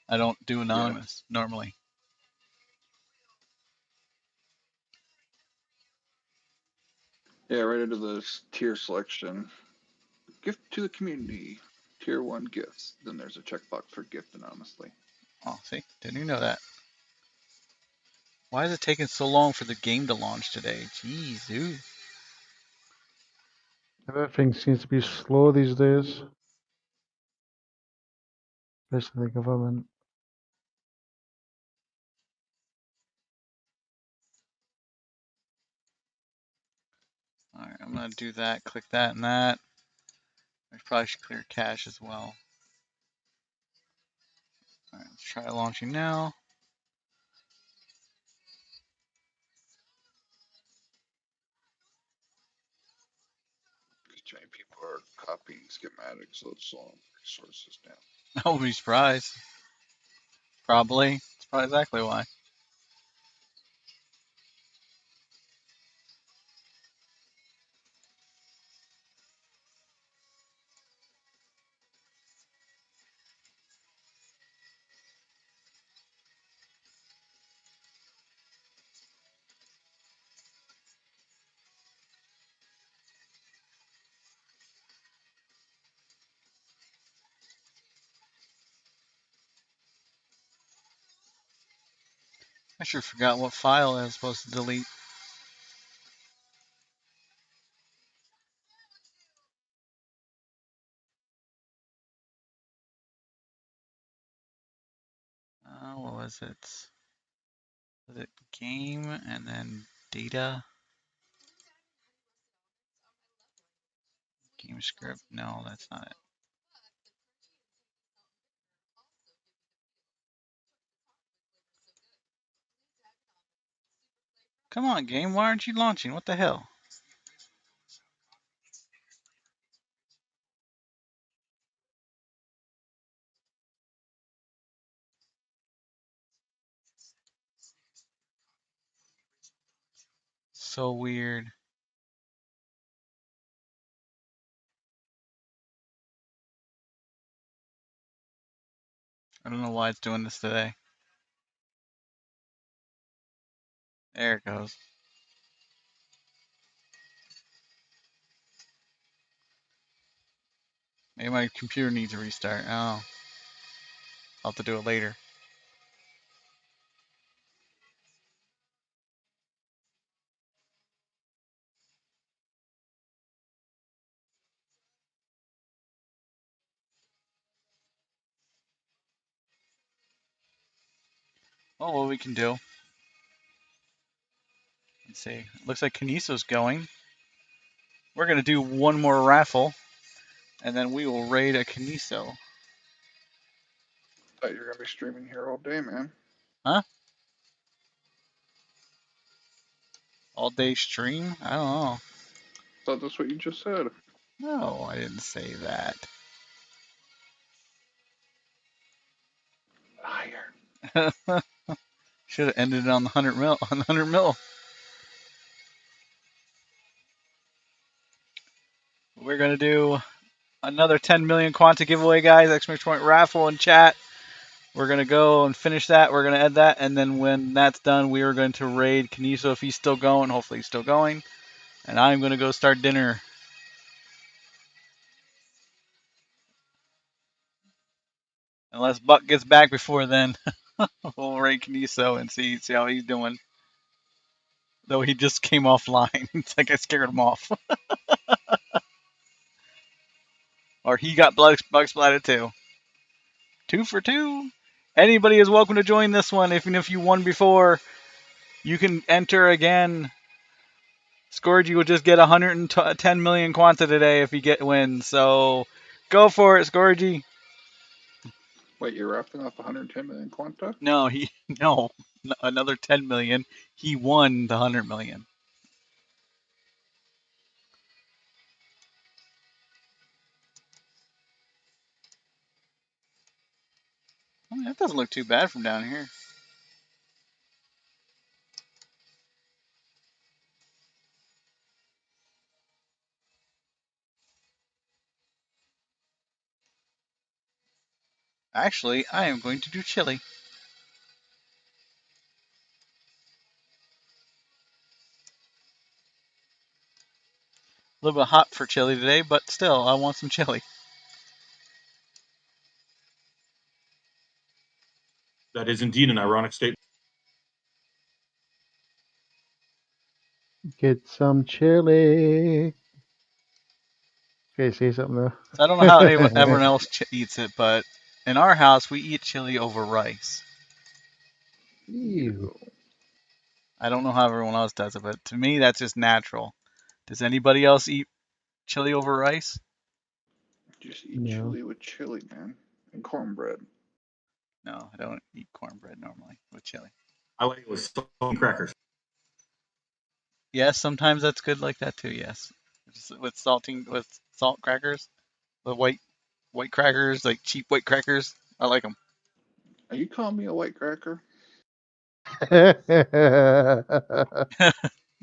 A: I don't do anonymous normally.
D: Yeah, right into the tier selection. Gift to the community. Tier 1 gifts. Then there's a checkbox for gift anonymously.
A: Oh, see? Didn't even know that. Why is it taking so long for the game to launch today? Jeez, dude.
F: Everything seems to be slow these days. Especially the government.
A: Alright, I'm going to do that. Click that and that. I probably should clear cache as well. Alright, let's try launching now.
D: Because too many people are copying schematics, so it's slowing resources down.
A: I would be surprised. Probably. That's probably exactly why. I sure forgot what file I was supposed to delete. What was it? Was it game and then data? Game script? No, that's not it. Come on, game. Why aren't you launching? What the hell? So weird. I don't know why it's doing this today. There it goes. Maybe my computer needs a restart. Oh. I'll have to do it later. Oh, what we can do. Let's see. Looks like Kineso's going. We're gonna do one more raffle, and then we will raid a Kineso.
D: Thought you were gonna be streaming here all day, man.
A: Huh? All day stream? I don't know.
D: Thought that's what you just said.
A: No, I didn't say that.
D: Liar.
A: Should have ended it on the 100 mil. On the 100 mil. We're gonna do another 10 million Quanta giveaway, guys. Exclamation point raffle in chat. We're gonna go and finish that. We're gonna end that, and then when that's done, we are going to raid Kineso if he's still going. Hopefully, he's still going. And I'm gonna go start dinner. Unless Buck gets back before then, we'll raid Kineso and see how he's doing. Though he just came offline. It's like I scared him off. Or he got bug splatted too. 2 for 2. Anybody is welcome to join this one. Even if you won before, you can enter again. Scourgy will just get 110 million Quanta today if he wins. So go for it, Scourgy.
D: Wait, you're wrapping up 110 million Quanta?
A: No, another 10 million. He won the 100 million. I mean, that doesn't look too bad from down here. Actually, I am going to do chili. A little bit hot for chili today, but still, I want some chili.
E: That is indeed an ironic statement.
F: Get some chili. Okay, say something though.
A: So I don't know how everyone else eats it, but in our house, we eat chili over rice.
F: Ew.
A: I don't know how everyone else does it, but to me, that's just natural. Does anybody else eat chili over rice?
D: Just eat
F: No.
D: chili with chili, man. And cornbread.
A: No, I don't eat cornbread normally with chili.
E: I like it with salt and crackers.
A: Yes, sometimes that's good like that too. Yes, just with salt crackers, the white crackers, like cheap white crackers. I like them.
D: Are you calling me a white cracker?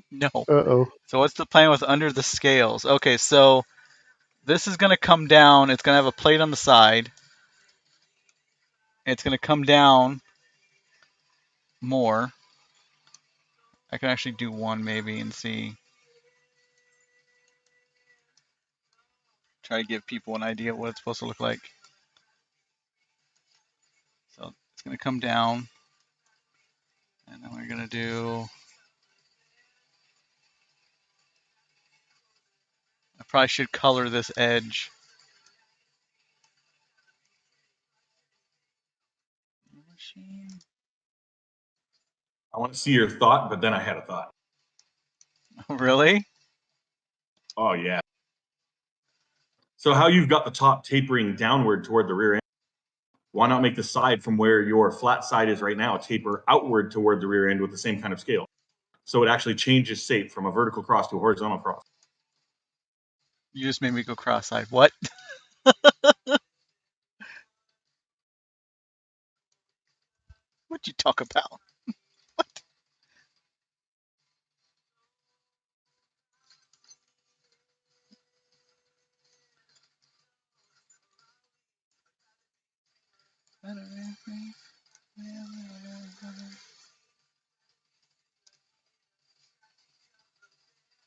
A: No.
F: Uh-oh.
A: So what's the plan with under the scales? Okay, so this is gonna come down. It's gonna have a plate on the side. It's gonna come down more. I can actually do one maybe and see. Try to give people an idea of what it's supposed to look like. So it's gonna come down, and then we're gonna do. I probably should color this edge.
E: I want to see your thought, but then I had a thought.
A: Really?
E: Oh, yeah. So how you've got the top tapering downward toward the rear end, why not make the side from where your flat side is right now taper outward toward the rear end with the same kind of scale? So it actually changes shape from a vertical cross to a horizontal cross.
A: You just made me go cross-eyed. What? What'd you talk about? What?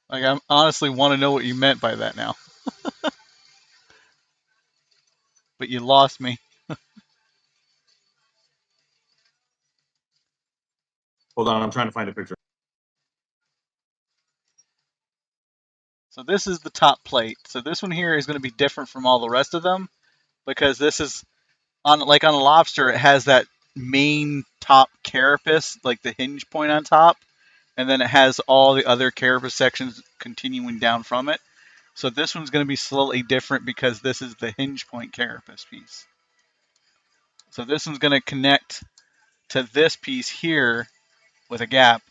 A: Like, I honestly want to know what you meant by that now. But you lost me.
E: Hold on, I'm trying to find a picture.
A: So this is the top plate. So this one here is going to be different from all the rest of them because this is on a lobster. It has that main top carapace, like the hinge point on top. and then it has all the other carapace sections continuing down from it. So this one's going to be slightly different because this is the hinge point carapace piece. So this one's going to connect to this piece here with a gap,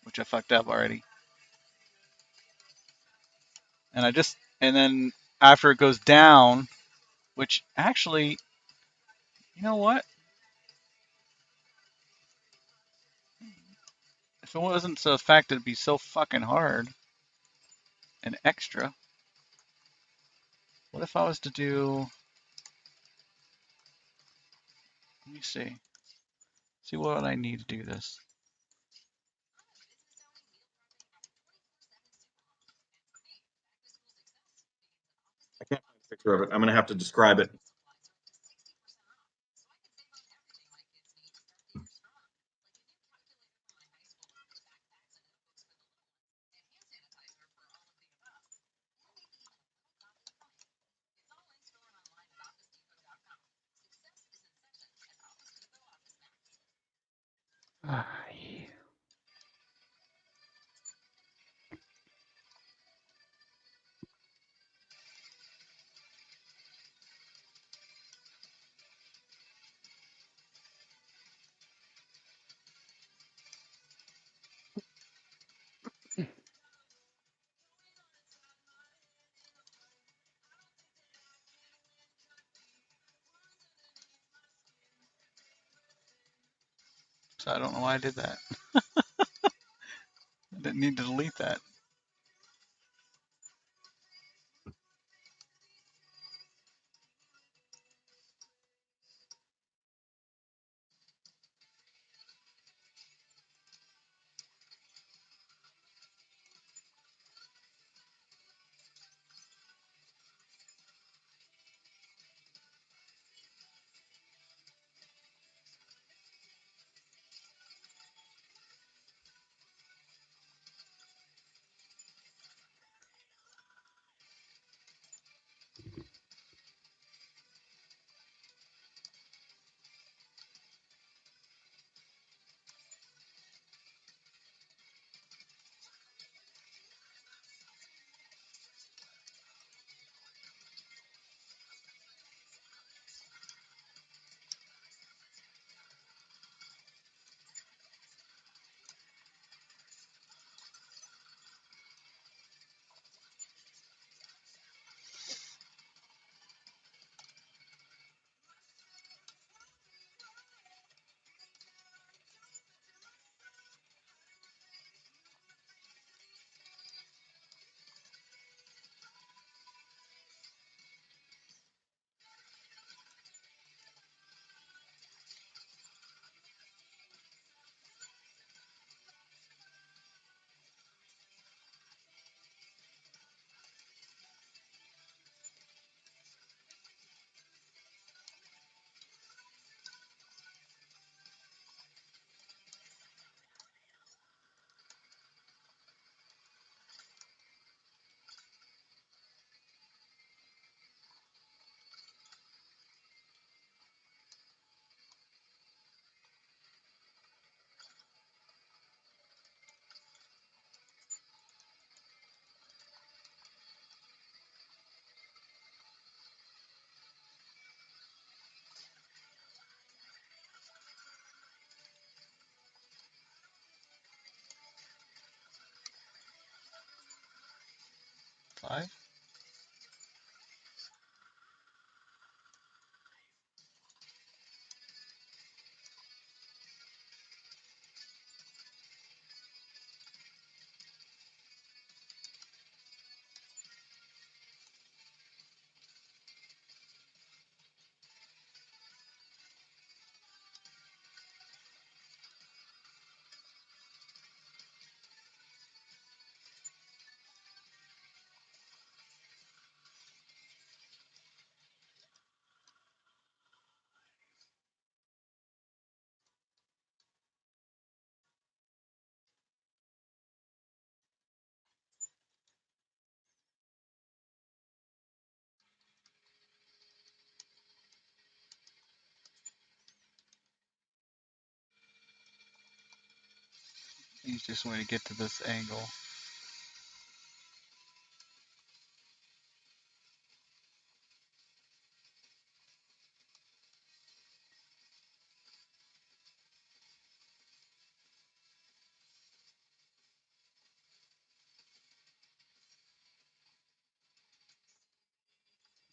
A: which I fucked up already. And then after it goes down, which actually, you know what? If it wasn't so the fact it'd be so fucking hard and extra, what if I was to do, let me see what I need to do this.
E: I can't find a picture of it. I'm going to have to describe it.
F: Aye.
A: So I don't know why I did that. I didn't need to delete that. Five. Easiest way to get to this angle.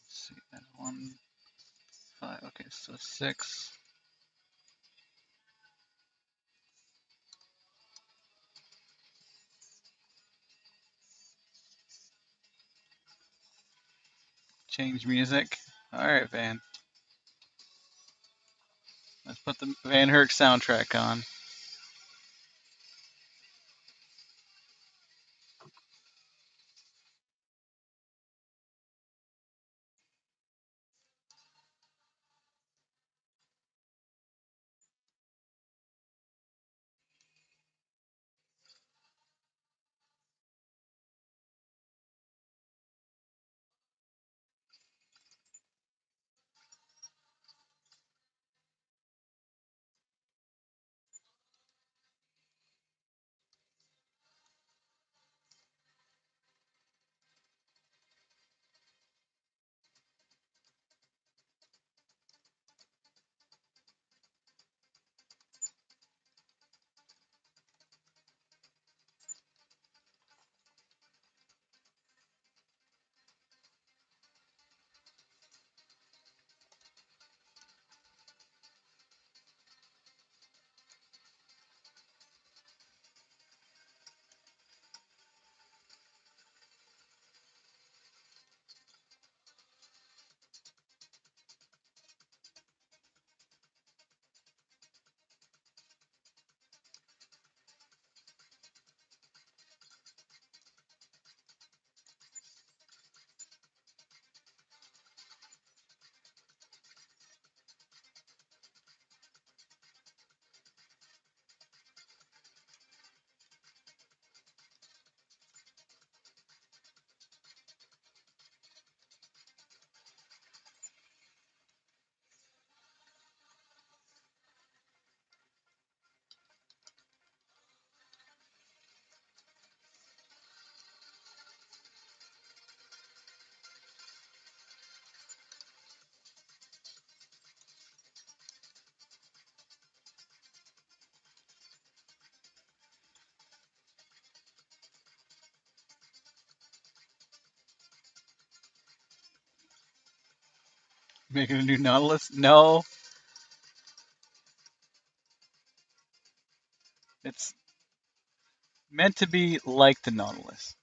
A: Let's see, that 1, 5. Okay, so 6. Change music. All right, Van. Let's put the Van Herk soundtrack on. Making a new Nautilus? No. It's meant to be like the Nautilus.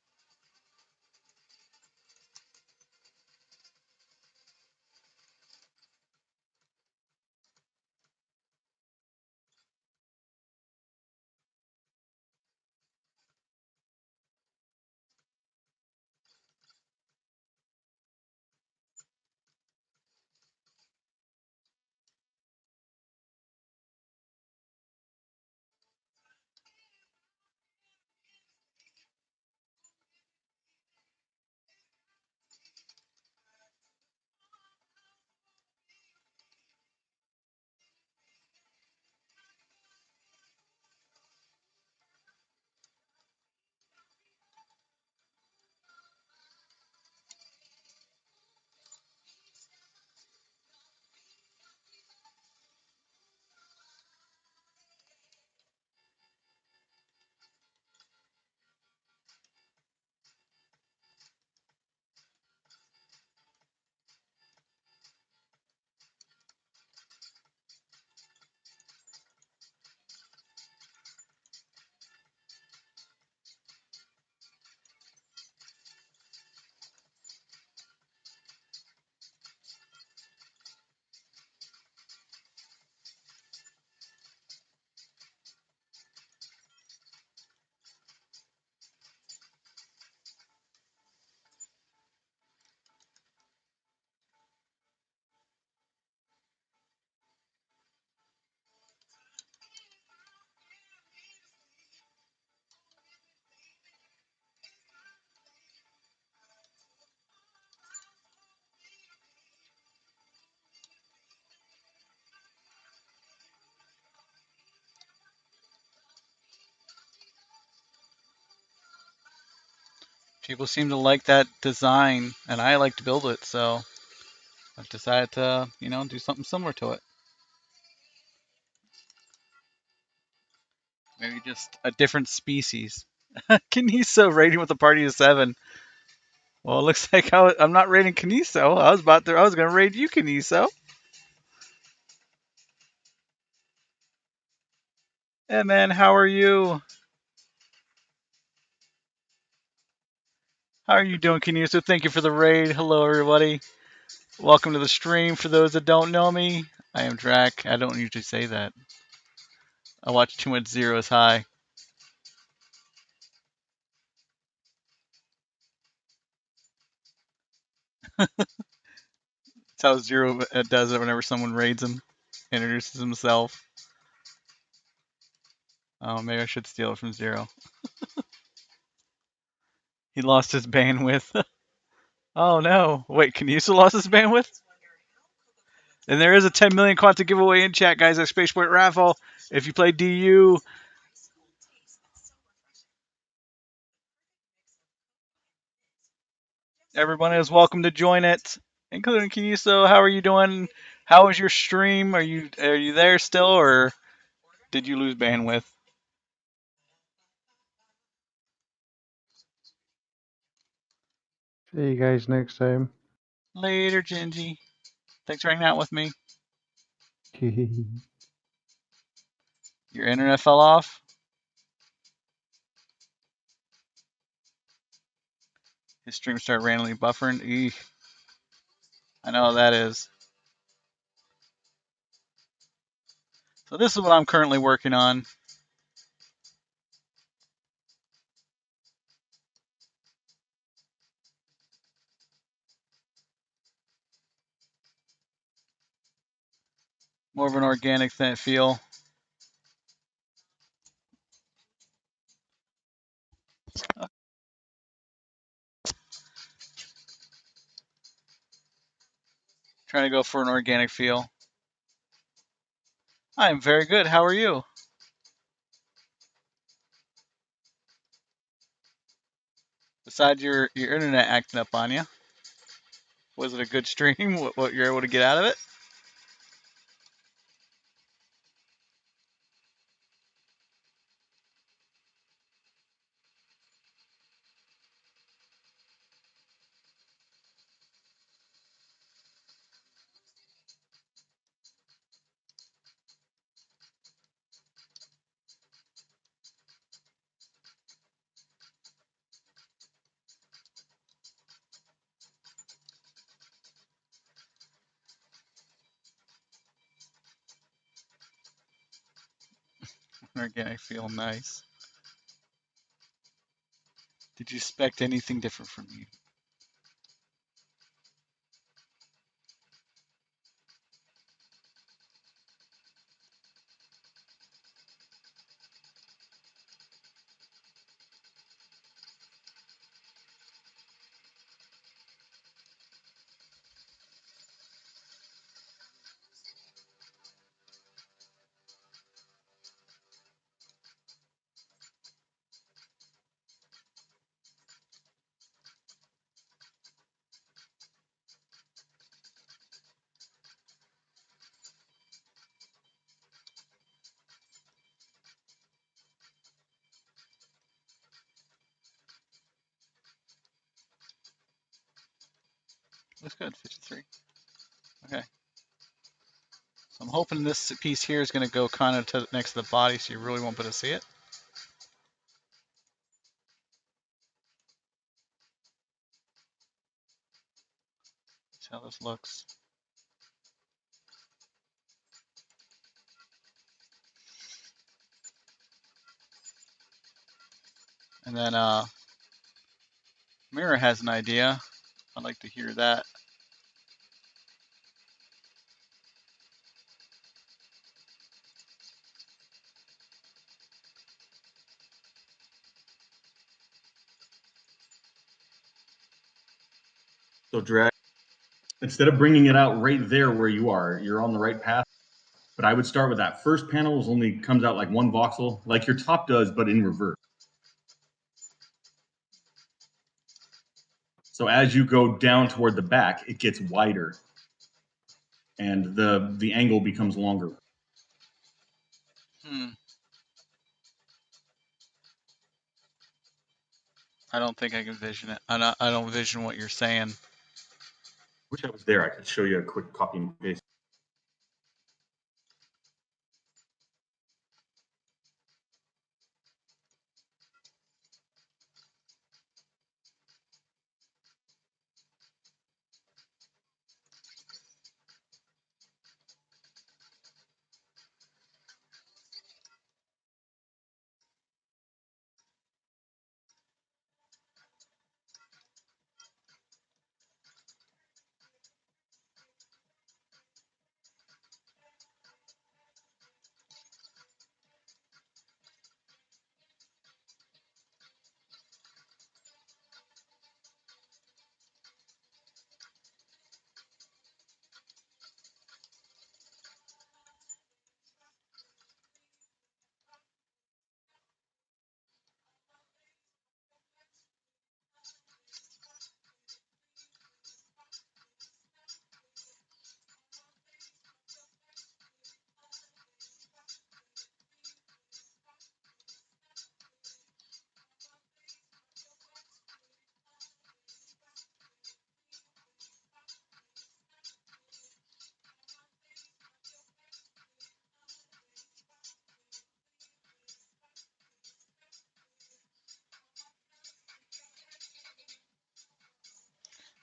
A: People seem to like that design, and I like to build it, so I've decided to, do something similar to it. Maybe just a different species. Kineso raiding with a party of 7. Well, it looks like I'm not raiding Kineso. I was going to raid you, Kineso. Hey, man, how are you? How are you doing, Kineso? Thank you for the raid. Hello, everybody. Welcome to the stream. For those that don't know me, I am Drac. I don't usually say that. I watch too much Zero's High. That's how Zero does it whenever someone raids him. Introduces himself. Oh, maybe I should steal it from Zero. He lost his bandwidth. Oh no. Wait, Kineso lost his bandwidth? And there is a 10 million quanta giveaway in chat, guys, at Spaceport Raffle. If you play DU, everyone is welcome to join it, including Kineso. How are you doing? How was your stream? Are you there still, or did you lose bandwidth?
F: See you guys next time.
A: Later, Gingy. Thanks for hanging out with me. Your internet fell off? His stream started randomly buffering? Eek. I know how that is. So this is what I'm currently working on. More of an organic feel. Trying to go for an organic feel. I am very good. How are you? Besides your internet acting up on you, was it a good stream? What you're able to get out of it? Organic feel, nice. Did you expect anything different from me? Looks good, 53. Okay. So I'm hoping this piece here is going to go kind of next to the body, so you really won't be able to see it. See how this looks. And then Mira has an idea. I'd like to hear that.
E: So drag, instead of bringing it out right there where you are, you're on the right path. But I would start with that first panel only comes out like one voxel, like your top does, but in reverse. So as you go down toward the back, it gets wider, and the angle becomes longer.
A: I don't think I can vision it. I don't vision what you're saying.
E: Wish I was there. I could show you a quick copy and paste.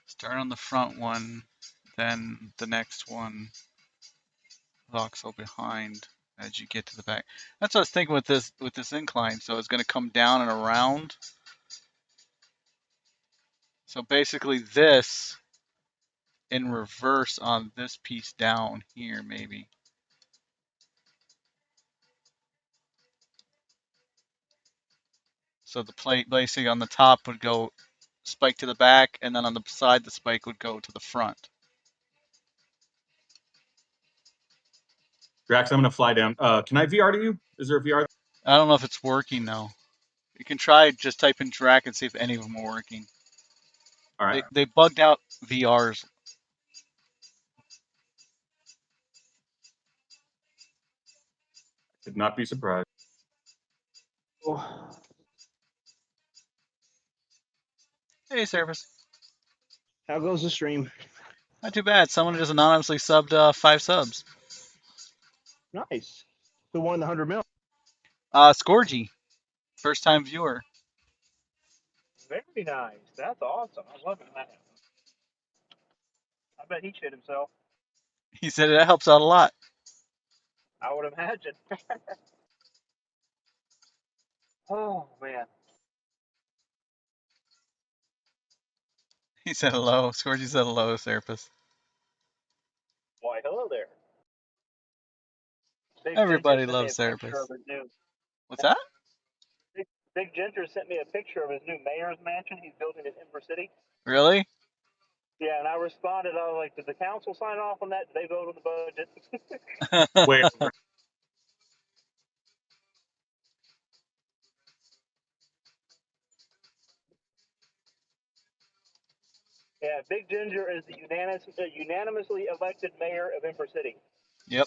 A: Start on the front one, then the next one, voxel behind as you get to the back. That's what I was thinking with this incline. So it's going to come down and around. So basically this in reverse on this piece down here, maybe. So the plate basically on the top would go spike to the back, and then on the side the spike would go to the front.
E: Drax, I'm going to fly down. Can I VR to you? Is there a VR?
A: I don't know if it's working though. You can try just type in track and see if any of them are working.
E: All right.
A: They bugged out VRs.
E: Could not be surprised.
A: Hey, Service.
G: How goes the stream?
A: Not too bad. Someone just anonymously subbed 5 subs.
G: Nice. Who won the 100 mil?
A: Scorgy, first time viewer.
H: Very nice. That's awesome. I love that. I bet he shit himself.
A: He said that helps out a lot.
H: I would imagine. Oh man.
A: He said hello. Scorgy said hello, Serapis.
H: Why, hello there. Big Ginger
A: Everybody
H: sent me
A: loves
H: a picture
A: Serapis.
H: of his new.
A: What's that?
H: Big Ginger sent me a picture of his new mayor's mansion he's building in Ember City.
A: Really?
H: Yeah, and I responded. I was like, "Did the council sign off on that? Did they vote on the budget?"
E: Wait.
H: Yeah, Big Ginger is the unanimously elected mayor of Ember City.
A: Yep.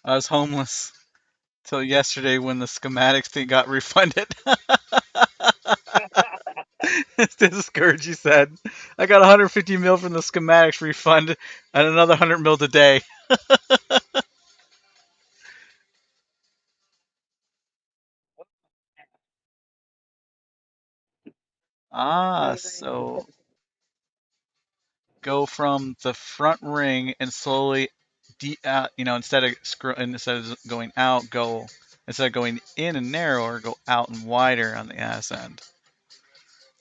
A: I was homeless till yesterday when the schematics thing got refunded. This is Scourgy said. I got 150 mil from the schematics refund and another 100 mil today. So go from the front ring and slowly, instead of going out, go instead of going in and narrower, go out and wider on the ass end.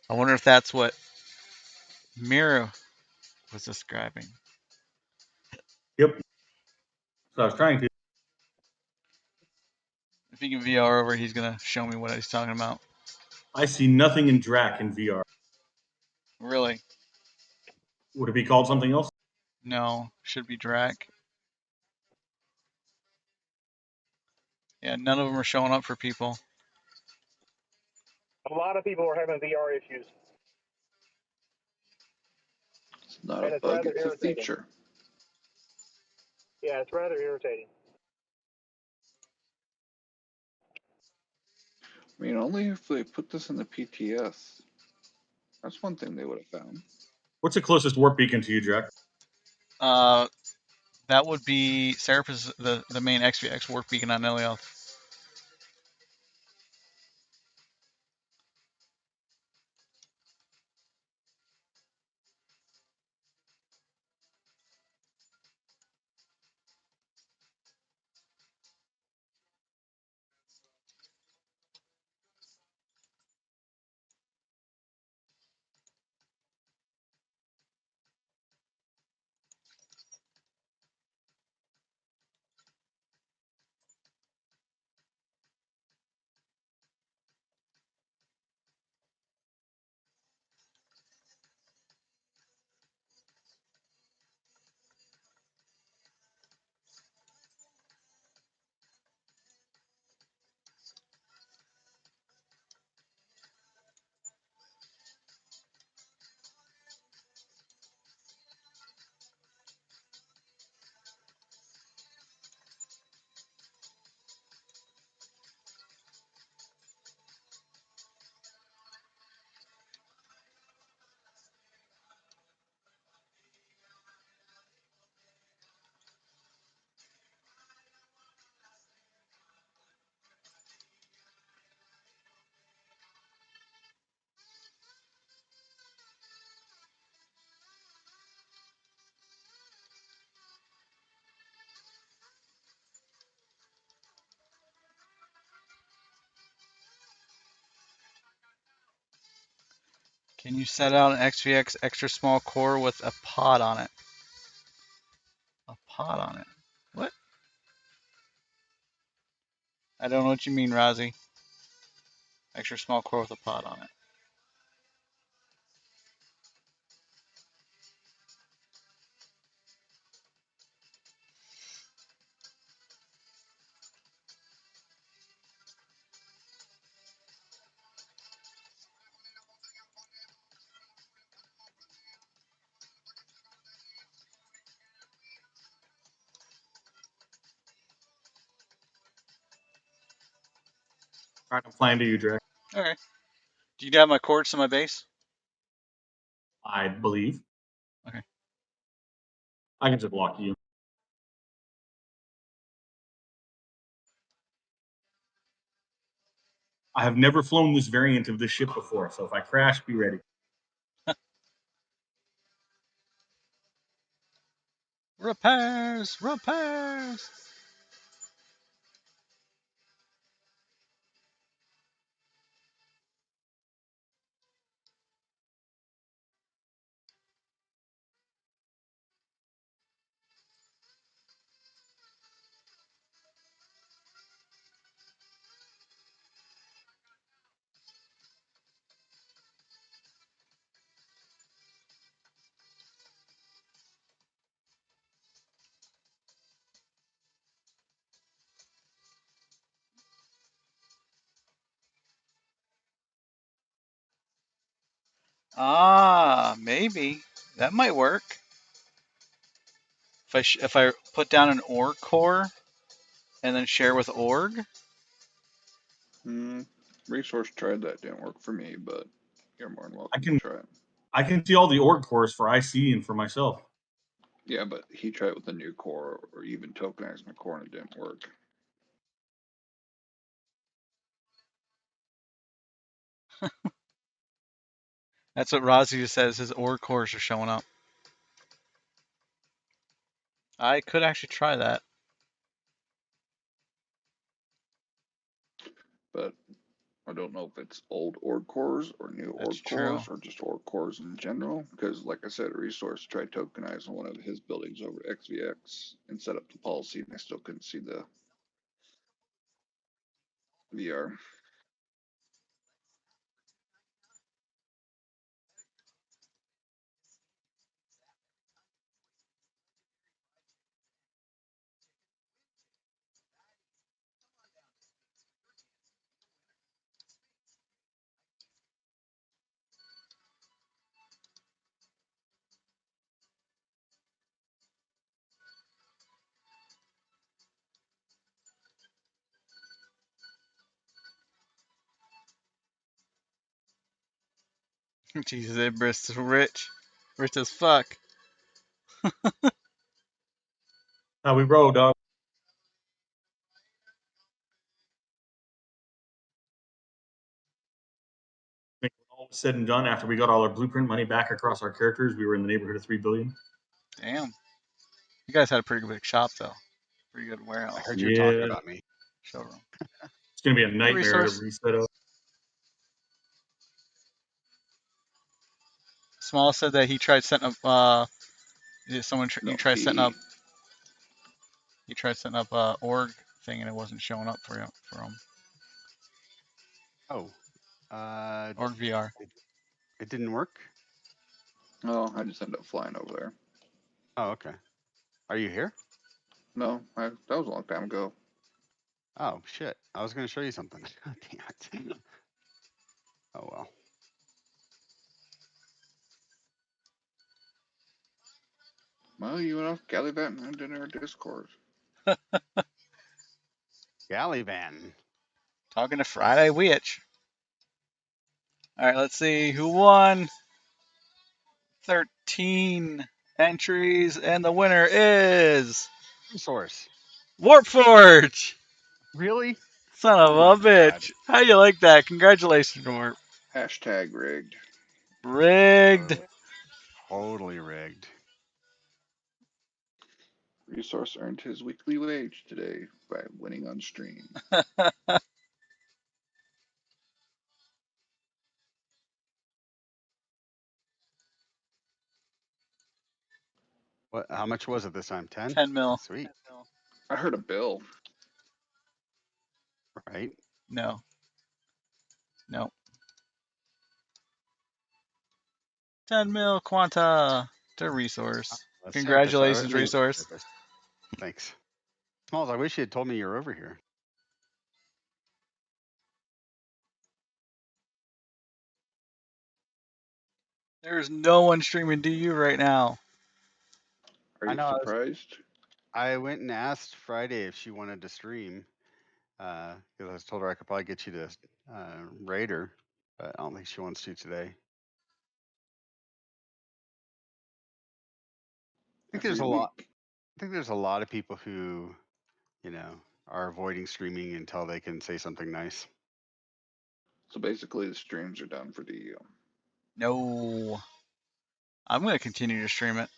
A: I wonder if that's what Mira was describing.
E: Yep. So I was trying to.
A: If he can VR over, he's gonna show me what he's talking about.
E: I see nothing in Drac in VR.
A: Really?
E: Would it be called something else?
A: No, should be Drac. Yeah, none of them are showing up for people.
H: A lot of people are having VR issues,
D: It's not a
H: and it's
D: bug,
H: rather
D: it's a
H: irritating.
D: feature.
H: Yeah, it's rather irritating.
D: I mean, only if they put this in the PTS. That's one thing they would have found.
E: What's the closest warp beacon to you, Jack?
A: That would be Serapis, the main XVX warp beacon on Elioth. Can you set out an XVX extra small core with a pod on it? A pod on it? What? I don't know what you mean, Rozzy. Extra small core with a pod on it.
E: All right, I'm flying to you, Jack.
A: Okay. Do you have my cords to my base?
E: I believe.
A: Okay.
E: I can just walk to you. I have never flown this variant of this ship before, so if I crash, be ready.
A: Repairs! Repairs! Ah, maybe. That might work. If I put down an org core and then share with org.
D: Resource tried that, didn't work for me, but you're more than
E: I
D: welcome to
E: can
D: try it.
E: I can see all the org cores for IC and for myself.
D: Yeah, but he tried it with a new core or even tokenizing a core and it didn't work.
A: That's what Rozzy says. His org cores are showing up. I could actually try that.
D: But I don't know if it's old org cores or new
A: That's
D: org
A: true.
D: cores or just org cores in general. Because, like I said, Resource tried tokenizing one of his buildings over XVX and set up the policy, and I still couldn't see the VR.
A: Jesus, that Briss is rich. Rich as fuck.
E: How we roll, dog. When all was said and done, after we got all our blueprint money back across our characters, we were in the neighborhood of $3 billion.
A: Damn. You guys had a pretty big shop, though. Pretty good warehouse.
C: I heard you were talking about me.
A: Showroom.
E: It's going to be a nightmare to
A: resource.
E: reset up.
A: Small said that he tried setting up. Someone
D: No,
A: you tried setting
D: he-
A: up. He tried setting up a org thing and it wasn't showing up for him.
C: Oh,
A: Org VR.
C: it didn't work.
D: No, I just ended up flying over there.
C: Oh, okay. Are you here?
D: No, that was a long time ago.
C: Oh shit! I was going to show you something. Damn it. Oh well.
D: Well, you went off Gallivant and in our Discord.
C: Galleyvan.
A: Talking to Friday Witch. All right, let's see who won. 13 entries, and the winner is
C: Source.
A: Warpforge.
C: Really?
A: Son of
C: Oh my
A: a bitch. How you like that? Congratulations, Warp.
D: Hashtag rigged.
A: Rigged.
C: Totally rigged.
D: Resource earned his weekly wage today by winning on stream.
C: What? How much was it this time? 10?
A: 10 mil.
C: Sweet.
D: I heard a bill.
C: Right?
A: No. 10 mil quanta to resource. Congratulations, resource.
C: Thanks. Smalls, I wish you had told me you were over here.
A: There's no one streaming DU right now.
D: Are you surprised?
C: I went and asked Friday if she wanted to stream. Because I told her I could probably get you to raid her, but I don't think she wants to today. I think there's a lot. I think there's a lot of people who, are avoiding streaming until they can say something nice.
D: So basically, the streams are done for DU.
A: No. I'm going to continue to stream it.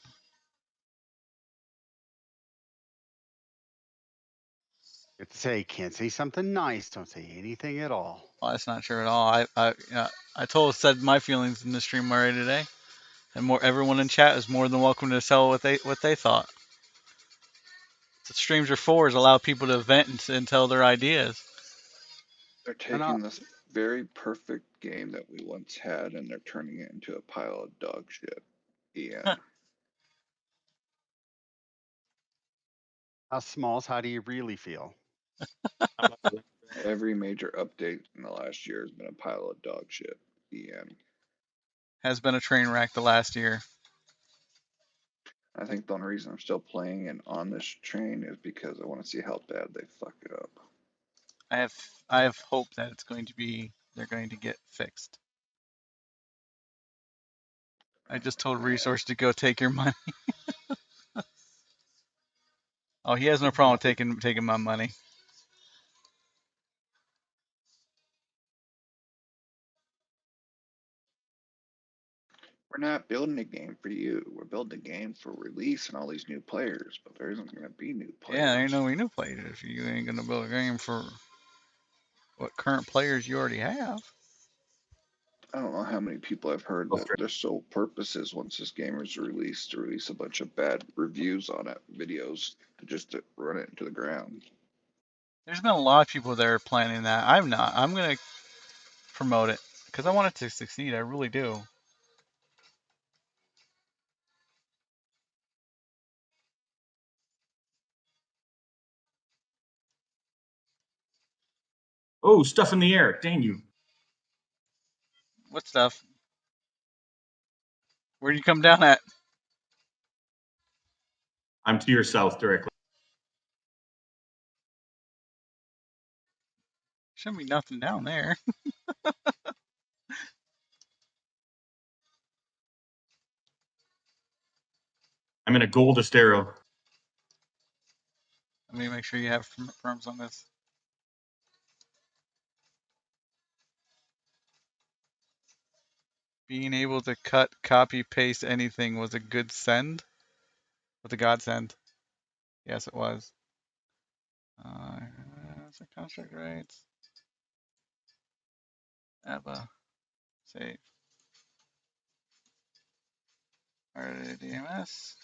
C: You have to say, can't say something nice. Don't say anything at all.
A: Well, that's not true at all. I said my feelings in the stream already today, and everyone in chat is more than welcome to tell what they thought. The streams are for is allow people to vent and tell their ideas.
D: They're taking this very perfect game that we once had and they're turning it into a pile of dog shit. Ian.
C: How Smalls, how do you really feel?
D: Every major update in the last year has been a pile of dog shit. Ian.
A: Has been a train wreck the last year.
D: I think the only reason I'm still playing and on this train is because I want to see how bad they fuck it up.
A: I have hope that they're going to get fixed. I just told Resource to go take your money. Oh, he has no problem taking my money.
D: We're not building a game for you. We're building a game for release and all these new players, but there isn't going to be new players.
A: Yeah, there ain't no new players if you ain't going to build a game for what current players you already have.
D: I don't know how many people I've heard that their sole purpose is once this game is released to release a bunch of bad reviews on it, videos, to run it into the ground.
A: There's been a lot of people that are planning that. I'm not. I'm going to promote it because I want it to succeed. I really do.
E: Oh, stuff in the air. Dang you.
A: What stuff? Where do you come down at?
E: I'm to your south directly.
A: Shouldn't be nothing down there.
E: I'm in a gold Estero.
A: Let me make sure you have firms on this. Being able to cut, copy, paste anything was a good send. Was a godsend. Yes, it was. That's a contract rights. ABBA. Save. RDMS.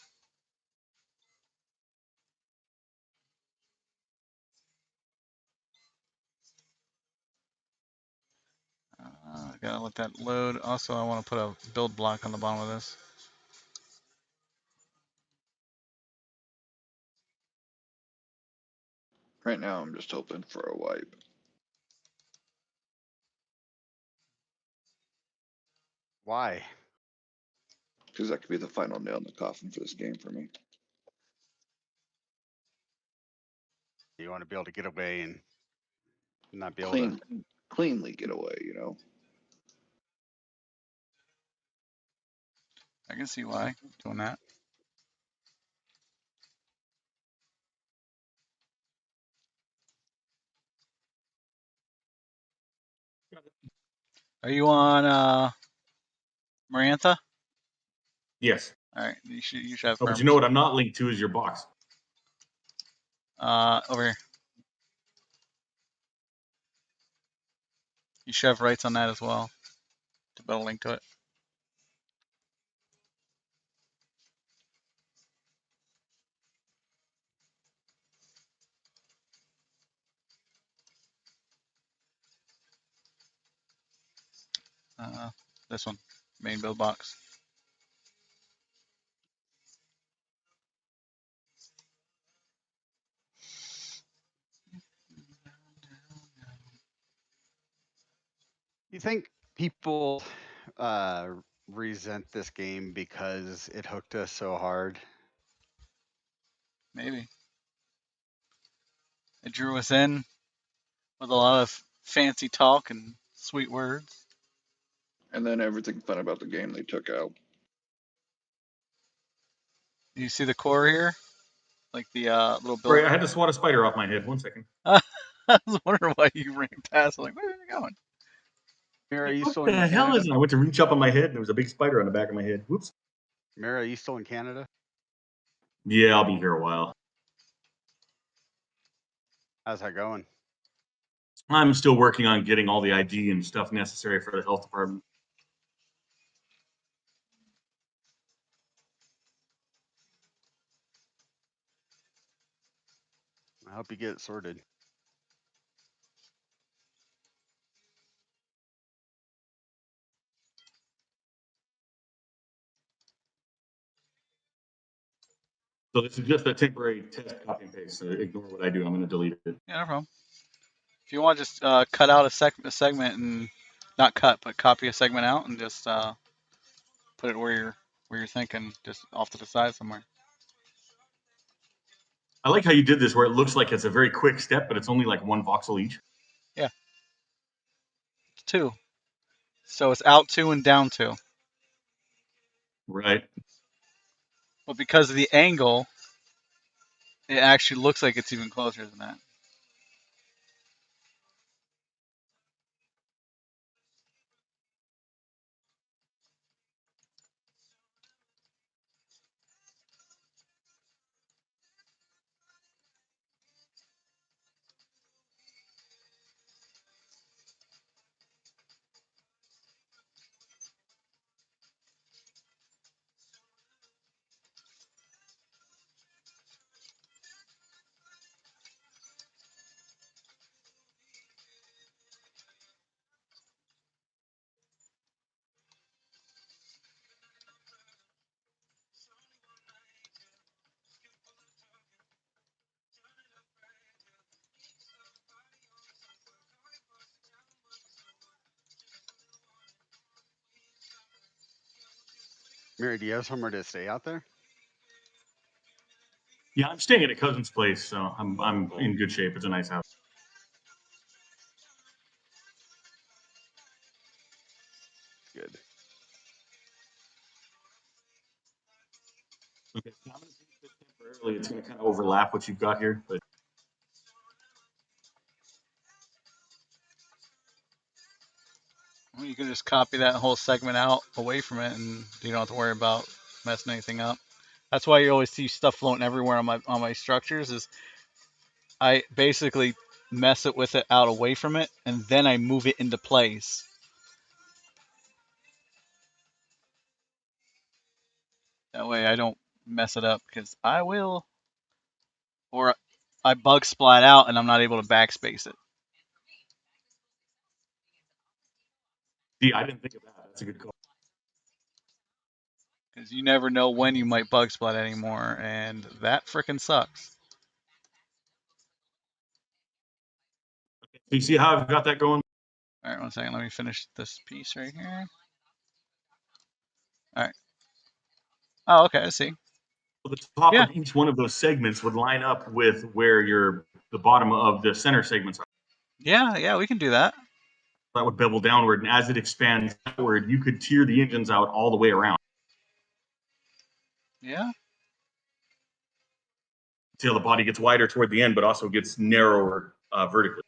A: Gotta let that load. Also, I want to put a build block on the bottom of this.
D: Right now, I'm just hoping for a wipe.
C: Why?
D: Because that could be the final nail in the coffin for this game for me.
C: You want to be able to get away and not be able to.
D: Cleanly get away, you know.
A: I can see why doing that. Are you on Marantha?
E: Yes.
A: All right, you should have
E: Oh,
A: firms.
E: but you know what I'm not linked to is your box.
A: Over here. You should have rights on that as well to build a link to it. This one, main build box.
C: You think people resent this game because it hooked us so hard?
A: Maybe. It drew us in with a lot of fancy talk and sweet words.
D: And then everything fun about the game they took out.
A: You see the core here? Like the little build.
E: Sorry, I had to swat a spider off my head. 1 second.
A: I was wondering why you ran past. Like, where are you going?
C: Mira, are you
E: What
C: still
E: the
C: in
E: hell
C: Canada?
E: is it? I went to reach up on my head and there was a big spider on the back of my head. Whoops.
C: Mira, are you still in Canada?
E: Yeah, I'll be here a while.
C: How's that going?
E: I'm still working on getting all the ID and stuff necessary for the health department.
C: I hope you get it sorted.
E: So this is just a temporary test copy and paste. So ignore what I do. I'm going to delete it.
A: Yeah, no problem. If you want, just cut out a segment and not cut, but copy a segment out and just put it where you're thinking, just off to the side somewhere.
E: I like how you did this where it looks like it's a very quick step, but it's only like 1 voxel each.
A: Yeah. It's 2. So it's out 2 and down 2.
E: Right.
A: But because of the angle, it actually looks like it's even closer than that.
C: Mira, do you have somewhere to stay out there?
E: Yeah, I'm staying at a cousin's place, so I'm
C: Cool.
E: in good shape. It's a nice house.
C: Good.
E: Okay, so I'm going to finish this temporarily. It's going to kind of overlap what you've got here, but
A: Well, you can just copy that whole segment out away from it, and you don't have to worry about messing anything up. That's why you always see stuff floating everywhere on my structures. Is I basically mess it with it out away from it, and then I move it into place. That way I don't mess it up, because I will, or I bug splat out and I'm not able to backspace it.
E: see, I didn't think of that. That's a good call.
A: Because you never know when you might bug splat anymore, and that frickin' sucks.
E: Okay, so you see how I've got that going?
A: All right, 1 second. Let me finish this piece right here. All right. Oh, okay. I see.
E: So the top
A: Yeah.
E: of each one of those segments would line up with where the bottom of the center segments are.
A: Yeah, we can do that.
E: That would bevel downward, and as it expands outward, you could tier the engines out all the way around.
A: Yeah.
E: See how the body gets wider toward the end, but also gets narrower vertically.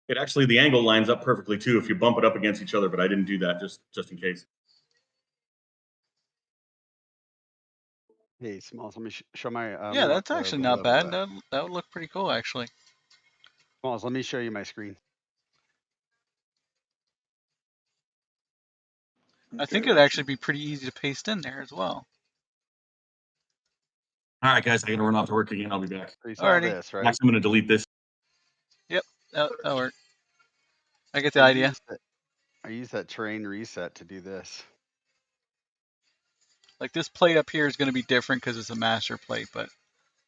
E: It actually, the angle lines up perfectly too if you bump it up against each other, but I didn't do that just in case.
C: Hey, Smalls, let me show my.
A: Yeah, that's actually not bad. That would look pretty cool, actually.
C: Smalls, let me show you my screen.
A: I think it'd actually be pretty easy to paste in there as well.
E: All right, guys, I got to run off to work again. I'll be back.
C: So you saw
A: Alrighty.
C: this, right?
E: Next, I'm going to delete this.
A: Yep, that'll work. I get the idea.
C: I use that terrain reset to do this.
A: Like this plate up here is going to be different because it's a master plate, but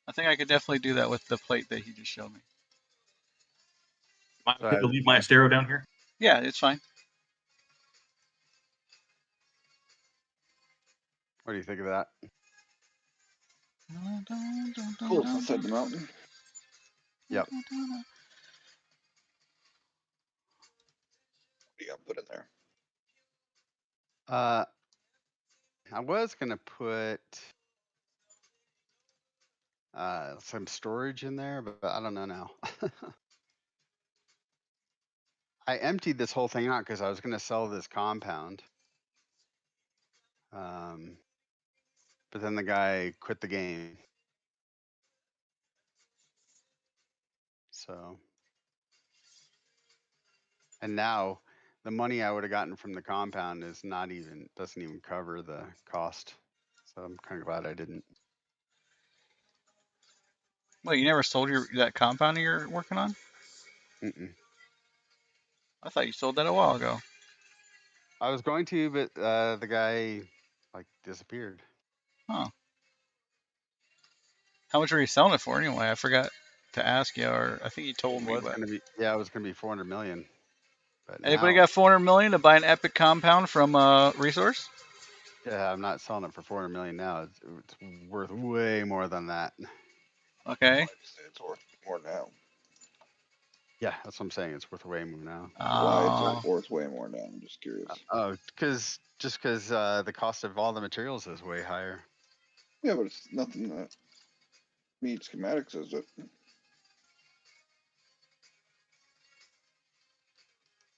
A: I think I could definitely do that with the plate that he just showed me.
E: Am I okay to leave my Astero down here?
A: Yeah, it's fine.
C: What do you think of that?
D: Cool, it's inside the mountain.
C: Yep.
D: What do you got put in there?
C: I was gonna put some storage in there, but I don't know now. I emptied this whole thing out because I was gonna sell this compound. But then the guy quit the game. So, and now the money I would have gotten from the compound doesn't even cover the cost. So I'm kind of glad I didn't.
A: Wait, you never sold that compound you're working on?
C: Mm-mm.
A: I thought you sold that a while ago.
C: I was going to, but the guy like disappeared.
A: Huh. How much were you selling it for anyway? I forgot to ask you, or I think you told me. But
C: It was gonna be 400 million. But
A: anybody
C: now,
A: got 400 million to buy an epic compound from Resource?
C: yeah, I'm not selling it for 400 million now. It's worth way more than that.
A: Okay.
D: I'd say it's worth more now.
C: Yeah, that's what I'm saying. It's worth way more now.
D: Why is it worth way more now? I'm just curious.
C: Oh, because the cost of all the materials is way higher.
D: Yeah, but it's nothing that meets schematics, is it?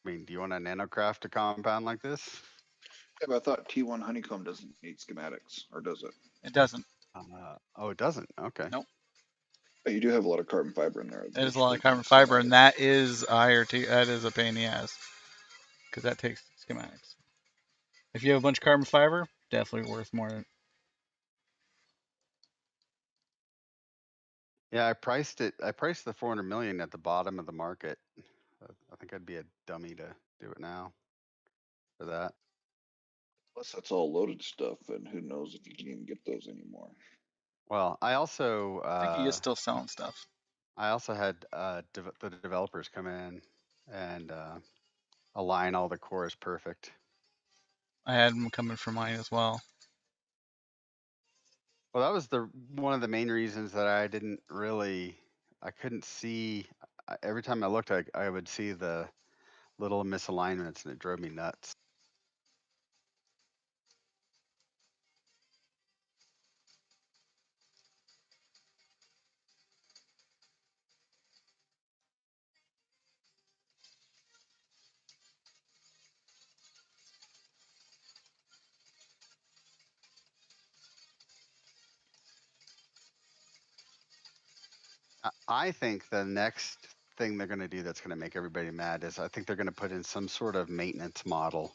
C: I mean, do you want to nanocraft a compound like this?
D: Yeah, but I thought T1 honeycomb doesn't need schematics, or does it?
A: It doesn't.
C: Oh, it doesn't. Okay.
A: Nope.
D: But you do have a lot of carbon fiber in there.
A: That is a lot of carbon fiber, and that is that is a pain in the ass because that takes schematics. If you have a bunch of carbon fiber, definitely worth more.
C: Yeah, I priced the 400 million at the bottom of the market. I think I'd be a dummy to do it now for that.
D: Plus, that's all loaded stuff, and who knows if you can even get those anymore.
C: Well, I also
A: I think he is still selling stuff.
C: I also had the developers come in and align all the cores perfect.
A: I had them coming for mine as well.
C: Well, that was one of the main reasons that I couldn't see. Every time I looked, I would see the little misalignments, and it drove me nuts. I think the next thing they're going to do that's going to make everybody mad is I think they're going to put in some sort of maintenance model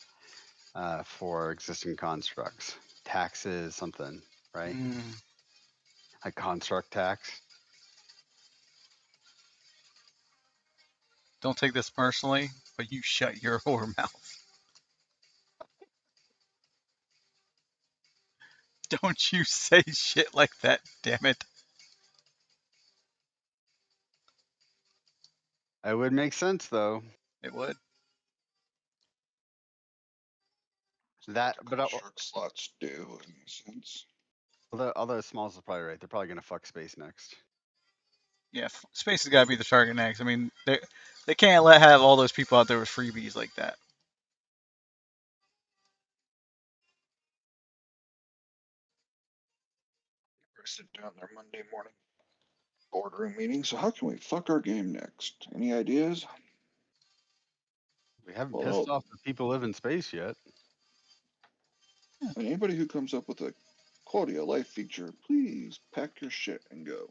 C: for existing constructs, taxes, something, right? Like construct tax.
A: Don't take this personally, but you shut your whore mouth. Don't you say shit like that, damn it.
C: It would make sense though.
A: It would.
C: That, but
D: Construct slots do in a sense.
C: although Smalls is probably right. They're probably going to fuck space next.
A: Yeah, space has got to be the target next. I mean, they can't have all those people out there with freebies like that.
D: We're sitting down there Monday morning boardroom meeting. So how can we fuck our game next? Any ideas?
C: We haven't
D: Well,
C: pissed off the people who live in space yet.
D: and anybody who comes up with a quality of life feature, please pack your shit and go.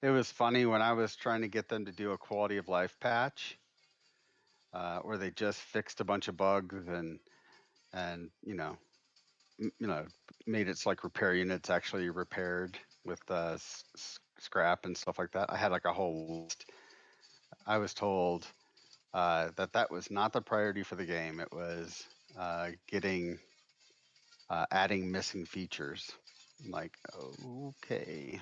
C: It was funny when I was trying to get them to do a quality of life patch, where they just fixed a bunch of bugs and made its like repair units actually repaired with scrap and stuff like that. I had like a whole list. I was told that was not the priority for the game. It was adding missing features. I'm like, okay.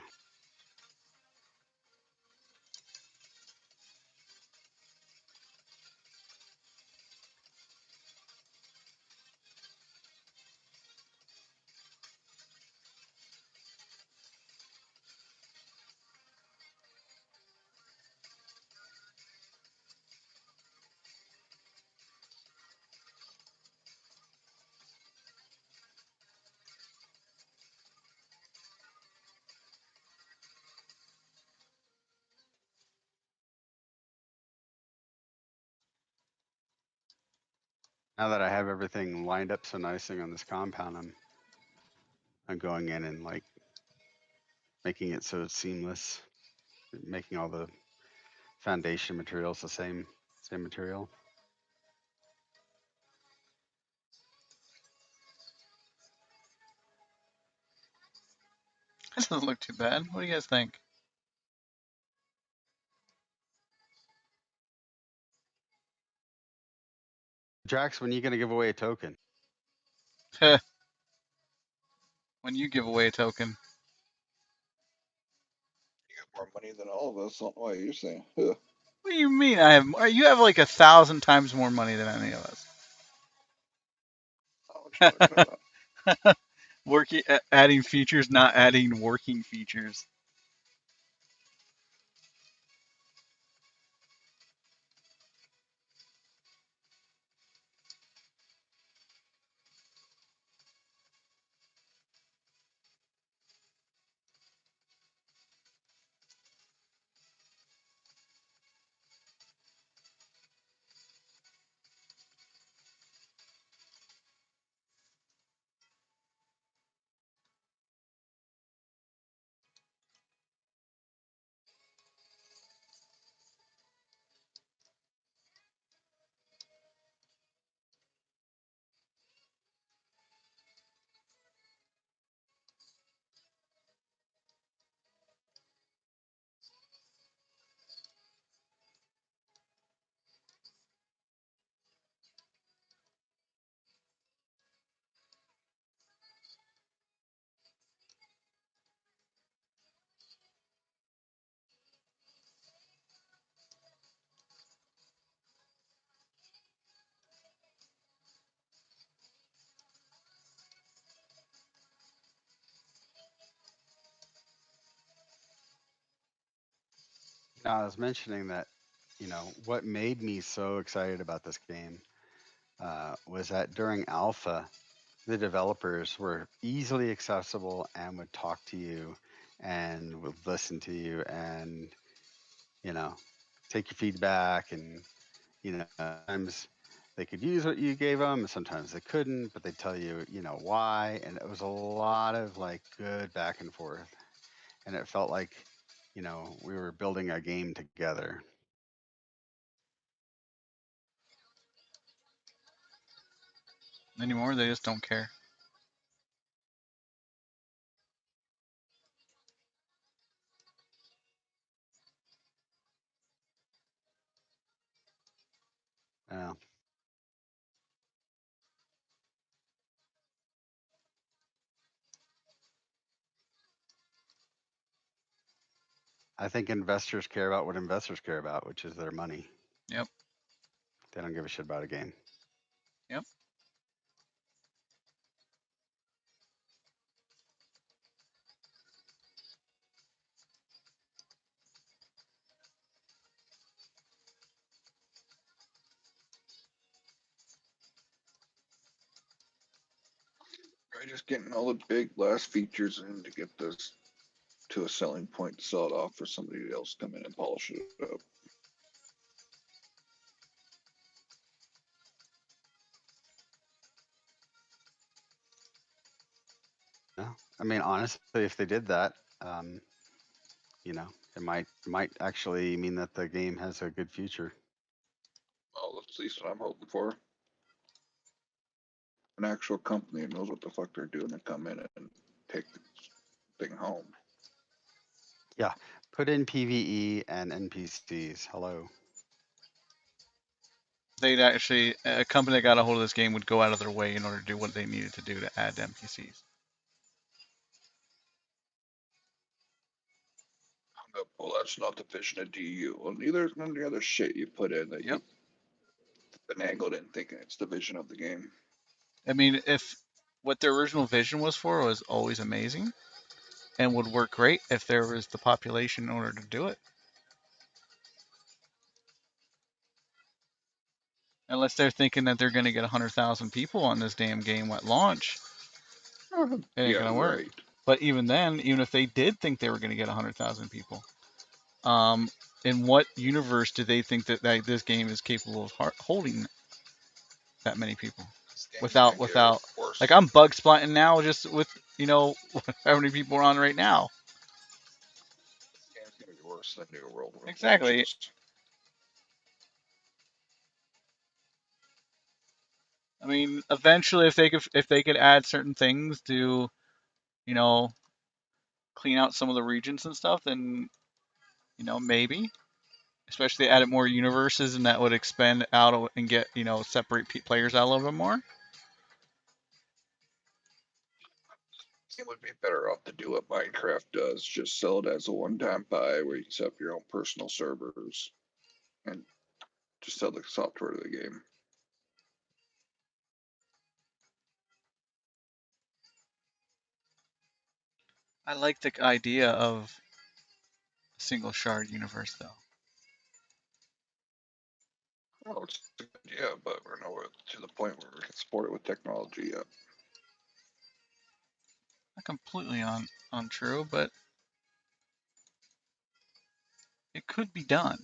C: Now that I have everything lined up so nicely on this compound, I'm going in and like making it so it's seamless, making all the foundation materials the same material.
A: That doesn't look too bad. What do you guys think?
C: Drax, when are you going to give away a token?
A: When you give away a token.
D: You got more money than all of us. I don't know why you're saying. Huh.
A: What do you mean? I have more? You have like 1,000 times more money than any of us.
D: How much you talking about?
A: Working, adding features, not adding working features.
C: I was mentioning that what made me so excited about this game was that during alpha, the developers were easily accessible and would talk to you and would listen to you and, you know, take your feedback. And, sometimes they could use what you gave them, sometimes they couldn't, but they'd tell you, why. And it was a lot of like good back and forth. And it felt like, we were building a game together.
A: Anymore, they just don't care.
C: Yeah. I think investors care about what investors care about, which is their money.
A: Yep.
C: They don't give a shit about a game.
A: Yep.
D: Right, just getting all the big last features in to get this to a selling point to sell it off for somebody else to come in and polish it up.
C: Yeah. I mean, honestly, if they did that, it might actually mean that the game has a good future.
D: Well, that's at least what I'm hoping for. An actual company that knows what the fuck they're doing to come in and take the thing home.
C: Yeah. Put in PVE and NPCs. Hello.
A: They'd actually, a company that got a hold of this game would go out of their way in order to do what they needed to do to add NPCs.
D: Well, that's not the vision of DU. Well, neither is none of the other shit you put in that
A: Yep.
D: you finagled in thinking it's the vision of the game.
A: I mean, if what their original vision was for was always amazing and would work great if there was the population in order to do it. Unless they're thinking that they're going to get 100,000 people on this damn game at launch, it ain't
D: Yeah,
A: going to work.
D: right.
A: But even then, even if they did think they were going to get 100,000 people, in what universe do they think that this game is capable of holding that many people? Without,
D: worse.
A: like, I'm bug splatting now just with, how many people are on right now.
D: This game's gonna be worse than New World
A: Exactly.
D: Revelations.
A: I mean, eventually, if they could add certain things to, you know, clean out some of the regions and stuff, then, maybe. Especially added more universes, and that would expand out and get, separate players out a little bit more.
D: It would be better off to do what Minecraft does, just sell it as a one-time buy where you set up your own personal servers and just sell the software to the game.
A: I like the idea of a single shard universe, though.
D: Oh, it's a good idea, but we're nowhere to the point where we can support it with technology yet.
A: Not completely untrue, but it could be done.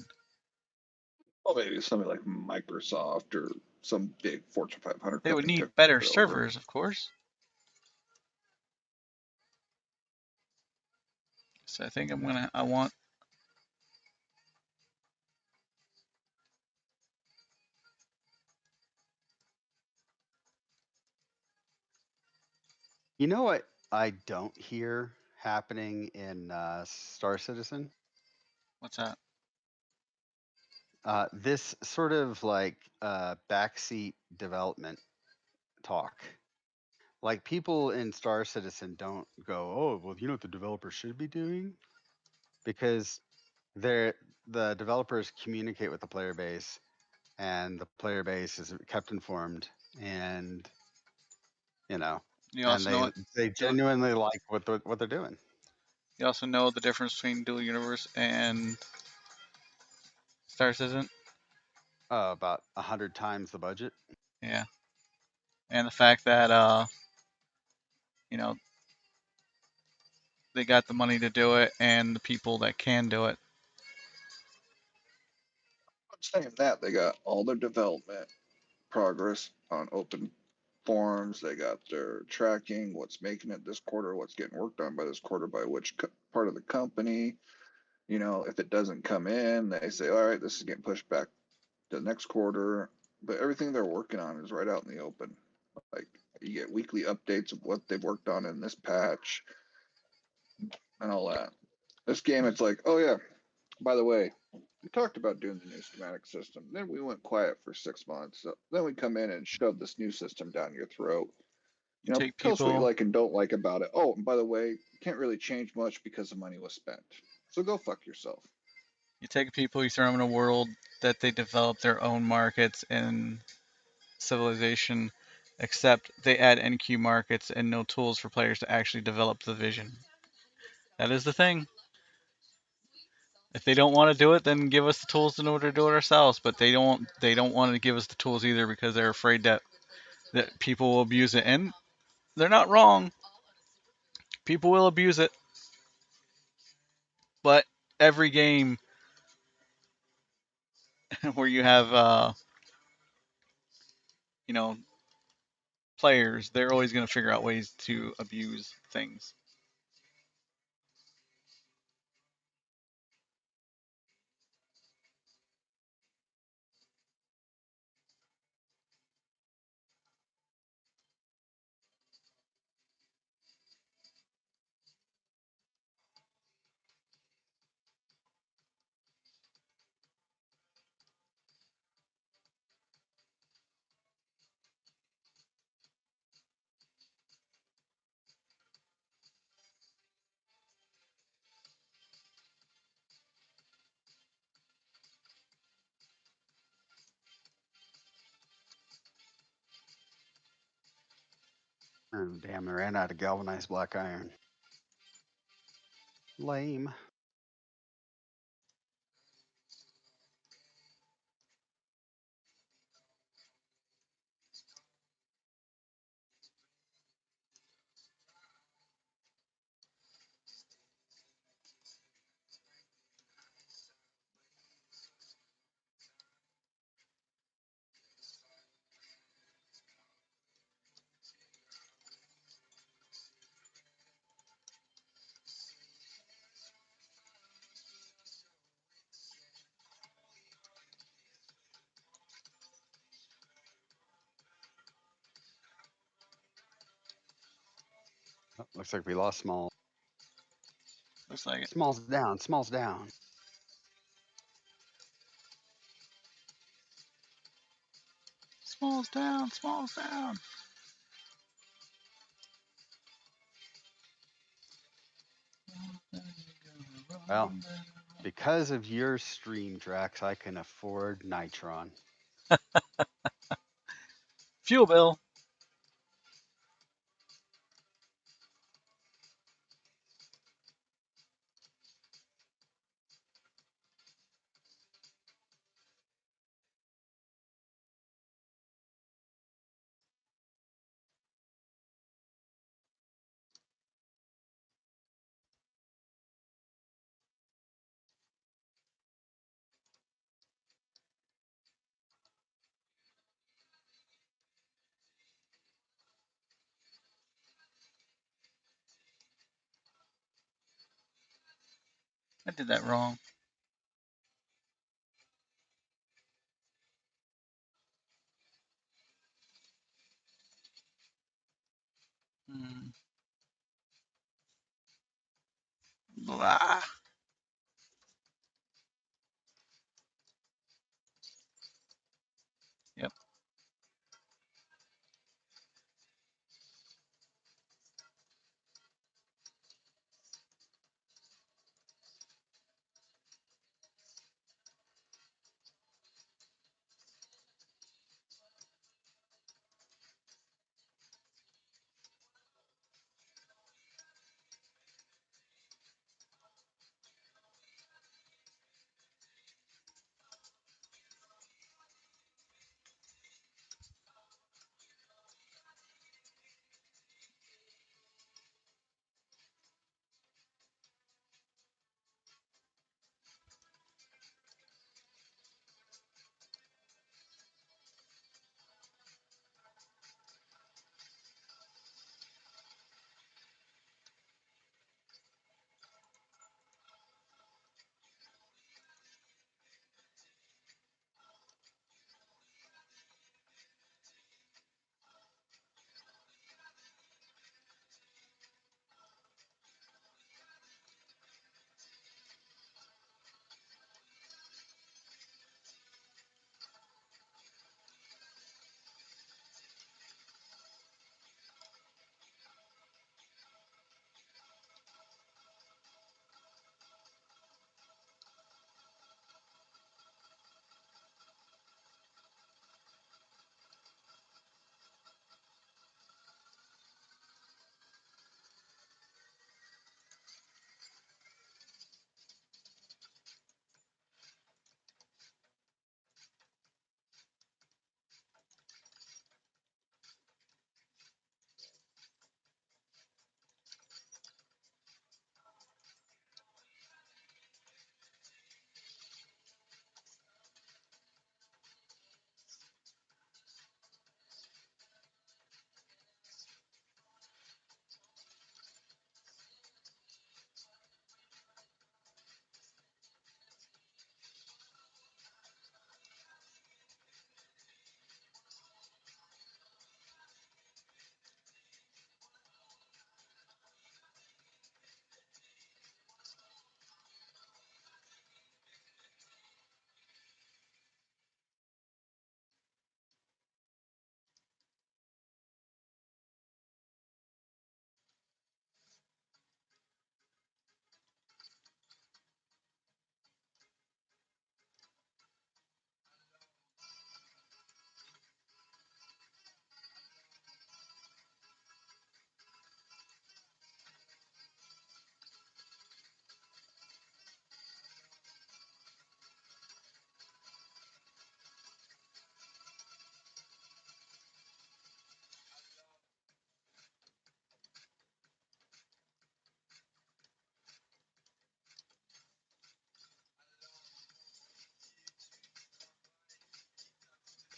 D: Well, maybe something like Microsoft or some big Fortune 500
A: They would
D: company
A: need
D: took
A: better
D: it over.
A: servers, of course. So I think I want.
C: You know what I don't hear happening in Star Citizen?
A: What's that?
C: This sort of like backseat development talk. Like people in Star Citizen don't go, oh, well, you know what the developers should be doing? Because the developers communicate with the player base, and the player base is kept informed, and
A: You
C: and
A: also know
C: they genuinely like what they're doing.
A: You also know the difference between dual universe and Star Citizen.
C: About 100 times the budget.
A: Yeah, and the fact that you know, they got the money to do it and the people that can do it.
D: Saying that, they got all their development progress on open forums. They got their tracking, what's making it this quarter, what's getting worked on by this quarter, by which part of the company. You know, if it doesn't come in, they say, all right, this is getting pushed back to the next quarter. But everything they're working on is right out in the open. Like, you get weekly updates of what they've worked on in this patch and all that. This game, it's like, oh yeah, by the way, we talked about doing the new schematic system. Then we went quiet for 6 months. So then we come in and shove this new system down your throat.
A: You
D: You know,
A: take
D: tell us what you
A: people,
D: like and don't like about it. Oh, and by the way, you can't really change much because the money was spent. So go fuck yourself.
A: you throw them in a world that they develop their own markets and civilization, except they add NQ markets and no tools for players to actually develop the vision. That is the thing. If they don't want to do it, then give us the tools in order to do it ourselves. But they don't. They don't want to give us the tools either because they're afraid that people will abuse it. And they're not wrong. People will abuse it. But every game where you have you know players, they're always going to figure out ways to abuse things.
C: Oh, damn, I ran out of galvanized black iron. Lame. Oh, looks like we lost Small.
A: Looks like it.
C: Small's down. Small's down.
A: Smalls down. Smalls down.
C: Well, because of your stream, Drax, I can afford Nitron.
A: Fuel bill. I did that wrong. Hmm. Blah. Yep.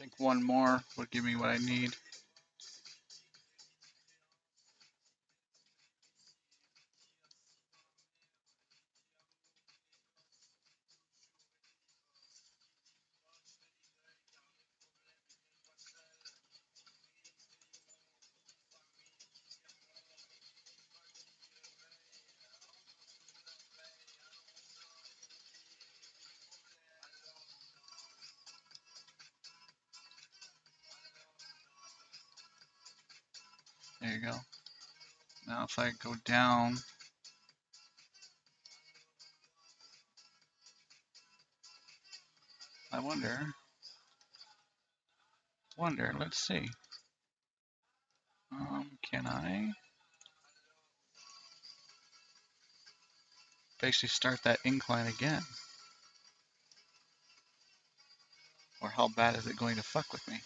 A: think one more would give me what I need. There you go. Now if I go down, I wonder, let's see. Can I basically start that incline again? Or how bad is it going to fuck with me?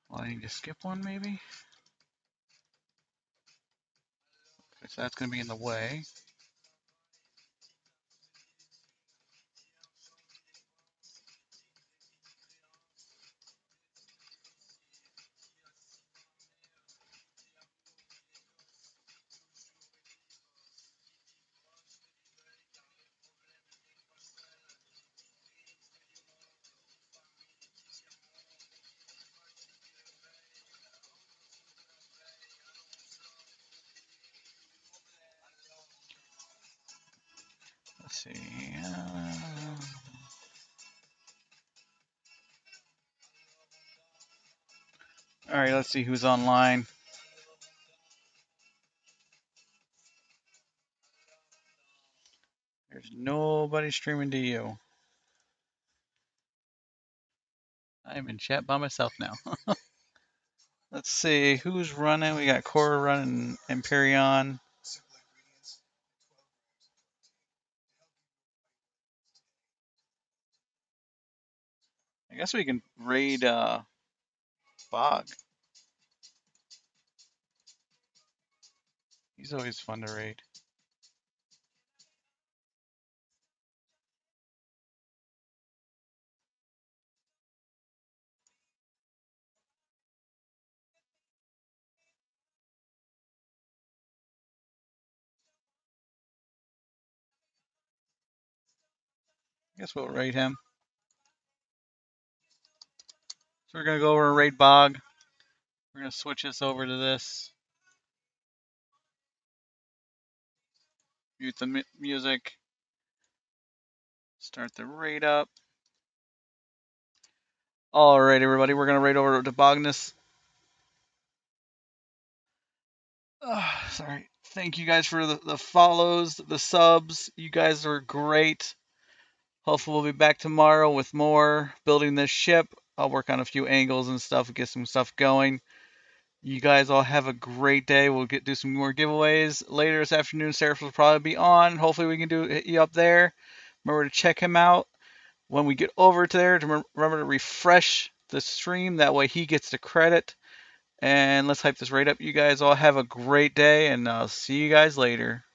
A: Well, I need to skip one maybe? Okay, so that's going to be in the way. Let's see. All right, let's see who's online. There's nobody streaming to you. I'm in chat by myself now. Let's see who's running. We got Cora running, Empyreon. I guess we can raid Bog. He's always fun to raid. I guess we'll raid him. So we're gonna go over and raid Bog. We're gonna switch this over to this. Mute the music. Start the raid up. All right, everybody, we're gonna raid over to Bogness. Sorry. Thank you guys for the follows, the subs. You guys are great. Hopefully we'll be back tomorrow with more building this ship. I'll work on a few angles and stuff, get some stuff going. You guys all have a great day. We'll do some more giveaways later this afternoon. Seraph will probably be on. Hopefully we can hit you up there. Remember to check him out when we get over to there. Remember to refresh the stream. That way he gets the credit. And let's hype this right up. You guys all have a great day, and I'll see you guys later.